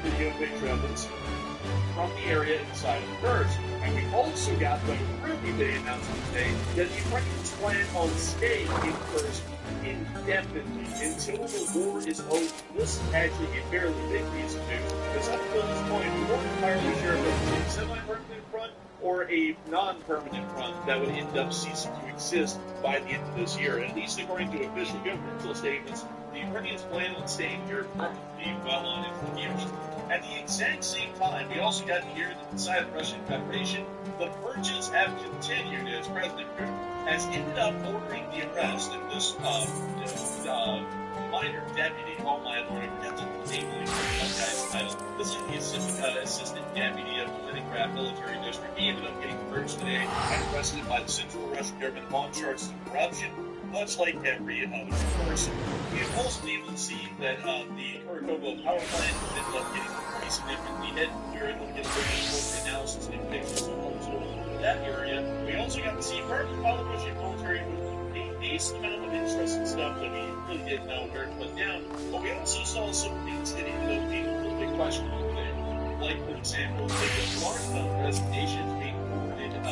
video picture evidence from the area inside of Kursk. And we also got the really big announcement today that the Ukrainians plan on staying in Kursk indefinitely until the war is over. This is actually a fairly big piece of news, because up until this point, we weren't entirely sure if it was a semi-permanent front or a non-permanent front that would end up ceasing to exist by the end of this year. At least according to official governmental statements, the Ukrainians plan on staying here for well on into the future. At the exact same time, we also got to hear that inside the Russian Federation, the purges have continued as President Putin has ended up ordering the arrest of this minor deputy, oh my lord, I forgot the name of that guy's title. This is the assistant deputy of the Leningrad military district. He ended up getting purged today and arrested by the Central Russian government on charges of corruption, much like every other person. We have also been able to see that the Kurakovo power plant ended up getting pretty significantly hit. We were able to get a very important analysis and pictures of homes over that area. We also got to see part of the Belarusian military with a decent amount of interesting stuff that we really didn't know where to put down. But we also saw some things that ended up being a little bit questionable today. Like, for example, the large number of resignations being forwarded to the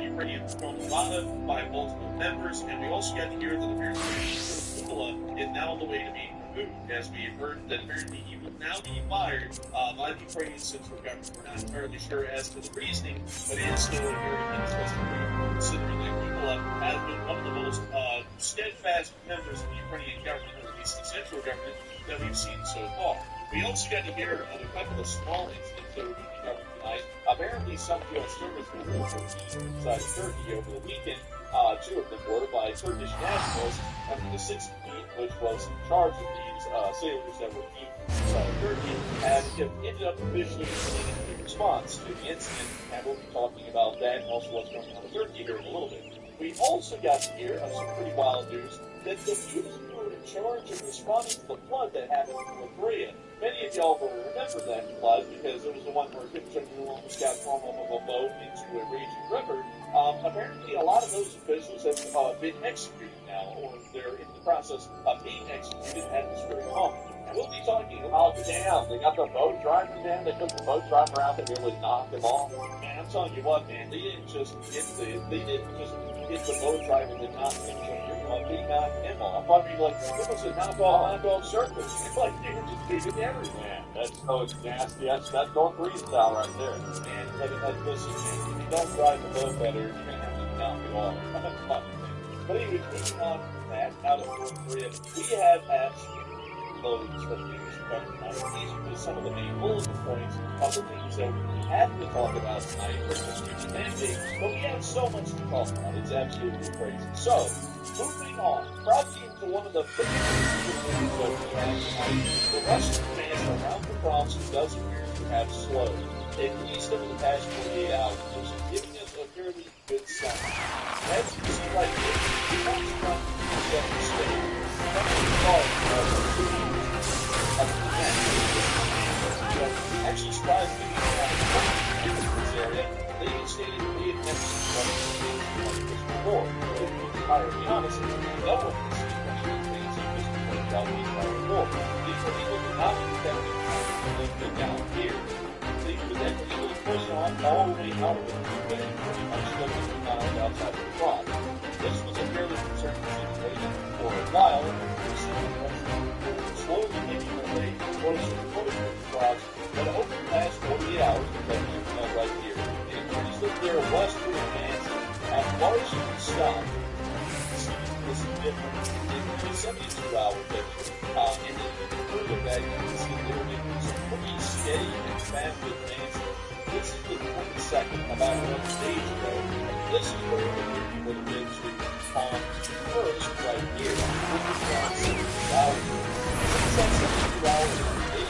Ukrainian Rada by multiple members, and we also got to hear that apparently Kukula is now on the way to being removed, as we heard that apparently he will now be fired by the Ukrainian central government. We're not entirely sure as to the reasoning, but it is still a very interesting thing, considering that Kukula has been one of the most steadfast members of the Ukrainian government, or at least the central government, that we've seen so far. We also got to hear of a couple of small incidents that were being covered tonight. Apparently, some U.S. service members were inside of Turkey over the weekend. Two of them were by Turkish nationals under the 6th Fleet, which was in charge of these sailors that were being inside of Turkey, and ended up officially in response to the incident. And we'll be talking about that and also what's going on in Turkey here in a little bit. We also got to hear of some pretty wild news that the people who were in charge of responding to the flood that happened in North Korea. Many of y'all will remember that flood because it was the one where 50 almost got thrown off of a boat into a raging river. Apparently, a lot of those officials have been executed now, or they're in the process of being executed at this very moment. And we'll be talking about the dam. They got the boat driver down. They took the boat driver out and nearly knocked him off. Man, I'm telling you what, man, they didn't just hit the boat driver that knocked him off. They knocked him off. I mean, like, it was a knock-off circle. It's like they were just beating everywhere. That's nasty. That's North Korea style right there. And listen, if you don't drive the boat better, you're going to have to knock it off. But anyway, moving on from that, out of North Korea, we have absolutely loads of news coming out. These are just some of the main bulletin points of the things that we have to talk about tonight for this week's mandate. But we have so much to talk about. It's absolutely crazy. So, moving on, probably into one of the biggest news that we have tonight, the Russian advance around the province does appear to have slowed, at least over the past 48 hours, which is giving us a fairly good sign. As you can see right here, the comes from the Southern State. Actually, surprisingly, in this area, they stated that they had never seen Russian this before. To be entirely honest, no one has seen Russian things like this before throughout the entire war. These were people who not expecting to down here. They were then able to push on all the way out of the Ukraine and pretty much still being found outside of the front. This was a fairly concerning situation for a while, and we're seeing Russians slowly making their way closer and closer to the cross. But over the past 48 hours, as you can tell right here, it appears that their westward advance has largely stopped. This is different in the 72-hour picture. And then further back, you can see they're making some pretty steady and fast advance. This is the 22nd, about 1 day ago. This is where it would have been to first, right here, which is around 72 hours. Since that 72 hours, they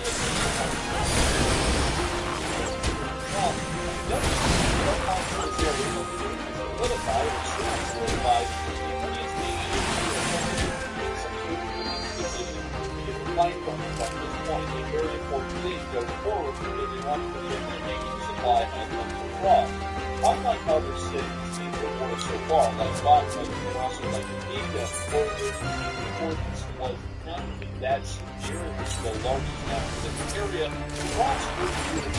have been very important thing going forward because they want to begin making supply and cross. Unlike other cities in the war so far, like Bakhmut and also like Avdiivka, where the importance was not that severe, it was the largest capital in the area, cross was really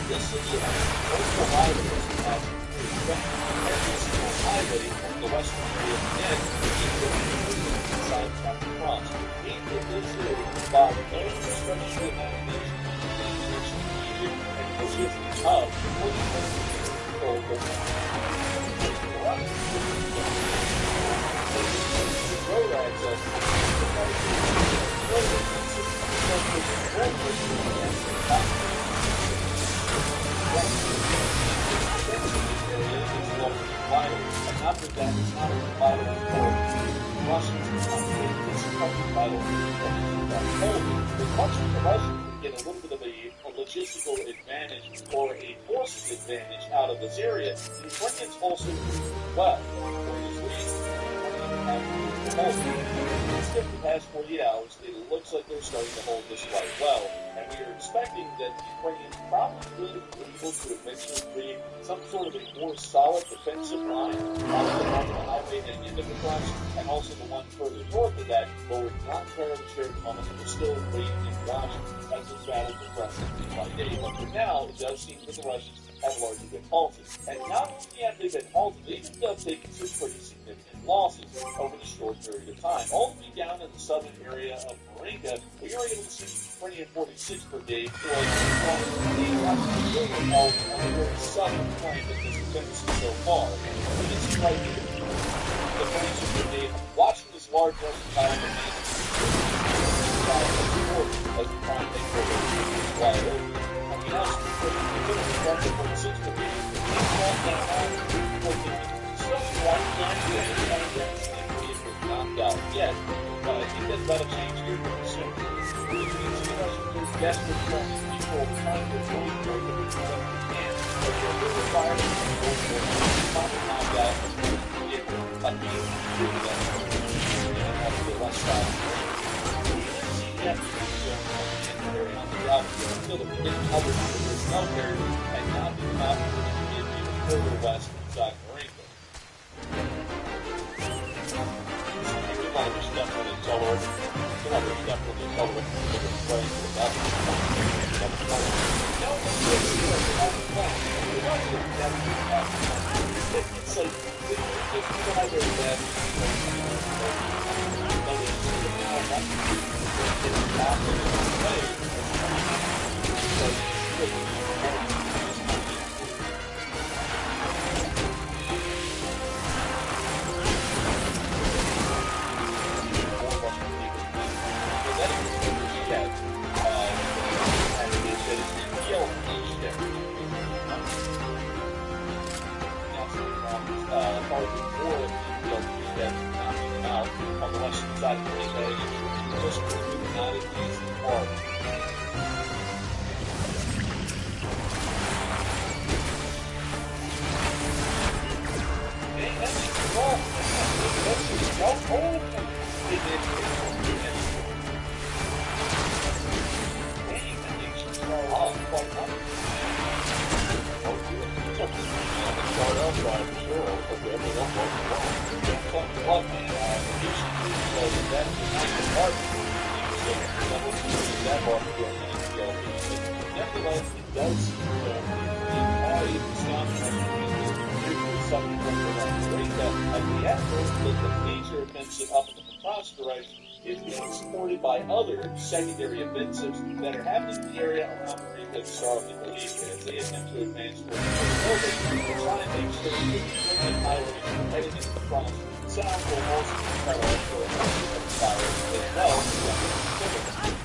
this city has multiple highways that every single highway from the western area and inside Captain Cross. It is about no construction amount of and positions of the road After that, it's not only vital for Russians, it's probably vital for much of the Russians would get a little bit of a logistical advantage or a force advantage out of this area. The Ukrainians also do well. In the past 48 hours, it looks like they're starting to hold this quite well, and we are expecting that the Ukrainians probably will be able to eventually create some sort of a more solid defensive line on the highway and into the front, and also the one further north of that, but we're not entirely sure at the moment, and we're still waiting and watching as this battle progresses day by day. But for now, it does seem that the Russians have largely been halted. And not only have they been halted, they ended up taking some pretty significant losses over the short period of time. All the way down in the southern area of Marinka, we were able to see Ukrainian 46th Brigade was the Russian held on the very southern flank of this defense so far. You can see right here, the 46th Brigade watching this large Russian column of as we try and take over this wide open. And now, the 46th Brigade knocked out yet, but I think that's about to change here pretty soon. The Russians are desperate to control the time to really break the return of the can. But they're really firing and going for it. Not to knock out a vehicle, a game to do that. And have to get less fast. Yes, on the job until the beginning of the military and now be out even further west inside Marinka. There's definitely accelerate. There's definitely accelerate. It's like on the western side of the Marinka, just not as easy part. By other secondary offensives that are happening in the area around Marinka and Starley, Bolivia, as they attempt to advance towards the building and try and make sure that the Ukrainian highways heading into the front south will also be cut off for a fire as well.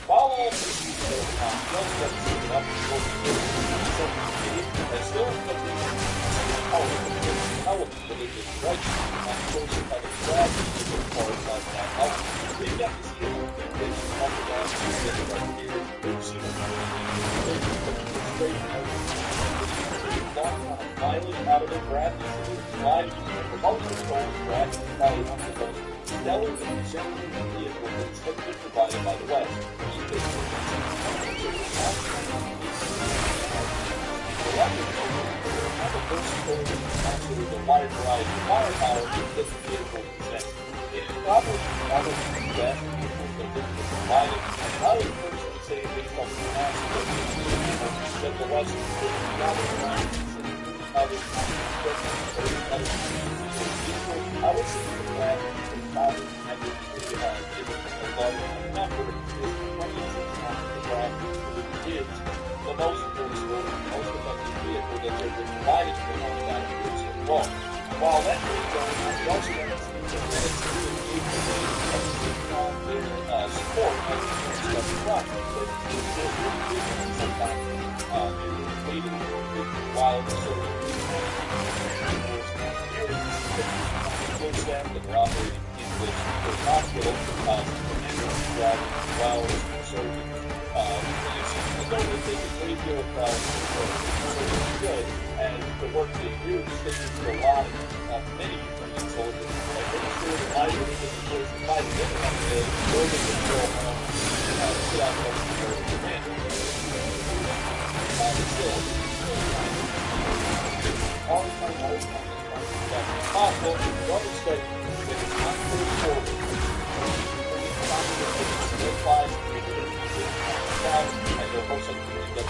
While all of this is going on, those that are taken up towards the building and still looking at that it is right on the course of the strategy to be part of that element. We've got to see it. Mileage out of the draft is live for multiple goals draft is probably one of the most stellar and exemplary vehicles that's typically provided by the West. Actually, the wide variety of firepower that the vehicle possesses. It is probably one of the best vehicles that this is provided. And I would personally say, based on the massive that the West is I would say that it's probably never given a large number of is the most versatile, most effective vehicle that they've been provided for on that as well. While that goes on, we also want to see that it's really truck that is sometimes waiting while the service staff that are operating in this hospital while serving. It's though they take a great deal of pride in good, and the work they do stands for a lot of many Ukrainian soldiers. I'm pretty sure that my religion is 5 minutes on the day, building the drill home, sit out there and go to command. Still, all the time, it's possible, one study that is not put forward. And there are some things that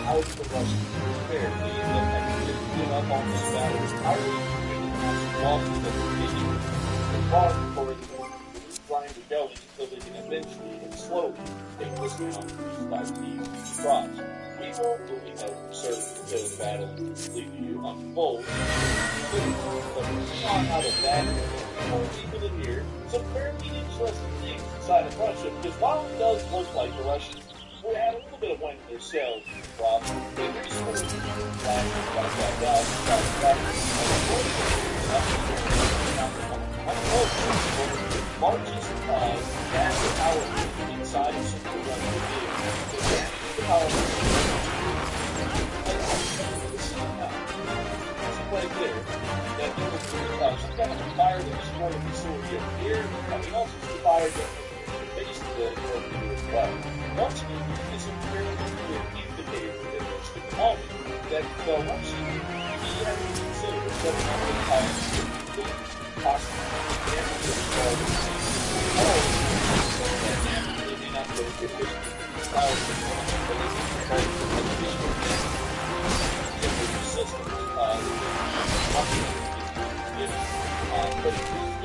how is the Russians prepared? They end up having to give up on this battle entirely and losses that they're taking far before they're trying to go until they can eventually and slowly take this down by these drops. We won't really know for certain until the battle completely unfolds. But on out of that, even in here, some fairly interesting things inside of Russia, because while it does look like the Russians will have a little bit of wind in their sails, Rob, they recently largest gas power inside of Central Russia the power right there, that there was some kind of fire that destroyed the facility up here. I mean, also some fire that base the European as well. Once again, it's a very clear indicator, at least at the moment, that the Russian have considered setting up the power to possibly damage the they may not go to the power but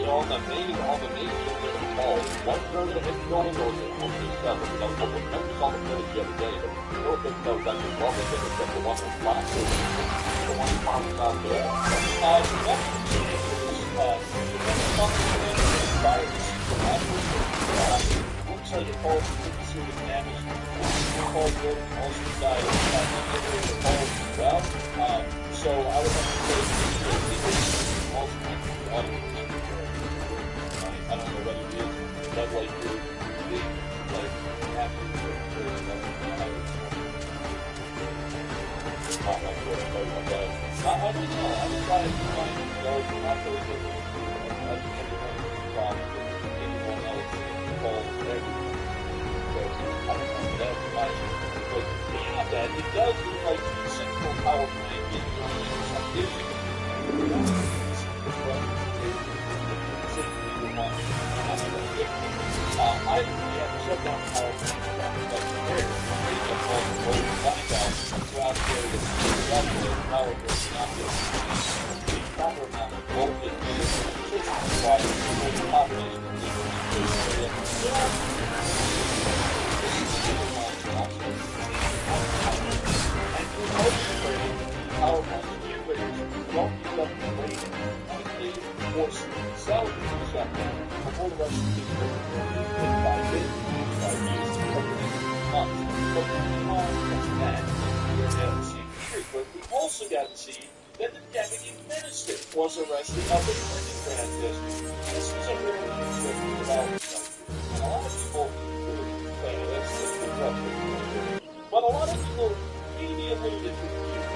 all the main balls, one third of it going on the stuff, members on the village the other day, but no big no that was one of them except the one that's last the one found out there. Looks like it caused pretty serious damage. Caused building also died as well. So I would have to say also I don't know what it is, but like you're like happy not like what I know about that. I don't know. I was trying to find those not really good anyone else involved everything. So I don't know that might but beyond that, it does look like the central power plant is doing some issues. I have to shut down the power plant but there, based upon the whole blackout throughout the area, throughout the power grid, not the proper amount of voltage required for the population of the area. And through concentrating power plants and generators, don't use up the rate quickly force themselves to shut down before the Russian people by days, by years, over the next months. But beyond that, we're going to see here, but we also got to see that the deputy minister was arrested up in Leningrad district. This was a really interesting development. And a lot of people say that's just the Russia. But a lot of people may be a little bit confused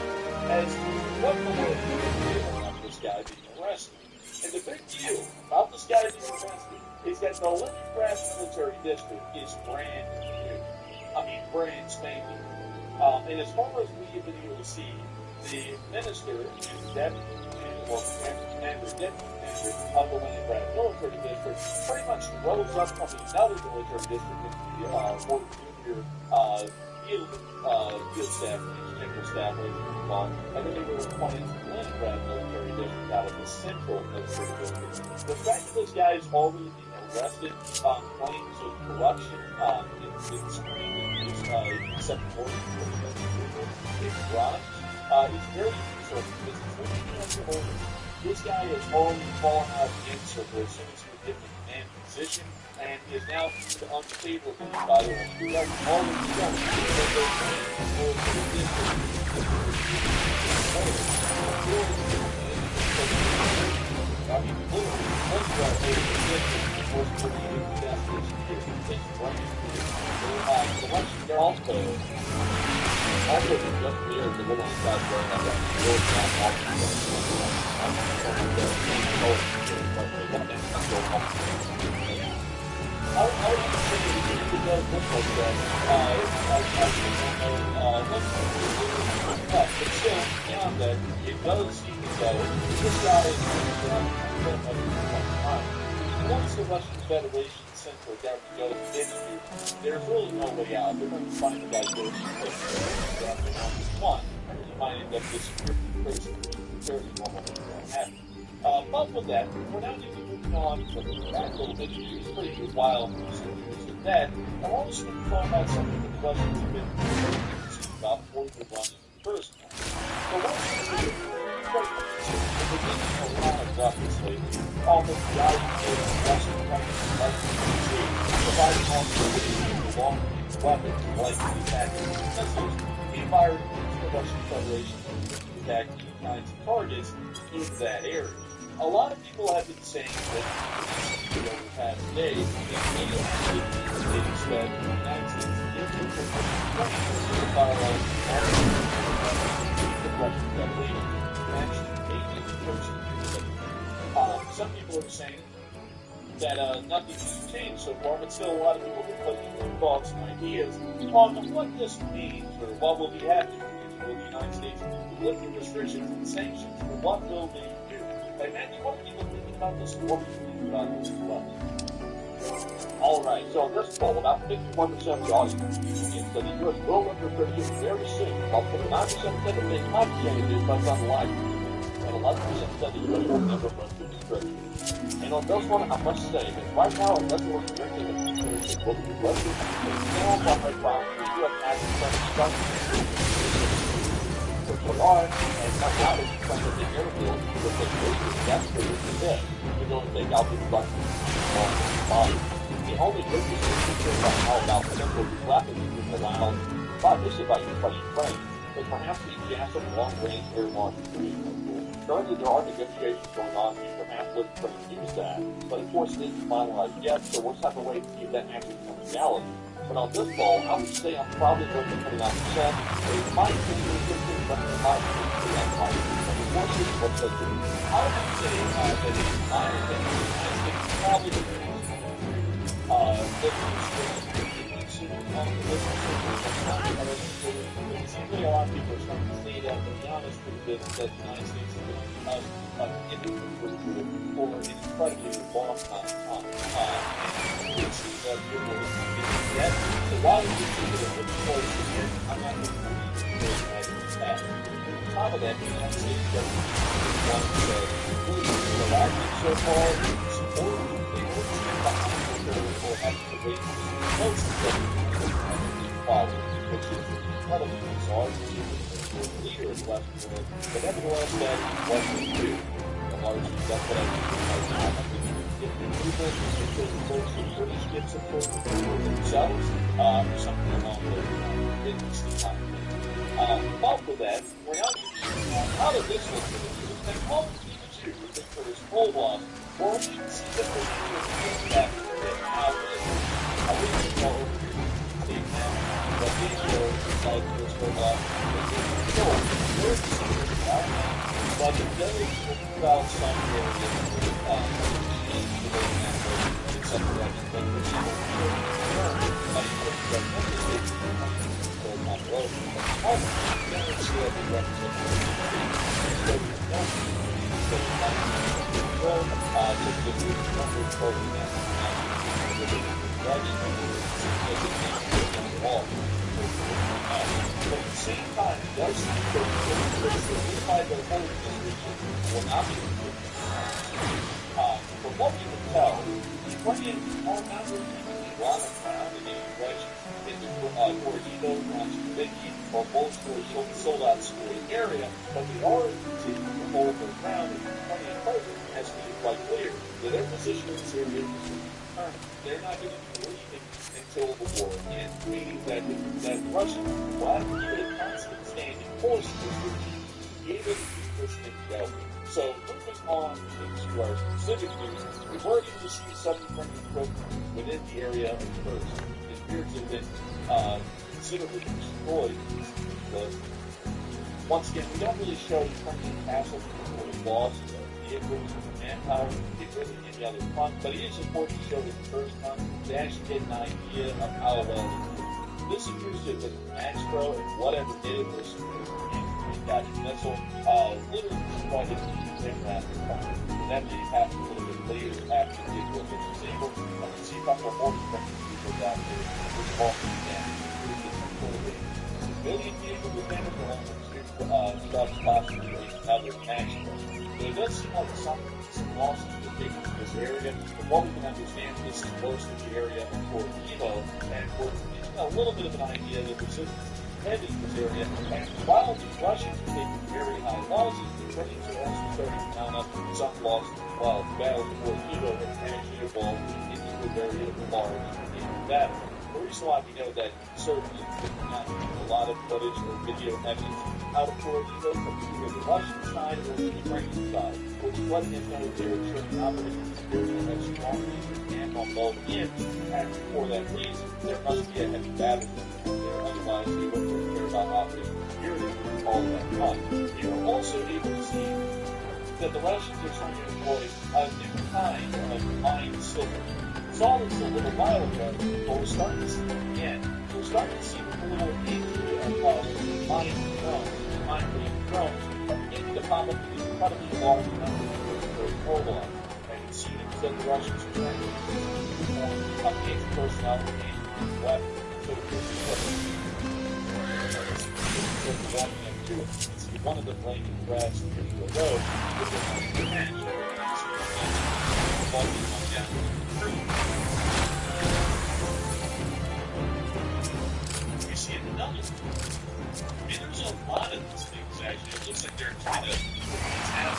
as to what the world is about this guy being arrested. And the big deal about this guy being arrested is that the Leningrad military district is brand new. I mean, brand spanking. And as far as we have been able to see, the minister and deputy commander, deputy commander of the Leningrad military district pretty much rose up from another military district in the more junior field staff, general staff, and then they were appointed to the Leningrad military district out of the central military district. The fact that this guy is already being arrested on claims of corruption acceptable in crimes is very concerning because it's really older This guy has already fallen out of the circle as soon as he was given a command position, and is now unfavorably, by the way. That's already done. I mean, literally, most of our position was for the destination here. The Russians, they're also just mirrored the little side going on that road map I would say it does look like that. But still, beyond that, it does seem as though this guy is once the Russian Federation Central Government goes into, there's really no way out. They're going to find the guy goes one, and you might end up disappearing fairly normal things that happen. But with that, we're now going to be moving on from that little bit. It's pretty wild news and that. I want to talk about something that the Russians have been concerned about before the Russians first. So one thing that they're getting a lot of weapons lately, almost the idea of Russian weapons like providing also the long-range weapons like the attacking missiles being fired into the Russian Federation to attack any kinds of targets in that area. A lot of people have been saying that over the past days, they expect the United States to fire on the Russian Federation and actually maybe the person. Some people are saying that nothing's changed so far, but still a lot of people are putting their thoughts and ideas on what this means or what will be happening. Will the United States lift the restrictions and sanctions, or what will they do? And Mandy, what are people thinking about this? What are you thinking about this as well? Alright, so in this poll, about 51% of the audience thinks that the U.S. will lift restrictions very soon, while 59% said that they might change it, but it's unlikely. And 11% said the U.S. will never lift the restrictions. And on this one, I must say that right now, it doesn't look very good that the will be lifted. It's still one right now, the U.S. actually trying to start which are, and not now they're trying to take airfield because they that's what it's today. We're going to take out these Russians on the only good restrictions about how about central weapons is allowed, not just by Ukraine, but perhaps the gas of long-range air launch cruise. Currently, there are negotiations going on to perhaps let Ukraine use that, but of course it isn't finalized yet, so we'll just have to wait to see if that actually becomes reality. But on this poll, I would say I'm probably looking at 29%. It might be 15%, but it might be 29%. We'll see what they do. I would say that in my opinion, the United States is probably going to Simply a lot of people are starting to say that, to be honest with this, that the United States has been for an incredibly long amount of time. And it seems that we're going to get so while we consider it a choice again, I'm not going to believe that. On top of that, the United States government wants to really relaxing so far, supporting they will stand behind the or having to wait for most of the follow, which is incredibly bizarre to see the leader is left for it, but nevertheless, that is what we do. Largely, that's what I think right now. I think we get the people, because the folks who British get support for themselves, something along those lines. It's the kind of thing. But with that, we're not how does this look for the news? And all the people who think for this whole loss, or we can see that the news is back now. I wouldn't go over here to see now, but they will decide to go off. There's the secret out now. But it does about some areas in some direction, but for people who are concerned, but at the same time, it does seem that the whole will not be from what we can tell, the Ukrainians are not really using a lot of ground in any direction in the Gordido, Ranchkoviki, or Bolshoi sold-out square area, but they are continuing to hold their ground in the Ukrainian was made quite clear that their position in this area is determined. They're not going to be leaving until the war ends, meaning that Russia will have to keep a constant standing force in this region to be able to keep this thing going. So moving on into our specific news, we've already received some Ukrainian equipment within the area of Kursk. It appears to have been considerably destroyed. Once again, we don't really show Ukrainian casualties or loss of vehicles or manpower, particularly any other front, but it is important to show that the first front to actually get an idea of how well this appears to have been Maxbro and whatever did it was that missile literally destroyed it in that front. That may happen a little bit later after the vehicle was disabled. I can see a couple more Ukrainian vehicles out there which all damaged. Civilian vehicle was damaged along with possibly another Maxbro. But it does seem like some losses were taken in this area. From what we can understand, this is close to the area of Fort Evo, and we're getting a little bit of an idea that resistance is headed in this area. And while the Russians are taking very high losses, the Ukrainians are also starting to mount up some losses as well. The battle of Fort Evo has actually evolved into a very large battle. The reason why we know that certainly there's not a lot of footage or video evidence out of Fort Evo from either the Russian side or the Ukrainian side, which is letting us know that there are certain operations that have strong reasons and on both ends, and for that reason, there must be a heavy battle there, otherwise they wouldn't care about operation security all that much. You are also able to see that the Russians are trying to employ a new kind of mined silver. We saw this a little while ago, but we're starting to see it again. We're starting to see the little mine drones beginning to pop up in incredibly large numbers of mobile. And you see that the Russians are trying to update personnel and weapons. So one of the flaming crabs into the road with the hand walking on down the street. We see another one. I mean, there's a lot of these things actually. It looks like they're trying to tap.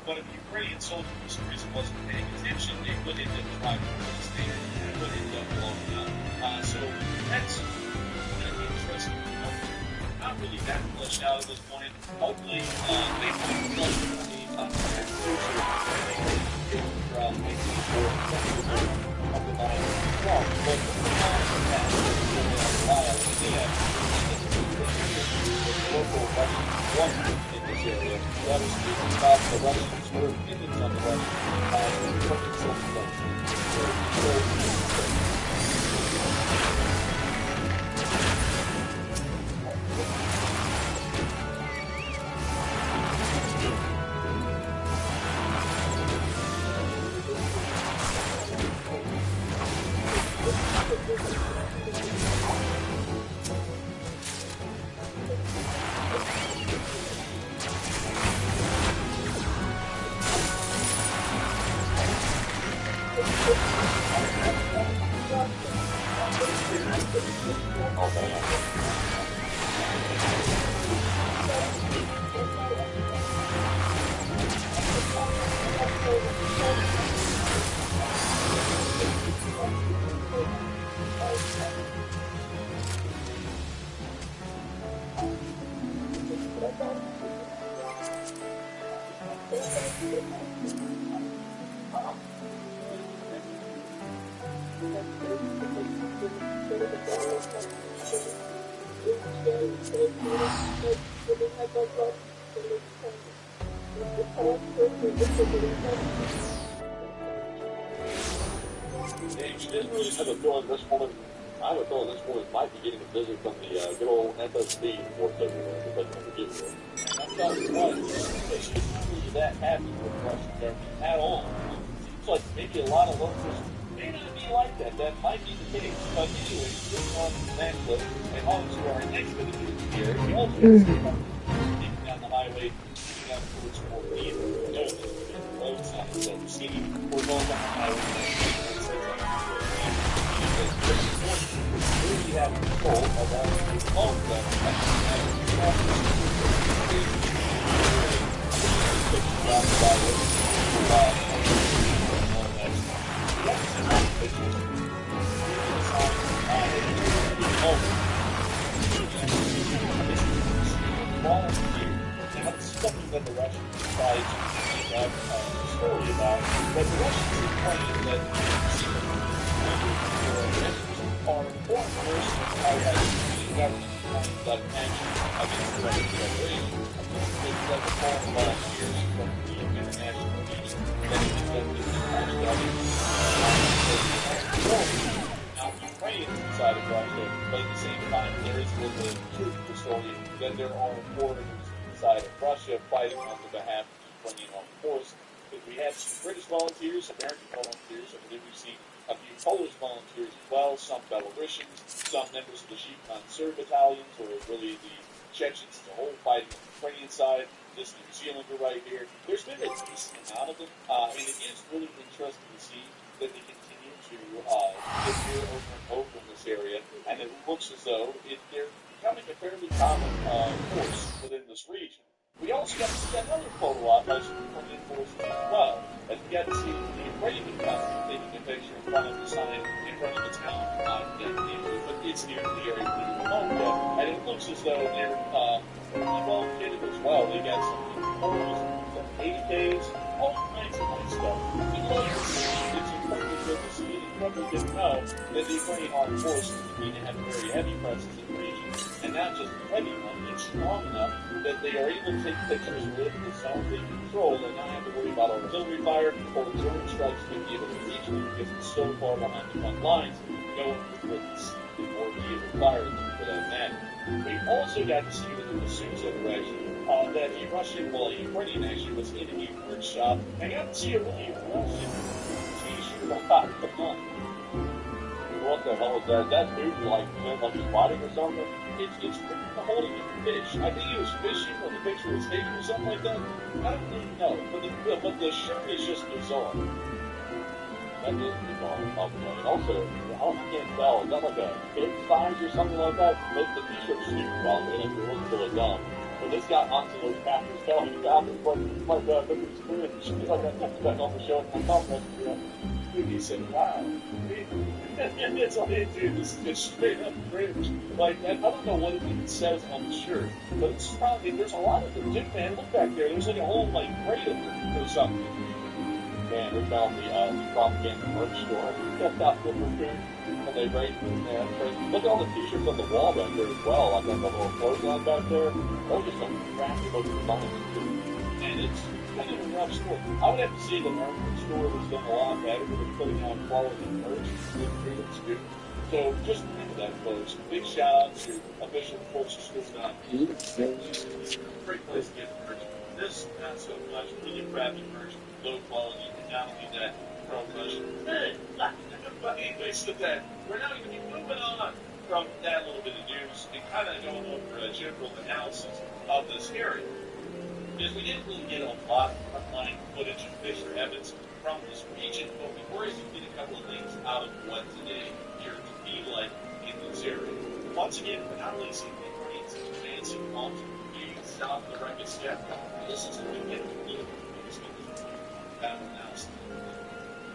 But if the Ukrainian soldier for some reason wasn't paying attention, they would end up driving to the state and would end up blowing up. So that's interesting. Not really that fleshed out at this point. Hopefully, they might flush the local Russian in this area. That was speaking about the Russians who were opinions on the You didn't really have a feeling this woman. I have a feeling this woman might be getting a visit from the good old FSB before taking her to get her. I'm telling you what, she's not really that happy with the Russian government at all. Seems like maybe a lot of locals may not be like that. That might be the case. But anyway, this on Netflix and also our next video here, we also see taking down the highway, taking out towards Fort Meade. Notice the road signs that we see. We're going down the highway. We have control of all of them. Something that the Russians tried to make up a story about, but the Russians are claiming that are foreign forces are government that action against the Russian Federation. It's like a foreign volunteers from the international media that is conducted now, Ukraine is inside of Russia, but at the same time, there is a truth to the story that there are foreigners inside of Russia fighting on the behalf of the Ukrainian armed forces. We have some British volunteers, American volunteers, I believe we've seen a few Polish volunteers as well, some Belarusians, some members of the Shikhan Serb battalions, or really the Chechens as a whole fighting on the Ukrainian side. This New Zealander right here. There's been a decent amount of them, and it is really interesting to see that they continue to appear over and over in this area, and it looks as though they're becoming a fairly common force within this region. We also got to see another photo op by some Ukrainian forces as well, as we got to see the Ukrainian government taking a picture in front of the sign, in front of the town, but it's near the area of Pneumonia, and it looks as though they're well kitted as well. They got some photos, some AKs, all kinds of nice stuff. It's incredibly good to see, and incredibly good to know that the Ukrainian armed forces continue to have a very heavy presence in the region, and not just heavy one, it's strong enough that they are able to take pictures with the zones they control and not have to worry about artillery fire or artillery strikes to be able to reach them because it's so far behind the front lines. No one would see or be able to fire them for that matter. We also got to see within the Susa direction that a Russian, well, a Ukrainian actually was in a workshop and got to see a really Russian t-shirt about the month. What the hell is that? That dude like he's fighting or something? It's holding a fish. I think he was fishing when the picture was taken or something like that. I don't really know. But the shirt is just bizarre. That is bizarre. Also, I can't tell. Is that like a kid size or something like that? Most of the t-shirts super probably, and it looks really dumb. But this guy honestly looks half his tail. He's got this like look at his screen. He's like that back on the show. I'm talking about he said, wow. And it's like, dude, this is just straight up cringe. Like, I don't know what it even says on the shirt, but it's probably, there's a lot of them. Dude, man, look back there. There's like a whole, like, crate of them or something. Man, we found the propaganda merch store. We kept out the food, and they raised them there. Look at all the t-shirts on the wall back there as well. Like, that little clothesline back there. Those are some crappy looking designs. And it's kind of a rough store. I would have to say the merch store has done a lot better with putting out quality merch with freedoms too. So just remember that, folks. Big shout out to official forceschool.com. Great place to get merch. This, not so much. Really crappy merch, low quality, and not only that, pro Russian. Hey, anyway, so that we're now going to be moving on from that little bit of news and kind of going over a general analysis of this area. Because we didn't really get a lot of frontline footage of Fisher Evans from this region, but we were able to get a couple of things out of what today appeared to be like in this area. Once again, we're not only seeing the Ukrainians advancing onto the south of the Rugged Steppe, this is the weekend of the battle announced.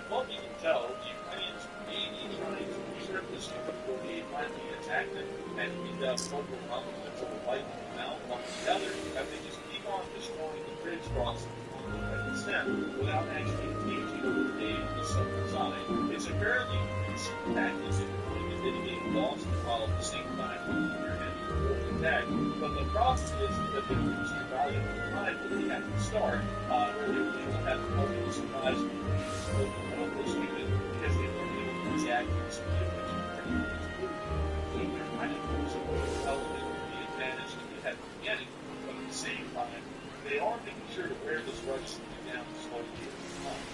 What we can tell, the Ukrainians may be trying to reserve this before they finally attack them and end up overwhelming them or wiping them out. On the other, if they just keep on destroying the bridge crossing on step without actually engaging the subject side. It's a fairly simple tactic if you're going to mitigate loss while at the same time you're having a full attack. But the problem is that they lose their valuable time when they have to start. They will have to help you surprise this unit because they don't be able to react to the speed of which they're trying to use a element of the advantage that they had at the beginning. But at the same time, they are making sure to wear this rush down slowly over time.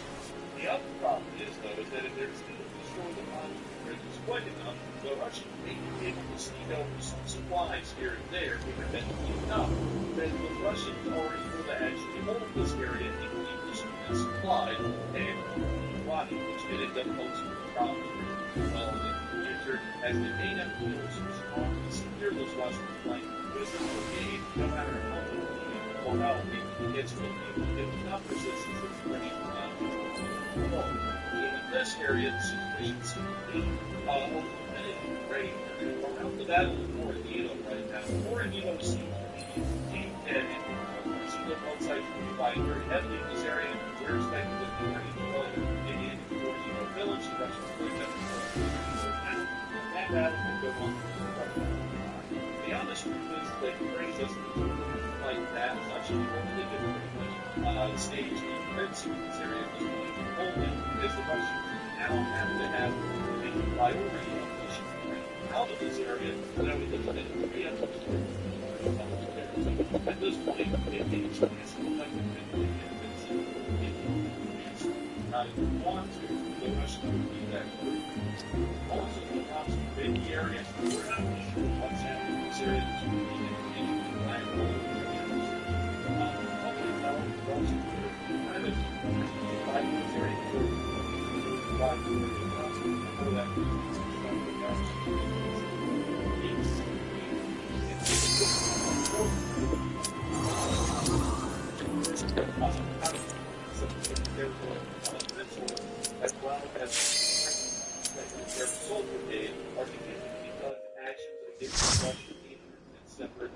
The other problem is, though, is that if they're still destroying the final bridges quick enough, the Russians may be able to sneak over some supplies here and there if they're eventually enough. Then the Russians are able to actually hold this area and keep this unit supplied and body, which could end up posing a problem well in the future, as they may have to use some strong to secure those Russians like this brigade, no matter how many or how weak it gets from people with enough resistance to bringing them down to the wall. In this area, the situation seems to be great. Around the Battle of Borodino right now, Borodino seems to be dead. We see that both sides will be fighting very heavily in this area. We're expecting that they're ready to go in Borodino village. The Russians will have that battle will go on for the honest truth is that brings us to like that much of what they did pretty much stage the defense in this area at this point only because the Russians now have to have a priority on pushing out of this area, but I would look at it to be up to at this point, it means it's collective not even want to, the Russians would be that group. Also, the Russians in the area, we're not really sure what's happening in this area that's really in the black hole. As well as their soldier brigade are significantly done actions against the Russian and separate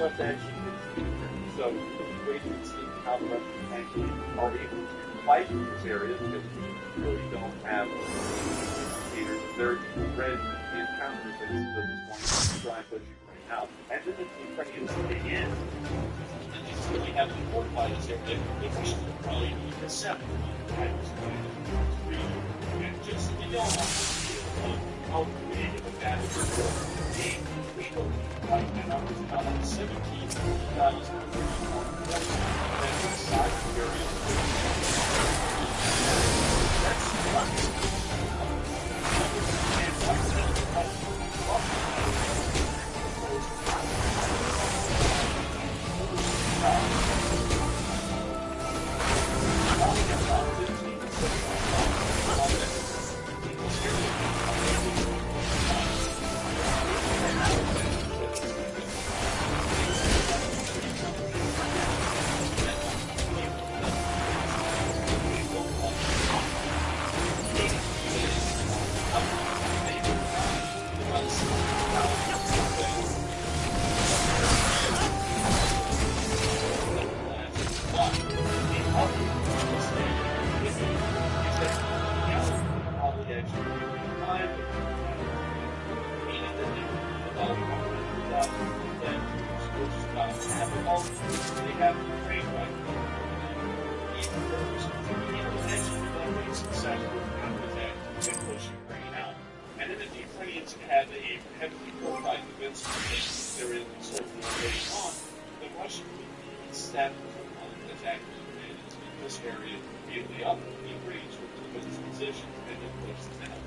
left action. So wait and see how the Russians actually are able to fight in this area because we really don't have indicators of their red and counter resistance at this point to try and push Ukraine out. And then the Ukrainians dig in, and they see we have to fortify this area. They push them probably to 7. And just so we don't have how creative a battle is being, we will fight the numbers about 17,000 side area. now they have Ukraine right now. Even those intentionally left successful counterattack and push Ukraine out. And then the Ukrainians had a heavily fortified defense position they're in sort of already on. The Russian stabbed attackers in this area immediately up the Ukrainians were to defense positions and then pushed them out.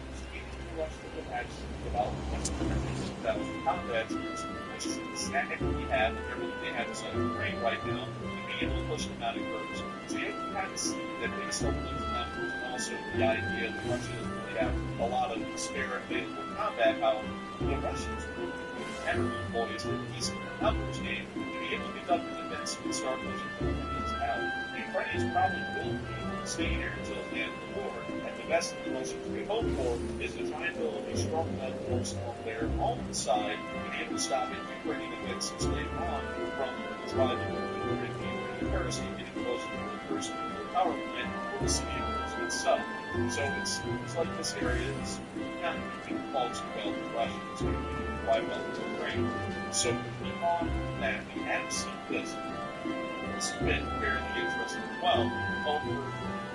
Russian attacks about 1,000 combat troops, which is the stack we have, everything they have inside Ukraine right now, to be able to push them out of curves. So you kind of see that based on these numbers and also the idea that Russia doesn't really have a lot of spare available combat power, the Russians will better employees with these numbers game to be able to conduct the defense and start pushing the Ukrainians out. The Ukrainians probably will be able to stay here until the end of the war. The best the Russians can hope for is to try and build a strong enough force on their own side to be able to stop it Ukrainian defenses later on from driving the Ukrainian first and getting closer to the first power plant for the city of Kherson itself. So it's like this area is not being false well to Russia, it's going to be quite well to Ukraine. So beyond that, we have seen this. This has been very interesting as well over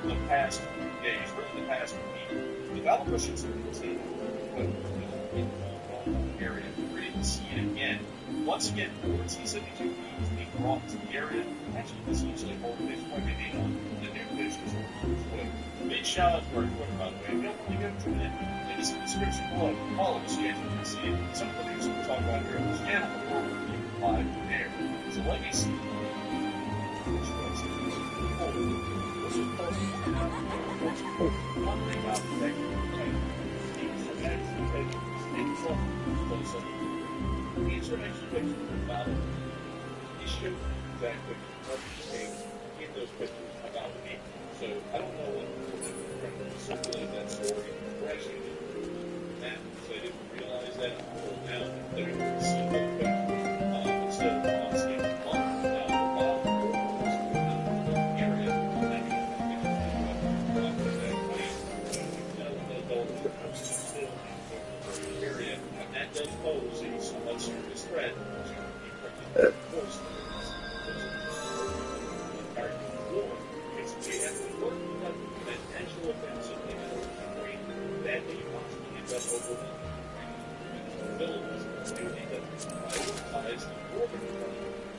the past days, really the past week. Developers should continue in the area. We're ready to see it again. Once again, more T-72 being brought to the area. Actually, this is usually more fish pointing on the new fish is big shout out to our Twitter, by the way. If you don't want to go to it, it is in the description below. Follow us, you can see some of the things we're talking about here on this channel before we keep live from there. So let me see. One thing about the fact these are actually pictures about it. These show exactly what you think in those pictures about me. So I don't know what to circulate that story. We're actually that because I didn't realize that until now that I could see those pictures instead of not seeing them on now the bottom area. Area, and that does pose a somewhat serious threat to the force war. It's we have to work with an actual offensive in Ukraine that they possibly end up overwhelming the abilities and end up prioritize the border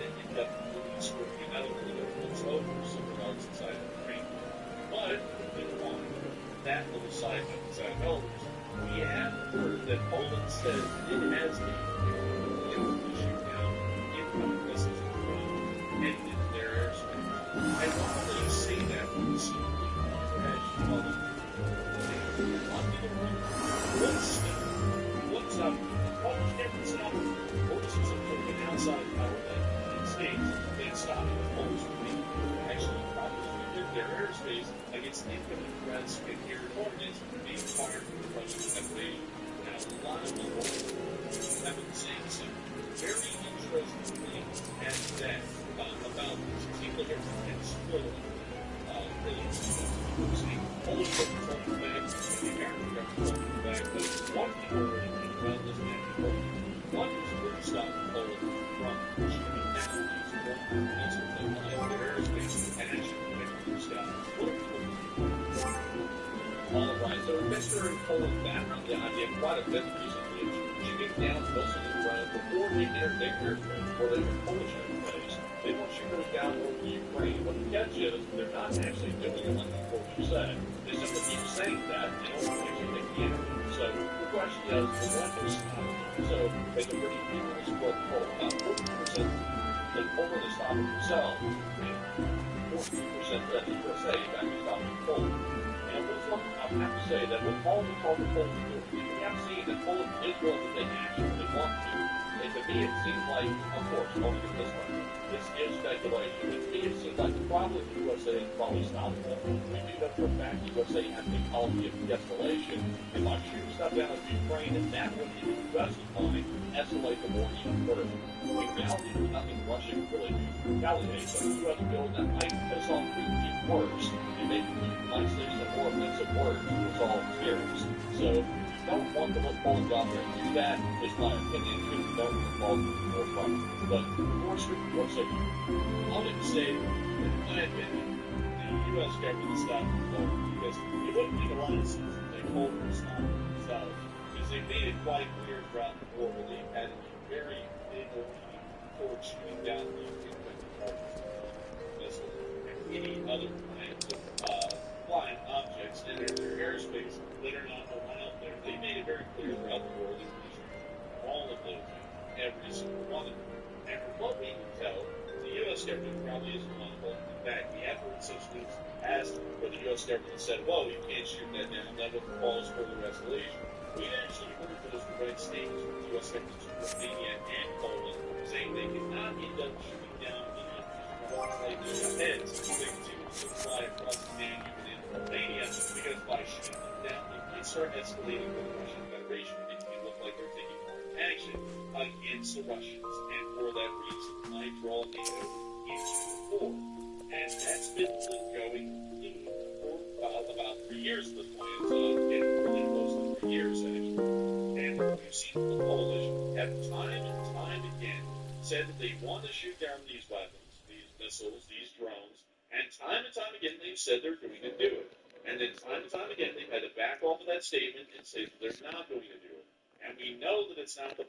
and end up really screwing out of the looks over some regards inside of Ukraine. But we want that little side inside of Belarus. We have heard that Poland says it has the ability to shoot down incoming missiles heading into their airspace. And while they say that, we see what's up? Polish difference now. Polish is an outside power that the United States can stop the Polish from being actually probably their airspace against incoming threats and air ordnance being fired from the Russian invasion. Now, a lot of people have been saying some very interesting things at that about this particular and split really saying Polish government's holding back, the American government's holding back, but one thing we're really thinking about this man, one is to stop Poland from shooting down these missiles that fly over their airspace and actually make them stop. All right, so Mr. Poland background, yeah, I did quite a bit recently shooting down missiles around before they entered their airspace, before they were Polish airspace. They want you to go down over Ukraine. What the catch is, they're not actually doing it like the Polish said. They simply keep saying that in order to make the interview. So the question is, what is stopping? So it's a pretty evenly split poll. About 40% in Poland is stopping themselves, and 42% that the USA is actually stopping Poland. And with what I have to say that with all the talk of Poland doing, we have seen that Poland is willing to take action when they want to. And to me, it seems like, of course, I'll use this one. This is speculation. To me, it seems like probably the USA is probably stopping them. We do know for a fact the USA has a policy of de-escalation. And by shooting stuff down in Ukraine, and that would, in the U.S. mind, escalate the war even further. In reality, there's nothing Russia can really do to retaliate, but the U.S. bill that might piss off Putin even worse, and maybe might say some more offensive words to resolve fears. So don't want to let Poland go out there and do that. Just my opinion, because we don't want Poland to be more fun. But of course, I'll even say, in my opinion, the U.S. government stopped Poland because it wouldn't make a lot of sense if they Poland stopped themselves, because they made it quite clear throughout the war that they had to be very able towards shooting down the missiles and any other kinds of flying objects in their airspace that are not allowed out there. They made it very clear throughout the war that they should all of those, every single one of them. And from what we can tell, the U.S. government probably isn't one of them. In fact, we have heard such things as where the U.S. government said, "Whoa, you can't shoot that down. That would cause further escalation." We've actually heard those direct statements from the U.S. government to Romania and Poland saying they cannot end up shooting down these heads. They continue to fly across the Danube and into Romania because by shooting them down, they can start escalating the Russian Federation, making it look like they're taking more action against the Russians, and for that reason, might draw NATO into the war. And that's been going for about 3 years at this point. It's getting really close to 3 years, actually. And we've seen the coalition have time and time again said that they want to shoot down these weapons, these missiles, these drones, and time again they've said they're going to do it. And then time again they've had to back off of that statement and say that they're not going to do it. And we know that it's not the